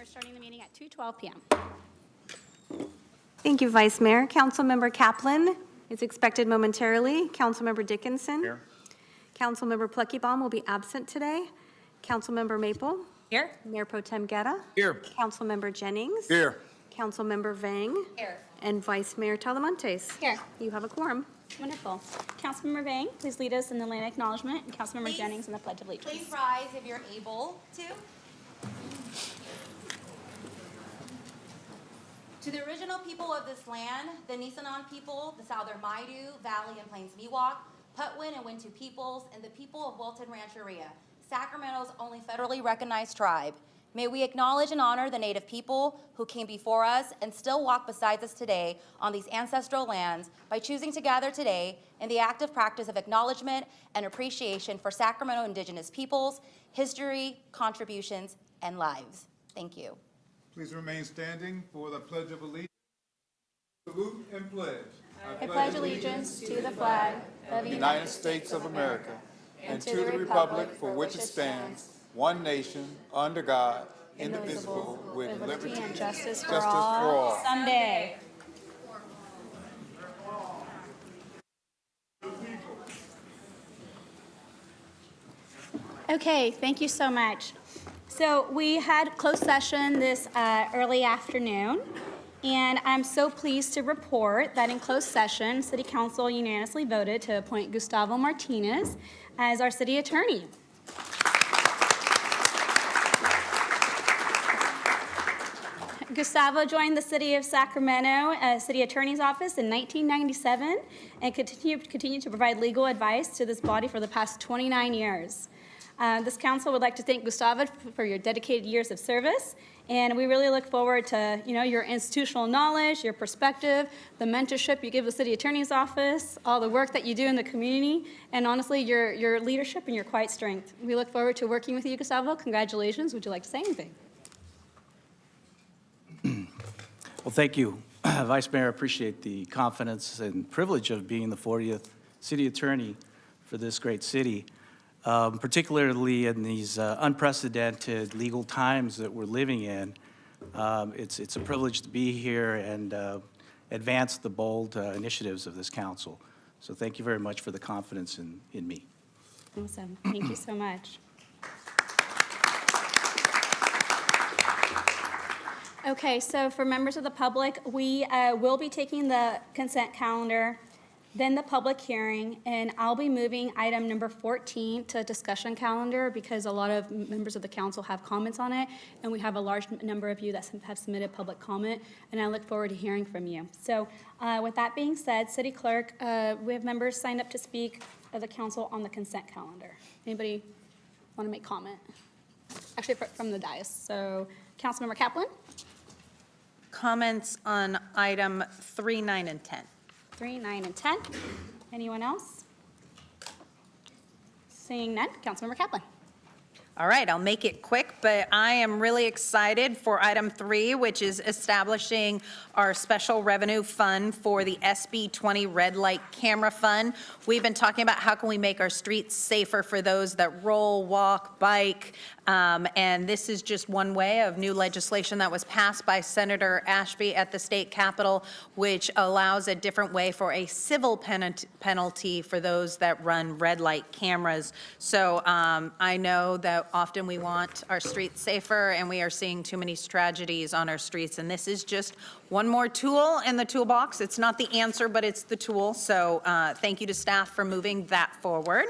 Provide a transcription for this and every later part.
we're starting the meeting at 2:12 p.m. Thank you, Vice Mayor. Councilmember Kaplan is expected momentarily. Councilmember Dickinson. Here. Councilmember Pluckybaum will be absent today. Councilmember Maple. Here. Mayor Pro Tem Guerra. Here. Councilmember Jennings. Here. Councilmember Vang. Here. And Vice Mayor Talamontes. Here. You have a quorum. Wonderful. Councilmember Vang, please lead us in the land acknowledgement, and Councilmember Please. Jennings in the Pledge of Allegiance. Please rise if you're able to. To the original people of this land, the Nisenan people, the Southern Maidu, Valley, and Plains Miwok, Putwin and Wintu peoples, and the people of Wilton Rancheria, Sacramento's only federally recognized tribe. May we acknowledge and honor the Native people who came before us and still walk beside us today on these ancestral lands by choosing to gather today in the active practice of acknowledgement and appreciation for Sacramento Indigenous peoples, history, contributions, and lives. Thank you. Please remain standing for the Pledge of Allegiance. Salute and pledge. I pledge allegiance to the flag of the United States of America and to the republic for which it stands, one nation, under God, indivisible, with liberty and justice for justice all. for all. Someday. Okay, thank you so much. So we had closed session this early afternoon, and I'm so pleased to report that in closed session, City Council unanimously voted to appoint Gustavo Martinez as our city attorney. Gustavo joined the City of Sacramento City Attorney's Office in 1997 and continued to provide legal advice to this body for the past 29 years. This council would like to thank Gustavo for your dedicated years of service, and we really look forward to your institutional knowledge, your perspective, the mentorship you give the City Attorney's Office, all the work that you do in the community, and honestly, your leadership and your quiet strength. We look forward to working with you, Gustavo. Congratulations. Would you like to say anything? Well, thank you, Vice Mayor. I appreciate the confidence and privilege of being the 40th city attorney for this great city, particularly in these unprecedented legal times that we're living in. It's a privilege to be here and advance the bold initiatives of this council. So thank you very much for the confidence in me. Awesome. Thank you so much. Okay, so for members of the public, we will be taking the consent calendar, then the public hearing, and I'll be moving item number 14 to discussion calendar because a lot of members of the council have comments on it, and we have a large number of you that have submitted public comment, and I look forward to hearing from you. So with that being said, City Clerk, we have members signed up to speak of the council on the consent calendar. Anybody want to make comment? Actually, from the dais. So Councilmember Kaplan? Comments on item 3, 9, and 10. 3, 9, and 10. Anyone else? Seeing none, Councilmember Kaplan. All right, I'll make it quick, but I am really excited for item 3, which is establishing our special revenue fund for the SB 20 red light camera fund. We've been talking about how can we make our streets safer for those that roll, walk, bike, and this is just one way of new legislation that was passed by Senator Ashby at the state capitol, which allows a different way for a civil penalty for those that run red light cameras. So I know that often we want our streets safer, and we are seeing too many tragedies on our streets, and this is just one more tool in the toolbox. It's not the answer, but it's the tool. So thank you to staff for moving that forward.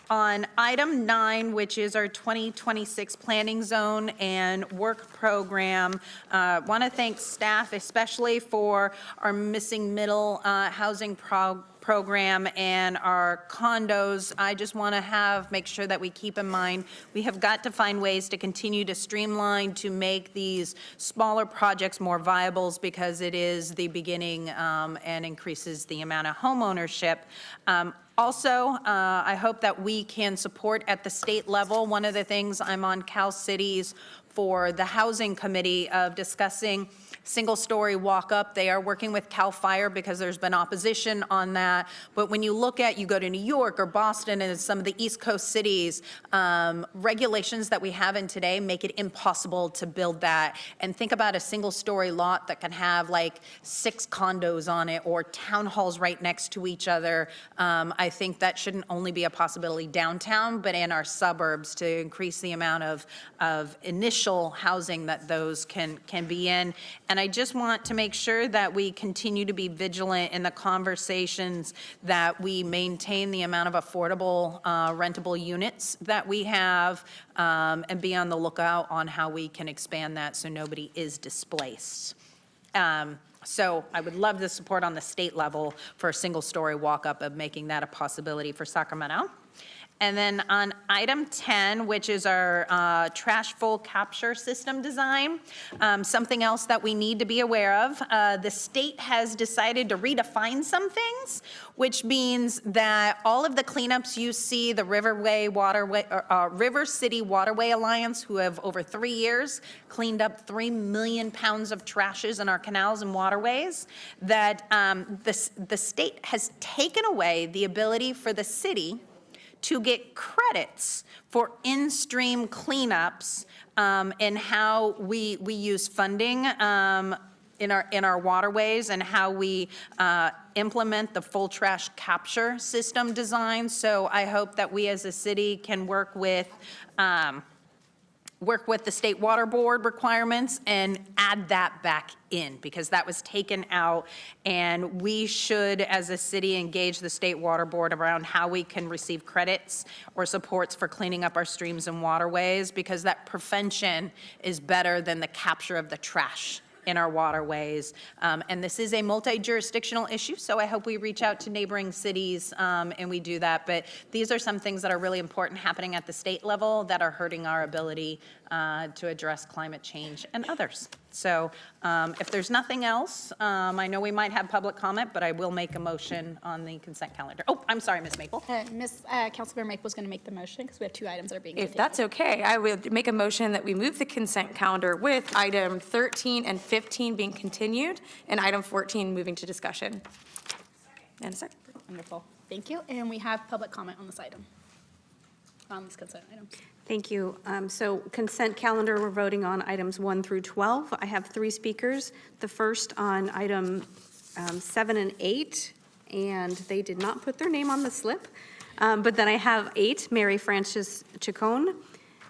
On item 9, which is our 2026 planning zone and work program, want to thank staff especially for our missing middle housing program and our condos. I just want to make sure that we keep in mind we have got to find ways to continue to streamline to make these smaller projects more viable because it is the beginning and increases the amount of home ownership. Also, I hope that we can support at the state level. One of the things I'm on Cal Cities for the Housing Committee of discussing single-story walk-up. They are working with CAL FIRE because there's been opposition on that. But when you look at, you go to New York or Boston and some of the East Coast cities, regulations that we have in today make it impossible to build that. And think about a single-story lot that can have like 6 condos on it or town halls right next to each other. I think that shouldn't only be a possibility downtown, but in our suburbs to increase the amount of initial housing that those can be in. And I just want to make sure that we continue to be vigilant in the conversations, that we maintain the amount of affordable rentable units that we have, and be on the lookout on how we can expand that so nobody is displaced. So I would love the support on the state level for a single-story walk-up of making that a possibility for Sacramento. And then on item 10, which is our trash full capture system design, something else that we need to be aware of, the state has decided to redefine some things, which means that all of the cleanups you see, the River City Waterway Alliance, who have over 3 years cleaned up 3 million pounds of trashes in our canals and waterways, that the state has taken away the ability for the city to get credits for in-stream cleanups and how we use funding in our waterways and how we implement the full trash capture system design. So I hope that we as a city can work with the State Water Board requirements and add that back in, because that was taken out, and we should, as a city, engage the State Water Board around how we can receive credits or supports for cleaning up our streams and waterways, because that prevention is better than the capture of the trash in our waterways. And this is a multi-jurisdictional issue, so I hope we reach out to neighboring cities and we do that. But these are some things that are really important happening at the state level that are hurting our ability to address climate change and others. So if there's nothing else, I know we might have public comment, but I will make a motion on the consent calendar. Oh, I'm sorry, Ms. Maple. Councilmember Maple was going to make the motion because we have 2 items that are being If continued. that's okay, I would make a motion that we move the consent calendar with item 13 and 15 being continued and item 14 moving to discussion. And a second. Wonderful. Thank you. And we have public comment on this item, on this consent item. Thank you. So consent calendar, we're voting on items 1 through 12. I have 3 speakers. The first on item 7 and 8, and they did not put their name on the slip. But then I have 8, Mary Frances Chacon,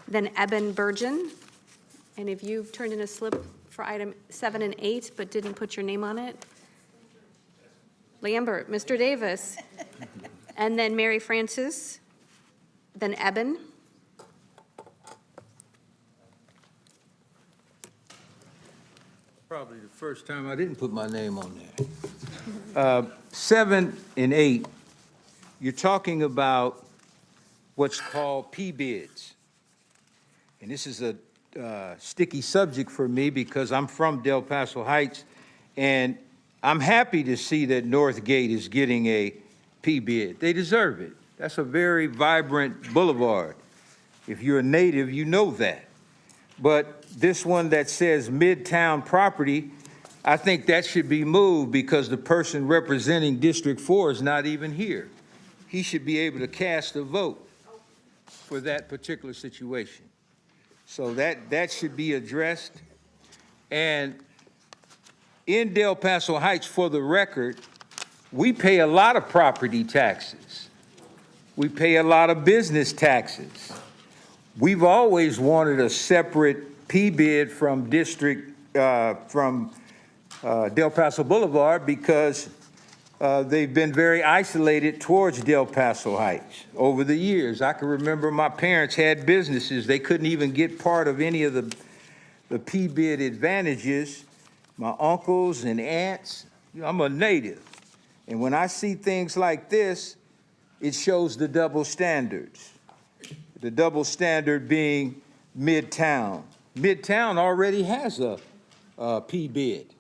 then Eben Burgeon. And if you've turned in a slip for item 7 and 8 but didn't put your name on it, Lambert, Mr. Davis, and then Mary Frances, then Eben. Probably the first time I didn't put my name on there. 7 and 8, you're talking about what's called P-bids. And this is a sticky subject for me because I'm from Del Paso Heights, and I'm happy to see that North Gate is getting a P-bid. They deserve it. That's a very vibrant boulevard. If you're a native, you know that. But this one that says Midtown property, I think that should be moved because the person representing District 4 is not even here. He should be able to cast a vote for that particular situation. So that should be addressed. And in Del Paso Heights, for the record, we pay a lot of property taxes. We pay a lot of business taxes. We've always wanted a separate P-bid from Del Paso Boulevard because they've been very isolated towards Del Paso Heights over the years. I can remember my parents had businesses. They couldn't even get part of any of the P-bid advantages. My uncles and aunts, I'm a native. And when I see things like this, it shows the double standards. The double standard being Midtown. Midtown already has a P-bid.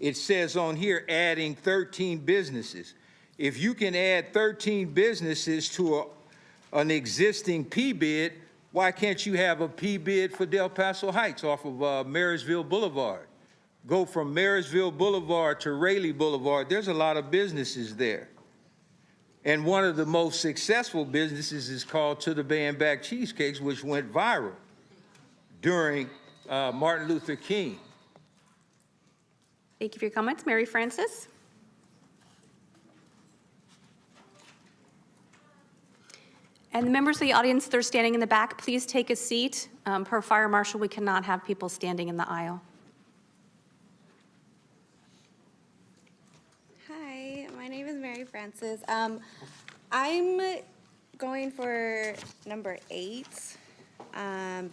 It says on here, adding 13 businesses. If you can add 13 businesses to an existing P-bid, why can't you have a P-bid for Del Paso Heights off of Marysville Boulevard? go from Marysville Boulevard to Raleigh Boulevard, there's a lot of businesses there. And one of the most successful businesses is called To the Bay and Back Cheesecakes, which went viral during Martin Luther King. Thank you for your comments. Mary Frances? And the members of the audience that are standing in the back, please take a seat. Per fire marshal, we cannot have people standing in the aisle. Hi, my name is Mary Frances. I'm going for number 8,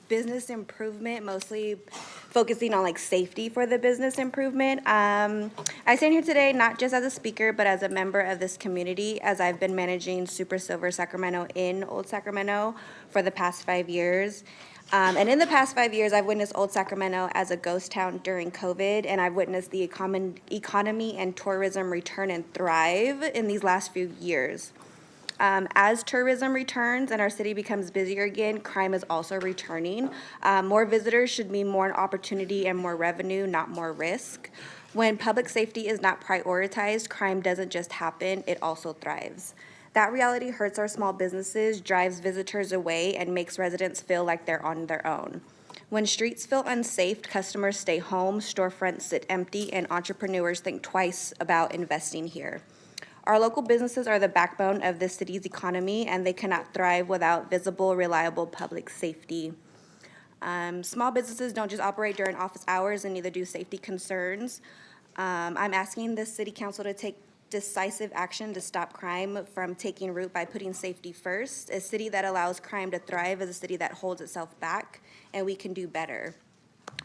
business improvement, mostly focusing on like safety for the business improvement. I stand here today not just as a speaker, but as a member of this community, as I've been managing Super Silver Sacramento in Old Sacramento for the past 5 years. And in the past 5 years, I've witnessed Old Sacramento as a ghost town during COVID, and I've witnessed the economy and tourism return and thrive in these last few years. As tourism returns and our city becomes busier again, crime is also returning. More visitors should mean more opportunity and more revenue, not more risk. When public safety is not prioritized, crime doesn't just happen, it also thrives. That reality hurts our small businesses, drives visitors away, and makes residents feel like they're on their own. When streets feel unsafe, customers stay home, storefronts sit empty, and entrepreneurs think twice about investing here. Our local businesses are the backbone of this city's economy, and they cannot thrive without visible, reliable public safety. Small businesses don't just operate during office hours, and neither do safety concerns. I'm asking the city council to take decisive action to stop crime from taking root by putting safety first. A city that allows crime to thrive is a city that holds itself back, and we can do better.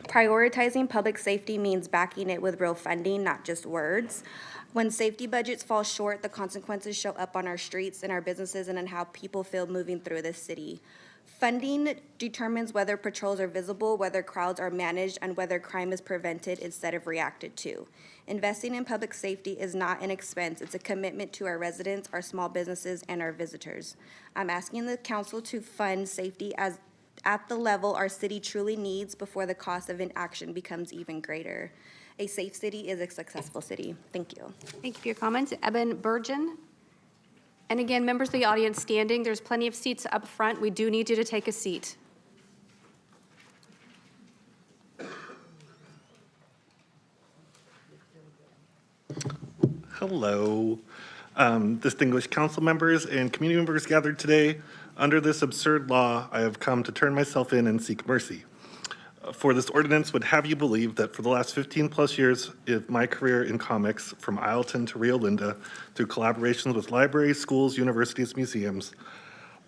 Prioritizing public safety means backing it with real funding, not just words. When safety budgets fall short, the consequences show up on our streets and our businesses and in how people feel moving through this city. Funding determines whether patrols are visible, whether crowds are managed, and whether crime is prevented instead of reacted to. Investing in public safety is not an expense. It's a commitment to our residents, our small businesses, and our visitors. I'm asking the council to fund safety at the level our city truly needs before the cost of inaction becomes even greater. A safe city is a successful city. Thank you. Thank you for your comments. Eben Burgeon? And again, members of the audience standing, there's plenty of seats up front. We do need you to take a seat. Hello, distinguished council members and community members gathered today. Under this absurd law, I have come to turn myself in and seek mercy. For this ordinance would have you believe that for the last 15 plus years of my career in comics, from Isleton to Rio Linda, through collaborations with libraries, schools, universities, museums,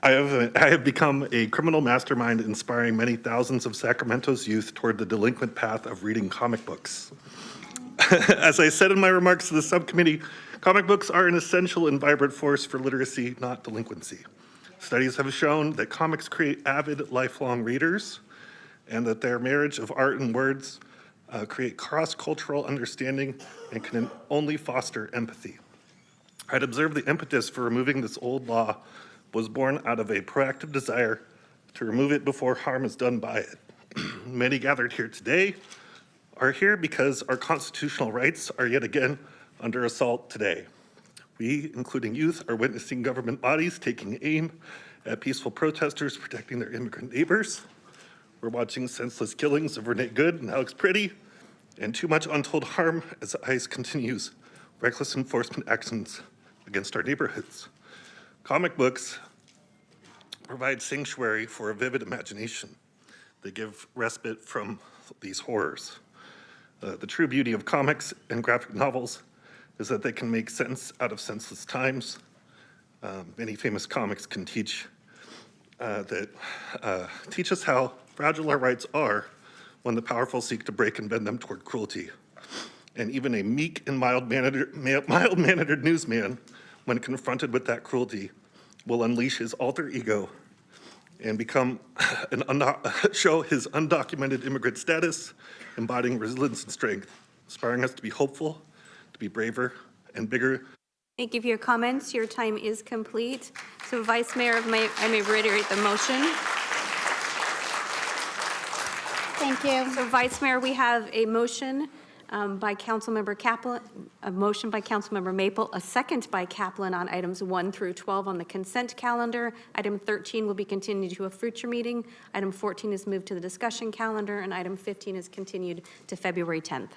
I have become a criminal mastermind inspiring many thousands of Sacramento's youth toward the delinquent path of reading comic books. As I said in my remarks to the subcommittee, comic books are an essential and vibrant force for literacy, not delinquency. Studies have shown that comics create avid, lifelong readers, and that their marriage of art and words create cross-cultural understanding and can only foster empathy. I'd observed the impetus for removing this old law was born out of a proactive desire to remove it before harm is done by it. Many gathered here today are here because our constitutional rights are yet again under assault today. We, including youth, are witnessing government bodies taking aim at peaceful protesters protecting their immigrant neighbors. We're watching senseless killings of Renee Good and Alex Pretty, and too much untold harm as ICE continues reckless enforcement actions against our neighborhoods. Comic books provide sanctuary for a vivid imagination. They give respite from these horrors. The true beauty of comics and graphic novels is that they can make sense out of senseless times. Many famous comics can teach us how fragile our rights are when the powerful seek to break and bend them toward cruelty. And even a meek and mild-mannered newsman, when confronted with that cruelty, will unleash his alter ego and show his undocumented immigrant status, embodying resilience and strength, inspiring us to be hopeful, to be braver and bigger. Thank you for your comments. Your time is complete. So Vice Mayor, I may reiterate the motion. Thank you. So Vice Mayor, we have a motion by Councilmember Kaplan, a motion by Councilmember Maple, a second by Kaplan on items 1 through 12 on the consent calendar. Item 13 will be continued to a future meeting. Item 14 is moved to the discussion calendar, and item 15 is continued to February 10th.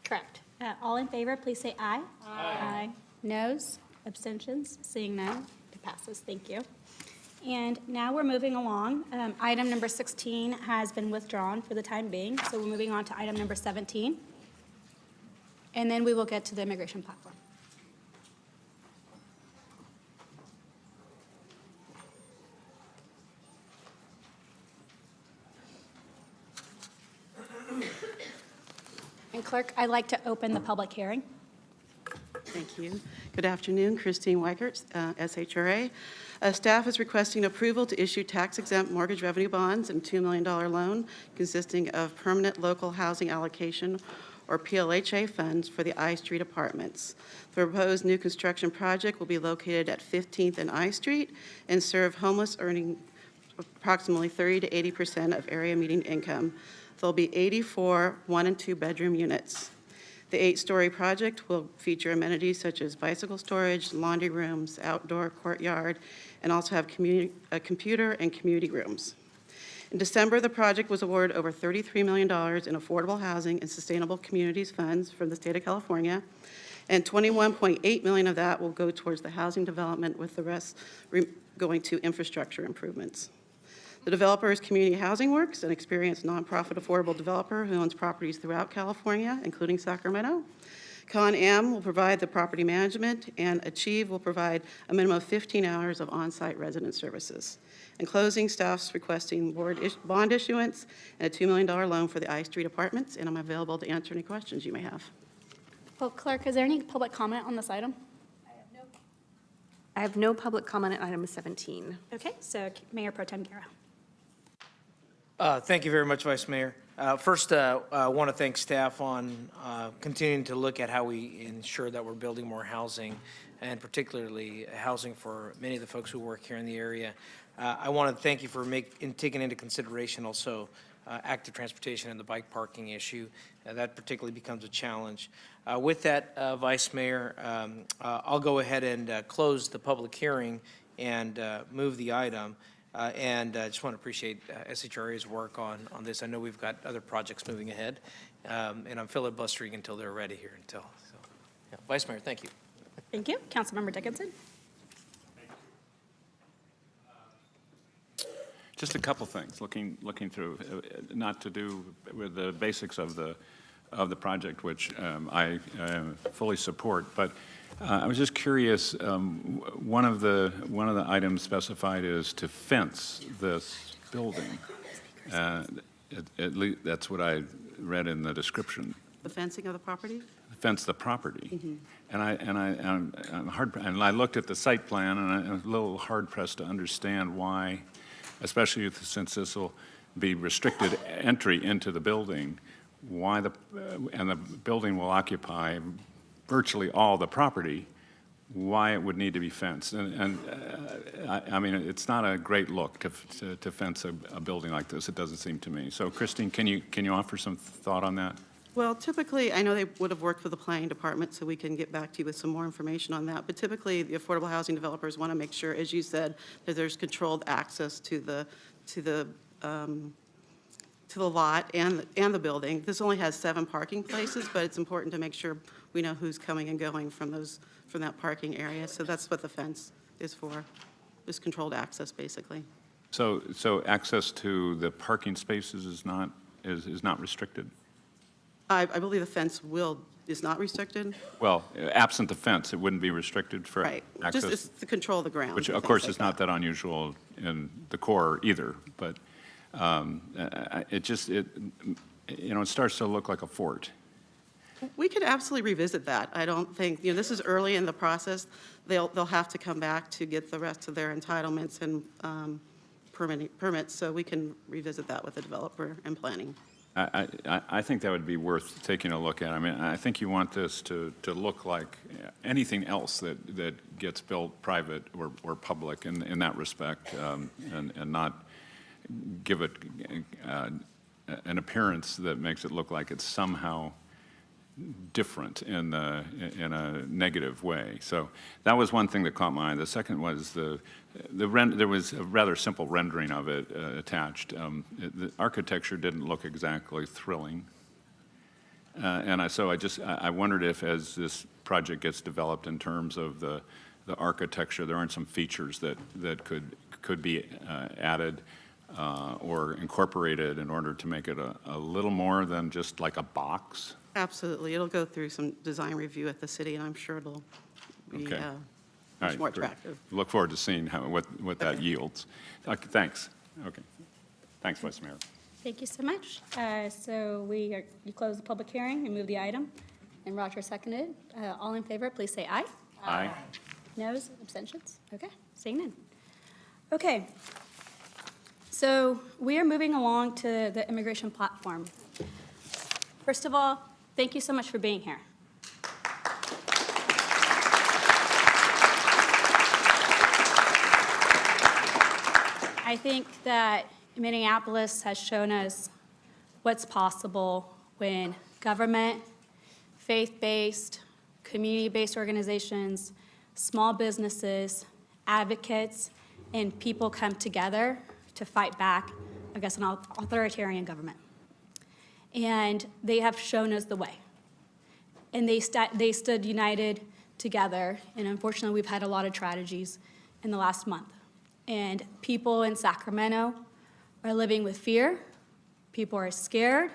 Correct. All in favor, please say aye. Aye. Noes, abstentions, seeing none, it passes. Thank you. And now we're moving along. Item number 16 has been withdrawn for the time being, so we're moving on to item number 17. And then we will get to the immigration platform. And clerk, I'd like to open the public hearing. Thank you. Good afternoon, Christine Weikert, SHRA. Staff is requesting approval to issue tax-exempt mortgage revenue bonds and $2 million loan consisting of permanent local housing allocation or PLHA funds for the I Street apartments. The proposed new construction project will be located at 15th and I Street and serve homeless earning approximately 30 to 80% of area median income. There'll be 84 1- and 2-bedroom units. The 8-story project will feature amenities such as bicycle storage, laundry rooms, outdoor courtyard, and also have a computer and community rooms. In December, the project was awarded over $33 million in affordable housing and sustainable communities funds from the state of California, and $21.8 million of that will go towards the housing development, with the rest going to infrastructure improvements. The developer is Community Housing Works, an experienced nonprofit affordable developer who owns properties throughout California, including Sacramento. Con Am will provide the property management, and Achieve will provide a minimum of 15 hours of on-site resident services. In closing, staff's requesting bond issuance and a $2 million loan for the I Street apartments, and I'm available to answer any questions you may have. Well, clerk, is there any public comment on this item? I have no public comment on item 17. Okay, so Mayor Pro Tem Guerra. Thank you very much, Vice Mayor. First, I want to thank staff on continuing to look at how we ensure that we're building more housing, and particularly housing for many of the folks who work here in the area. I want to thank you for taking into consideration also active transportation and the bike parking issue. That particularly becomes a challenge. With that, Vice Mayor, I'll go ahead and close the public hearing and move the item. And I just want to appreciate SHRA's work on this. I know we've got other projects moving ahead, and I'm filibustering until they're ready here. So, yeah. Vice Mayor, thank you. Thank you. Councilmember Dickinson. Just a couple things, looking through, not to do with the basics of the project, which I fully support, but I was just curious. One of the items specified is to fence this building. At least that's what I read in the description. The fencing of the property? Fence the property. Mm-hmm. And I looked at the site plan, and I'm a little hard pressed to understand why, especially since this will be restricted entry into the building, why and the building will occupy virtually all the property, why it would need to be fenced. I mean, it's not a great look to fence a building like this, it doesn't seem to me. So Christine, can you offer some thought on that? Well, typically, I know they would have worked with the planning department, so we can get back to you with some more information on that. But typically, the affordable housing developers want to make sure, as you said, that there's controlled access to the lot and the building. This only has 7 parking places, but it's important to make sure we know who's coming and going from that parking area. So that's what the fence is for, is controlled access, basically. So access to the parking spaces is not restricted? I believe the fence is not restricted. Well, absent the fence, it wouldn't be restrcted for Right. access? Just it's to control the ground. Which, and of things course, like is not that unusual in the core either, but it starts to look like a fort. We could absolutely revisit that. I don't think, this is early in the process. They'll have to come back to get the rest of their entitlements and permits, so we can revisit that with the developer and planning. I think that would be worth taking a look at. I mean, I think you want this to look like anything else that gets built private or public in that respect, and not give it an appearance that makes it look like it's somehow different in a negative way. So that was one thing that caught my eye. The second was there was a rather simple rendering of it attached. The architecture didn't look exactly thrilling. So I wondered if, as this project gets developed in terms of the architecture, there aren't some features that could be added or incorporated in order to make it a little more than just like a box. Absolutely. It'll go through some design review at the city, and I'm sure it'll be Okay. much All more right, great. attractive. Look forward to seeing what that yields. Okay, thanks. Okay. Thanks, Vice Mayor. Thank you so much. So you close the public hearing and move the item, and Roger seconded. All in favor, please say aye. Aye. Noes, abstentions? Okay, seeing none. Okay. So we are moving along to the immigration platform. First of all, thank you so much for being here. I think that Minneapolis has shown us what's possible when government, faith-based, community-based organizations, small businesses, advocates, and people come together to fight back against an authoritarian government. And they have shown us the way. And they stood united together, and unfortunately, we've had a lot of tragedies in the last month. And people in Sacramento are living with fear. People are scared.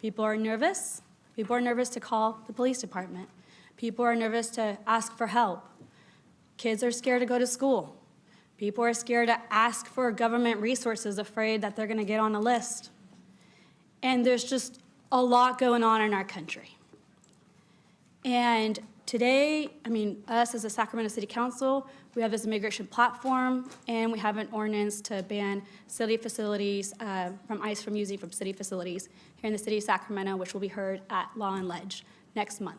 People are nervous. People are nervous to call the police department. People are nervous to ask for help. Kids are scared to go to school. People are scared to ask for government resources, afraid that they're going to get on a list. And there's just a lot going on in our country. And today, us as a Sacramento City Council, we have this immigration platform, and we have an ordinance to ban city facilities from ICE from using from city facilities here in the city of Sacramento, which will be heard at Law and Ledge next month.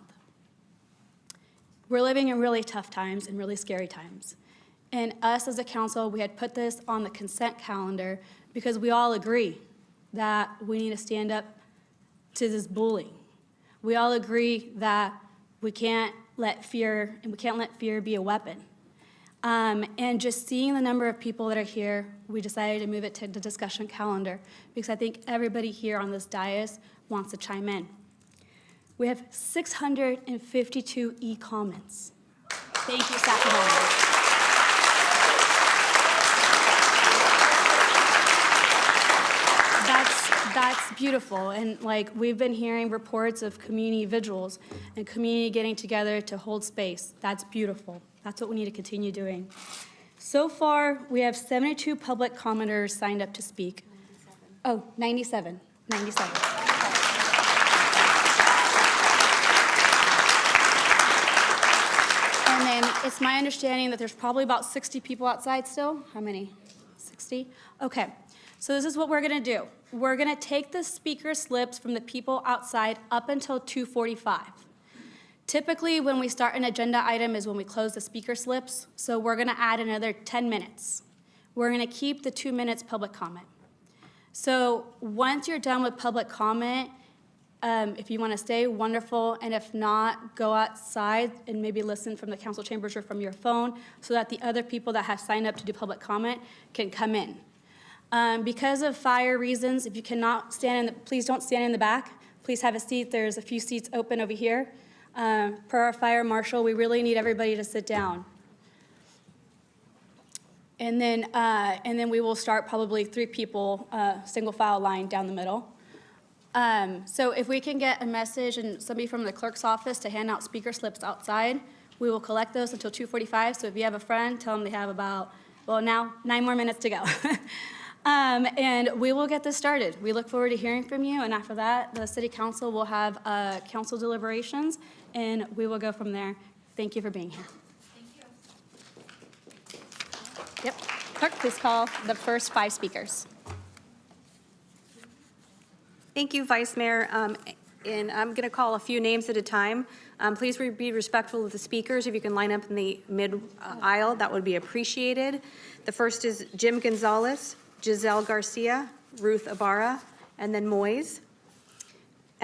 We're living in really tough times and really scary times. And us as a council, we had put this on the consent calendar because we all agree that we need to stand up to this bullying. We all agree that we can't let fear be a weapon. And just seeing the number of people that are here, we decided to move it to the discussion calendar because I think everybody here on this dais wants to chime in. We have 652 e-comments. Thank you, Sacramento. That's beautiful, and we've been hearing reports of community vigils and community getting together to hold space. That's beautiful. That's what we need to continue doing. So far, we have 72 public commenters signed up to speak. 97. And then it's my understanding that there's probably about 60 people outside still. How many? 60? Okay. So this is what we're going to do. We're going to take the speaker slips from the people outside up until 2:45. Typically, when we start an agenda item is when we close the speaker slips, so we're going to add another 10 minutes. We're going to keep the 2 minutes public comment. So once you're done with public comment, if you want to stay, wonderful, and if not, go outside and maybe listen from the council chambers or from your phone so that the other people that have signed up to do public comment can come in. Because of fire reasons, if you cannot please don't stand in the back. Please have a seat. There's a few seats open over here. Per our fire marshal, we really need everybody to sit down. And then we will start probably 3 people, single file line down the middle. So if we can get a message and somebody from the clerk's office to hand out speaker slips outside, we will collect those until 2:45. So if you have a friend, tell them they have now 9 more minutes to go. And we will get this started. We look forward to hearing from you, and after that, the city council will have council deliberations, and we will go from there. Thank you for being here. Thank you. Yep. Clerk, please call the first 5 speakers. Thank you, Vice Mayor. And I'm going to call a few names at a time. Please be respectful of the speakers. If you can line up in the mid-aisle, that would be appreciated. The first is Jim Gonzalez, Giselle Garcia, Ruth Ibarra, and then Moise.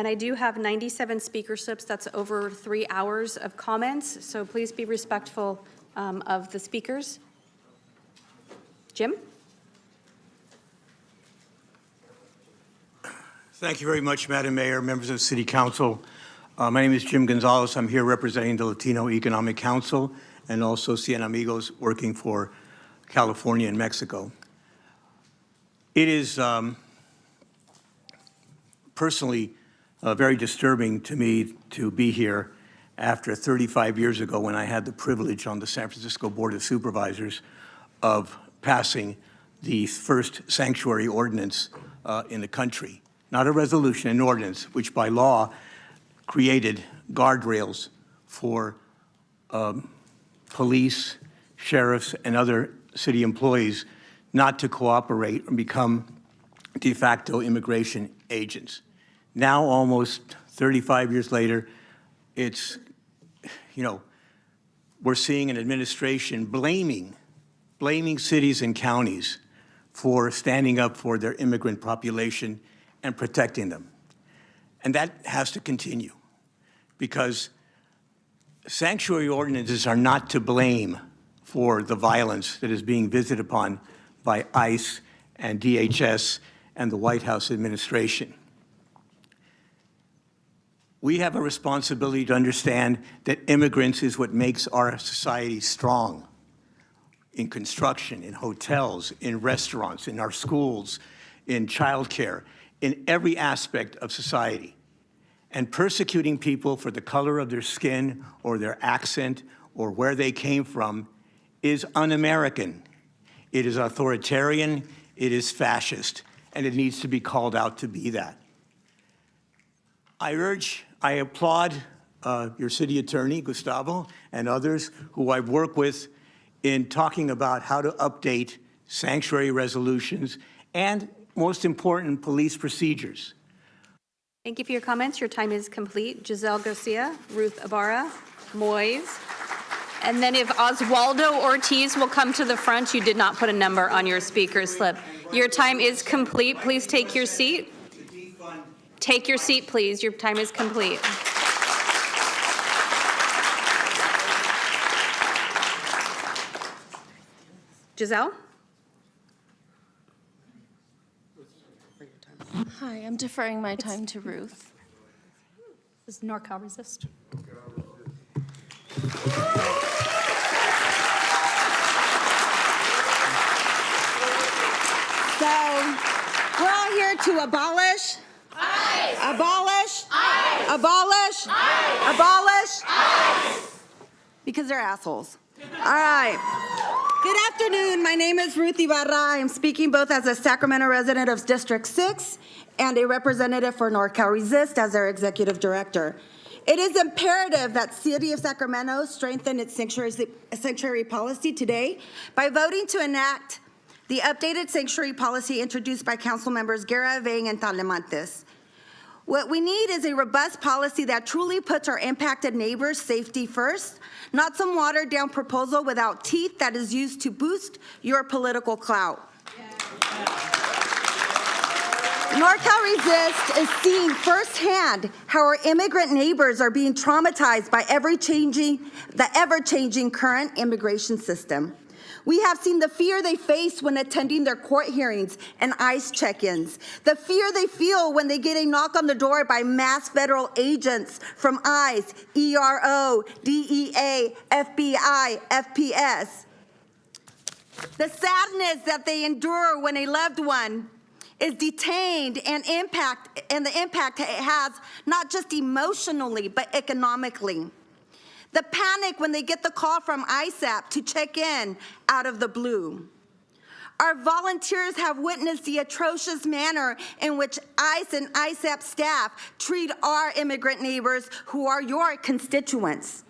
And I do have 97 speaker slips. That's over 3 hours of comments, so please be respectful of the speakers. Jim? Thank you very much, Madam Mayor, members of the City Council. My name is Jim Gonzalez. I'm here representing the Latino Economic Council and also Cien Amigos, working for California and Mexico. It is personally very disturbing to me to be here after 35 years ago when I had the privilege on the San Francisco Board of Supervisors of passing the first sanctuary ordinance in the country. Not a resolution, an ordinance, which by law created guardrails for police, sheriffs, and other city employees not to cooperate and become de facto immigration agents. Now, almost 35 years later, it's, we're seeing an administration blaming cities and counties for standing up for their immigrant population and protecting them. And that has to continue, because sanctuary ordinances are not to blame for the violence that is being visited upon by ICE and DHS and the White House administration. We have a responsibility to understand that immigrants is what makes our society strong. In construction, in hotels, in restaurants, in our schools, in childcare, in every aspect of society. And persecuting people for the color of their skin or their accent or where they came from is un-American. It is authoritarian, it is fascist, and it needs to be called out to be that. I applaud your city attorney, Gustavo, and others who I've worked with in talking about how to update sanctuary resolutions and, most important, police procedures. Thank you for your comments. Your time is complete. Giselle Garcia, Ruth Ibarra, Moise. And then if Oswaldo Ortiz will come to the front, you did not put a number on your speaker slip. Your time is complete. Please take your seat. Take your seat, please. Your time is complete. Giselle? Hi, I'm deferring my time to Ruth. This is NorCal Resist. So, we're all here to abolish. ICE. Abolish. ICE. Abolish. ICE. Abolish. ICE. Because they're assholes. All right. Good afternoon. My name is Ruth Ibarra. I'm speaking both as a Sacramento resident of District 6 and a representative for NorCal Resist as their executive director. It is imperative that City of Sacramento strengthen its sanctuary policy today by voting to enact the updated sanctuary policy introduced by council members Guerra, Vang, and Talamantes. What we need is a robust policy that truly puts our impacted neighbors' safety first, not some watered-down proposal without teeth that is used to boost your political clout. NorCal Resist is seeing firsthand how our immigrant neighbors are being traumatized by the ever-changing current immigration system. We have seen the fear they face when attending their court hearings and ICE check-ins, the fear they feel when they get a knock on the door by mass federal agents from ICE, ERO, DEA, FBI, FPS. The sadness that they endure when a loved one is detained and the impact it has not just emotionally but economically. The panic when they get the call from ISAP to check in out of the blue. Our volunteers have witnessed the atrocious manner in which ICE and ISAP staff treat our immigrant neighbors who are your constituents.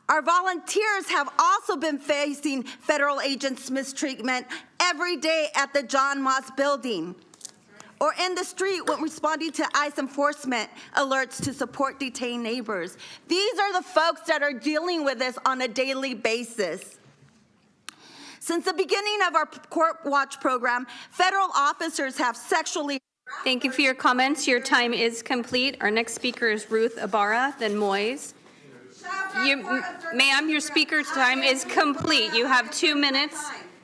Our volunteers have also been facing federal agents' mistreatment every day at the John Moss building or in the street when responding to ICE enforcement alerts to support detained neighbors. These are the folks that are dealing with this on a daily basis. Since the beginning of our Court Watch program, federal officers have sexually Thank you for your comments. Your time is complete. Our next speaker is Ruth Ibarra, then Moyes. Ma'am, your speaker's time is complete. You have 2 minutes.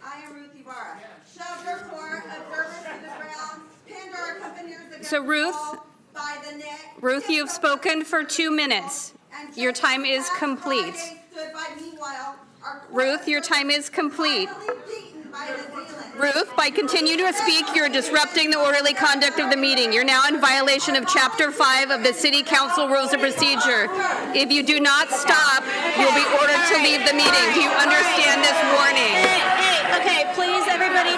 I am Ruth Ibarra. Shall therefore observers to the ground, pinned or accompanied against So Ruth, the wall by the neck. Ruth, you've spoken for 2 minutes. Your time is complete. Stood by me while our Ruth, your time is complete. beaten by the Zealand. Ruth, by continuing to speak, you're disrupting the orderly conduct of the meeting. You're now in violation of Chapter 5 of the City Council Rules of Procedure. If you do not stop, you'll be ordered to leave the meeting. Do you understand this warning? Hey, okay, please, everybody,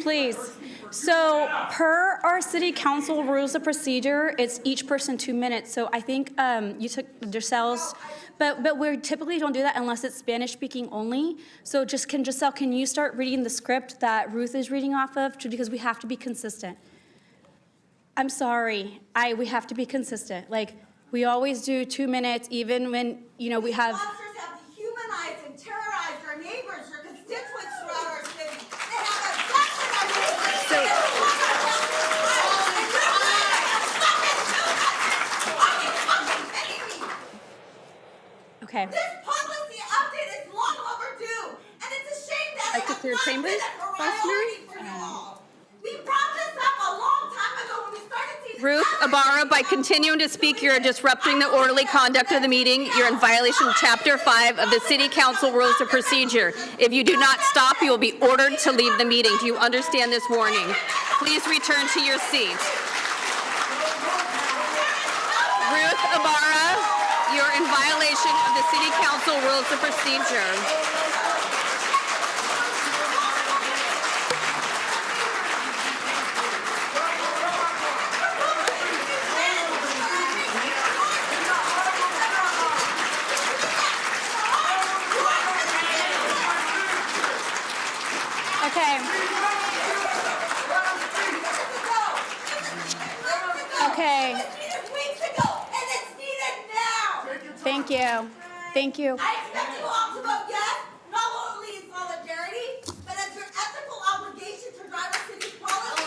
please. So per our city council rules of procedure, it's each person 2 minutes. So I think you took Giselle's, but we typically don't do that unless it's Spanish speaking only. So Giselle, can you start reading the script that Ruth is reading off of? Because we have to be consistent. I'm sorry, we have to be consistent. Like, we always do 2 minutes, even when, we have. Monsters have dehumanized and terrorized our neighbors, your constituents throughout our city. They have abducted our neighbors. Okay. This policy update is long overdue, and it's a shame that Like it to has clear not chambers, been a Vice priority for you all. We brought this up a long time ago when we started seeing. Ruth Ibarra, by continuing to speak, you're disrupting the orderly conduct of the meeting. You're in violation of Chapter 5 of the City Council Rules of Procedure. If you do not stop, you will be ordered to leave the meeting. Do you understand this warning? Please return to your seat. Ruth Ibarra, you're in violation of the City Council Rules of Procedure. Okay. Weeks ago, and it's needed now. Thank you. Thank you. I expect you all to vote yes, not only in solidarity, but as your ethical obligation to drive our city's policy.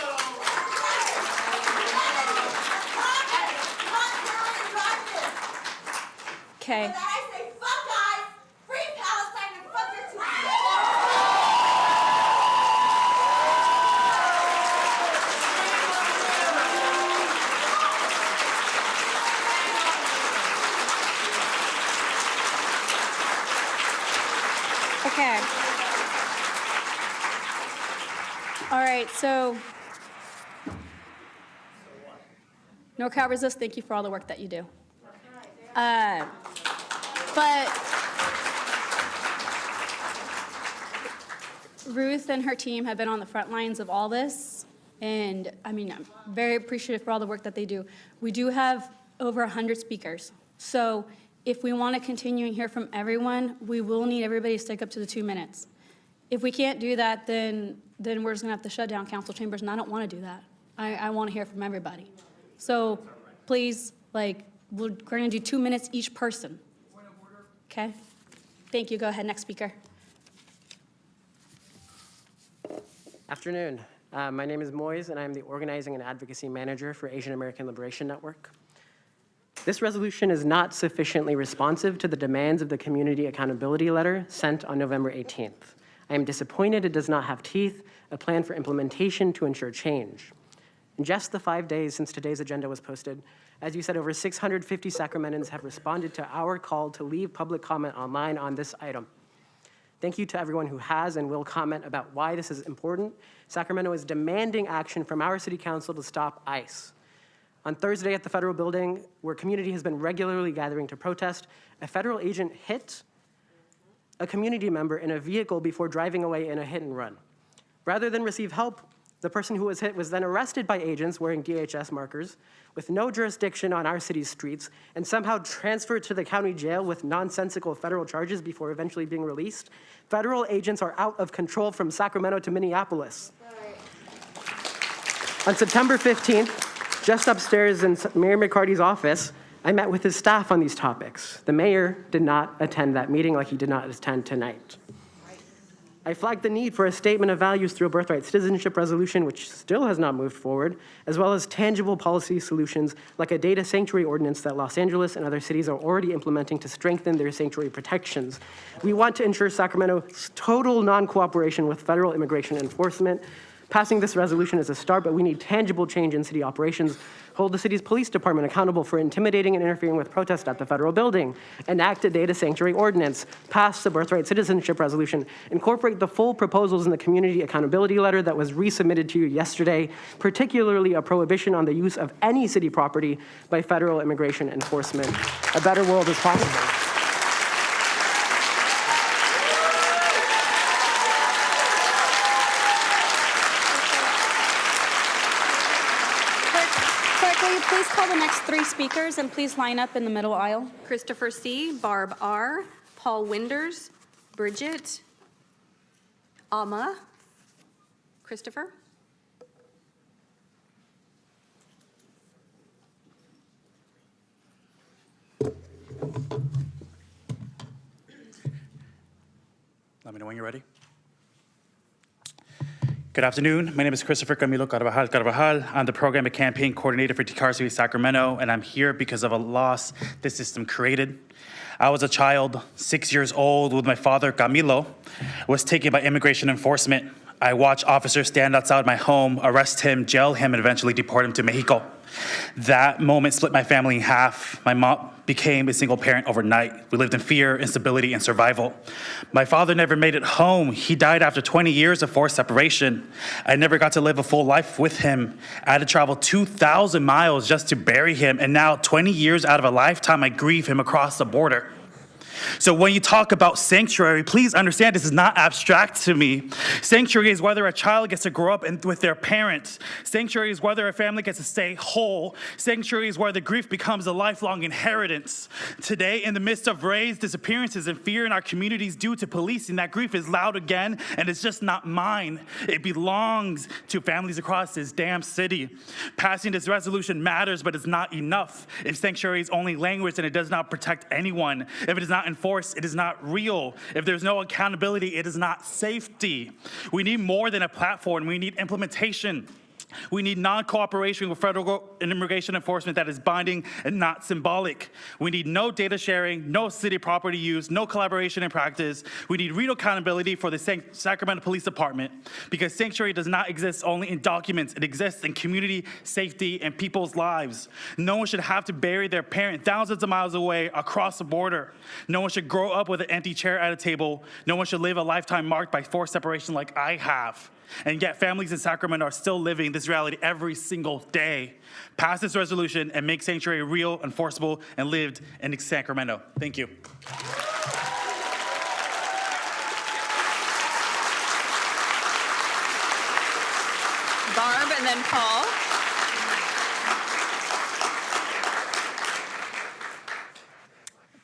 Okay. But I say fuck guys, free Palestine, and fuck your two. Okay. All right, so NorCal Resist, thank you for all the work that you do. But Ruth and her team have been on the front lines of all this, and I'm very appreciative for all the work that they do. We do have over 100 speakers, so if we want to continue and hear from everyone, we will need everybody to stick up to the 2 minutes. If we can't do that, then we're just going to have to shut down council chambers, and I don't want to do that. I want to hear from everybody. So please, we're going to do 2 minutes each person. Okay? Thank you. Go ahead, next speaker. Afternoon. My name is Moyes, and I'm the Organizing and Advocacy Manager for Asian American Liberation Network. This resolution is not sufficiently responsive to the demands of the Community Accountability Letter sent on November 18th. I am disappointed it does not have teeth, a plan for implementation to ensure change. In just the 5 days since today's agenda was posted, as you said, over 650 Sacramentans have responded to our call to leave public comment online on this item. Thank you to everyone who has and will comment about why this is important. Sacramento is demanding action from our city council to stop ICE. On Thursday at the federal building, where community has been regularly gathering to protest, a federal agent hit a community member in a vehicle before driving away in a hit and run. Rather than receive help, the person who was hit was then arrested by agents wearing DHS markers with no jurisdiction on our city's streets and somehow transferred to the county jail with nonsensical federal charges before eventually being released. Federal agents are out of control from Sacramento to Minneapolis. On September 15th, just upstairs in Mayor McCarty's office, I met with his staff on these topics. The mayor did not attend that meeting like he did not attend tonight. I flagged the need for a statement of values through a birthright citizenship resolution, which still has not moved forward, as well as tangible policy solutions like a data sanctuary ordinance that Los Angeles and other cities are already implementing to strengthen their sanctuary protections. We want to ensure Sacramento's total non-cooperation with federal immigration enforcement. Passing this resolution is a start, but we need tangible change in city operations. Hold the city's police department accountable for intimidating and interfering with protests at the federal building. Enact a data sanctuary ordinance. Pass the birthright citizenship resolution. Incorporate the full proposals in the community accountability letter that was resubmitted to you yesterday, particularly a prohibition on the use of any city property by federal immigration enforcement. A better world is possible. Clerk, will you please call the next 3 speakers and please line up in the middle aisle? Christopher C., Barb R., Paul Winders, Bridget, Alma, Christopher. Let me know when you're ready. Good afternoon. My name is Christopher Camilo Carvajal. I'm the program and campaign coordinator for TCARCV Sacramento, and I'm here because of a loss this system created. I was a child, 6 years old, with my father, Camilo, was taken by immigration enforcement. I watched officers stand outside my home, arrest him, jail him, and eventually deport him to Mexico. That moment split my family in half. My mom became a single parent overnight. We lived in fear, instability, and survival. My father never made it home. He died after 20 years of forced separation. I never got to live a full life with him. I had to travel 2,000 miles just to bury him, and now 20 years out of a lifetime, I grieve him across the border. So when you talk about sanctuary, please understand this is not abstract to me. Sanctuary is whether a child gets to grow up with their parents. Sanctuary is whether a family gets to stay whole. Sanctuary is where the grief becomes a lifelong inheritance. Today, in the midst of raised disappearances and fear in our communities due to policing, that grief is loud again, and it's just not mine. It belongs to families across this damn city. Passing this resolution matters, but it's not enough. If sanctuary is only language, then it does not protect anyone. If it is not enforced, it is not real. If there's no accountability, it is not safety. We need more than a platform. We need implementation. We need non-cooperation with federal immigration enforcement that is binding and not symbolic. We need no data sharing, no city property use, no collaboration in practice. We need real accountability for the Sacramento Police Department, because sanctuary does not exist only in documents. It exists in community safety and people's lives. No one should have to bury their parent thousands of miles away across the border. No one should grow up with an empty chair at a table. No one should live a lifetime marked by forced separation like I have. And yet families in Sacramento are still living this reality every single day. Pass this resolution and make sanctuary real, enforceable, and lived in Sacramento. Thank you. Barb and then Paul.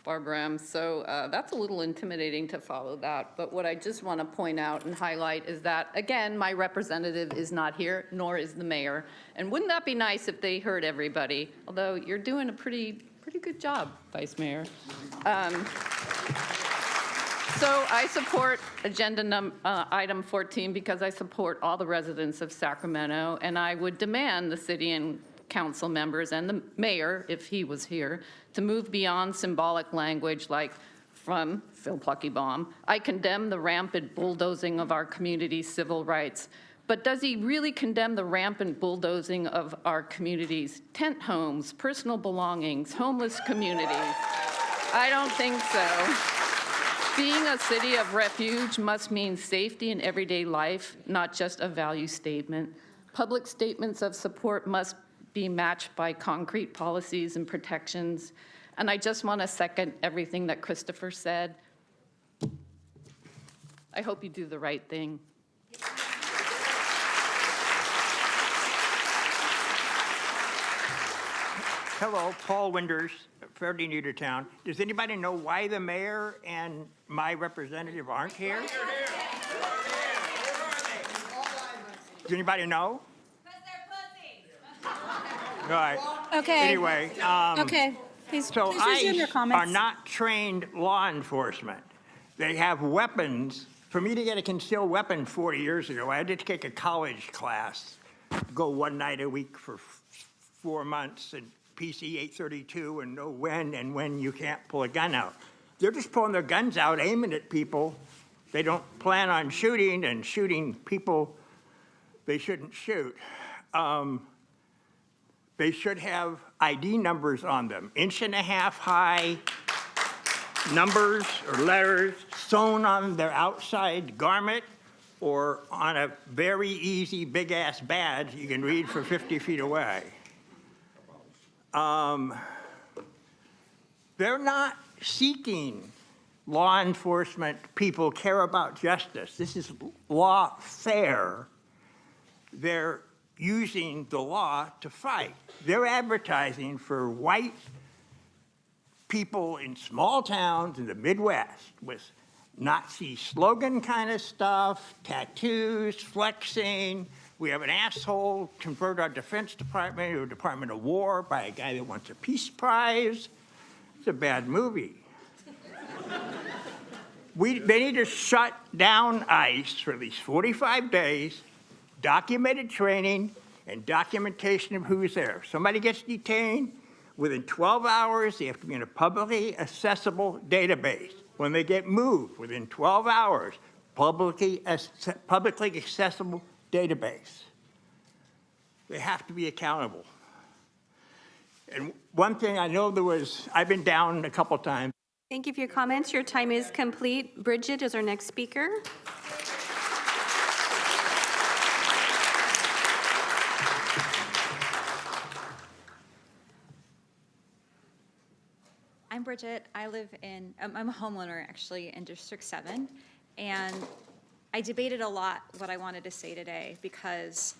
Barbara, so that's a little intimidating to follow that, but what I just want to point out and highlight is that, again, my representative is not here, nor is the mayor, and wouldn't that be nice if they heard everybody? Although you're doing a pretty good job, Vice Mayor. So I support agenda item 14 because I support all the residents of Sacramento, and I would demand the city and council members and the mayor, if he was here, to move beyond symbolic language like from Phil Pluckybaum. I condemn the rampant bulldozing of our community's civil rights, but does he really condemn the rampant bulldozing of our community's tent homes, personal belongings, homeless communities? I don't think so. Being a city of refuge must mean safety in everyday life, not just a value statement. Public statements of support must be matched by concrete policies and protections. And I just want to second everything that Christopher said. I hope you do the right thing. Hello, Paul Winders, fairly new to town. Does anybody know why the mayor and my representative aren't here? Does anybody know? All right. Okay. Anyway. Okay. Please So resume your ICE comments. are not trained law enforcement. They have weapons For me to get a concealed weapon 40 years ago, I had to take a college class, go one night a week for 4 months, and PC 832, and know when and when you can't pull a gun out. They're just pulling their guns out, aiming at people. They don't plan on shooting, and shooting people they shouldn't shoot. They should have ID numbers on them, 1.5 inch high numbers or letters sewn on their outside garment or on a very easy big-ass badge you can read from 50 feet away. They're not seeking law enforcement people care about justice. This is lawfare. They're using the law to fight. They're advertising for white people in small towns in the Midwest with Nazi slogan kind of stuff, tattoos, flexing. We have an asshole convert our Defense Department to a Department of War by a guy that wants a Peace Prize. It's a bad movie. They need to shut down ICE for at least 45 days, documented training, and documentation of who's there. If somebody gets detained, within 12 hours, they have to be in a publicly accessible database. When they get moved, within 12 hours, publicly accessible database. They have to be accountable. And one thing I know I've been down a couple times. Thank you for your comments. Your time is complete. Bridget is our next speaker. I'm Bridget. I'm a homeowner actually in District 7, and I debated a lot what I wanted to say today because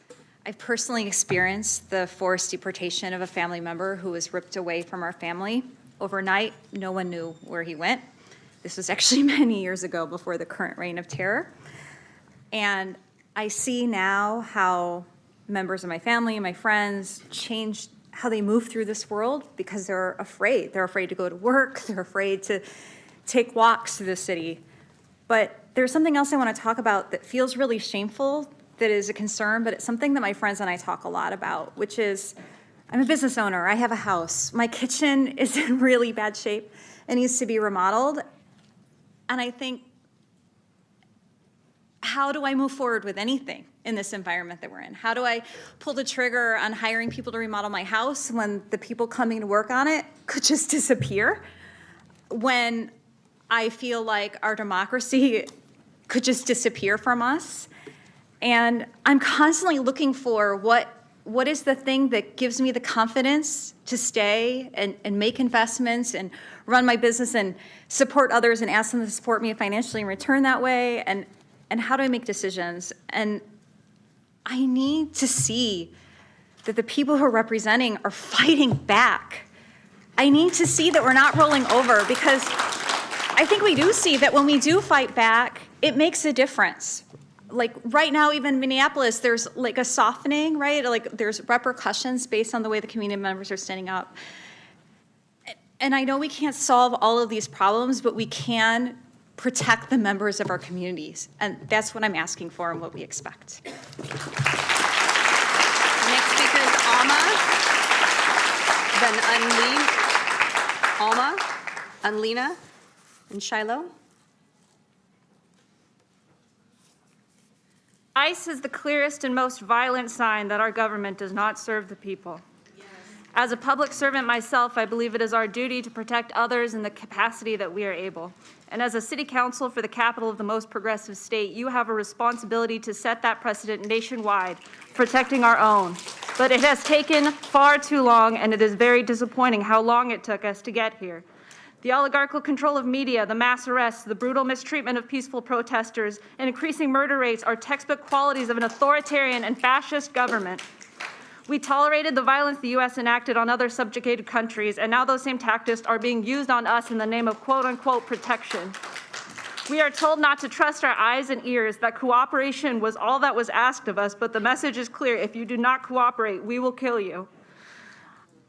I've personally experienced the forced deportation of a family member who was ripped away from our family. Overnight, no one knew where he went. This was actually many years ago before the current reign of terror. And I see now how members of my family and my friends changed how they move through this world because they're afraid. They're afraid to go to work. They're afraid to take walks through the city. But there's something else I want to talk about that feels really shameful, that is a concern, but it's something that my friends and I talk a lot about, which is I'm a business owner. I have a house. My kitchen is in really bad shape. It needs to be remodeled. And I think, how do I move forward with anything in this environment that we're in? How do I pull the trigger on hiring people to remodel my house when the people coming to work on it could just disappear? When I feel like our democracy could just disappear from us? And I'm constantly looking for what is the thing that gives me the confidence to stay and make investments and run my business and support others and ask them to support me financially in return that way? And how do I make decisions? And I need to see that the people who are representing are fighting back. I need to see that we're not rolling over, because I think we do see that when we do fight back, it makes a difference. Like right now, even in Minneapolis, there's like a softening, right? Like there's repercussions based on the way the community members are standing up. And I know we can't solve all of these problems, but we can protect the members of our communities. And that's what I'm asking for and what we expect. Next speaker is Alma, then Alma, Unlena, and Shiloh. ICE is the clearest and most violent sign that our government does not serve the people. As a public servant myself, I believe it is our duty to protect others in the capacity that we are able. And as a city council for the capital of the most progressive state, you have a responsibility to set that precedent nationwide, protecting our own. But it has taken far too long, and it is very disappointing how long it took us to get here. The oligarchical control of media, the mass arrests, the brutal mistreatment of peaceful protesters, and increasing murder rates are textbook qualities of an authoritarian and fascist government. We tolerated the violence the U.S. enacted on other subjugated countries, and now those same tactics are being used on us in the name of quote-unquote protection. We are told not to trust our eyes and ears, that cooperation was all that was asked of us, but the message is clear: if you do not cooperate, we will kill you.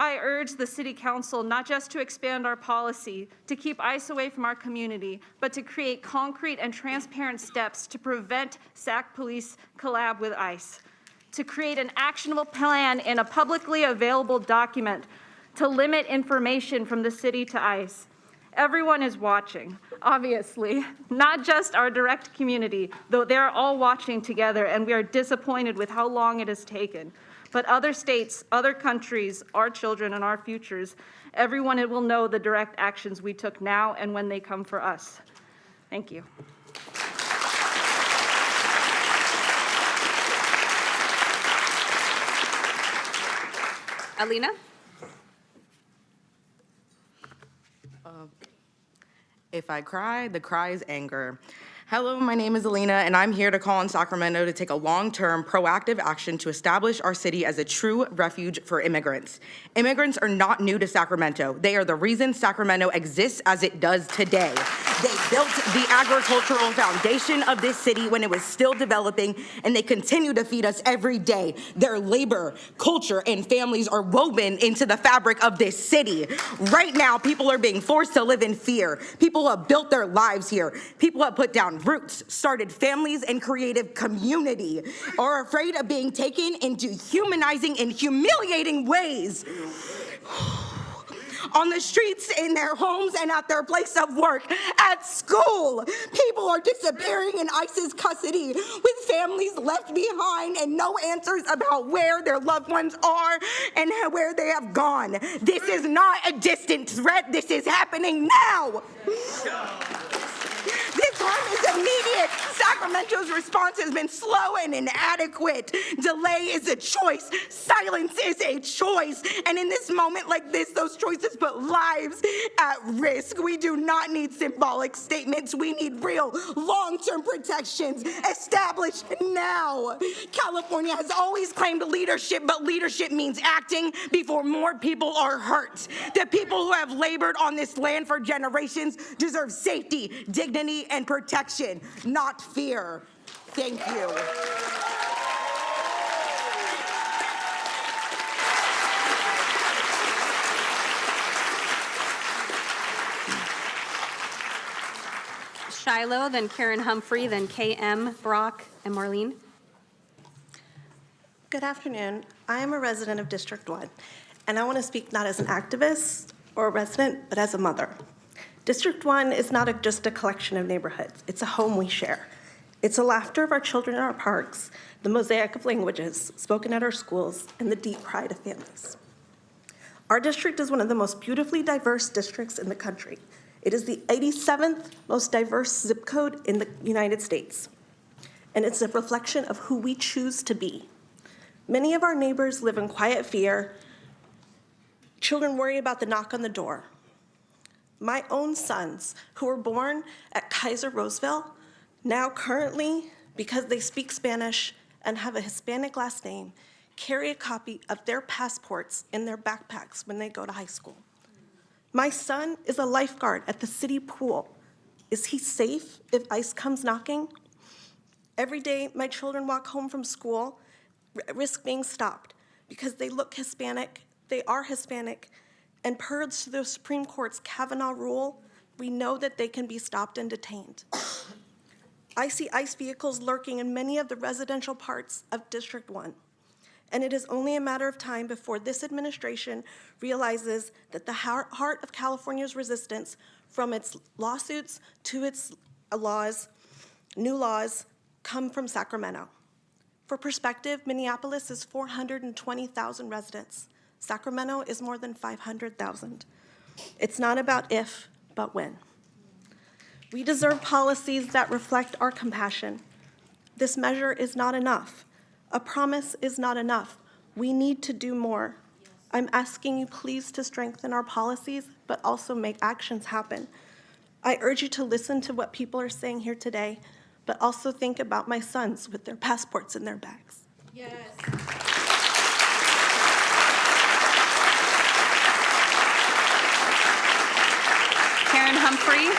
I urge the City Council not just to expand our policy to keep ICE away from our community, but to create concrete and transparent steps to prevent SAC Police collab with ICE, to create an actionable plan in a publicly available document to limit information from the city to ICE. Everyone is watching, obviously, not just our direct community, though they're all watching together, and we are disappointed with how long it has taken. But other states, other countries, our children and our futures, everyone will know the direct actions we took now and when they come for us. Thank you. Alina? If I cry, the cry is anger. Hello, my name is Alina, and I'm here to call on Sacramento to take a long-term, proactive action to establish our city as a true refuge for immigrants. Immigrants are not new to Sacramento. They are the reason Sacramento exists as it does today. They built the agricultural foundation of this city when it was still developing, and they continue to feed us every day. Their labor, culture, and families are woven into the fabric of this city. Right now, people are being forced to live in fear. People have built their lives here. People have put down roots, started families, and created community, are afraid of being taken into humanizing and humiliating ways. On the streets, in their homes, and at their place of work, at school. People are disappearing in ICE's custody with families left behind and no answers about where their loved ones are and where they have gone. This is not a distant threat. This is happening now. This harm is immediate. Sacramento's response has been slow and inadequate. Delay is a choice. Silence is a choice. And in this moment like this, those choices put lives at risk. We do not need symbolic statements. We need real long-term protections established now. California has always claimed leadership, but leadership means acting before more people are hurt. The people who have labored on this land for generations deserve safety, dignity, and protection, not fear. Thank you. Shiloh, then Karen Humphrey, then KM, Brock, and Marlene. Good afternoon. I am a resident of District 1, and I want to speak not as an activist or a resident, but as a mother. District 1 is not just a collection of neighborhoods. It's a home we share. It's the laughter of our children in our parks, the mosaic of languages spoken at our schools, and the deep pride of families. Our district is one of the most beautifully diverse districts in the country. It is the 87th most diverse zip code in the United States, and it's a reflection of who we choose to be. Many of our neighbors live in quiet fear. Children worry about the knock on the door. My own sons, who were born at Kaiser Roosevelt, now currently, because they speak Spanish and have a Hispanic last name, carry a copy of their passports in their backpacks when they go to high school. My son is a lifeguard at the city pool. Is he safe if ICE comes knocking? Every day, my children walk home from school, risk being stopped because they look Hispanic, they are Hispanic, and per the Supreme Court's Kavanaugh rule, we know that they can be stopped and detained. I see ICE vehicles lurking in many of the residential parts of District 1, and it is only a matter of time before this administration realizes that the heart of California's resistance, from its lawsuits to its laws, new laws, come from Sacramento. For perspective, Minneapolis is 420,000 residents. Sacramento is more than 500,000. It's not about if, but when. We deserve policies that reflect our compassion. This measure is not enough. A promise is not enough. We need to do more. I'm asking you please to strengthen our policies, but also make actions happen. I urge you to listen to what people are saying here today, but also think about my sons with their passports in their bags. Yes. Karen Humphrey.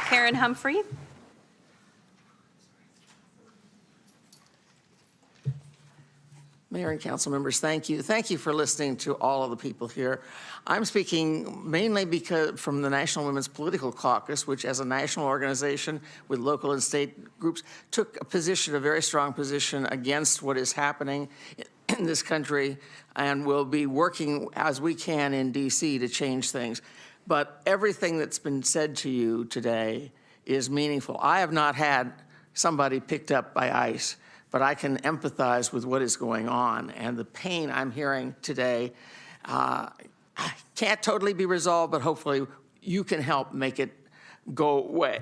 Karen Humphrey. Mayor and council members, thank you. Thank you for listening to all of the people here. I'm speaking mainly because from the National Women's Political Caucus, which as a national organization with local and state groups took a position, a very strong position against what is happening in this country, and will be working as we can in DC to change things. But everything that's been said to you today is meaningful. I have not had somebody picked up by ICE, but I can empathize with what is going on, and the pain I'm hearing today can't totally be resolved, but hopefully you can help make it go away.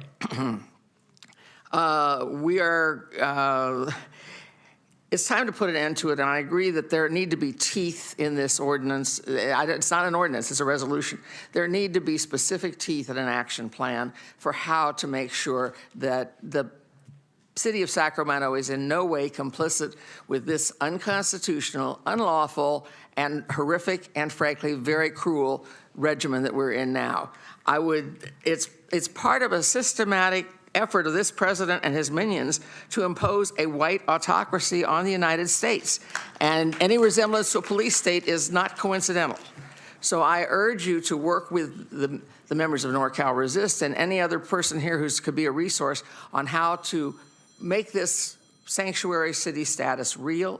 It's time to put an end to it, and I agree that there need to be teeth in this ordinance. It's not an ordinance, it's a resolution. There need to be specific teeth in an action plan for how to make sure that the City of Sacramento is in no way complicit with this unconstitutional, unlawful, and horrific, and frankly, very cruel regimen that we're in now. It's part of a systematic effort of this president and his minions to impose a white autocracy on the United States. And any resemblance to a police state is not coincidental. So I urge you to work with the members of NorCal Resist and any other person here who could be a resource on how to make this sanctuary city status real,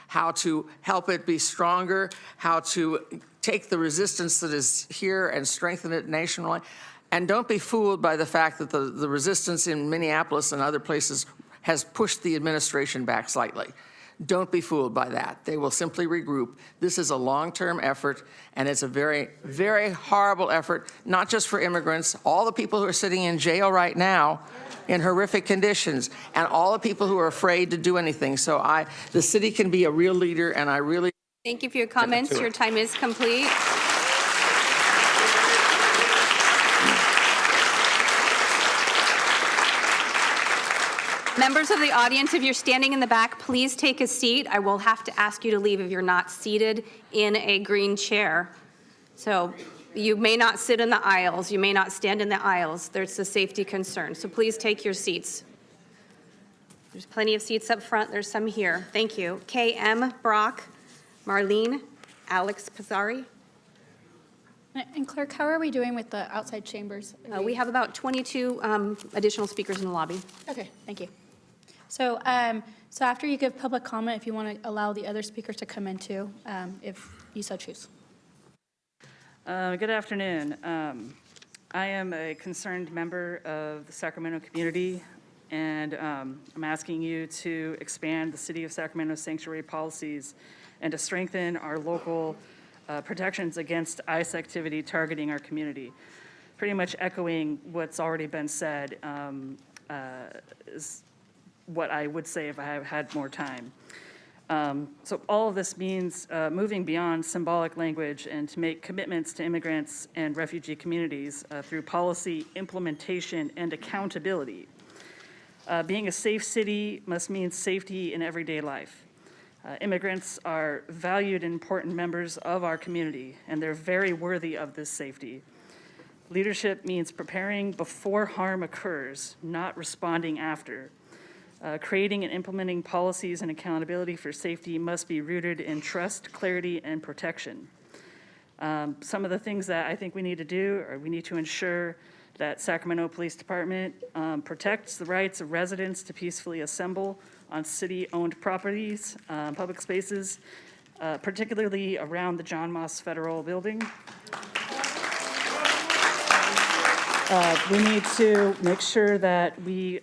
how to help it be stronger, how to take the resistance that is here and strengthen it nationally. And don't be fooled by the fact that the resistance in Minneapolis and other places has pushed the administration back slightly. Don't be fooled by that. They will simply regroup. This is a long-term effort, and it's a very, very horrible effort, not just for immigrants, all the people who are sitting in jail right now in horrific conditions, and all the people who are afraid to do anything. So the city can be a real leader, and I really... Thank you for your comments. Your time is complete. Members of the audience, if you're standing in the back, please take a seat. I will have to ask you to leave if you're not seated in a green chair. So you may not sit in the aisles. You may not stand in the aisles. There's a safety concern. So please take your seats. There's plenty of seats up front. There's some here. Thank you. K.M. Brock, Marlene, Alex Pizzari. And Clerk, how are we doing with the outside chambers? We have about 22 additional speakers in the lobby. Okay, thank you. So, so after you give public comment, if you want to allow the other speakers to come in too, if you so choose. Good afternoon. I am a concerned member of the Sacramento community, and I'm asking you to expand the City of Sacramento sanctuary policies and to strengthen our local protections against ICE activity targeting our community. Pretty much echoing what's already been said is what I would say if I had more time. So all of this means moving beyond symbolic language and to make commitments to immigrants and refugee communities through policy implementation and accountability. Being a safe city must mean safety in everyday life. Immigrants are valued and important members of our community, and they're very worthy of this safety. Leadership means preparing before harm occurs, not responding after. Creating and implementing policies and accountability for safety must be rooted in trust, clarity, and protection. Some of the things that I think we need to do are we need to ensure that Sacramento Police Department protects the rights of residents to peacefully assemble on city-owned properties, public spaces, particularly around the John Moss Federal Building. We need to make sure that we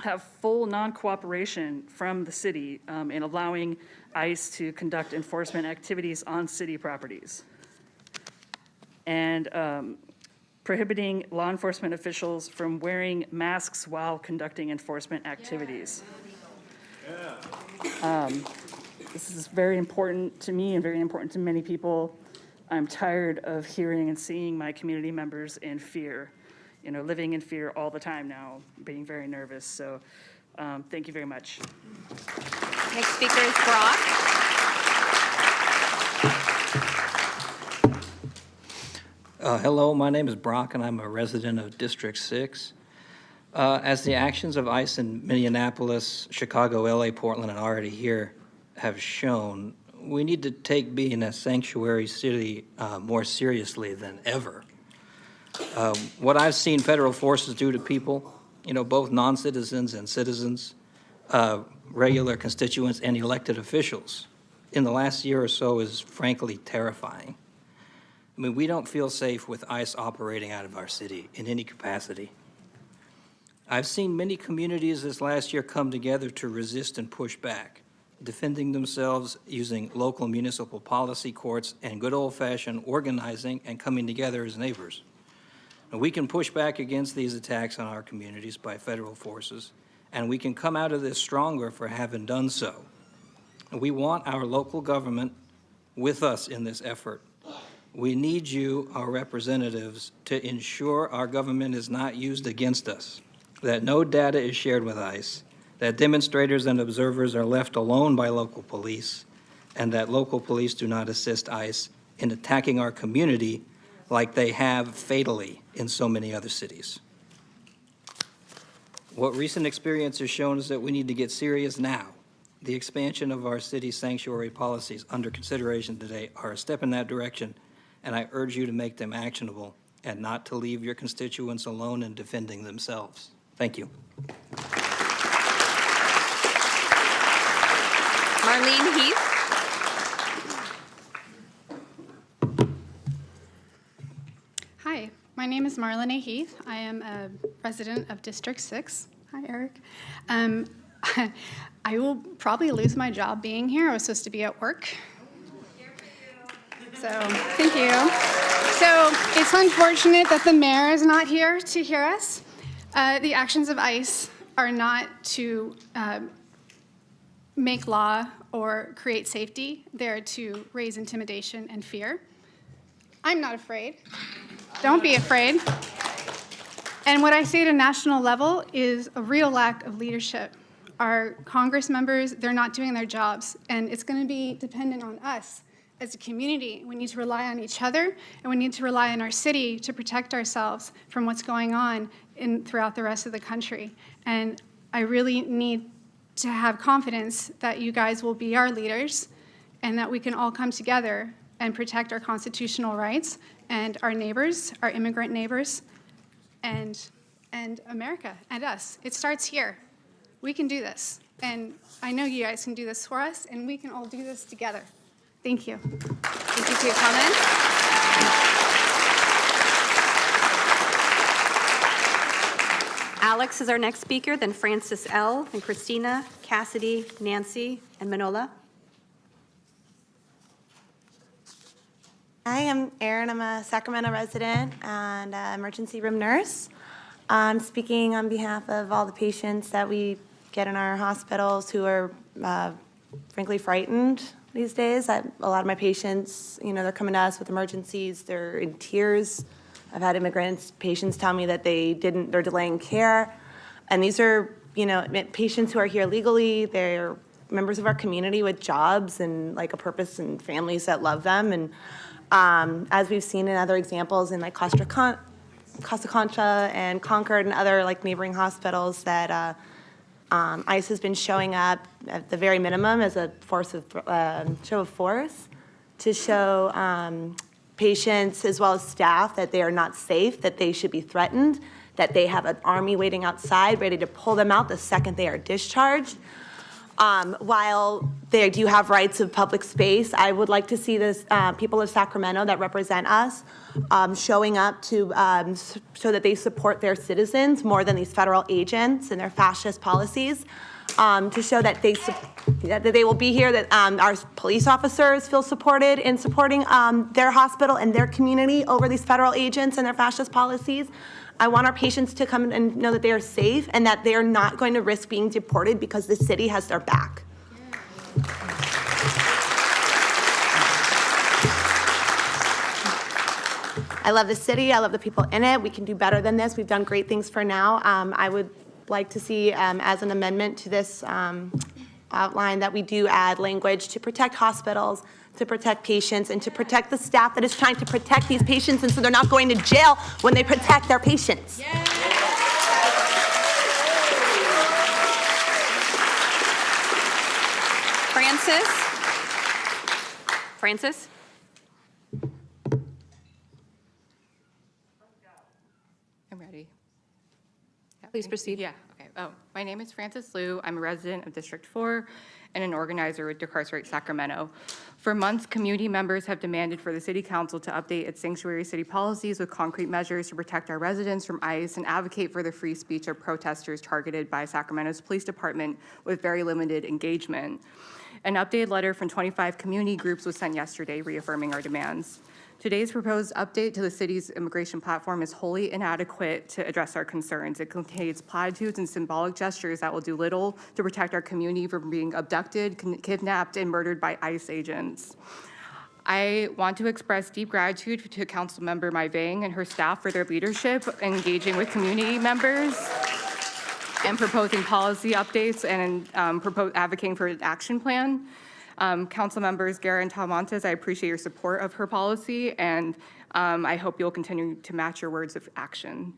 have full non-cooperation from the city in allowing ICE to conduct enforcement activities on city properties. And prohibiting law enforcement officials from wearing masks while conducting enforcement activities. This is very important to me and very important to many people. I'm tired of hearing and seeing my community members in fear, living in fear all the time now, being very nervous. So thank you very much. Next speaker is Brock. Hello, my name is Brock, and I'm a resident of District 6. As the actions of ICE in Minneapolis, Chicago, LA, Portland, and already here have shown, we need to take being a sanctuary city more seriously than ever. What I've seen federal forces do to people, both non-citizens and citizens, regular constituents and elected officials in the last year or so is frankly terrifying. I mean, we don't feel safe with ICE operating out of our city in any capacity. I've seen many communities this last year come together to resist and push back, defending themselves using local municipal policy courts and good old-fashioned organizing and coming together as neighbors. And we can push back against these attacks on our communities by federal forces, and we can come out of this stronger for having done so. We want our local government with us in this effort. We need you, our representatives, to ensure our government is not used against us, that no data is shared with ICE, that demonstrators and observers are left alone by local police, and that local police do not assist ICE in attacking our community like they have fatally in so many other cities. What recent experience has shown is that we need to get serious now. The expansion of our city's sanctuary policies under consideration today are a step in that direction, and I urge you to make them actionable and not to leave your constituents alone in defending themselves. Thank you. Marlene Heath. Hi, my name is Marlene Heath. I am a resident of District 6. Hi, Eric. I will probably lose my job being here. I was supposed to be at work. So, thank you. So, it's unfortunate that the mayor is not here to hear us. The actions of ICE are not to make law or create safety. They're to raise intimidation and fear. I'm not afraid. Don't be afraid. And what I say at a national level is a real lack of leadership. Our Congress members, they're not doing their jobs, and it's going to be dependent on us as a community. We need to rely on each other, and we need to rely on our city to protect ourselves from what's going on throughout the rest of the country. And I really need to have confidence that you guys will be our leaders and that we can all come together and protect our constitutional rights and our neighbors, our immigrant neighbors, and America and us. It starts here. We can do this. And I know you guys can do this for us, and we can all do this together. Thank you. Thank you for your comments. Alex is our next speaker, then Francis L., then Christina, Cassidy, Nancy, and Manola. Hi, I'm Erin. I'm a Sacramento resident and emergency room nurse. I'm speaking on behalf of all the patients that we get in our hospitals who are frankly frightened these days. A lot of my patients, they're coming to us with emergencies. They're in tears. I've had patients tell me that they're delaying care. And these are, patients who are here legally. They're members of our community with jobs and like a purpose and families that love them. And as we've seen in other examples in like Costa Concha and Concord and other like neighboring hospitals that ICE has been showing up at the very minimum as a show of force to show patients as well as staff that they are not safe, that they should be threatened, that they have an army waiting outside ready to pull them out the second they are discharged. While they do have rights of public space, I would like to see this people of Sacramento that represent us showing up to so that they support their citizens more than these federal agents and their fascist policies, to show that they will be here, that our police officers feel supported in supporting their hospital and their community over these federal agents and their fascist policies. I want our patients to come and know that they are safe and that they are not going to risk being deported because the city has their back. I love the city. I love the people in it. We can do better than this. We've done great things for now. I would like to see, as an amendment to this outline, that we do add language to protect hospitals, to protect patients, and to protect the staff that is trying to protect these patients, and so they're not going to jail when they protect their patients. Francis Francis? I'm ready. Please proceed. Yeah, okay. Oh, my name is Frances Liu. I'm a resident of District 4 and an organizer with Decarcerate Sacramento. For months, community members have demanded for the City Council to update its sanctuary city policies with concrete measures to protect our residents from ICE and advocate for the free speech of protesters targeted by Sacramento's police department with very limited engagement. An updated letter from 25 community groups was sent yesterday reaffirming our demands. Today's proposed update to the city's immigration platform is wholly inadequate to address our concerns. It contains platitudes and symbolic gestures that will do little to protect our community from being abducted, kidnapped, and murdered by ICE agents. I want to express deep gratitude to Councilmember Mai Vang and her staff for their leadership, engaging with community members, and proposing policy updates and advocating for an action plan. Council members Guerra and Talmontes, I appreciate your support of her policy, and I hope you'll continue to match your words of action.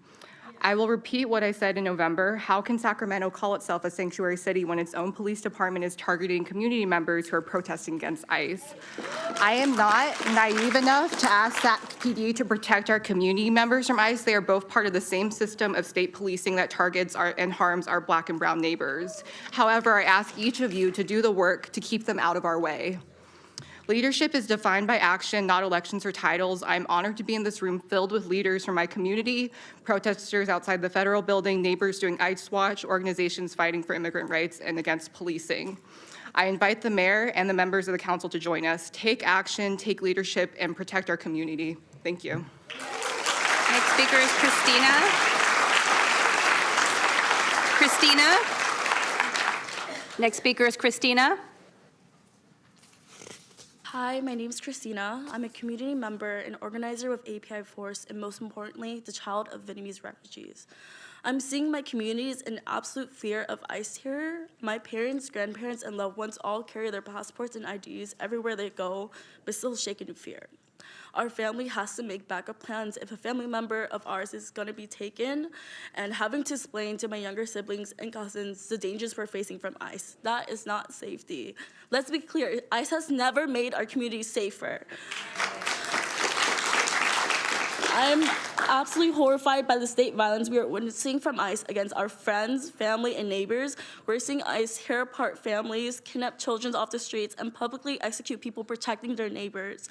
I will repeat what I said in November. How can Sacramento call itself a sanctuary city when its own police department is targeting community members who are protesting against ICE? I am not naive enough to ask SAC PD to protect our community members from ICE. They are both part of the same system of state policing that targets and harms our Black and brown neighbors. However, I ask each of you to do the work to keep them out of our way. Leadership is defined by action, not elections or titles. I'm honored to be in this room filled with leaders from my community, protesters outside the federal building, neighbors doing ICE Watch, organizations fighting for immigrant rights and against policing. I invite the mayor and the members of the council to join us. Take action, take leadership, and protect our community. Thank you. Next speaker is Christina. Next speaker is Christina. Hi, my name is Christina. I'm a community member and organizer with API Force, and most importantly, the child of Vietnamese refugees. I'm seeing my communities in absolute fear of ICE here. My parents, grandparents, and loved ones all carry their passports and IDs everywhere they go, but still shaken in fear. Our family has to make backup plans if a family member of ours is going to be taken, and having to explain to my younger siblings and cousins the dangers we're facing from ICE. That is not safety. Let's be clear, ICE has never made our community safer. I'm absolutely horrified by the state violence we are witnessing from ICE against our friends, family, and neighbors. We're seeing ICE tear apart families, kidnap children off the streets, and publicly execute people protecting their neighbors.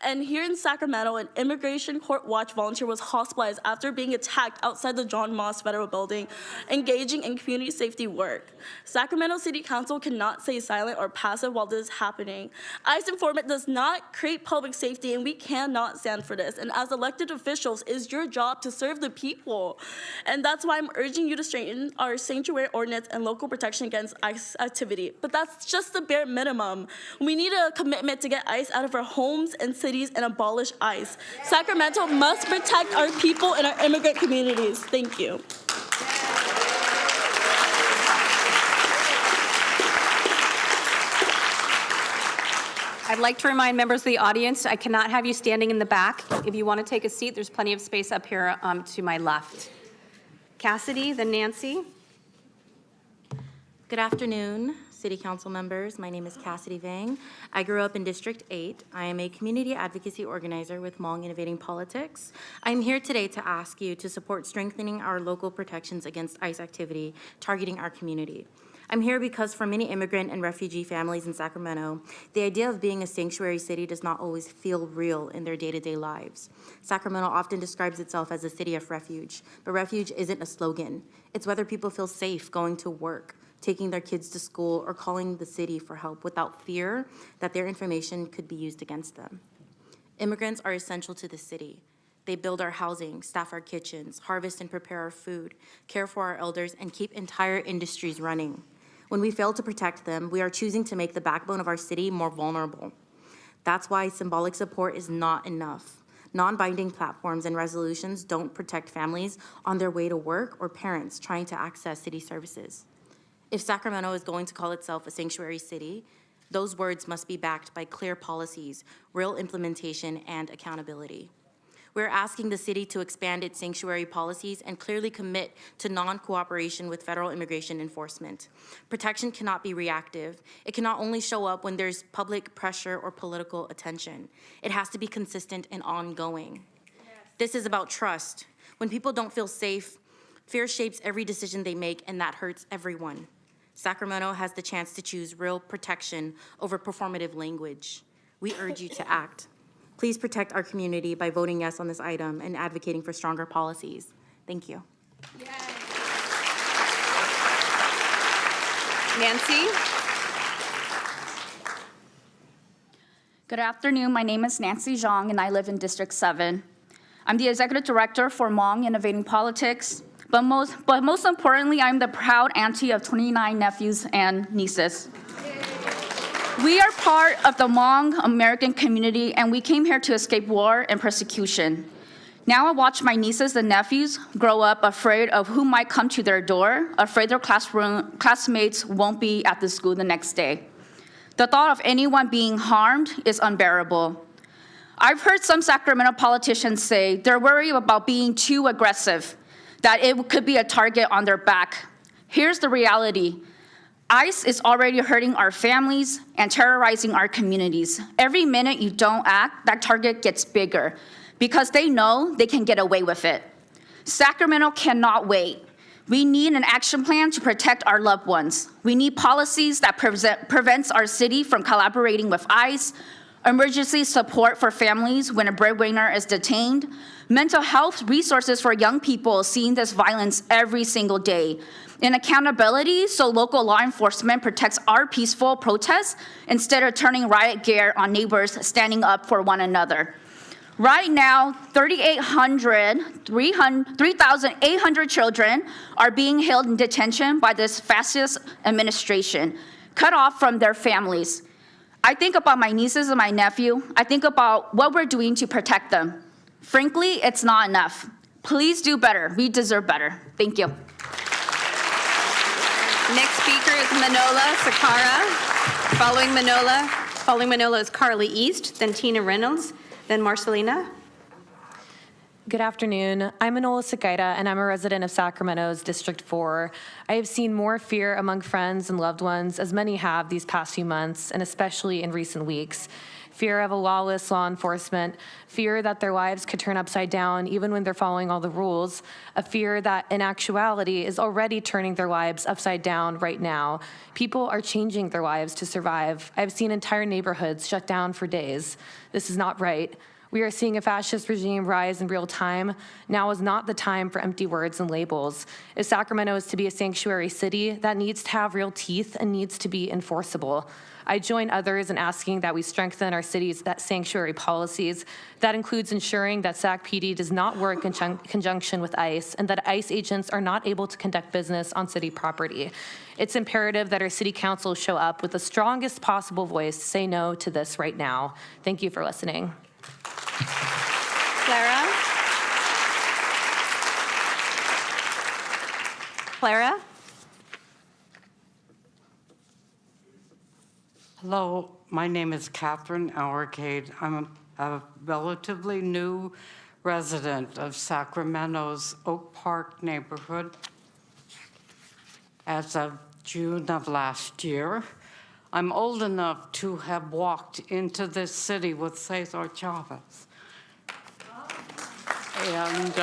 And here in Sacramento, an immigration court watch volunteer was hospitalized after being attacked outside the John Moss Federal Building, engaging in community safety work. Sacramento City Council cannot stay silent or passive while this is happening. ICE informant does not create public safety, and we cannot stand for this. And as elected officials, it's your job to serve the people. And that's why I'm urging you to strengthen our sanctuary ordinance and local protection against ICE activity. But that's just the bare minimum. We need a commitment to get ICE out of our homes and cities and abolish ICE. Sacramento must protect our people and our immigrant communities. Thank you. I'd like to remind members of the audience, I cannot have you standing in the back. If you want to take a seat, there's plenty of space up here to my left. Cassidy, then Nancy. Good afternoon, City Council members. My name is Cassidy Vang. I grew up in District 8. I am a community advocacy organizer with Hmong Innovating Politics. I'm here today to ask you to support strengthening our local protections against ICE activity targeting our community. I'm here because for many immigrant and refugee families in Sacramento, the idea of being a sanctuary city does not always feel real in their day-to-day lives. Sacramento often describes itself as a city of refuge, but refuge isn't a slogan. It's whether people feel safe going to work, taking their kids to school, or calling the city for help without fear that their information could be used against them. Immigrants are essential to the city. They build our housing, staff our kitchens, harvest and prepare our food, care for our elders, and keep entire industries running. When we fail to protect them, we are choosing to make the backbone of our city more vulnerable. That's why symbolic support is not enough. Non-binding platforms and resolutions don't protect families on their way to work or parents trying to access city services. If Sacramento is going to call itself a sanctuary city, those words must be backed by clear policies, real implementation, and accountability. We're asking the city to expand its sanctuary policies and clearly commit to non-cooperation with federal immigration enforcement. Protection cannot be reactive. It cannot only show up when there's public pressure or political attention. It has to be consistent and ongoing. This is about trust. When people don't feel safe, fear shapes every decision they make, and that hurts everyone. Sacramento has the chance to choose real protection over performative language. We urge you to act. Please protect our community by voting yes on this item and advocating for stronger policies. Thank you. Nancy? Good afternoon. My name is Nancy Zhang, and I live in District 7. I'm the Executive Director for Hmong Innovating Politics, but most importantly, I'm the proud auntie of 29 nephews and nieces. We are part of the Hmong American community, and we came here to escape war and persecution. Now I watch my nieces and nephews grow up afraid of who might come to their door, afraid their classmates won't be at the school the next day. The thought of anyone being harmed is unbearable. I've heard some Sacramento politicians say they're worried about being too aggressive, that it could be a target on their back. Here's the reality. ICE is already hurting our families and terrorizing our communities. Every minute you don't act, that target gets bigger because they know they can get away with it. Sacramento cannot wait. We need an action plan to protect our loved ones. We need policies that prevents our city from collaborating with ICE, emergency support for families when a breadwinner is detained, mental health resources for young people seeing this violence every single day, and accountability so local law enforcement protects our peaceful protests instead of turning riot gear on neighbors standing up for one another. Right now, 3,800 children are being held in detention by this fascist administration, cut off from their families. I think about my nieces and my nephew. I think about what we're doing to protect them. Frankly, it's not enough. Please do better. We deserve better. Thank you. Next speaker is Manola Sakara. Following Manola is Carly East, then Tina Reynolds, then Marcelina. Good afternoon. I'm Manola Sakaita, and I'm a resident of Sacramento's District 4. I have seen more fear among friends and loved ones, as many have these past few months, and especially in recent weeks. Fear of a lawless law enforcement, fear that their lives could turn upside down even when they're following all the rules, a fear that in actuality is already turning their lives upside down right now. People are changing their lives to survive. I've seen entire neighborhoods shut down for days. This is not right. We are seeing a fascist regime rise in real time. Now is not the time for empty words and labels. If Sacramento is to be a sanctuary city, that needs to have real teeth and needs to be enforceable. I join others in asking that we strengthen our city's sanctuary policies. That includes ensuring that Sac PD does not work in conjunction with ICE and that ICE agents are not able to conduct business on city property. It's imperative that our city council show up with the strongest possible voice to say no to this right now. Thank you for listening. Clara? Hello, my name is Catherine Auercade. I'm a relatively new resident of Sacramento's Oak Park neighborhood as of June of last year. I'm old enough to have walked into this city with Cesar Chavez. And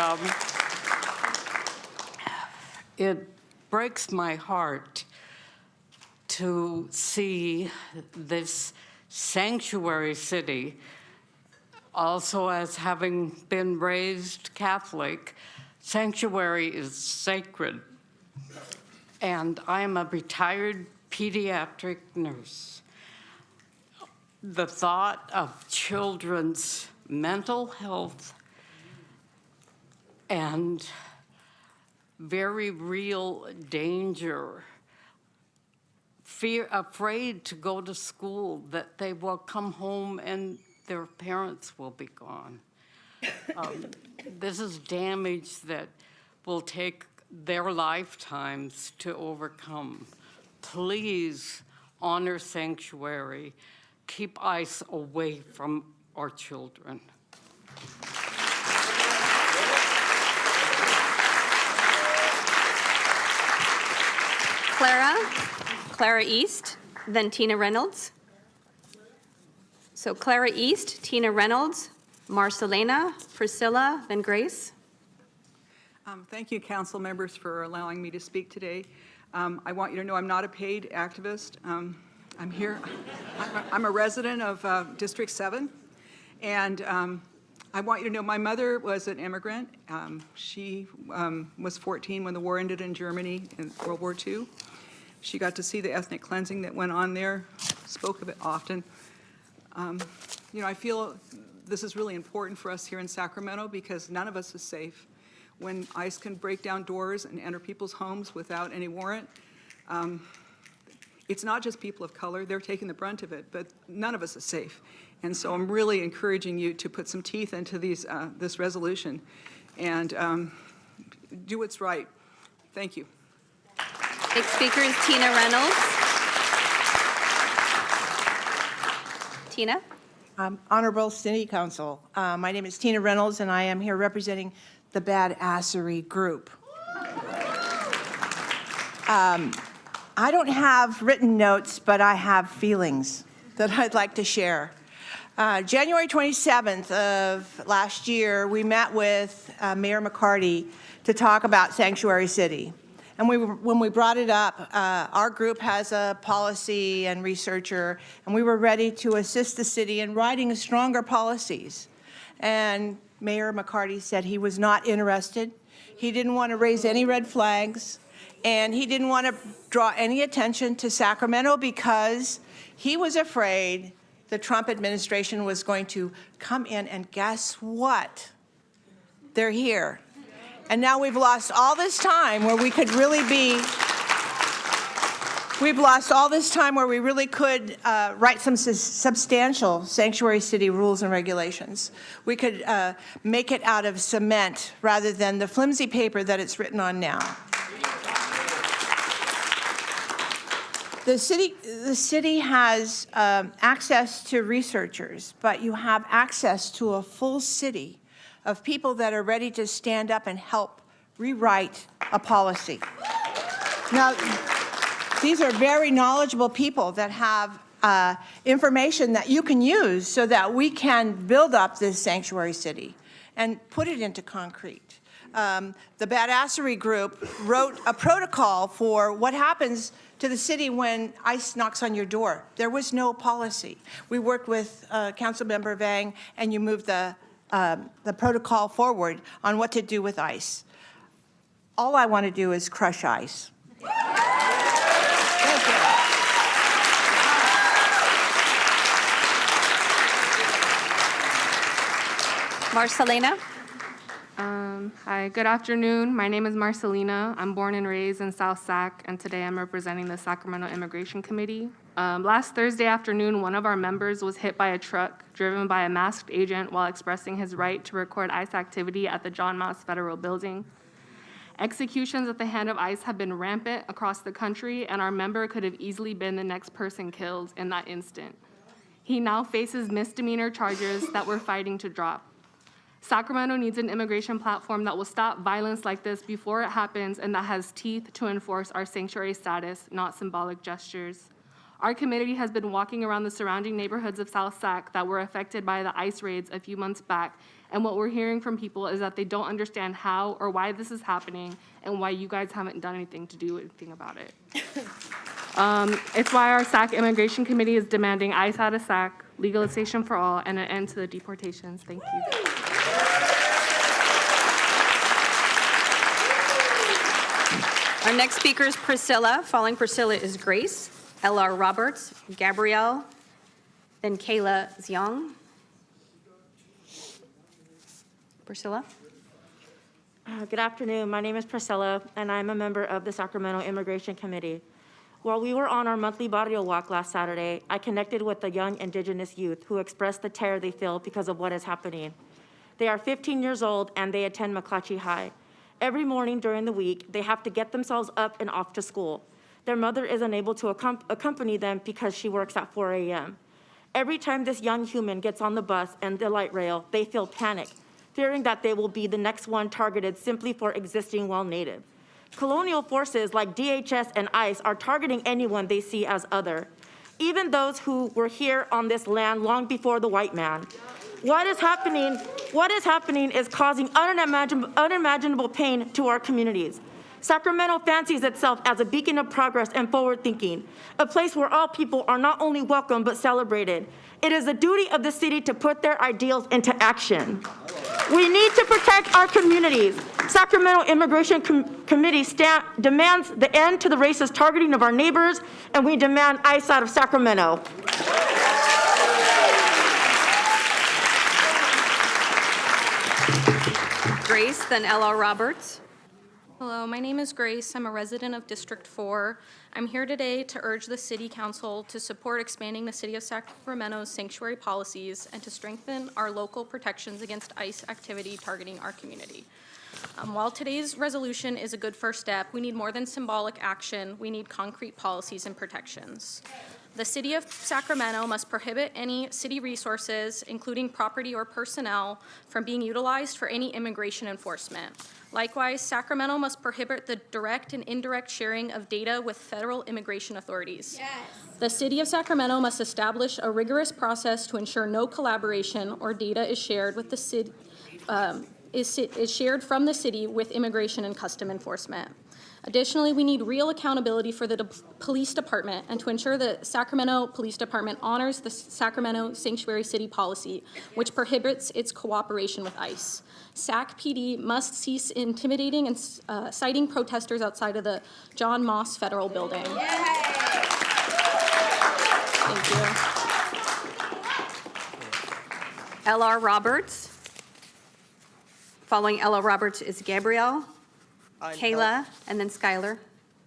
it breaks my heart to see this sanctuary city, also as having been raised Catholic, sanctuary is sacred. And I am a retired pediatric nurse. The thought of children's mental health and very real danger, afraid to go to school, that they will come home and their parents will be gone. This is damage that will take their lifetimes to overcome. Please honor sanctuary. Keep ICE away from our children. Clara East, then Tina Reynolds. So Clara East, Tina Reynolds, Marcelena, Priscilla, then Grace. Thank you, council members, for allowing me to speak today. I want you to know I'm not a paid activist. I'm here. I'm a resident of District 7, and I want you to know my mother was an immigrant. She was 14 when the war ended in Germany in World War II. She got to see the ethnic cleansing that went on there, spoke of it often. You know, I feel this is really important for us here in Sacramento because none of us is safe. When ICE can break down doors and enter people's homes without any warrant, it's not just people of color, they're taking the brunt of it, but none of us is safe. And so I'm really encouraging you to put some teeth into this resolution and do what's right. Thank you. Next speaker is Tina Reynolds. Tina? Honorable City Council, my name is Tina Reynolds, and I am here representing the Badassery Group. I don't have written notes, but I have feelings that I'd like to share. January 27th of last year, we met with Mayor McCarty to talk about Sanctuary City. And when we brought it up, our group has a policy and researcher, and we were ready to assist the city in writing stronger policies. And Mayor McCarty said he was not interested. He didn't want to raise any red flags, and he didn't want to draw any attention to Sacramento because he was afraid the Trump administration was going to come in, and guess what? They're here. And now we've lost all this time where we could really be, we've lost all this time where we really could write some substantial sanctuary city rules and regulations. We could make it out of cement rather than the flimsy paper that it's written on now. The city has access to researchers, but you have access to a full city of people that are ready to stand up and help rewrite a policy. Now, these are very knowledgeable people that have information that you can use so that we can build up this sanctuary city and put it into concrete. The Badassery Group wrote a protocol for what happens to the city when ICE knocks on your door. There was no policy. We worked with Councilmember Vang, and you moved the protocol forward on what to do with ICE. All I want to do is crush ICE. Marcelena? Hi, good afternoon. My name is Marcelina. I'm born and raised in South Sac, and today I'm representing the Sacramento Immigration Committee. Last Thursday afternoon, one of our members was hit by a truck driven by a masked agent while expressing his right to record ICE activity at the John Moss Federal Building. Executions at the hand of ICE have been rampant across the country, and our member could have easily been the next person killed in that instant. He now faces misdemeanor charges that we're fighting to drop. Sacramento needs an immigration platform that will stop violence like this before it happens and that has teeth to enforce our sanctuary status, not symbolic gestures. Our committee has been walking around the surrounding neighborhoods of South Sac that were affected by the ICE raids a few months back, and what we're hearing from people is that they don't understand how or why this is happening and why you guys haven't done anything to do anything about it. It's why our SAC Immigration Committee is demanding ICE out of SAC, legalization for all, and an end to the deportations. Thank you. Our next speaker is Priscilla. Following Priscilla is Grace, L.R. Roberts, Gabrielle, then Kayla Xiong. Priscilla? Good afternoon. My name is Priscilla, and I'm a member of the Sacramento Immigration Committee. While we were on our monthly barrio walk last Saturday, I connected with the young Indigenous youth who expressed the terror they feel because of what is happening. They are 15 years old, and they attend McClatchy High. Every morning during the week, they have to get themselves up and off to school. Their mother is unable to accompany them because she works at 4 a.m. Every time this young human gets on the bus and the light rail, they feel panic, fearing that they will be the next one targeted simply for existing while native. Colonial forces like DHS and ICE are targeting anyone they see as other, even those who were here on this land long before the white man. What is happening is causing unimaginable pain to our communities. Sacramento fancies itself as a beacon of progress and forward thinking, a place where all people are not only welcome but celebrated. It is the duty of the city to put their ideals into action. We need to protect our communities. Sacramento Immigration Committee demands the end to the racist targeting of our neighbors, and we demand ICE out of Sacramento. Grace, then L.R. Roberts. Hello, my name is Grace. I'm a resident of District 4. I'm here today to urge the City Council to support expanding the City of Sacramento's sanctuary policies and to strengthen our local protections against ICE activity targeting our community. While today's resolution is a good first step, we need more than symbolic action. We need concrete policies and protections. The City of Sacramento must prohibit any city resources, including property or personnel, from being utilized for any immigration enforcement. Likewise, Sacramento must prohibit the direct and indirect sharing of data with federal immigration authorities. Yes. The City of Sacramento must establish a rigorous process to ensure no collaboration or data is shared with the city, is shared from the city with immigration and custom enforcement. Additionally, we need real accountability for the police department and to ensure the Sacramento Police Department honors the Sacramento Sanctuary City policy, which prohibits its cooperation with ICE. SAC PD must cease intimidating and citing protesters outside of the John Moss Federal Building. Thank you. L.R. Roberts. Following L.R. Roberts is Gabrielle, Kayla, and then Skylar.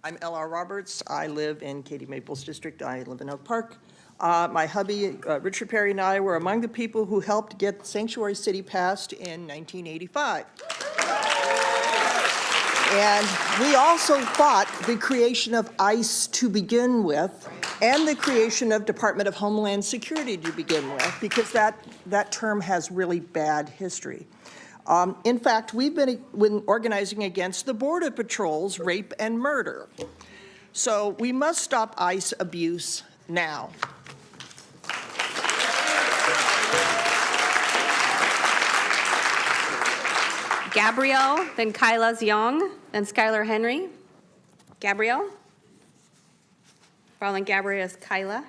I'm L.R. Roberts. I live in Katy Maples District. I live in Oak Park. My hubby, Richard Perry, and I were among the people who helped get Sanctuary City passed in 1985. And we also fought the creation of ICE to begin with and the creation of Department of Homeland Security to begin with, because that term has really bad history. In fact, we've been organizing against the Border Patrol's rape and murder. So we must stop ICE abuse now. Gabrielle, then Kyla Young, then Skylar Henry. Gabrielle. Following Gabrielle is Kyla.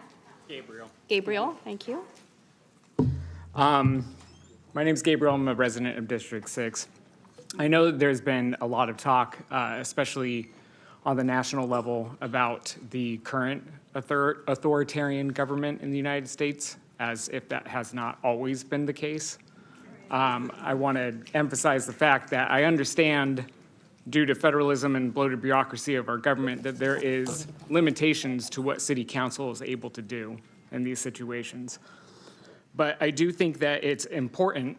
Gabriel, thank you. My name's Gabriel. I'm a resident of District 6. I know that there's been a lot of talk, especially on the national level, about the current authoritarian government in the United States, as if that has not always been the case. I want to emphasize the fact that I understand, due to federalism and bloated bureaucracy of our government, that there is limitations to what City Council is able to do in these situations. But I do think that it's important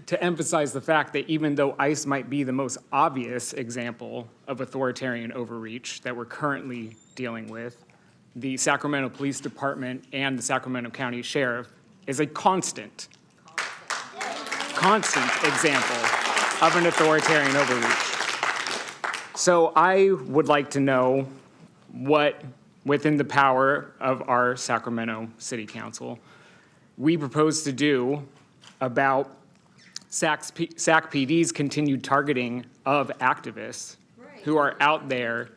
to emphasize the fact that even though ICE might be the most obvious example of authoritarian overreach that we're currently dealing with, the Sacramento Police Department and the Sacramento County Sheriff is a constant example of an authoritarian overreach. So I would like to know what, within the power of our Sacramento City Council, we propose to do about SAC PD's continued targeting of activists who are out there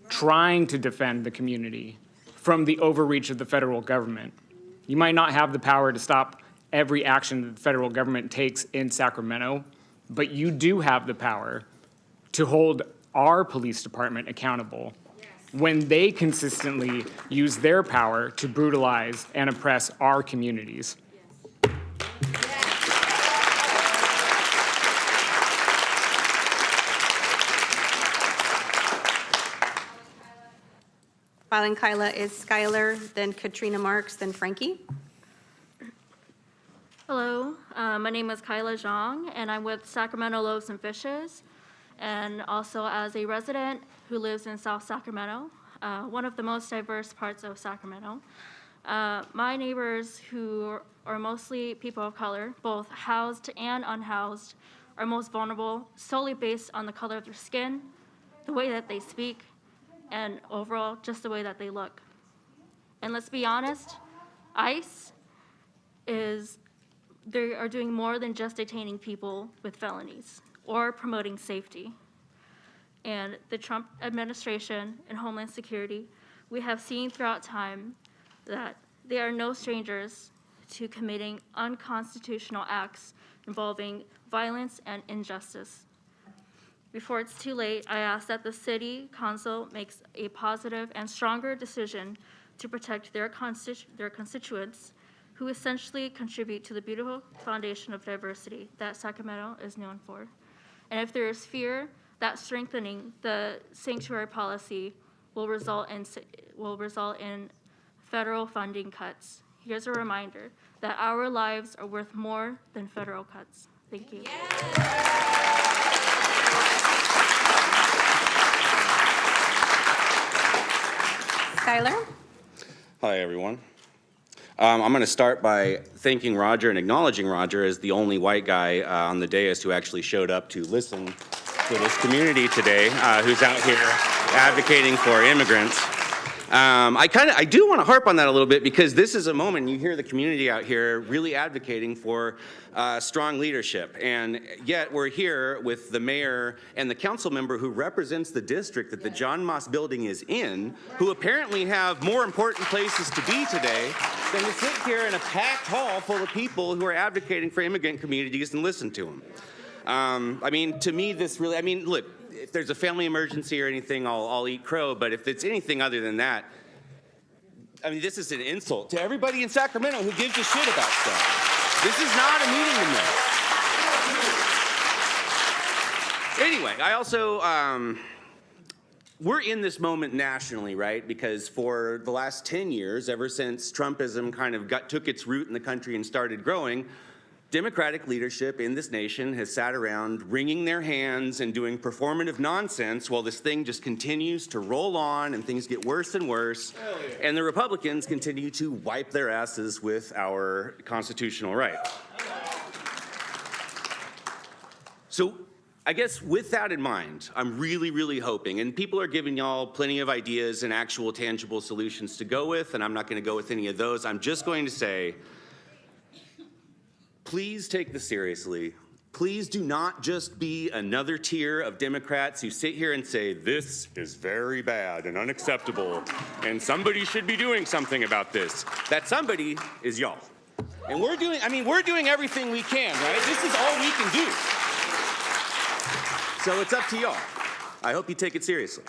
trying to defend the community from the overreach of the federal government. You might not have the power to stop every action that the federal government takes in Sacramento, but you do have the power to hold our police department accountable when they consistently use their power to brutalize and oppress our communities. Following Kyla is Skylar, then Katrina Marks, then Frankie. Hello, my name is Kyla Zhang, and I'm with Sacramento Loaves and Fishes, and also as a resident who lives in South Sacramento, one of the most diverse parts of Sacramento. My neighbors, who are mostly people of color, both housed and unhoused, are most vulnerable solely based on the color of their skin, the way that they speak, and overall, just the way that they look. And let's be honest, ICE they are doing more than just detaining people with felonies or promoting safety. And the Trump administration and Homeland Security, we have seen throughout time that they are no strangers to committing unconstitutional acts involving violence and injustice. Before it's too late, I ask that the City Council makes a positive and stronger decision to protect their constituents who essentially contribute to the beautiful foundation of diversity that Sacramento is known for. And if there is fear that strengthening the sanctuary policy will result in federal funding cuts, here's a reminder that our lives are worth more than federal cuts. Thank you. Skylar? Hi, everyone. I'm going to start by thanking Roger and acknowledging Roger as the only white guy on the dais who actually showed up to listen to this community today, who's out here advocating for immigrants. I do want to harp on that a little bit because this is a moment you hear the community out here really advocating for strong leadership. And yet we're here with the mayor and the council member who represents the district that the John Moss building is in, who apparently have more important places to be today than to sit here in a packed hall full of people who are advocating for immigrant communities and listen to them. I mean, to me, this really, I mean, look, if there's a family emergency or anything, I'll eat crow, but if it's anything other than that, I mean, this is an insult to everybody in Sacramento who gives a shit about stuff. This is not a meeting to miss. Anyway, I also, we're in this moment nationally, right? Because for the last 10 years, ever since Trumpism kind of took its root in the country and started growing, Democratic leadership in this nation has sat around wringing their hands and doing performative nonsense while this thing just continues to roll on and things get worse and worse. And the Republicans continue to wipe their asses with our constitutional right. So I guess with that in mind, I'm really, really hoping, and people are giving y'all plenty of ideas and actual tangible solutions to go with, and I'm not going to go with any of those. I'm just going to say, please take this seriously. Please do not just be another tier of Democrats who sit here and say, this is very bad and unacceptable, and somebody should be doing something about this. That somebody is y'all. And we're doing everything we can, right? This is all we can do. So it's up to y'all. I hope you take it seriously.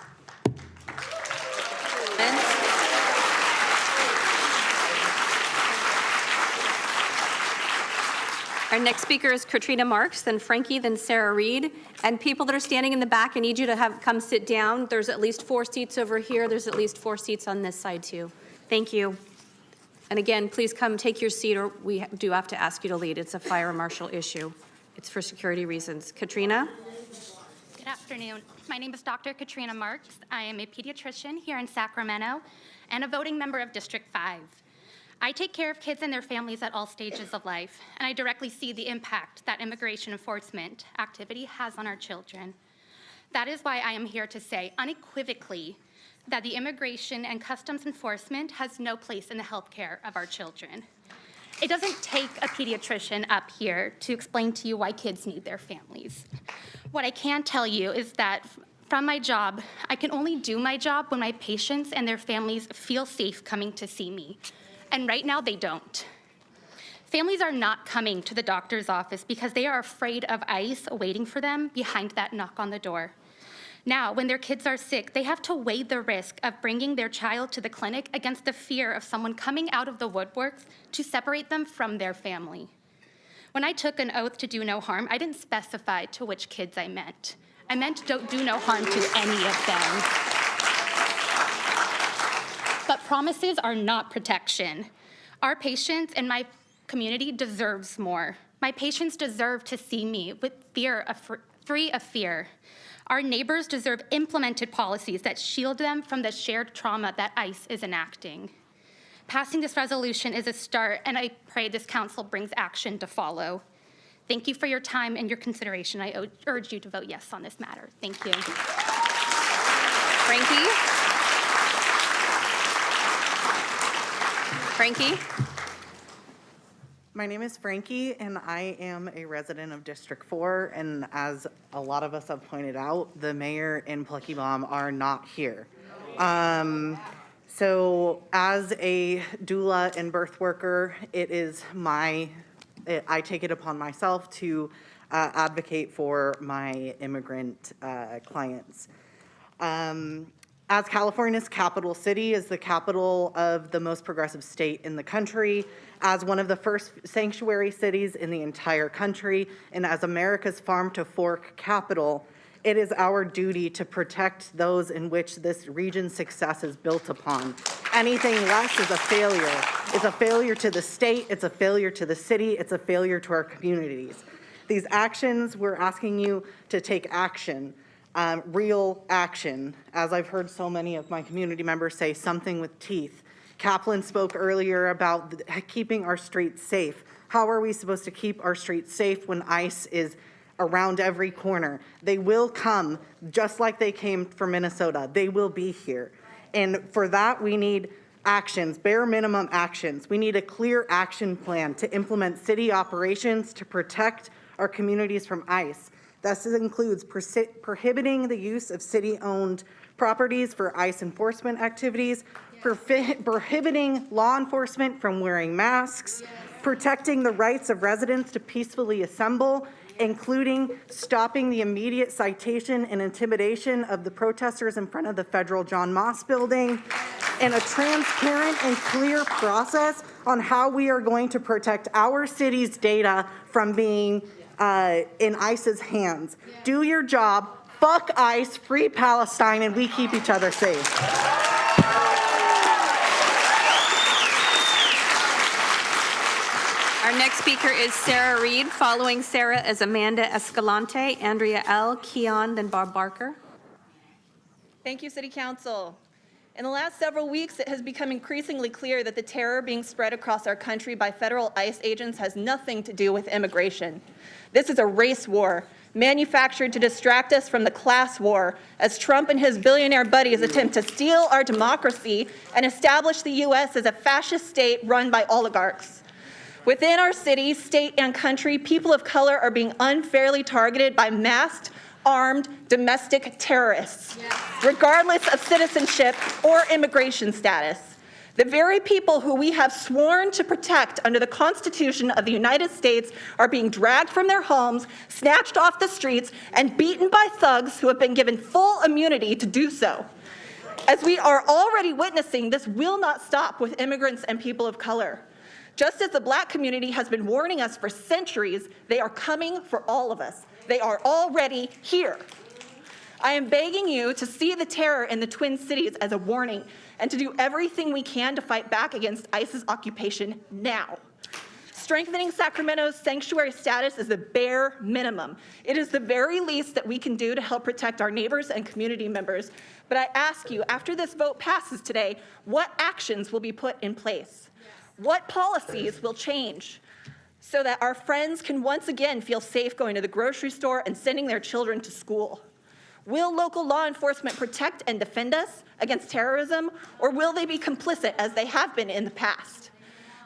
Our next speaker is Katrina Marks, then Frankie, then Sarah Reed. And people that are standing in the back, I need you to come sit down. There's at least 4 seats over here. There's at least 4 seats on this side too. Thank you. And again, please come take your seat or we do have to ask you to lead. It's a fire marshal issue. It's for security reasons. Katrina? Good afternoon. My name is Dr. Katrina Marks. I am a pediatrician here in Sacramento and a voting member of District 5. I take care of kids and their families at all stages of life, and I directly see the impact that immigration enforcement activity has on our children. That is why I am here to say unequivocally that the immigration and customs enforcement has no place in the health care of our children. It doesn't take a pediatrician up here to explain to you why kids need their families. What I can tell you is that from my job, I can only do my job when my patients and their families feel safe coming to see me. And right now, they don't. Families are not coming to the doctor's office because they are afraid of ICE waiting for them behind that knock on the door. Now, when their kids are sick, they have to weigh the risk of bringing their child to the clinic against the fear of someone coming out of the woodworks to separate them from their family. When I took an oath to do no harm, I didn't specify to which kids I meant. I meant don't do no harm to any of them. But promises are not protection. Our patients and my community deserves more. My patients deserve to see me with free of fear. Our neighbors deserve implemented policies that shield them from the shared trauma that ICE is enacting. Passing this resolution is a start, and I pray this council brings action to follow. Thank you for your time and your consideration. I urge you to vote yes on this matter. Thank you. Frankie? Frankie? My name is Frankie, and I am a resident of District 4, and as a lot of us have pointed out, the mayor and Plucky Bomb are not here. So as a doula and birth worker, I take it upon myself to advocate for my immigrant clients. As California's capital city, is the capital of the most progressive state in the country, as one of the first sanctuary cities in the entire country, and as America's farm-to-fork capital, it is our duty to protect those in which this region's success is built upon. Anything less is a failure. It's a failure to the state, it's a failure to the city, it's a failure to our communities. These actions, we're asking you to take action. Real action, as I've heard so many of my community members say, something with teeth. Kaplan spoke earlier about keeping our streets safe. How are we supposed to keep our streets safe when ICE is around every corner? They will come, just like they came for Minnesota. They will be here. And for that, we need actions, bare minimum actions. We need a clear action plan to implement city operations to protect our communities from ICE. This includes prohibiting the use of city-owned properties for ICE enforcement activities, prohibiting law enforcement from wearing masks, protecting the rights of residents to peacefully assemble, including stopping the immediate citation and intimidation of the protesters in front of the federal John Moss building, and a transparent and clear process on how we are going to protect our city's data from being in ICE's hands. Do your job, fuck ICE, free Palestine, and we keep each other safe. Our next speaker is Sarah Reed. Following Sarah is Amanda Escalante, Andrea L., Keon, then Bob Barker. Thank you, City Council. In the last several weeks, it has become increasingly clear that the terror being spread across our country by federal ICE agents has nothing to do with immigration. This is a race war, manufactured to distract us from the class war, as Trump and his billionaire buddies attempt to steal our democracy and establish the U.S. as a fascist state run by oligarchs. Within our city, state, and country, people of color are being unfairly targeted by masked, armed domestic terrorists, regardless of citizenship or immigration status. The very people who we have sworn to protect under the Constitution of the United States are being dragged from their homes, snatched off the streets, and beaten by thugs who have been given full immunity to do so. As we are already witnessing, this will not stop with immigrants and people of color. Just as the Black community has been warning us for centuries, they are coming for all of us. They are already here. I am begging you to see the terror in the Twin Cities as a warning and to do everything we can to fight back against ICE's occupation now. Strengthening Sacramento's sanctuary status is the bare minimum. It is the very least that we can do to help protect our neighbors and community members. But I ask you, after this vote passes today, what actions will be put in place? What policies will change so that our friends can once again feel safe going to the grocery store and sending their children to school? Will local law enforcement protect and defend us against terrorism, or will they be complicit as they have been in the past?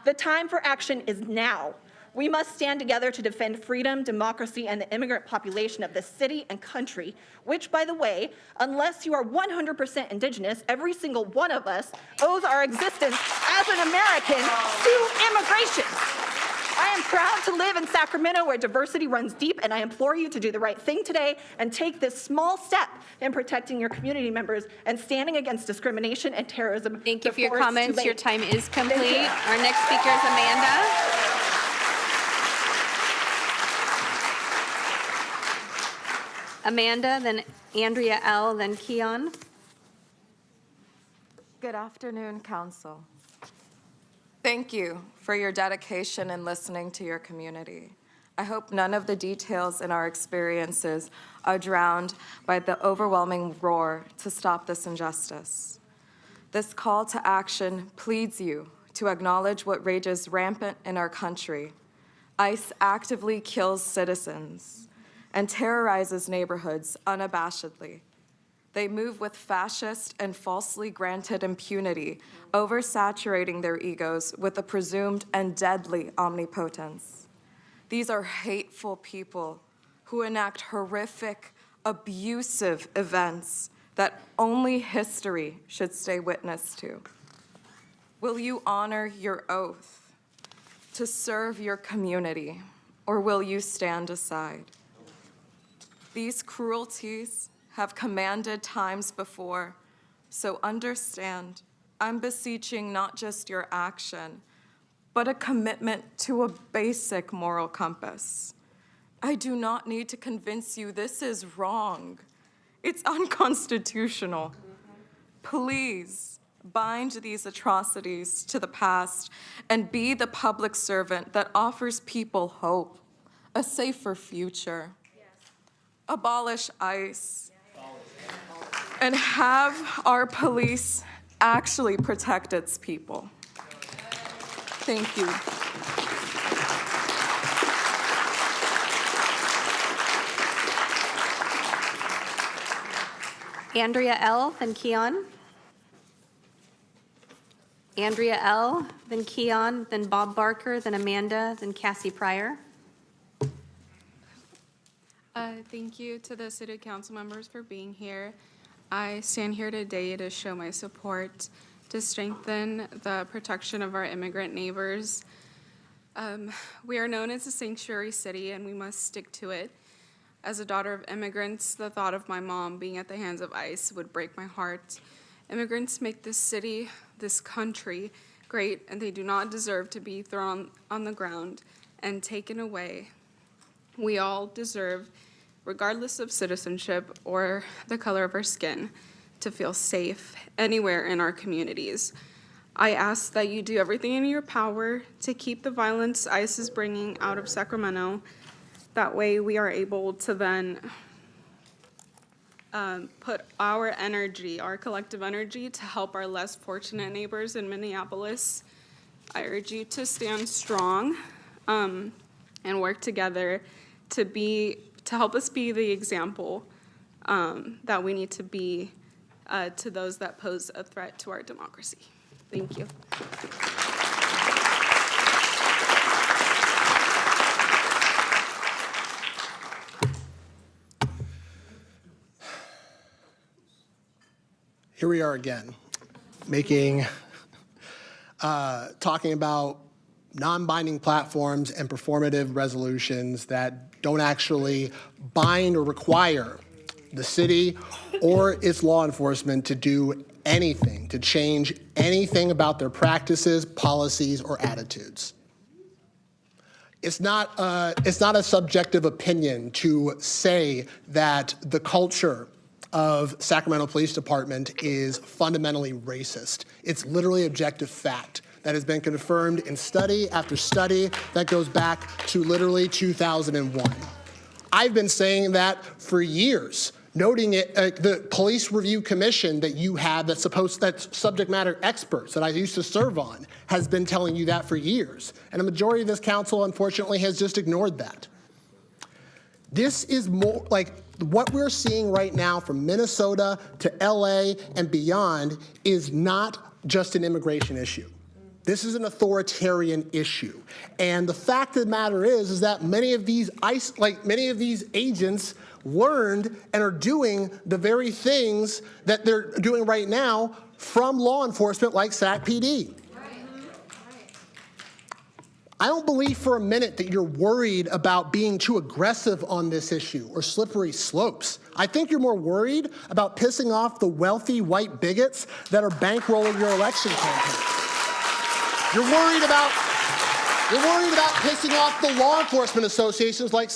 The time for action is now. We must stand together to defend freedom, democracy, and the immigrant population of this city and country, which, by the way, unless you are 100% Indigenous, every single one of us owes our existence as an American to immigration. I am proud to live in Sacramento where diversity runs deep, and I implore you to do the right thing today and take this small step in protecting your community members and standing against discrimination and terrorism. Thank you for your comments. Your time is complete. Our next speaker is Amanda. Amanda, then Andrea L., then Keon. Good afternoon, Council. Thank you for your dedication in listening to your community. I hope none of the details in our experiences are drowned by the overwhelming roar to stop this injustice. This call to action pleads you to acknowledge what rages rampant in our country. ICE actively kills citizens and terrorizes neighborhoods unabashedly. They move with fascist and falsely granted impunity, oversaturating their egos with a presumed and deadly omnipotence. These are hateful people who enact horrific, abusive events that only history should stay witness to. Will you honor your oath to serve your community, or will you stand aside? These cruelties have commanded times before, so understand, I'm beseeching not just your action, but a commitment to a basic moral compass. I do not need to convince you this is wrong. It's unconstitutional. Please bind these atrocities to the past and be the public servant that offers people hope, a safer future. Abolish ICE and have our police actually protect its people. Thank you. Andrea L., then Keon. Andrea L., then Keon, then Bob Barker, then Amanda, then Cassie Pryor. Thank you to the city council members for being here. I stand here today to show my support to strengthen the protection of our immigrant neighbors. We are known as a sanctuary city, and we must stick to it. As a daughter of immigrants, the thought of my mom being at the hands of ICE would break my heart. Immigrants make this city, this country, great, and they do not deserve to be thrown on the ground and taken away. We all deserve, regardless of citizenship or the color of our skin, to feel safe anywhere in our communities. I ask that you do everything in your power to keep the violence ICE is bringing out of Sacramento. That way we are able to then put our energy, our collective energy, to help our less fortunate neighbors in Minneapolis. I urge you to stand strong and work together to help us be the example that we need to be to those that pose a threat to our democracy. Thank you. Here we are again, talking about non-binding platforms and performative resolutions that don't actually bind or require the city or its law enforcement to do anything, to change anything about their practices, policies, or attitudes. It's not a subjective opinion to say that the culture of Sacramento Police Department is fundamentally racist. It's literally objective fact that has been confirmed in study after study that goes back to literally 2001. I've been saying that for years, noting it, the police review commission that you have that's subject matter experts that I used to serve on has been telling you that for years. And a majority of this council, unfortunately, has just ignored that. This is more like what we're seeing right now from Minnesota to LA and beyond is not just an immigration issue. This is an authoritarian issue. And the fact of the matter is that many of these agents learned and are doing the very things that they're doing right now from law enforcement like SacPD. I don't believe for a minute that you're worried about being too aggressive on this issue or slippery slopes. I think you're more worried about pissing off the wealthy white bigots that are bankrolling your election campaign. You're worried about pissing off the law enforcement associations like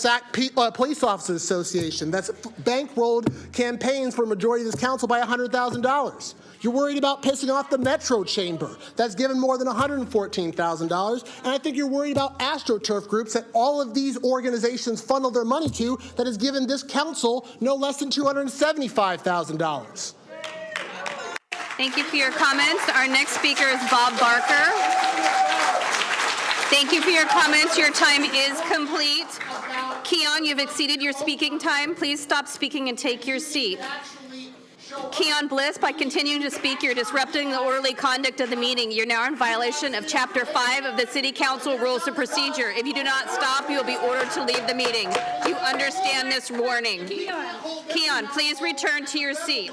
Police Officers Association that's bankrolled campaigns for a majority of this council by $100,000. You're worried about pissing off the Metro Chamber that's given more than $114,000. And I think you're worried about AstroTurf groups that all of these organizations funnel their money to that has given this council no less than $275,000. Thank you for your comments. Our next speaker is Bob Barker. Thank you for your comments. Your time is complete. Keon, you've exceeded your speaking time. Please stop speaking and take your seat. Keon Bliss, by continuing to speak, you're disrupting the orderly conduct of the meeting. You're now in violation of Chapter 5 of the City Council Rules of Procedure. If you do not stop, you will be ordered to leave the meeting. You understand this warning. Keon, please return to your seat.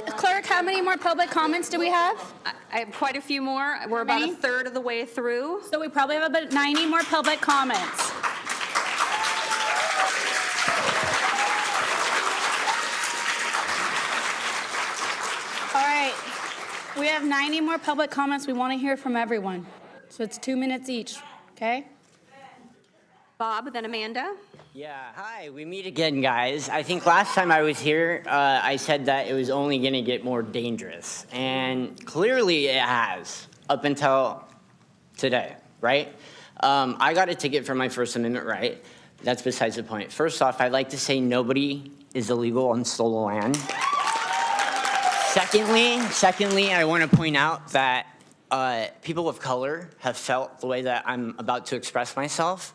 Clerk, how many more public comments do we have? I have quite a few more. We're about a third of the way through. So we probably have about 90 more public comments. All right, we have 90 more public comments. We want to hear from everyone. So it's 2 minutes each, okay? Bob, then Amanda. Yeah, hi, we meet again, guys. I think last time I was here, I said that it was only going to get more dangerous. And clearly it has, up until today, right? I got a ticket for my First Amendment right. That's besides the point. First off, I'd like to say nobody is illegal on stolen land. Secondly, I want to point out that people of color have felt the way that I'm about to express myself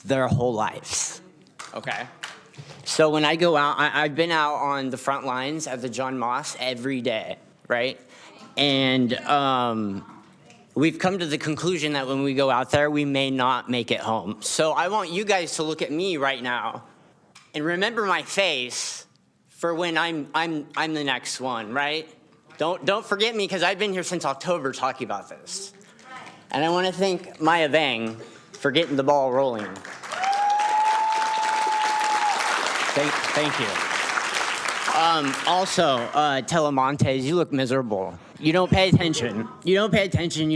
their whole lives, okay? So when I go out, I've been out on the front lines at the John Moss every day, right? And we've come to the conclusion that when we go out there, we may not make it home. So I want you guys to look at me right now and remember my face for when I'm the next one, right? Don't forget me, because I've been here since October talking about this. And I want to thank Maya Vang for getting the ball rolling. Thank you. Also, Telemontes, you look miserable. You don't pay attention. You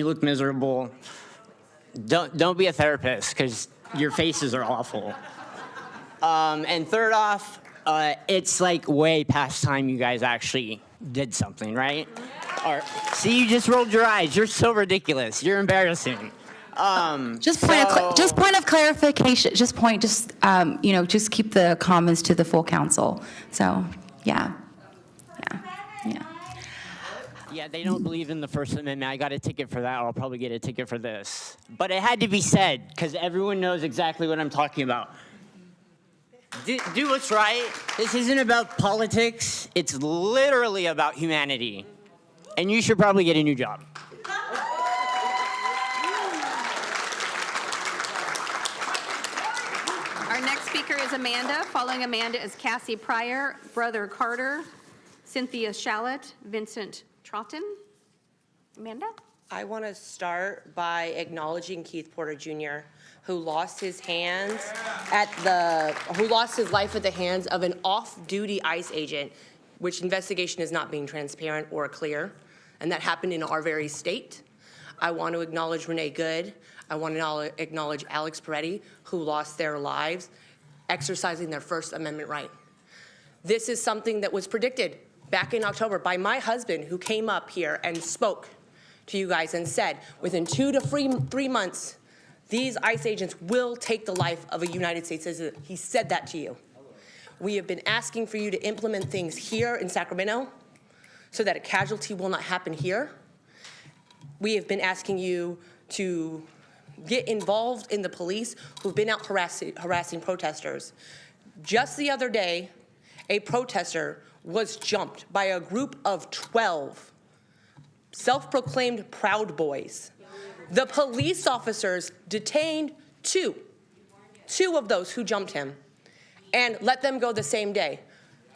look miserable. Don't be a therapist, because your faces are awful. And third off, it's like way past time you guys actually did something, right? See, you just rolled your eyes. You're so ridiculous. You're embarrassing. Just point of clarification. Just keep the comments to the full council. So, yeah. Yeah, they don't believe in the First Amendment. I got a ticket for that. I'll probably get a ticket for this. But it had to be said, because everyone knows exactly what I'm talking about. Do what's right. This isn't about politics. It's literally about humanity. And you should probably get a new job. Our next speaker is Amanda. Following Amanda is Cassie Pryor, Brother Carter, Cynthia Shallett, Vincent Troughton. Amanda? I want to start by acknowledging Keith Porter Jr., who lost his life at the hands of an off-duty ICE agent, which investigation is not being transparent or clear, and that happened in our very state. I want to acknowledge Renee Good. I want to acknowledge Alex Peretti, who lost their lives exercising their First Amendment right. This is something that was predicted back in October by my husband, who came up here and spoke to you guys and said, within 2 to 3 months, these ICE agents will take the life of a United States citizen. He said that to you. We have been asking for you to implement things here in Sacramento so that a casualty will not happen here. We have been asking you to get involved in the police who've been out harassing protesters. Just the other day, a protester was jumped by a group of 12 self-proclaimed Proud Boys. The police officers detained two of those who jumped him and let them go the same day.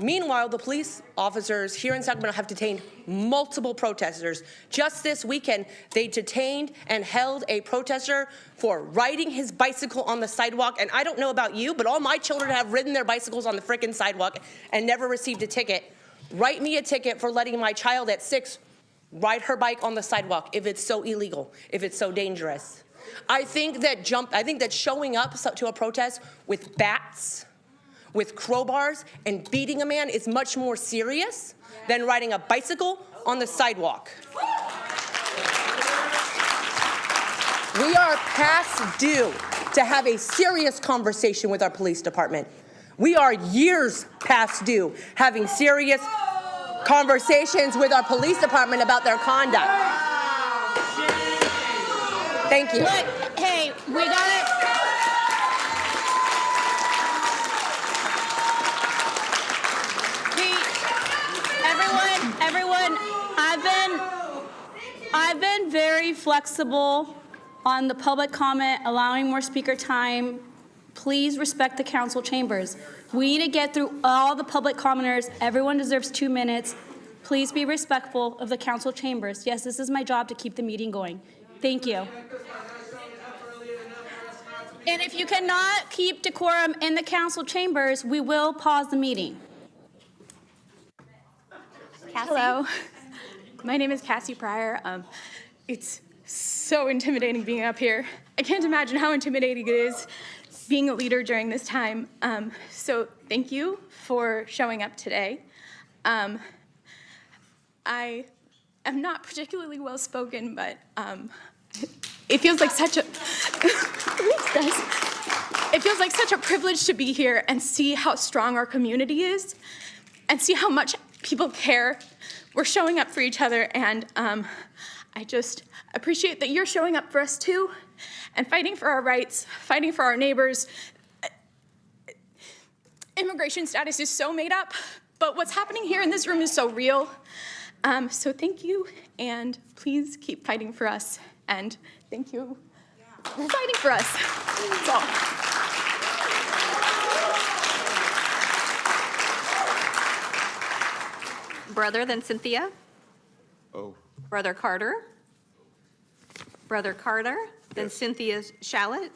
Meanwhile, the police officers here in Sacramento have detained multiple protesters. Just this weekend, they detained and held a protester for riding his bicycle on the sidewalk. And I don't know about you, but all my children have ridden their bicycles on the frickin' sidewalk and never received a ticket. Write me a ticket for letting my child at 6 ride her bike on the sidewalk if it's so illegal, if it's so dangerous. I think that showing up to a protest with bats, with crowbars, and beating a man is much more serious than riding a bicycle on the sidewalk. We are past due to have a serious conversation with our police department. We are years past due having serious conversations with our police department about their conduct. Thank you. Look, hey, we got it. flexible on the public comment, allowing more speaker time. Please respect the council chambers. We need to get through all the public commenters. Everyone deserves 2 minutes. Please be respectful of the council chambers. Yes, this is my job to keep the meeting going. Thank you. And if you cannot keep decorum in the council chambers, we will pause the meeting. Hello, my name is Cassie Pryor. It's so intimidating being up here. I can't imagine how intimidating it is being a leader during this time. So thank you for showing up today. I am not particularly well spoken, but it feels like such a it feels like such a privilege to be here and see how strong our community is and see how much people care. We're showing up for each other, and I just appreciate that you're showing up for us too and fighting for our rights, fighting for our neighbors. Immigration status is so made up, but what's happening here in this room is so real. So thank you, and please keep fighting for us, and thank you for fighting for us. That's all. Brother, then Cynthia. Oh. Brother Carter. Brother Carter, then Cynthia Shallot.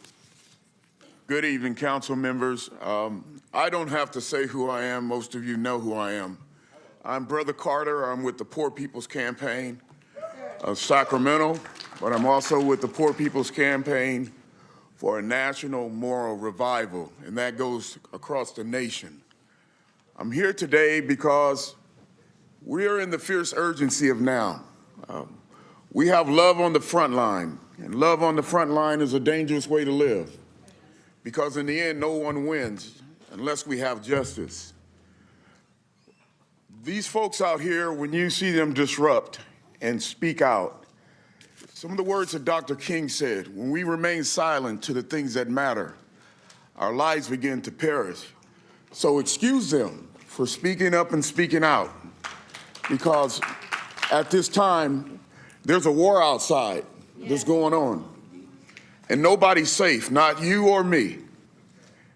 Good evening, council members. I don't have to say who I am. Most of you know who I am. I'm Brother Carter. I'm with the Poor People's Campaign of Sacramento, but I'm also with the Poor People's Campaign for a national moral revival, and that goes across the nation. I'm here today because we are in the fierce urgency of now. We have love on the front line, and love on the front line is a dangerous way to live, because in the end, no one wins unless we have justice. These folks out here, when you see them disrupt and speak out, some of the words that Dr. King said, when we remain silent to the things that matter, our lives begin to perish. So excuse them for speaking up and speaking out, because at this time, there's a war outside that's going on, and nobody's safe, not you or me.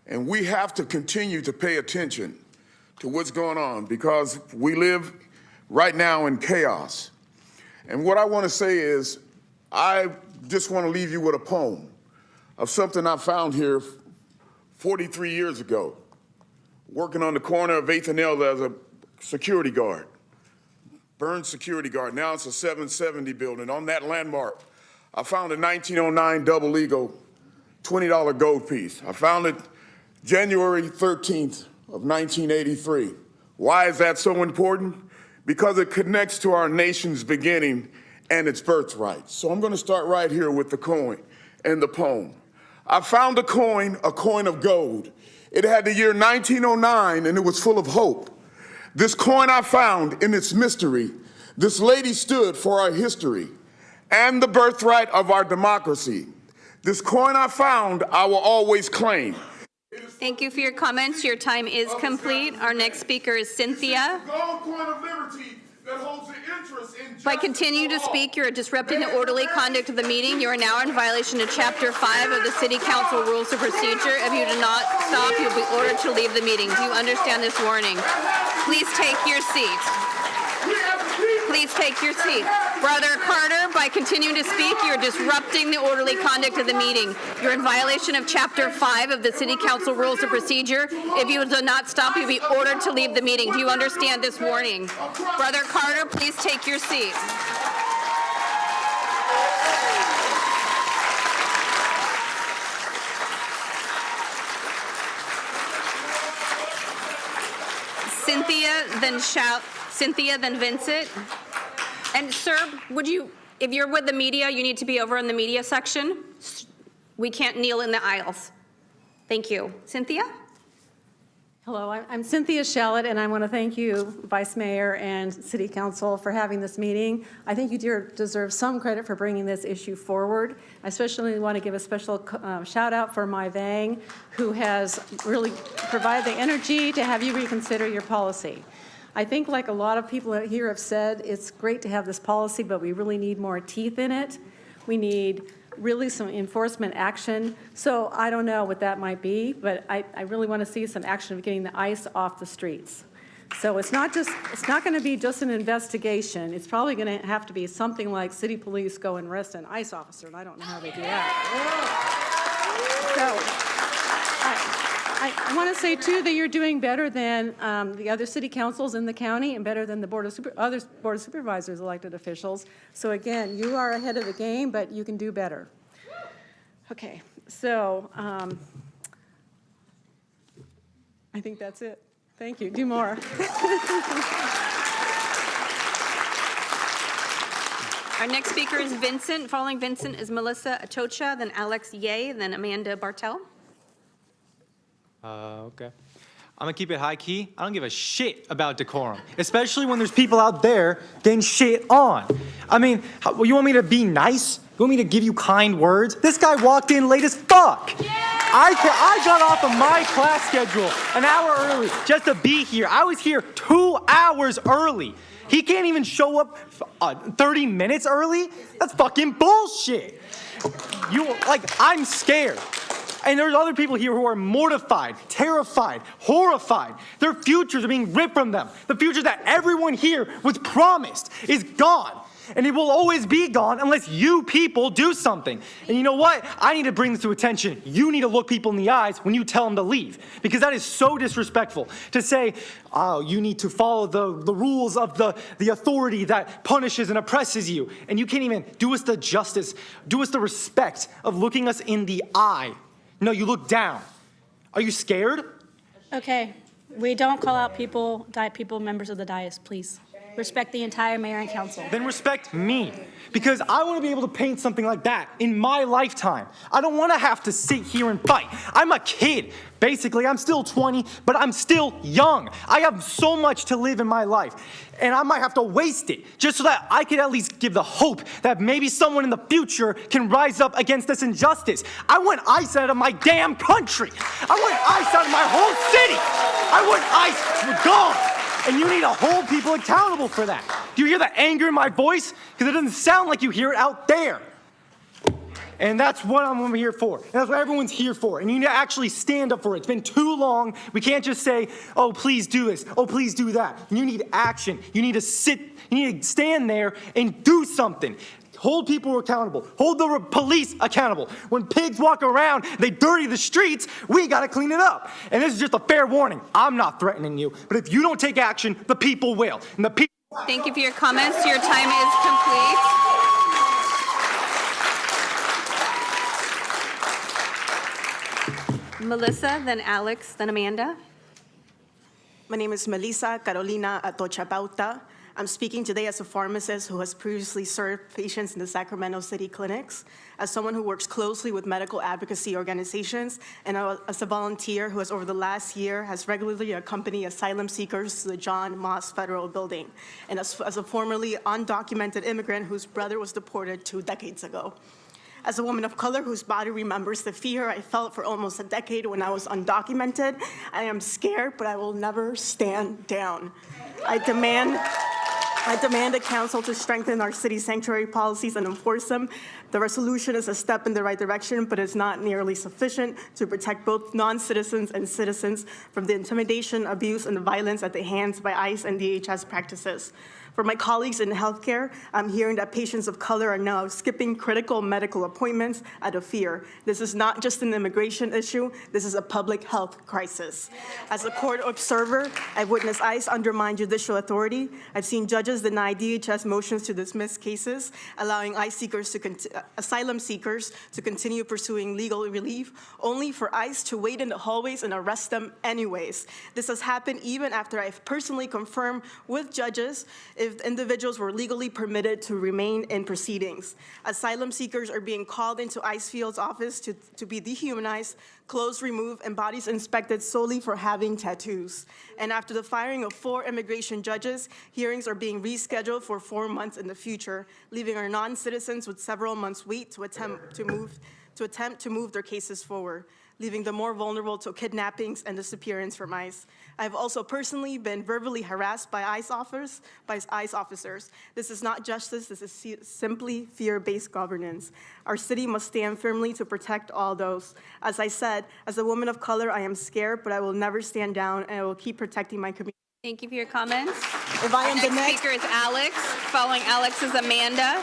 And we have to continue to pay attention to what's going on, because we live right now in chaos. And what I want to say is, I just want to leave you with a poem of something I found here 43 years ago, working on the corner of 8th and L as a security guard, burned security guard. Now it's a 770 building. On that landmark, I found a 1909 double eagle $20 gold piece. I found it January 13th of 1983. Why is that so important? Because it connects to our nation's beginning and its birthright. So I'm going to start right here with the coin and the poem. I found a coin of gold. It had the year 1909, and it was full of hope. This coin I found in its mystery, this lady stood for our history and the birthright of our democracy. This coin I found, I will always claim. Thank you for your comments. Your time is complete. Our next speaker is Cynthia. By continuing to speak, you are disrupting the orderly conduct of the meeting. You are now in violation of Chapter 5 of the City Council Rules of Procedure. If you do not stop, you'll be ordered to leave the meeting. Do you understand this warning? Please take your seat. Please take your seat. Brother Carter, by continuing to speak, you're disrupting the orderly conduct of the meeting. You're in violation of Chapter 5 of the City Council Rules of Procedure. If you do not stop, you'll be ordered to leave the meeting. Do you understand this warning? Brother Carter, please take your seat. Cynthia, then Vincent. And sir, would you, if you're with the media, you need to be over in the media section. We can't kneel in the aisles. Thank you. Cynthia? Hello, I'm Cynthia Shallot, and I want to thank you, Vice Mayor and City Council, for having this meeting. I think you deserve some credit for bringing this issue forward. I especially want to give a special shout out for Mai Vang, who has really provided the energy to have you reconsider your policy. I think, like a lot of people here have said, it's great to have this policy, but we really need more teeth in it. We need really some enforcement action. So I don't know what that might be, but I really want to see some action of getting the ICE off the streets. So it's not going to be just an investigation. It's probably going to have to be something like city police go and arrest an ICE officer, and I don't know how they do that. So I want to say, too, that you're doing better than the other city councils in the county and better than the other Board of Supervisors elected officials. So, again, you are ahead of the game, but you can do better. Okay, so I think that's it. Thank you. Do more. Our next speaker is Vincent. Following Vincent is Melissa Atocha, then Alex Ye, then Amanda Bartel. Okay. I'm gonna keep it high key. I don't give a shit about decorum, especially when there's people out there getting shit on. I mean, you want me to be nice? You want me to give you kind words? This guy walked in late as fuck. Yeah. I got off of my class schedule an hour early just to be here. I was here 2 hours early. He can't even show up 30 minutes early? That's fucking bullshit. I'm scared. And there's other people here who are mortified, terrified, horrified. Their futures are being ripped from them. The future that everyone here was promised is gone. And it will always be gone unless you people do something. And you know what? I need to bring this to attention. You need to look people in the eyes when you tell them to leave. Because that is so disrespectful to say, oh, you need to follow the rules of the authority that punishes and oppresses you. And you can't even do us the justice, do us the respect of looking us in the eye. No, you look down. Are you scared? Okay, we don't call out people, members of the dais, please. Respect the entire mayor and council. Then respect me, because I want to be able to paint something like that in my lifetime. I don't want to have to sit here and fight. I'm a kid. Basically, I'm still 20, but I'm still young. I have so much to live in my life, and I might have to waste it just so that I could at least give the hope that maybe someone in the future can rise up against this injustice. I want ICE out of my damn country. I want ICE out of my whole city. I want ICE gone. And you need to hold people accountable for that. Do you hear the anger in my voice? Because it doesn't sound like you hear it out there. And that's what I'm here for. And that's what everyone's here for. And you need to actually stand up for it. It's been too long. We can't just say, oh, please do this. Oh, please do that. You need action. You need to stand there and do something. Hold people accountable. Hold the police accountable. When pigs walk around, they dirty the streets, we gotta clean it up. And this is just a fair warning. I'm not threatening you, but if you don't take action, the people will. And the people. Thank you for your comments. Your time is complete. Melissa, then Alex, then Amanda. My name is Melissa Carolina Atocha Bauta. I'm speaking today as a pharmacist who has previously served patients in the Sacramento City clinics, as someone who works closely with medical advocacy organizations, and as a volunteer who has over the last year has regularly accompanied asylum seekers to the John Moss Federal Building, and as a formerly undocumented immigrant whose brother was deported 2 decades ago. As a woman of color whose body remembers the fear I felt for almost a decade when I was undocumented, I am scared, but I will never stand down. I demand a council to strengthen our city sanctuary policies and enforce them. The resolution is a step in the right direction, but it's not nearly sufficient to protect both non-citizens and citizens from the intimidation, abuse, and violence at the hands by ICE and DHS practices. For my colleagues in healthcare, I'm hearing that patients of color are now skipping critical medical appointments out of fear. This is not just an immigration issue, this is a public health crisis. As a court observer, I've witnessed ICE undermine judicial authority. I've seen judges deny DHS motions to dismiss cases, allowing asylum seekers to continue pursuing legal relief, only for ICE to wait in the hallways and arrest them anyways. This has happened even after I've personally confirmed with judges if individuals were legally permitted to remain in proceedings. Asylum seekers are being called into ICE Field's office to be dehumanized, clothes removed, and bodies inspected solely for having tattoos. And after the firing of 4 immigration judges, hearings are being rescheduled for 4 months in the future, leaving our non-citizens with several months wait to attempt to move their cases forward. leaving them more vulnerable to kidnappings and disappearance from ICE. I have also personally been verbally harassed by ICE officers. This is not justice, this is simply fear-based governance. Our city must stand firmly to protect all those. As I said, as a woman of color, I am scared, but I will never stand down, and I will keep protecting my community. Thank you for your comments. If I am the next speaker is Alex. Following Alex is Amanda.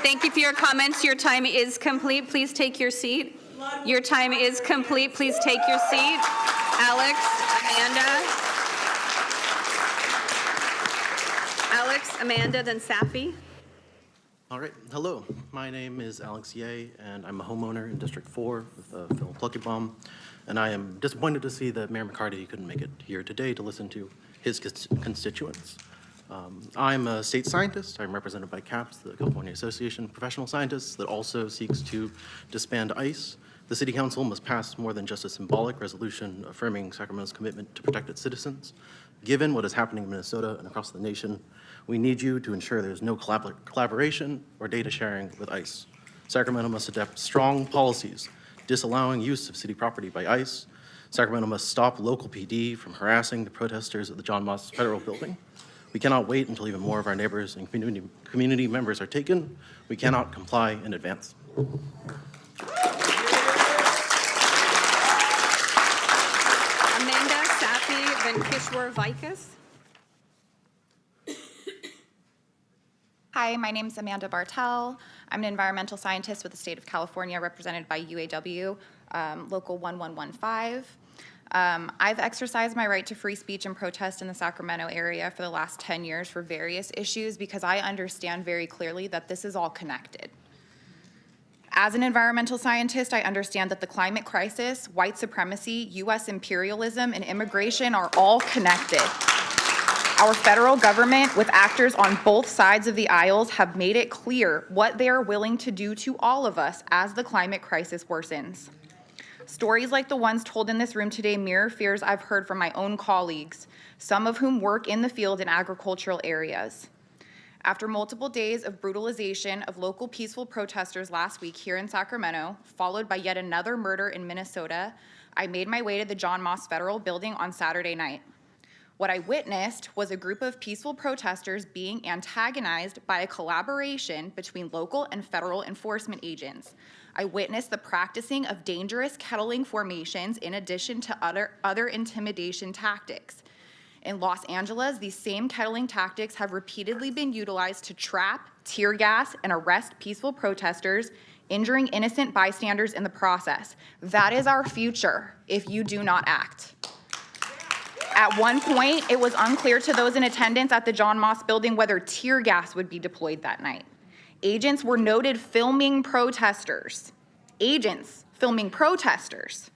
Thank you for your comments. Your time is complete. Please take your seat. Your time is complete. Please take your seat. Alex, Amanda. Alex, Amanda, then Safi. All right, hello. My name is Alex Ye, and I'm a homeowner in District 4 with Phil Pluckybaum. And I am disappointed to see that Mayor McCarty couldn't make it here today to listen to his constituents. I'm a state scientist. I'm represented by CAPS, the California Association of Professional Scientists, that also seeks to disband ICE. The City Council must pass more than just a symbolic resolution affirming Sacramento's commitment to protect its citizens. Given what is happening in Minnesota and across the nation, we need you to ensure there's no collaboration or data sharing with ICE. Sacramento must adopt strong policies disallowing use of city property by ICE. Sacramento must stop local PD from harassing the protesters at the John Moss Federal Building. We cannot wait until even more of our neighbors and community members are taken. We cannot comply in advance. Amanda, Safi, then Kishore Vikas. Hi, my name is Amanda Bartel. I'm an environmental scientist with the state of California, represented by UAW, Local 1115. I've exercised my right to free speech and protest in the Sacramento area for the last 10 years for various issues because I understand very clearly that this is all connected. As an environmental scientist, I understand that the climate crisis, white supremacy, US imperialism, and immigration are all connected. Our federal government, with actors on both sides of the aisles, have made it clear what they are willing to do to all of us as the climate crisis worsens. Stories like the ones told in this room today mirror fears I've heard from my own colleagues, some of whom work in the field in agricultural areas. After multiple days of brutalization of local peaceful protesters last week here in Sacramento, followed by yet another murder in Minnesota, I made my way to the John Moss Federal Building on Saturday night. What I witnessed was a group of peaceful protesters being antagonized by a collaboration between local and federal enforcement agents. I witnessed the practicing of dangerous kettling formations in addition to other intimidation tactics. In Los Angeles, these same kettling tactics have repeatedly been utilized to trap, tear gas, and arrest peaceful protesters, injuring innocent bystanders in the process. That is our future if you do not act. At one point, it was unclear to those in attendance at the John Moss Building whether tear gas would be deployed that night. Agents were noted filming protesters. Agents filming protesters.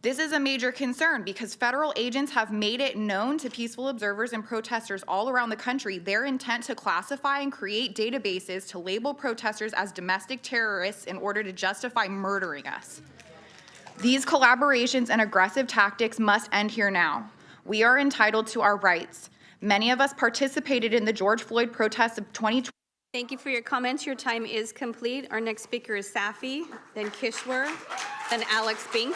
This is a major concern because federal agents have made it known to peaceful observers and protesters all around the country their intent to classify and create databases to label protesters as domestic terrorists in order to justify murdering us. These collaborations and aggressive tactics must end here now. We are entitled to our rights. Many of us participated in the George Floyd protests of 2020. Thank you for your comments. Your time is complete. Our next speaker is Safi, then Kishore, then Alex Bink.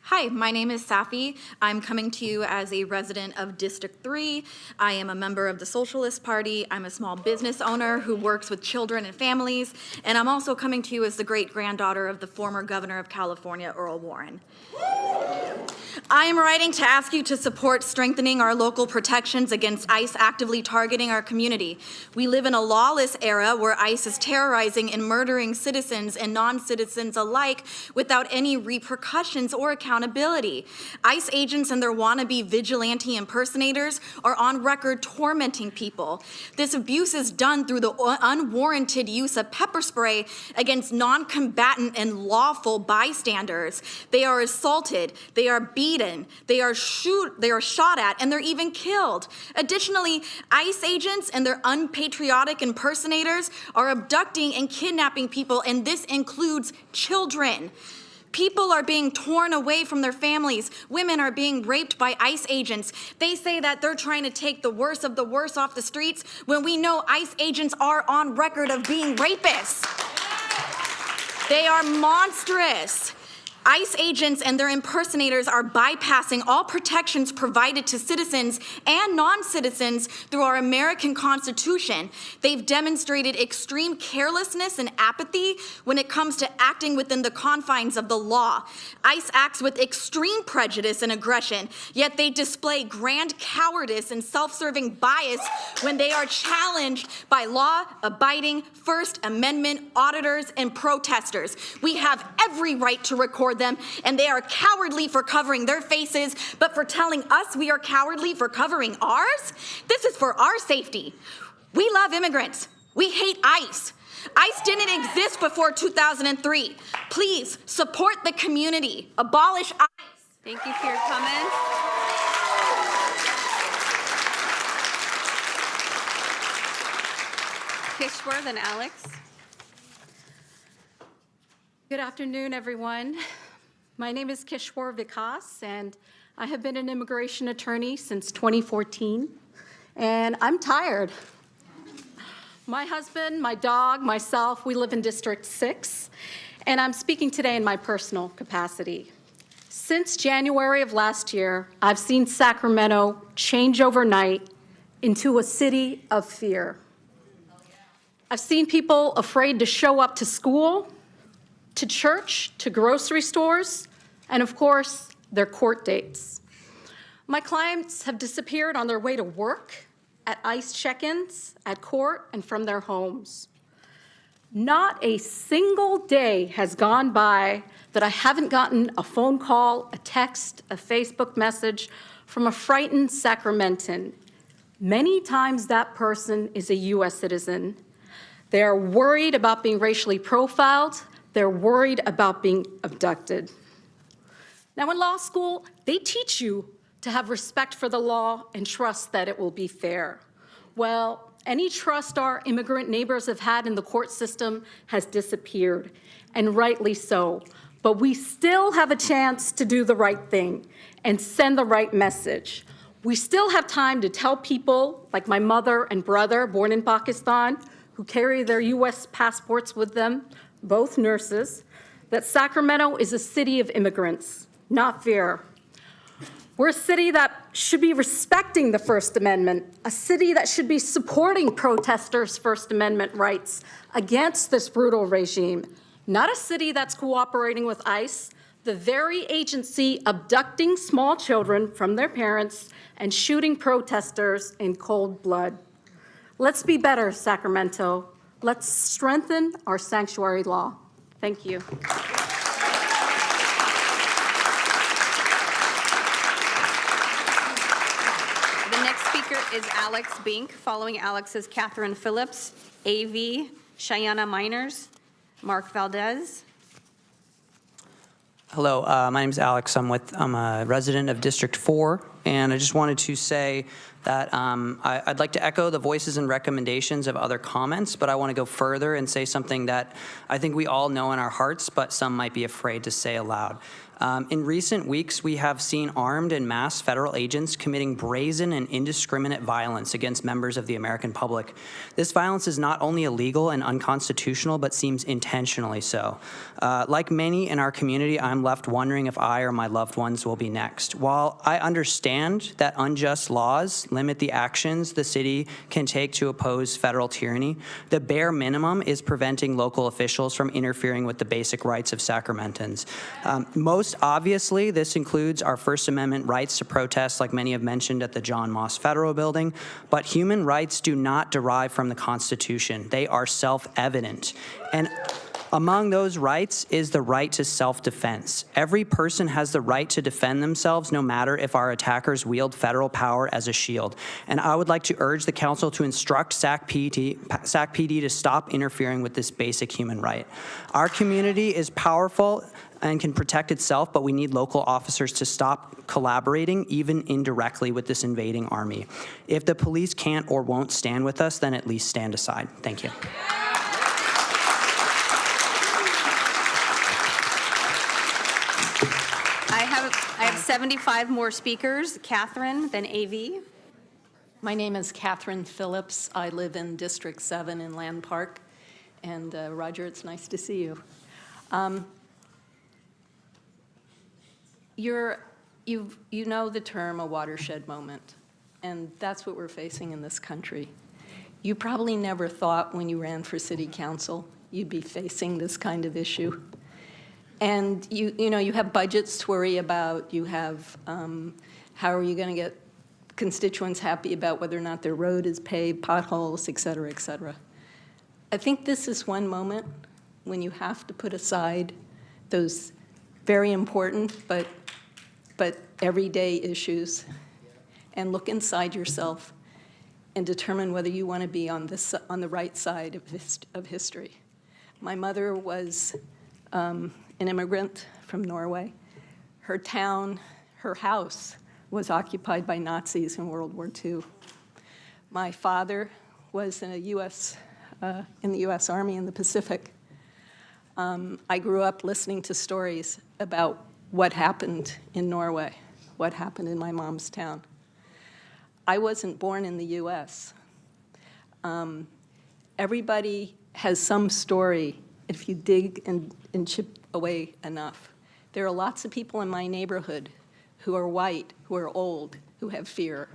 Hi, my name is Safi. I'm coming to you as a resident of District 3. I am a member of the Socialist Party. I'm a small business owner who works with children and families. And I'm also coming to you as the great-granddaughter of the former governor of California, Earl Warren. I am writing to ask you to support strengthening our local protections against ICE actively targeting our community. We live in a lawless era where ICE is terrorizing and murdering citizens and non-citizens alike without any repercussions or accountability. ICE agents and their wannabe vigilante impersonators are on record tormenting people. This abuse is done through the unwarranted use of pepper spray against non-combatant and lawful bystanders. They are assaulted, they are beaten, they are shot at, and they're even killed. Additionally, ICE agents and their unpatriotic impersonators are abducting and kidnapping people, and this includes children. People are being torn away from their families. Women are being raped by ICE agents. They say that they're trying to take the worst of the worst off the streets when we know ICE agents are on record of being rapists. They are monstrous. ICE agents and their impersonators are bypassing all protections provided to citizens and non-citizens through our American Constitution. They've demonstrated extreme carelessness and apathy when it comes to acting within the confines of the law. ICE acts with extreme prejudice and aggression, yet they display grand cowardice and self-serving bias when they are challenged by law-abiding First Amendment auditors and protesters. We have every right to record them, and they are cowardly for covering their faces, but for telling us we are cowardly for covering ours? This is for our safety. We love immigrants. We hate ICE. ICE didn't exist before 2003. Please support the community. Abolish ICE. Thank you for your comments. Kishore, then Alex. Good afternoon, everyone. My name is Kishore Vikas, and I have been an immigration attorney since 2014, and I'm tired. My husband, my dog, myself, we live in District 6, and I'm speaking today in my personal capacity. Since January of last year, I've seen Sacramento change overnight into a city of fear. I've seen people afraid to show up to school, to church, to grocery stores, and of course, their court dates. My clients have disappeared on their way to work, at ICE check-ins, at court, and from their homes. Not a single day has gone by that I haven't gotten a phone call, a text, a Facebook message from a frightened Sacramentan. Many times that person is a US citizen. They're worried about being racially profiled. They're worried about being abducted. Now, in law school, they teach you to have respect for the law and trust that it will be fair. Well, any trust our immigrant neighbors have had in the court system has disappeared, and rightly so. But we still have a chance to do the right thing and send the right message. We still have time to tell people, like my mother and brother, born in Pakistan, who carry their US passports with them, both nurses, that Sacramento is a city of immigrants, not fear. We're a city that should be respecting the First Amendment, a city that should be supporting protesters' First Amendment rights against this brutal regime, not a city that's cooperating with ICE, the very agency abducting small children from their parents and shooting protesters in cold blood. Let's be better, Sacramento. Let's strengthen our sanctuary law. Thank you. The next speaker is Alex Bink. Following Alex is Catherine Phillips, AV, Cheyenne Miners, Mark Valdez. Hello, my name is Alex. I'm a resident of District 4, and I just wanted to say that I'd like to echo the voices and recommendations of other comments, but I want to go further and say something that I think we all know in our hearts, but some might be afraid to say aloud. In recent weeks, we have seen armed and masked federal agents committing brazen and indiscriminate violence against members of the American public. This violence is not only illegal and unconstitutional, but seems intentionally so. Like many in our community, I'm left wondering if I or my loved ones will be next. While I understand that unjust laws limit the actions the city can take to oppose federal tyranny, the bare minimum is preventing local officials from interfering with the basic rights of Sacramentans. Most obviously, this includes our First Amendment rights to protest, like many have mentioned, at the John Moss Federal Building, but human rights do not derive from the Constitution. They are self-evident. And among those rights is the right to self-defense. Every person has the right to defend themselves, no matter if our attackers wield federal power as a shield. And I would like to urge the council to instruct Sac PD to stop interfering with this basic human right. Our community is powerful and can protect itself, but we need local officers to stop collaborating, even indirectly, with this invading army. If the police can't or won't stand with us, then at least stand aside. Thank you. 75 more speakers. Catherine, then AV. My name is Catherine Phillips. I live in District 7 in Land Park. And Roger, it's nice to see you. You know the term a watershed moment, and that's what we're facing in this country. You probably never thought when you ran for city council you'd be facing this kind of issue. And you have budgets to worry about. You have how are you going to get constituents happy about whether or not their road is paved, potholes, et cetera, et cetera. I think this is one moment when you have to put aside those very important but everyday issues and look inside yourself and determine whether you want to be on the right side of history. My mother was an immigrant from Norway. Her town, her house, was occupied by Nazis in World War II. My father was in the U.S. Army in the Pacific. I grew up listening to stories about what happened in Norway, what happened in my mom's town. I wasn't born in the U.S. Everybody has some story if you dig and chip away enough. There are lots of people in my neighborhood who are white, who are old, who have fear.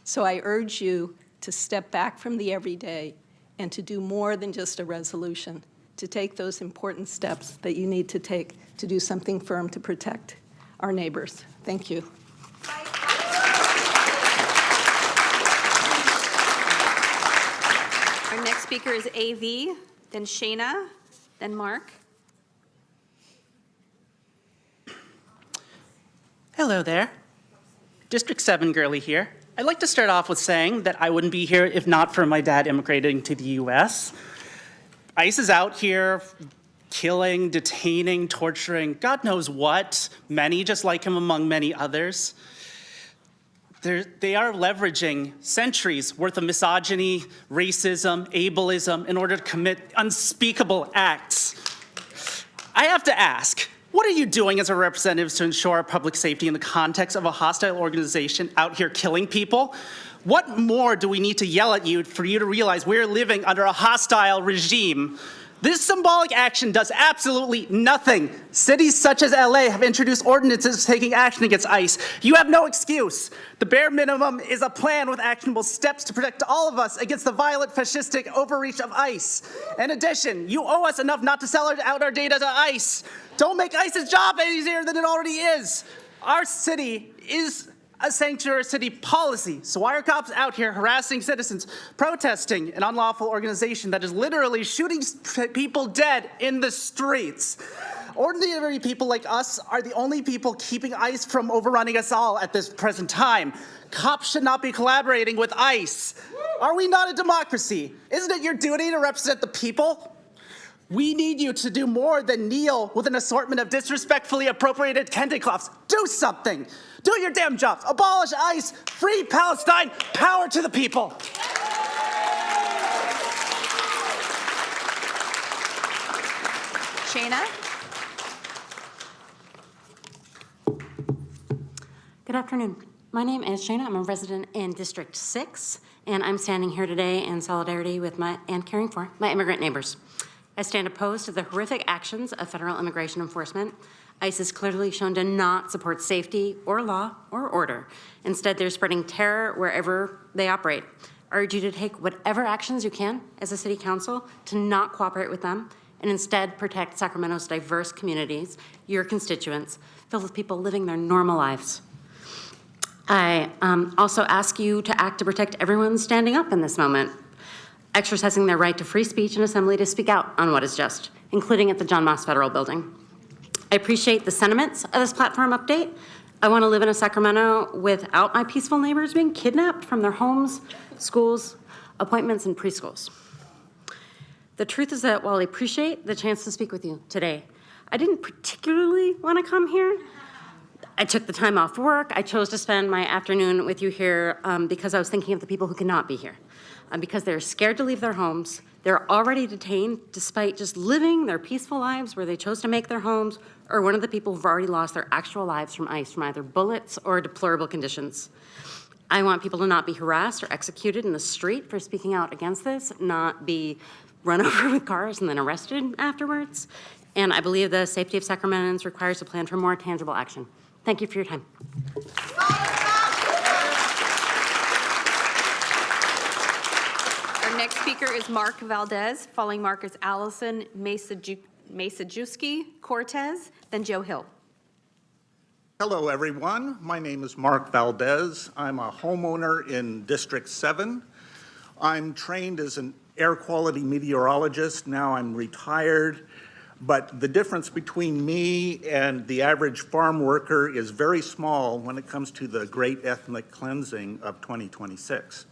So I urge you to step back from the everyday and to do more than just a resolution, to take those important steps that you need to take to do something firm to protect our neighbors. Thank you. Our next speaker is AV, then Shayna, then Mark. Hello there. District 7 girly here. I'd like to start off with saying that I wouldn't be here if not for my dad immigrating to the U.S. ICE is out here killing, detaining, torturing, God knows what, many just like him among many others. They are leveraging centuries worth of misogyny, racism, ableism in order to commit unspeakable acts. I have to ask, what are you doing as a representative to ensure our public safety in the context of a hostile organization out here killing people? What more do we need to yell at you for you to realize we're living under a hostile regime? This symbolic action does absolutely nothing. Cities such as LA have introduced ordinances taking action against ICE. You have no excuse. The bare minimum is a plan with actionable steps to protect all of us against the violent fascistic overreach of ICE. In addition, you owe us enough not to sell out our data to ICE. Don't make ICE's job easier than it already is. Our city is a sanctuary city policy. So why are cops out here harassing citizens, protesting an unlawful organization that is literally shooting people dead in the streets? Ordinary people like us are the only people keeping ICE from overrunning us all at this present time. Cops should not be collaborating with ICE. Are we not a democracy? Isn't it your duty to represent the people? We need you to do more than kneel with an assortment of disrespectfully appropriated kente cloths. Do something. Do your damn jobs. Abolish ICE. Free Palestine. Power to the people. Shayna. Good afternoon. My name is Shayna. I'm a resident in District 6, and I'm standing here today in solidarity with and caring for my immigrant neighbors. I stand opposed to the horrific actions of federal immigration enforcement. ICE is clearly shown to not support safety or law or order. Instead, they're spreading terror wherever they operate. I urge you to take whatever actions you can as a city council to not cooperate with them and instead protect Sacramento's diverse communities, your constituents, filled with people living their normal lives. I also ask you to act to protect everyone standing up in this moment, exercising their right to free speech and assembly to speak out on what is just, including at the John Moss Federal Building. I appreciate the sentiments of this platform update. I want to live in a Sacramento without my peaceful neighbors being kidnapped from their homes, schools, appointments, and preschools. The truth is that while I appreciate the chance to speak with you today, I didn't particularly want to come here. I took the time off work. I chose to spend my afternoon with you here because I was thinking of the people who cannot be here. because they're scared to leave their homes. They're already detained despite just living their peaceful lives where they chose to make their homes, or one of the people who've already lost their actual lives from ICE from either bullets or deplorable conditions. I want people to not be harassed or executed in the street for speaking out against this, not be run over with cars and then arrested afterwards. And I believe the safety of Sacramentans requires a plan for more tangible action. Thank you for your time. Our next speaker is Mark Valdez. Following Mark is Allison Masajewski Cortez, then Joe Hill. Hello, everyone. My name is Mark Valdez. I'm a homeowner in District 7. I'm trained as an air quality meteorologist. Now I'm retired. But the difference between me and the average farm worker is very small when it comes to the great ethnic cleansing of 2026.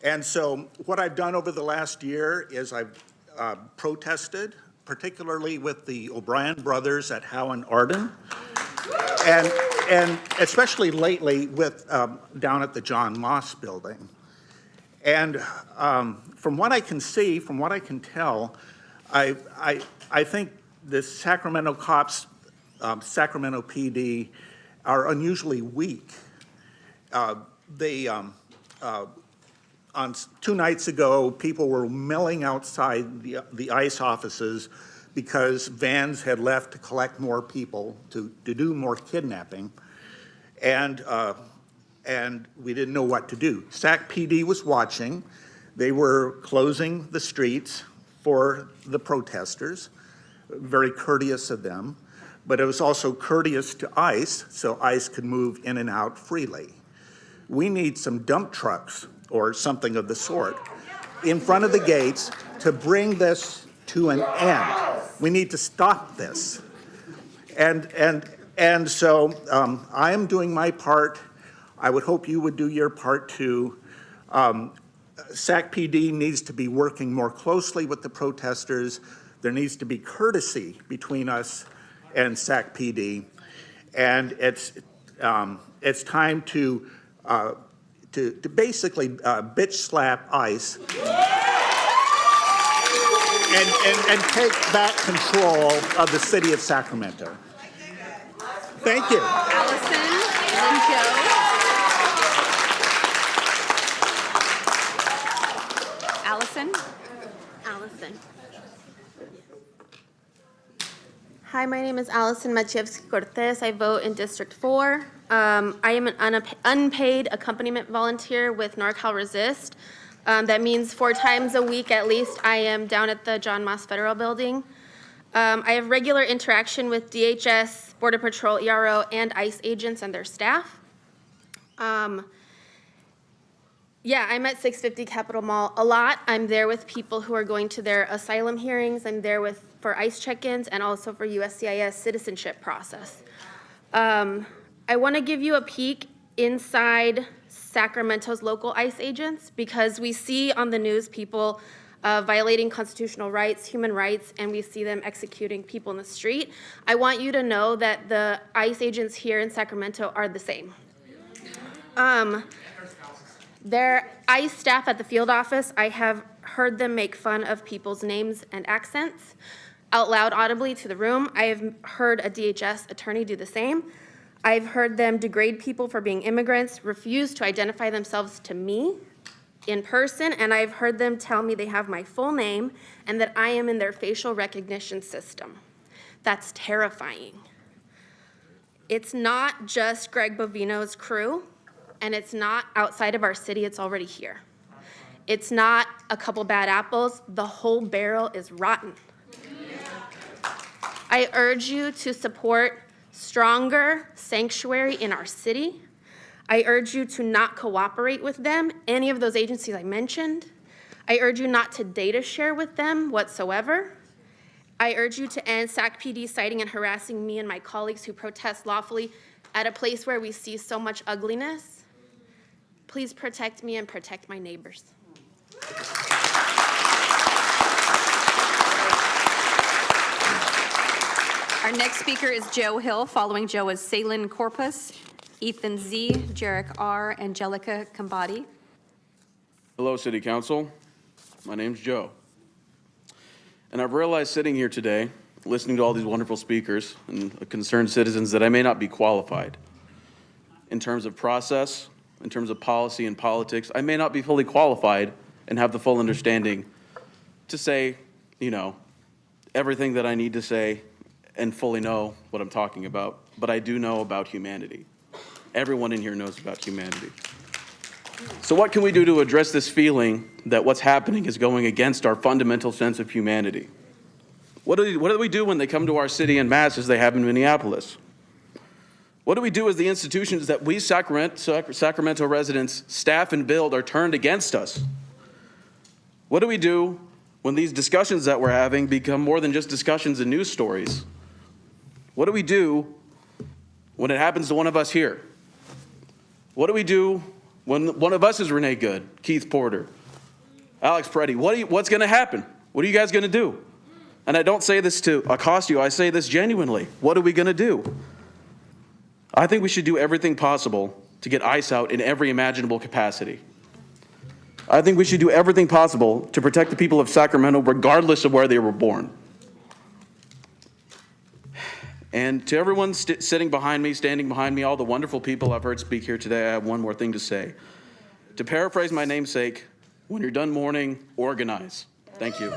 And so what I've done over the last year is I've protested, particularly with the O'Brien brothers at Howe and Arden, and especially lately with down at the John Moss building. And from what I can see, from what I can tell, I think the Sacramento cops, Sacramento PD, are unusually weak. On 2 nights ago, people were milling outside the ICE offices because vans had left to collect more people to do more kidnapping, and we didn't know what to do. Sac PD was watching. They were closing the streets for the protesters, very courteous of them, but it was also courteous to ICE, so ICE could move in and out freely. We need some dump trucks or something of the sort in front of the gates to bring this to an end. We need to stop this. And so I am doing my part. I would hope you would do your part too. SAC PD needs to be working more closely with the protesters. There needs to be courtesy between us and SAC PD. And it's time to basically bitch slap ICE and take back control of the city of Sacramento. Thank you. Allison, then Joe. Allison. Hi, my name is Allison Maciejewski Cortez. I vote in District 4. I am an unpaid accompaniment volunteer with NorCal Resist. That means 4 times a week at least I am down at the John Moss Federal Building. I have regular interaction with DHS, Border Patrol, ERO, and ICE agents and their staff. Yeah, I'm at 650 Capitol Mall a lot. I'm there with people who are going to their asylum hearings. I'm there for ICE check-ins and also for USCIS citizenship process. I want to give you a peek inside Sacramento's local ICE agents because we see on the news people violating constitutional rights, human rights, and we see them executing people in the street. I want you to know that the ICE agents here in Sacramento are the same. Their ICE staff at the field office, I have heard them make fun of people's names and accents out loud audibly to the room. I have heard a DHS attorney do the same. I've heard them degrade people for being immigrants, refuse to identify themselves to me in person, and I've heard them tell me they have my full name and that I am in their facial recognition system. That's terrifying. It's not just Greg Bovino's crew, and it's not outside of our city, it's already here. It's not a couple bad apples, the whole barrel is rotten. I urge you to support stronger sanctuary in our city. I urge you to not cooperate with them, any of those agencies I mentioned. I urge you not to data share with them whatsoever. I urge you to end SAC PD citing and harassing me and my colleagues who protest lawfully at a place where we see so much ugliness. Please protect me and protect my neighbors. Our next speaker is Joe Hill. Following Joe is Salen Corpus, Ethan Z, Jarek R, Angelica Kambadi. Hello, City Council. My name's Joe. And I've realized sitting here today, listening to all these wonderful speakers and concerned citizens, that I may not be qualified. In terms of process, in terms of policy and politics, I may not be fully qualified and have the full understanding to say, everything that I need to say and fully know what I'm talking about. But I do know about humanity. Everyone in here knows about humanity. So what can we do to address this feeling that what's happening is going against our fundamental sense of humanity? What do we do when they come to our city en masse, as they have in Minneapolis? What do we do as the institutions that we Sacramento residents staff and build are turned against us? What do we do when these discussions that we're having become more than just discussions and news stories? What do we do when it happens to one of us here? What do we do when one of us is Renee Good, Keith Porter, Alex Preddy? What's going to happen? What are you guys going to do? And I don't say this to accost you. I say this genuinely. What are we going to do? I think we should do everything possible to get ICE out in every imaginable capacity. I think we should do everything possible to protect the people of Sacramento regardless of where they were born. And to everyone sitting behind me, standing behind me, all the wonderful people I've heard speak here today, I have one more thing to say. To paraphrase my namesake, when you're done mourning, organize. Thank you.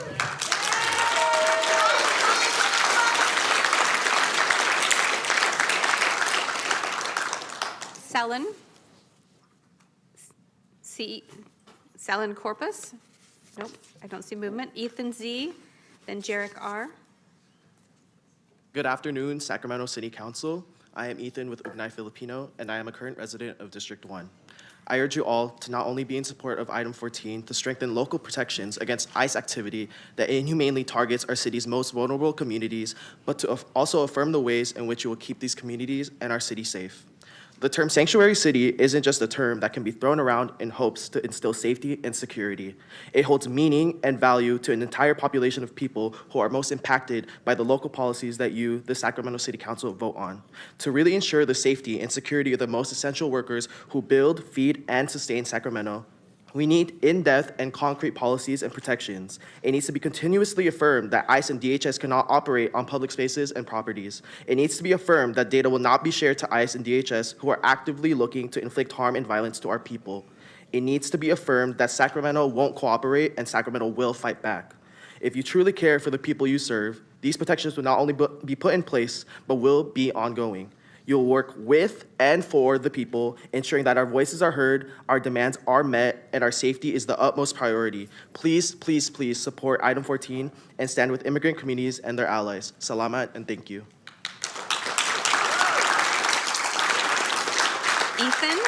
Selen Corpus? Nope, I don't see movement. Ethan Z, then Jarek R. Good afternoon, Sacramento City Council. I am Ethan with Ignite Filipino, and I am a current resident of District 1. I urge you all to not only be in support of item 14 to strengthen local protections against ICE activity that inhumanely targets our city's most vulnerable communities, but to also affirm the ways in which you will keep these communities and our city safe. The term sanctuary city isn't just a term that can be thrown around in hopes to instill safety and security. It holds meaning and value to an entire population of people who are most impacted by the local policies that you, the Sacramento City Council, vote on. To really ensure the safety and security of the most essential workers who build, feed, and sustain Sacramento, we need in-depth and concrete policies and protections. It needs to be continuously affirmed that ICE and DHS cannot operate on public spaces and properties. It needs to be affirmed that data will not be shared to ICE and DHS, who are actively looking to inflict harm and violence to our people. It needs to be affirmed that Sacramento won't cooperate and Sacramento will fight back. If you truly care for the people you serve, these protections will not only be put in place, but will be ongoing. You'll work with and for the people, ensuring that our voices are heard, our demands are met, and our safety is the utmost priority. Please, please, please support item 14 and stand with immigrant communities and their allies. Salamat and thank you. Ethan?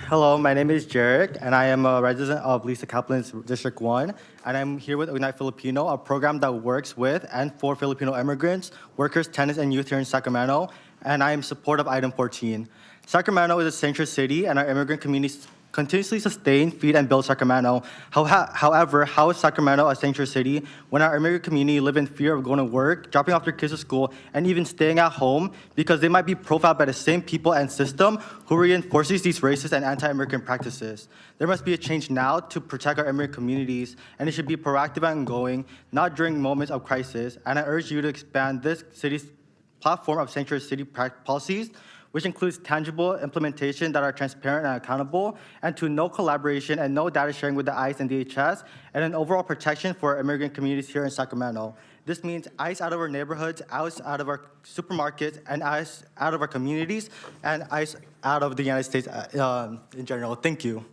Hello, my name is Jarek, and I am a resident of Lisa Kaplan's District 1, and I'm here with Ignite Filipino, a program that works with and for Filipino immigrants, workers, tenants, and youth here in Sacramento, and I am supportive of item 14. Sacramento is a sanctuary city, and our immigrant communities continuously sustain, feed, and build Sacramento. However, how is Sacramento a sanctuary city when our immigrant community live in fear of going to work, dropping off their kids to school, and even staying at home because they might be profiled by the same people and system who reinforces these racist and anti-immigrant practices? There must be a change now to protect our immigrant communities, and it should be proactive and ongoing, not during moments of crisis. And I urge you to expand this city's platform of sanctuary city policies, which includes tangible implementation that are transparent and accountable, and to no collaboration and no data sharing with the ICE and DHS, and an overall protection for immigrant communities here in Sacramento. This means ICE out of our neighborhoods, ICE out of our supermarkets, and ICE out of our communities, and ICE out of the United States in general. Thank you.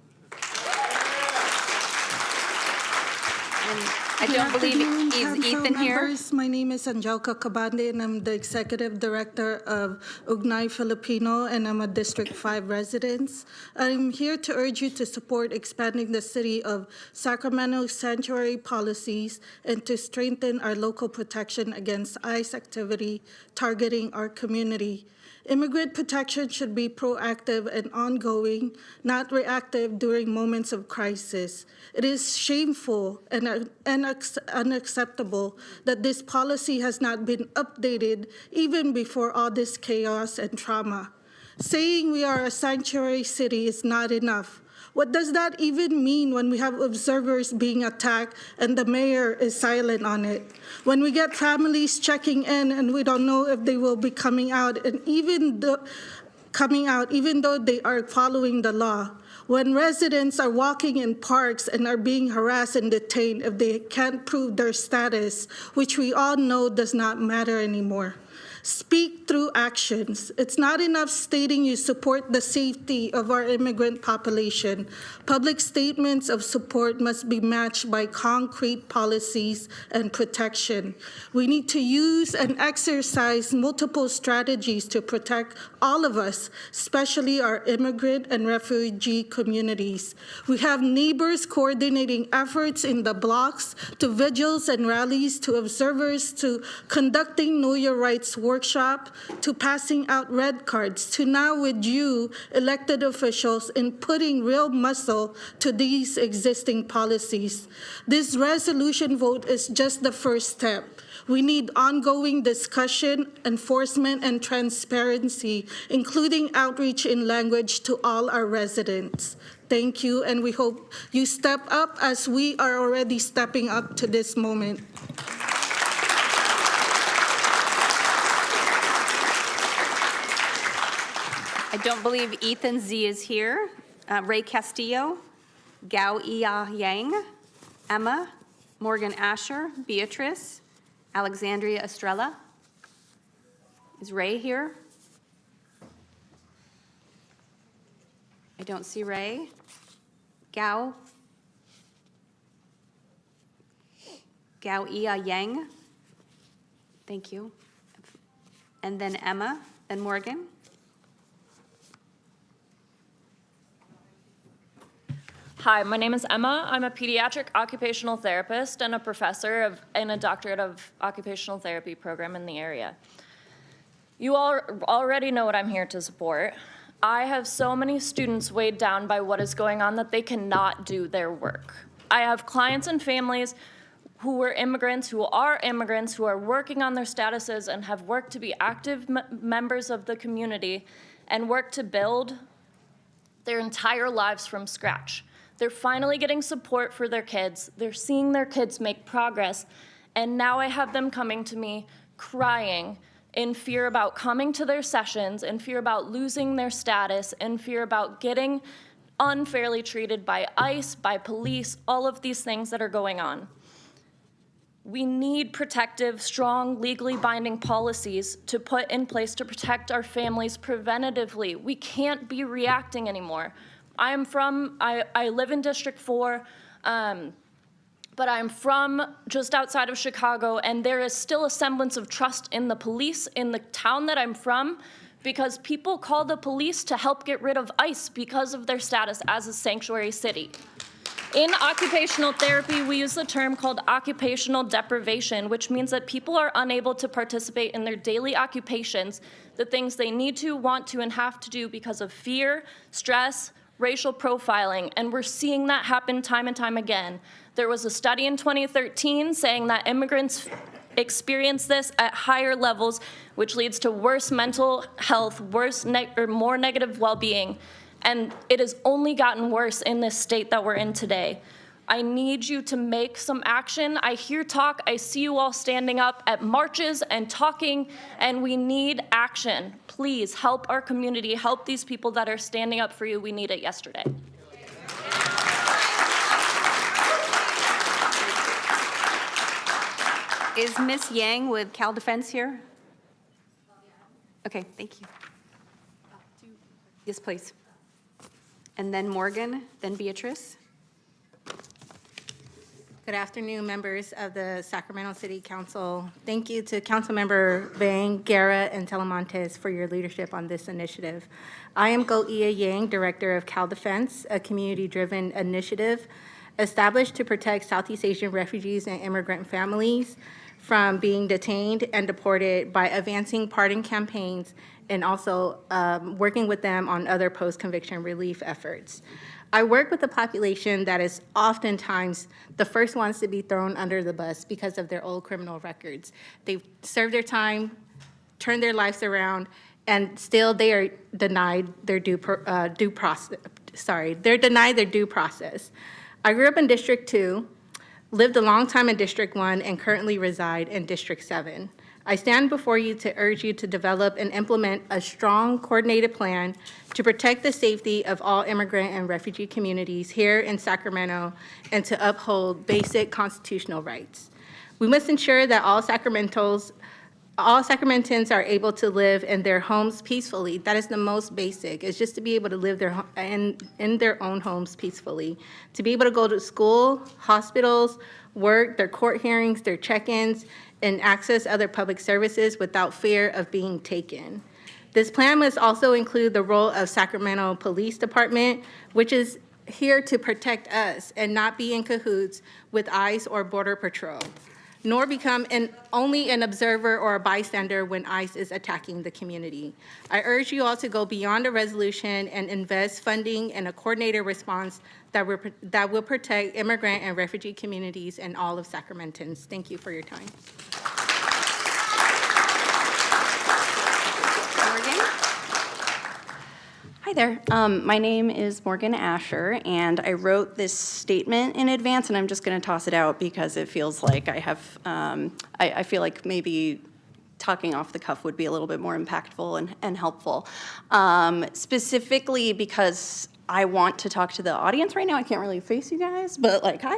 I don't believe is Ethan here. Members, my name is Angelka Cabande, and I'm the Executive Director of Ignite Filipino, and I'm a District 5 resident. I'm here to urge you to support expanding the City of Sacramento sanctuary policies and to strengthen our local protection against ICE activity targeting our community. Immigrant protection should be proactive and ongoing, not reactive during moments of crisis. It is shameful and unacceptable that this policy has not been updated even before all this chaos and trauma. Saying we are a sanctuary city is not enough. What does that even mean when we have observers being attacked and the mayor is silent on it? When we get families checking in and we don't know if they will be coming out, and even though they are following the law. When residents are walking in parks and are being harassed and detained if they can't prove their status, which we all know does not matter anymore. Speak through actions. It's not enough stating you support the safety of our immigrant population. Public statements of support must be matched by concrete policies and protection. We need to use and exercise multiple strategies to protect all of us, especially our immigrant and refugee communities. We have neighbors coordinating efforts in the blocks, to vigils and rallies, to observers, to conducting Know Your Rights workshop, to passing out red cards, to now with you, elected officials, in putting real muscle to these existing policies. This resolution vote is just the first step. We need ongoing discussion, enforcement, and transparency, including outreach in language to all our residents. Thank you, and we hope you step up as we are already stepping up to this moment. I don't believe Ethan Z is here. Ray Castillo, Gao Ia Yang, Emma, Morgan Asher, Beatrice, Alexandria Estrella. Is Ray here? I don't see Ray. Gao Ia Yang. Thank you. And then Emma and Morgan. Hi, my name is Emma. I'm a pediatric occupational therapist and a professor in a doctorate of occupational therapy program in the area. You all already know what I'm here to support. I have so many students weighed down by what is going on that they cannot do their work. I have clients and families who are immigrants, who are working on their statuses and have worked to be active members of the community and work to build their entire lives from scratch. They're finally getting support for their kids. They're seeing their kids make progress. And now I have them coming to me crying in fear about coming to their sessions, in fear about losing their status, in fear about getting unfairly treated by ICE, by police, all of these things that are going on. We need protective, strong, legally binding policies to put in place to protect our families preventatively. We can't be reacting anymore. I live in District 4, but I'm from just outside of Chicago, and there is still a semblance of trust in the police in the town that I'm from, because people call the police to help get rid of ICE because of their status as a sanctuary city. In occupational therapy, we use the term called occupational deprivation, which means that people are unable to participate in their daily occupations, the things they need to, want to, and have to do because of fear, stress, racial profiling, and we're seeing that happen time and time again. There was a study in 2013 saying that immigrants experience this at higher levels, which leads to worse mental health, more negative well-being, and it has only gotten worse in this state that we're in today. I need you to make some action. I hear talk, I see you all standing up at marches and talking, and we need action. Please help our community, help these people that are standing up for you. We need it yesterday. Is Ms. Yang with Cal Defense here? Okay, thank you. Yes, please. And then Morgan, then Beatrice. Good afternoon, members of the Sacramento City Council. Thank you to Councilmember Vang, Guerra, and Telemontes for your leadership on this initiative. I am Go Ia Yang, Director of Cal Defense, a community-driven initiative established to protect Southeast Asian refugees and immigrant families from being detained and deported by advancing pardon campaigns and also working with them on other post-conviction relief efforts. I work with a population that is oftentimes the first ones to be thrown under the bus because of their old criminal records. They've served their time, turned their lives around, and still they are denied their due process. They're denied their due process. I grew up in District 2, lived a long time in District 1, and currently reside in District 7. I stand before you to urge you to develop and implement a strong, coordinated plan to protect the safety of all immigrant and refugee communities here in Sacramento and to uphold basic constitutional rights. We must ensure that all Sacramentans are able to live in their homes peacefully. That is the most basic, is just to be able to live in their own homes peacefully, to be able to go to school, hospitals, work, their court hearings, their check-ins, and access other public services without fear of being taken. This plan must also include the role of Sacramento Police Department, which is here to protect us and not be in cahoots with ICE or Border Patrol, nor become only an observer or a bystander when ICE is attacking the community. I urge you all to go beyond a resolution and invest funding in a coordinated response that will protect immigrant and refugee communities and all of Sacramentans. Thank you for your time. Hi there. My name is Morgan Asher, and I wrote this statement in advance, and I'm just going to toss it out because it feels like I have, I feel like maybe talking off the cuff would be a little bit more impactful and helpful. Specifically because I want to talk to the audience right now. I can't really face you guys, but like, hi.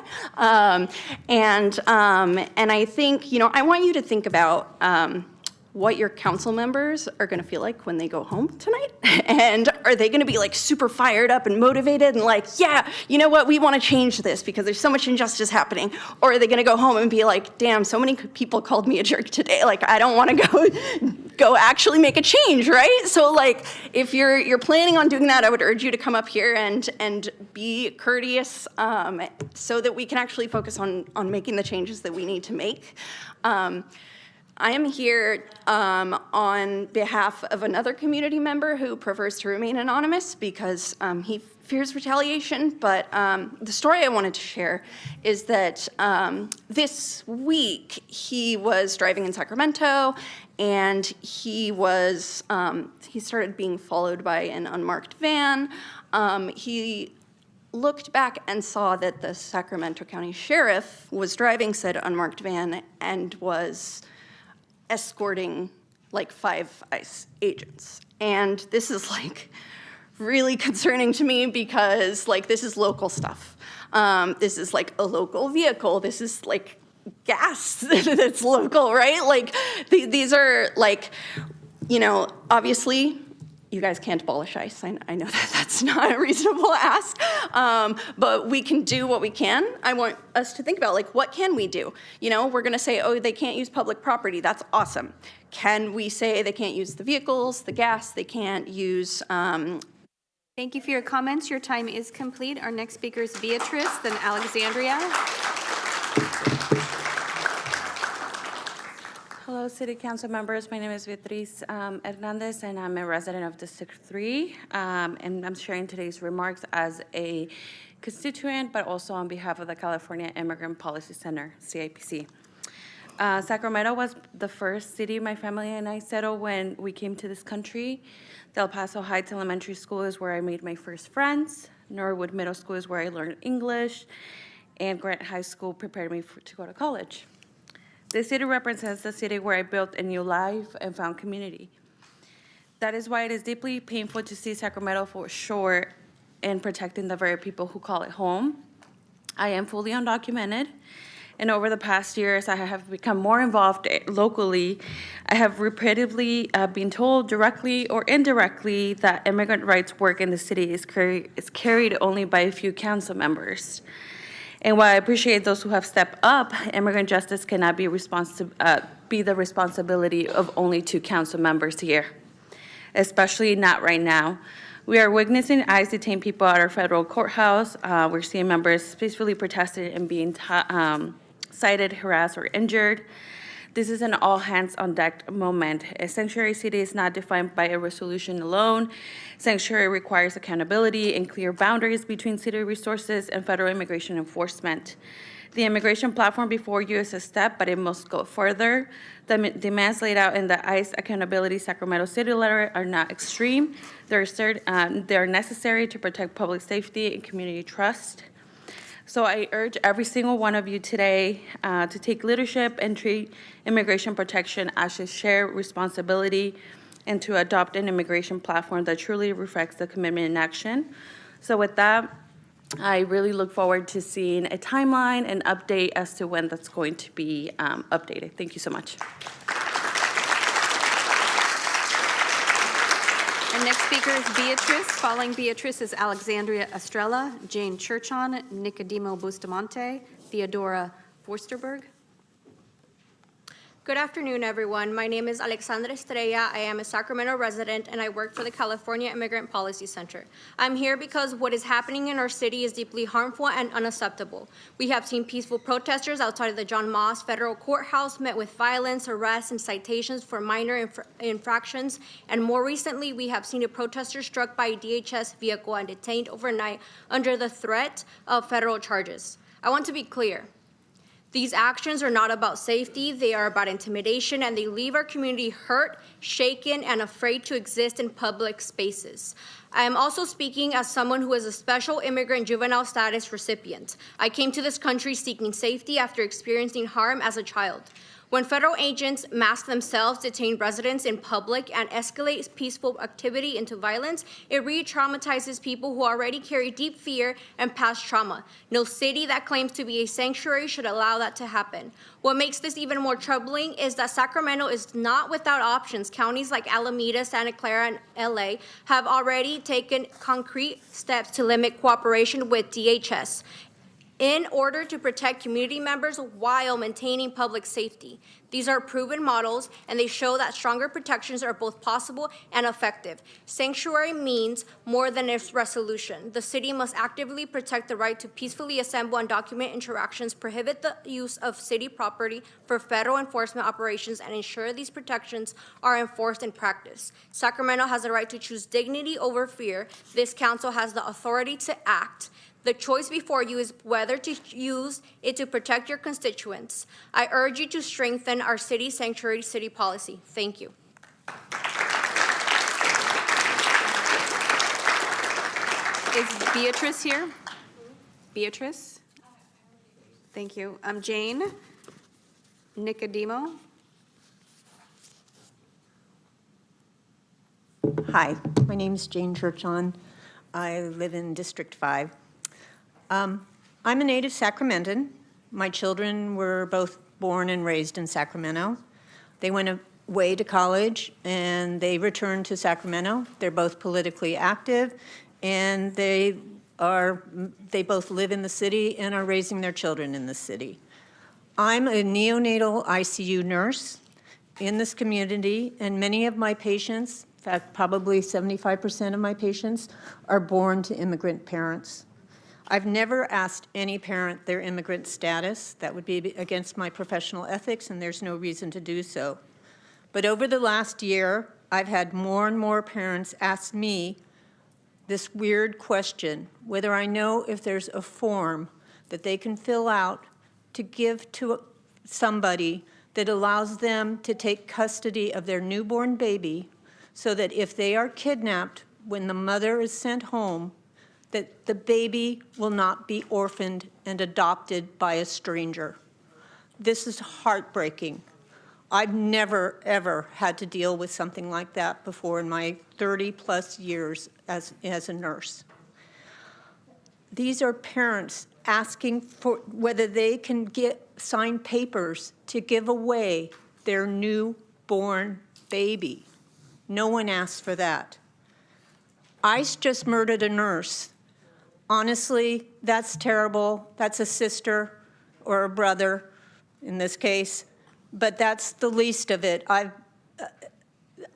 And I think, I want you to think about what your council members are going to feel like when they go home tonight. And are they going to be like super fired up and motivated and like, yeah, you know what, we want to change this because there's so much injustice happening? Or are they going to go home and be like, damn, so many people called me a jerk today. Like, I don't want to go actually make a change, right? So like, if you're planning on doing that, I would urge you to come up here and be courteous so that we can actually focus on making the changes that we need to make. I am here on behalf of another community member who prefers to remain anonymous because he fears retaliation. But the story I wanted to share is that this week he was driving in Sacramento, and he started being followed by an unmarked van. He looked back and saw that the Sacramento County Sheriff was driving said unmarked van and was escorting like 5 ICE agents. And this is like really concerning to me because like this is local stuff. This is like a local vehicle. This is like gas that's local, right? Like these are like, obviously you guys can't abolish ICE. I know that that's not a reasonable ask, but we can do what we can. I want us to think about, like, what can we do? We're going to say, oh, they can't use public property. That's awesome. Can we say they can't use the vehicles, the gas, they can't use... Thank you for your comments. Your time is complete. Our next speaker is Beatrice, then Alexandria. Hello, City Council members. My name is Beatriz Hernandez, and I'm a resident of District 3. And I'm sharing today's remarks as a constituent, but also on behalf of the California Immigrant Policy Center, CIPC. Sacramento was the first city my family and I settled when we came to this country. The El Paso Heights Elementary School is where I made my first friends. Norwood Middle School is where I learned English. And Grant High School prepared me to go to college. This city represents the city where I built a new life and found community. That is why it is deeply painful to see Sacramento fall short in protecting the very people who call it home. I am fully undocumented, and over the past years, I have become more involved locally. I have repeatedly been told directly or indirectly that immigrant rights work in the city is carried only by a few council members. And while I appreciate those who have stepped up, immigrant justice cannot be the responsibility of only 2 council members here, especially not right now. We are witnessing ICE detain people at our federal courthouse. We're seeing members peacefully protested and being cited, harassed, or injured. This is an all-hands-on-deck moment. A sanctuary city is not defined by a resolution alone. Sanctuary requires accountability and clear boundaries between city resources and federal immigration enforcement. The immigration platform before you is a step, but it must go further. The demands laid out in the ICE Accountability Sacramento City Letter are not extreme. They're necessary to protect public safety and community trust. So I urge every single one of you today to take leadership and treat immigration protection as a shared responsibility and to adopt an immigration platform that truly reflects the commitment in action. So with that, I really look forward to seeing a timeline and update as to when that's going to be updated. Thank you so much. Our next speaker is Beatrice. Following Beatrice is Alexandria Estrella, Jane Churchon, Nicodemo Bustamante, Theodora Forsterberg. Good afternoon, everyone. My name is Alexandra Estrella. I am a Sacramento resident, and I work for the California Immigrant Policy Center. I'm here because what is happening in our city is deeply harmful and unacceptable. We have seen peaceful protesters outside of the John Moss Federal Courthouse met with violence, arrests, and citations for minor infractions. And more recently, we have seen a protester struck by a DHS vehicle and detained overnight under the threat of federal charges. I want to be clear. These actions are not about safety, they are about intimidation, and they leave our community hurt, shaken, and afraid to exist in public spaces. I am also speaking as someone who is a special immigrant juvenile status recipient. I came to this country seeking safety after experiencing harm as a child. When federal agents mask themselves, detain residents in public, and escalate peaceful activity into violence, it re-traumatizes people who already carry deep fear and past trauma. No city that claims to be a sanctuary should allow that to happen. What makes this even more troubling is that Sacramento is not without options. Counties like Alameda, Santa Clara, and LA have already taken concrete steps to limit cooperation with DHS in order to protect community members while maintaining public safety. These are proven models, and they show that stronger protections are both possible and effective. Sanctuary means more than its resolution. The city must actively protect the right to peacefully assemble and document interactions, prohibit the use of city property for federal enforcement operations, and ensure these protections are enforced in practice. Sacramento has the right to choose dignity over fear. This council has the authority to act. The choice before you is whether to use it to protect your constituents. I urge you to strengthen our city sanctuary city policy. Thank you. Is Beatrice here? Beatrice? Thank you. Jane? Nicodemo? Hi, my name is Jane Churchon. I live in District 5. I'm a native Sacramentan. My children were both born and raised in Sacramento. They went away to college and they returned to Sacramento. They're both politically active, and they both live in the city and are raising their children in the city. I'm a neonatal ICU nurse in this community, and many of my patients, in fact, probably 75% of my patients, are born to immigrant parents. I've never asked any parent their immigrant status. That would be against my professional ethics, and there's no reason to do so. But over the last year, I've had more and more parents ask me this weird question, whether I know if there's a form that they can fill out to give to somebody that allows them to take custody of their newborn baby, so that if they are kidnapped when the mother is sent home, that the baby will not be orphaned and adopted by a stranger. This is heartbreaking. I've never, ever had to deal with something like that before in my 30-plus years as a nurse. These are parents asking for whether they can sign papers to give away their newborn baby. No one asked for that. ICE just murdered a nurse. Honestly, that's terrible. That's a sister or a brother in this case, but that's the least of it.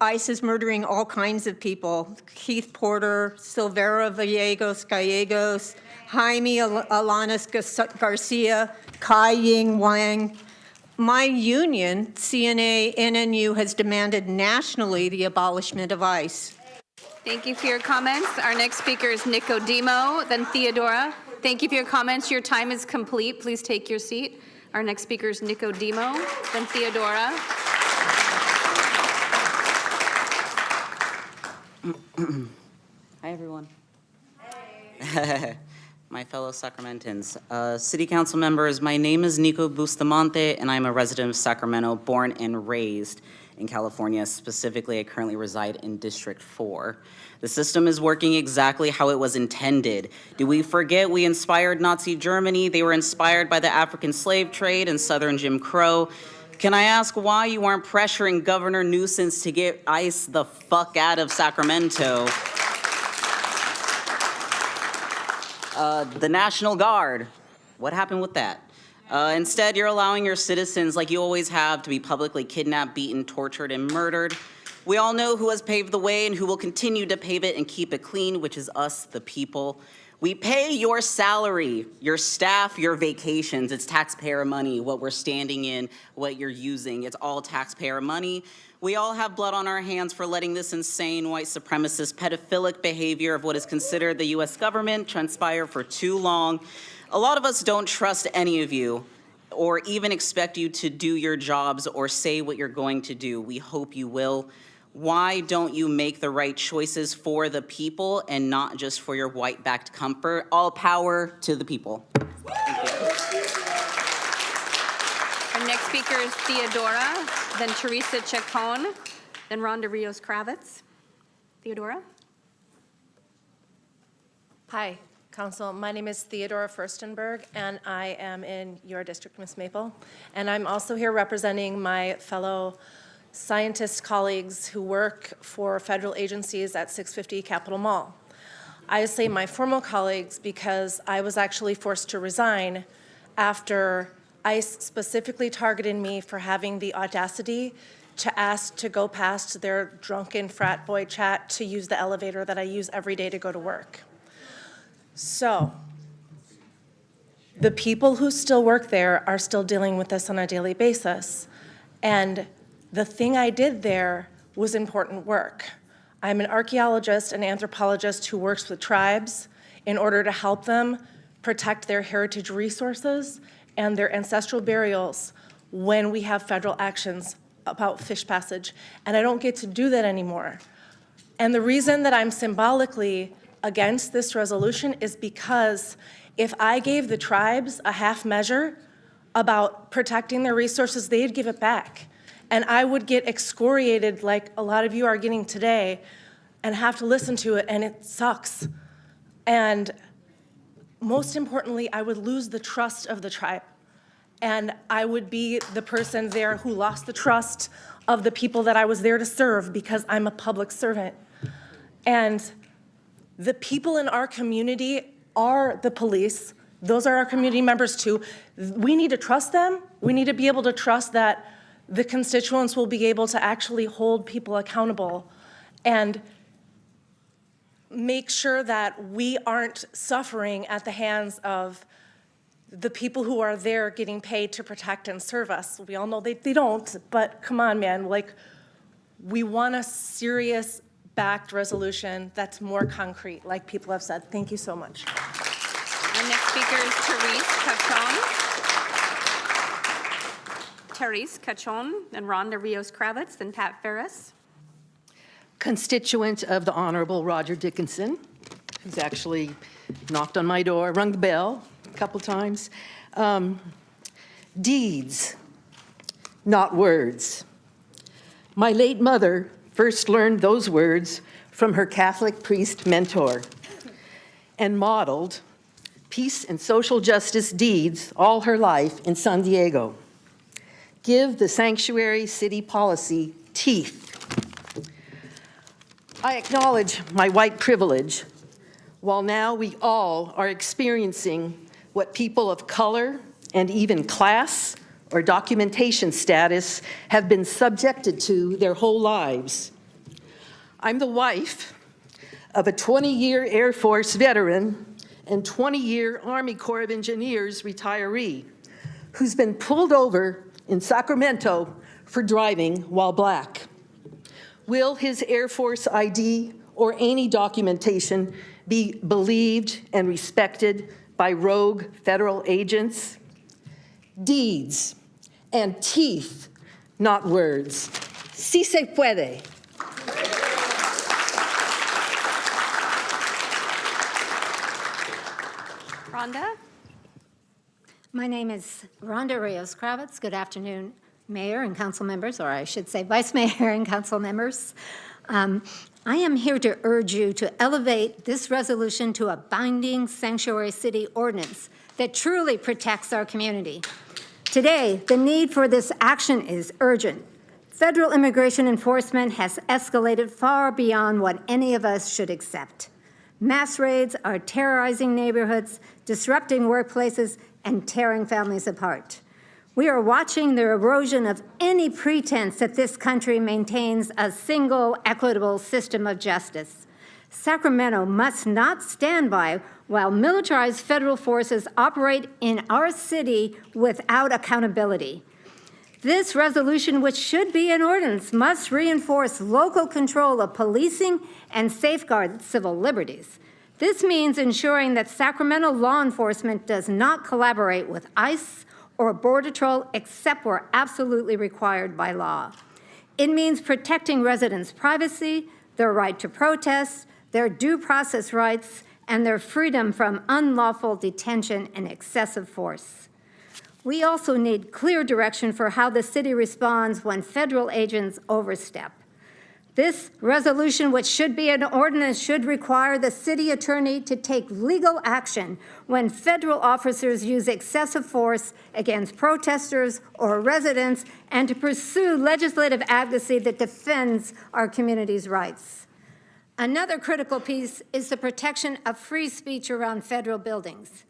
ICE is murdering all kinds of people. Keith Porter, Silvera Gallegos, Jaime Alanis Garcia, Kai Ying Wang. My union, CNA NNU, has demanded nationally the abolishment of ICE. Thank you for your comments. Our next speaker is Nicodemo, then Theodora. Thank you for your comments. Your time is complete. Please take your seat. Our next speaker is Nicodemo, then Theodora. Hi, everyone. Hey. My fellow Sacramentans. City Council members, my name is Nico Bustamante, and I'm a resident of Sacramento, born and raised in California. Specifically, I currently reside in District 4. The system is working exactly how it was intended. Do we forget we inspired Nazi Germany? They were inspired by the African slave trade and Southern Jim Crow. Can I ask why you aren't pressuring Governor Newsom to get ICE the fuck out of Sacramento? The National Guard, what happened with that? Instead, you're allowing your citizens, like you always have, to be publicly kidnapped, beaten, tortured, and murdered. We all know who has paved the way and who will continue to pave it and keep it clean, which is us, the people. We pay your salary, your staff, your vacations. It's taxpayer money, what we're standing in, what you're using. It's all taxpayer money. We all have blood on our hands for letting this insane white supremacist pedophilic behavior of what is considered the US government transpire for too long. A lot of us don't trust any of you or even expect you to do your jobs or say what you're going to do. We hope you will. Why don't you make the right choices for the people and not just for your white-backed comfort? All power to the people. Thank you. Our next speaker is Theodora, then Teresa Chacon, then Rhonda Rios-Kravitz. Theodora? Hi, Council. My name is Theodora Furstenberg, and I am in your district, Ms. Maple. And I'm also here representing my fellow scientist colleagues who work for federal agencies at 650 Capitol Mall. I say my former colleagues because I was actually forced to resign after ICE specifically targeted me for having the audacity to ask to go past their drunken frat boy chat to use the elevator that I use every day to go to work. So, the people who still work there are still dealing with this on a daily basis. And the thing I did there was important work. I'm an archaeologist and anthropologist who works with tribes in order to help them protect their heritage resources and their ancestral burials when we have federal actions about fish passage. And I don't get to do that anymore. And the reason that I'm symbolically against this resolution is because if I gave the tribes a half measure about protecting their resources, they'd give it back. And I would get excoriated like a lot of you are getting today and have to listen to it, and it sucks. And most importantly, I would lose the trust of the tribe. And I would be the person there who lost the trust of the people that I was there to serve because I'm a public servant. And the people in our community are the police. Those are our community members too. We need to trust them. We need to be able to trust that the constituents will be able to actually hold people accountable and make sure that we aren't suffering at the hands of the people who are there getting paid to protect and serve us. We all know they don't, but come on, man. Like, we want a serious backed resolution that's more concrete, like people have said. Thank you so much. Our next speaker is Therese Cachon. Therese Cachon, then Rhonda Rios-Kravitz, then Pat Ferris. Constituent of the Honorable Roger Dickinson, who's actually knocked on my door, rung the bell a couple times. Deeds, not words. My late mother first learned those words from her Catholic priest mentor and modeled peace and social justice deeds all her life in San Diego. Give the sanctuary city policy teeth. I acknowledge my white privilege, while now we all are experiencing what people of color and even class or documentation status have been subjected to their whole lives. I'm the wife of a 20-year Air Force veteran and 20-year Army Corps of Engineers retiree who's been pulled over in Sacramento for driving while black. Will his Air Force ID or any documentation be believed and respected by rogue federal agents? Deeds and teeth, not words. Si se puede. Rhonda? My name is Rhonda Rios-Kravitz. Good afternoon, Mayor and council members, or I should say Vice Mayor and council members. I am here to urge you to elevate this resolution to a binding sanctuary city ordinance that truly protects our community. Today, the need for this action is urgent. Federal immigration enforcement has escalated far beyond what any of us should accept. Mass raids are terrorizing neighborhoods, disrupting workplaces, and tearing families apart. We are watching the erosion of any pretense that this country maintains a single, equitable system of justice. Sacramento must not stand by while militarized federal forces operate in our city without accountability. This resolution, which should be an ordinance, must reinforce local control of policing and safeguard civil liberties. This means ensuring that Sacramento law enforcement does not collaborate with ICE or Border Patrol except where absolutely required by law. It means protecting residents' privacy, their right to protest, their due process rights, and their freedom from unlawful detention and excessive force. We also need clear direction for how the city responds when federal agents overstep. This resolution, which should be an ordinance, should require the city attorney to take legal action when federal officers use excessive force against protesters or residents, and to pursue legislative advocacy that defends our community's rights. Another critical piece is the protection of free speech around federal buildings.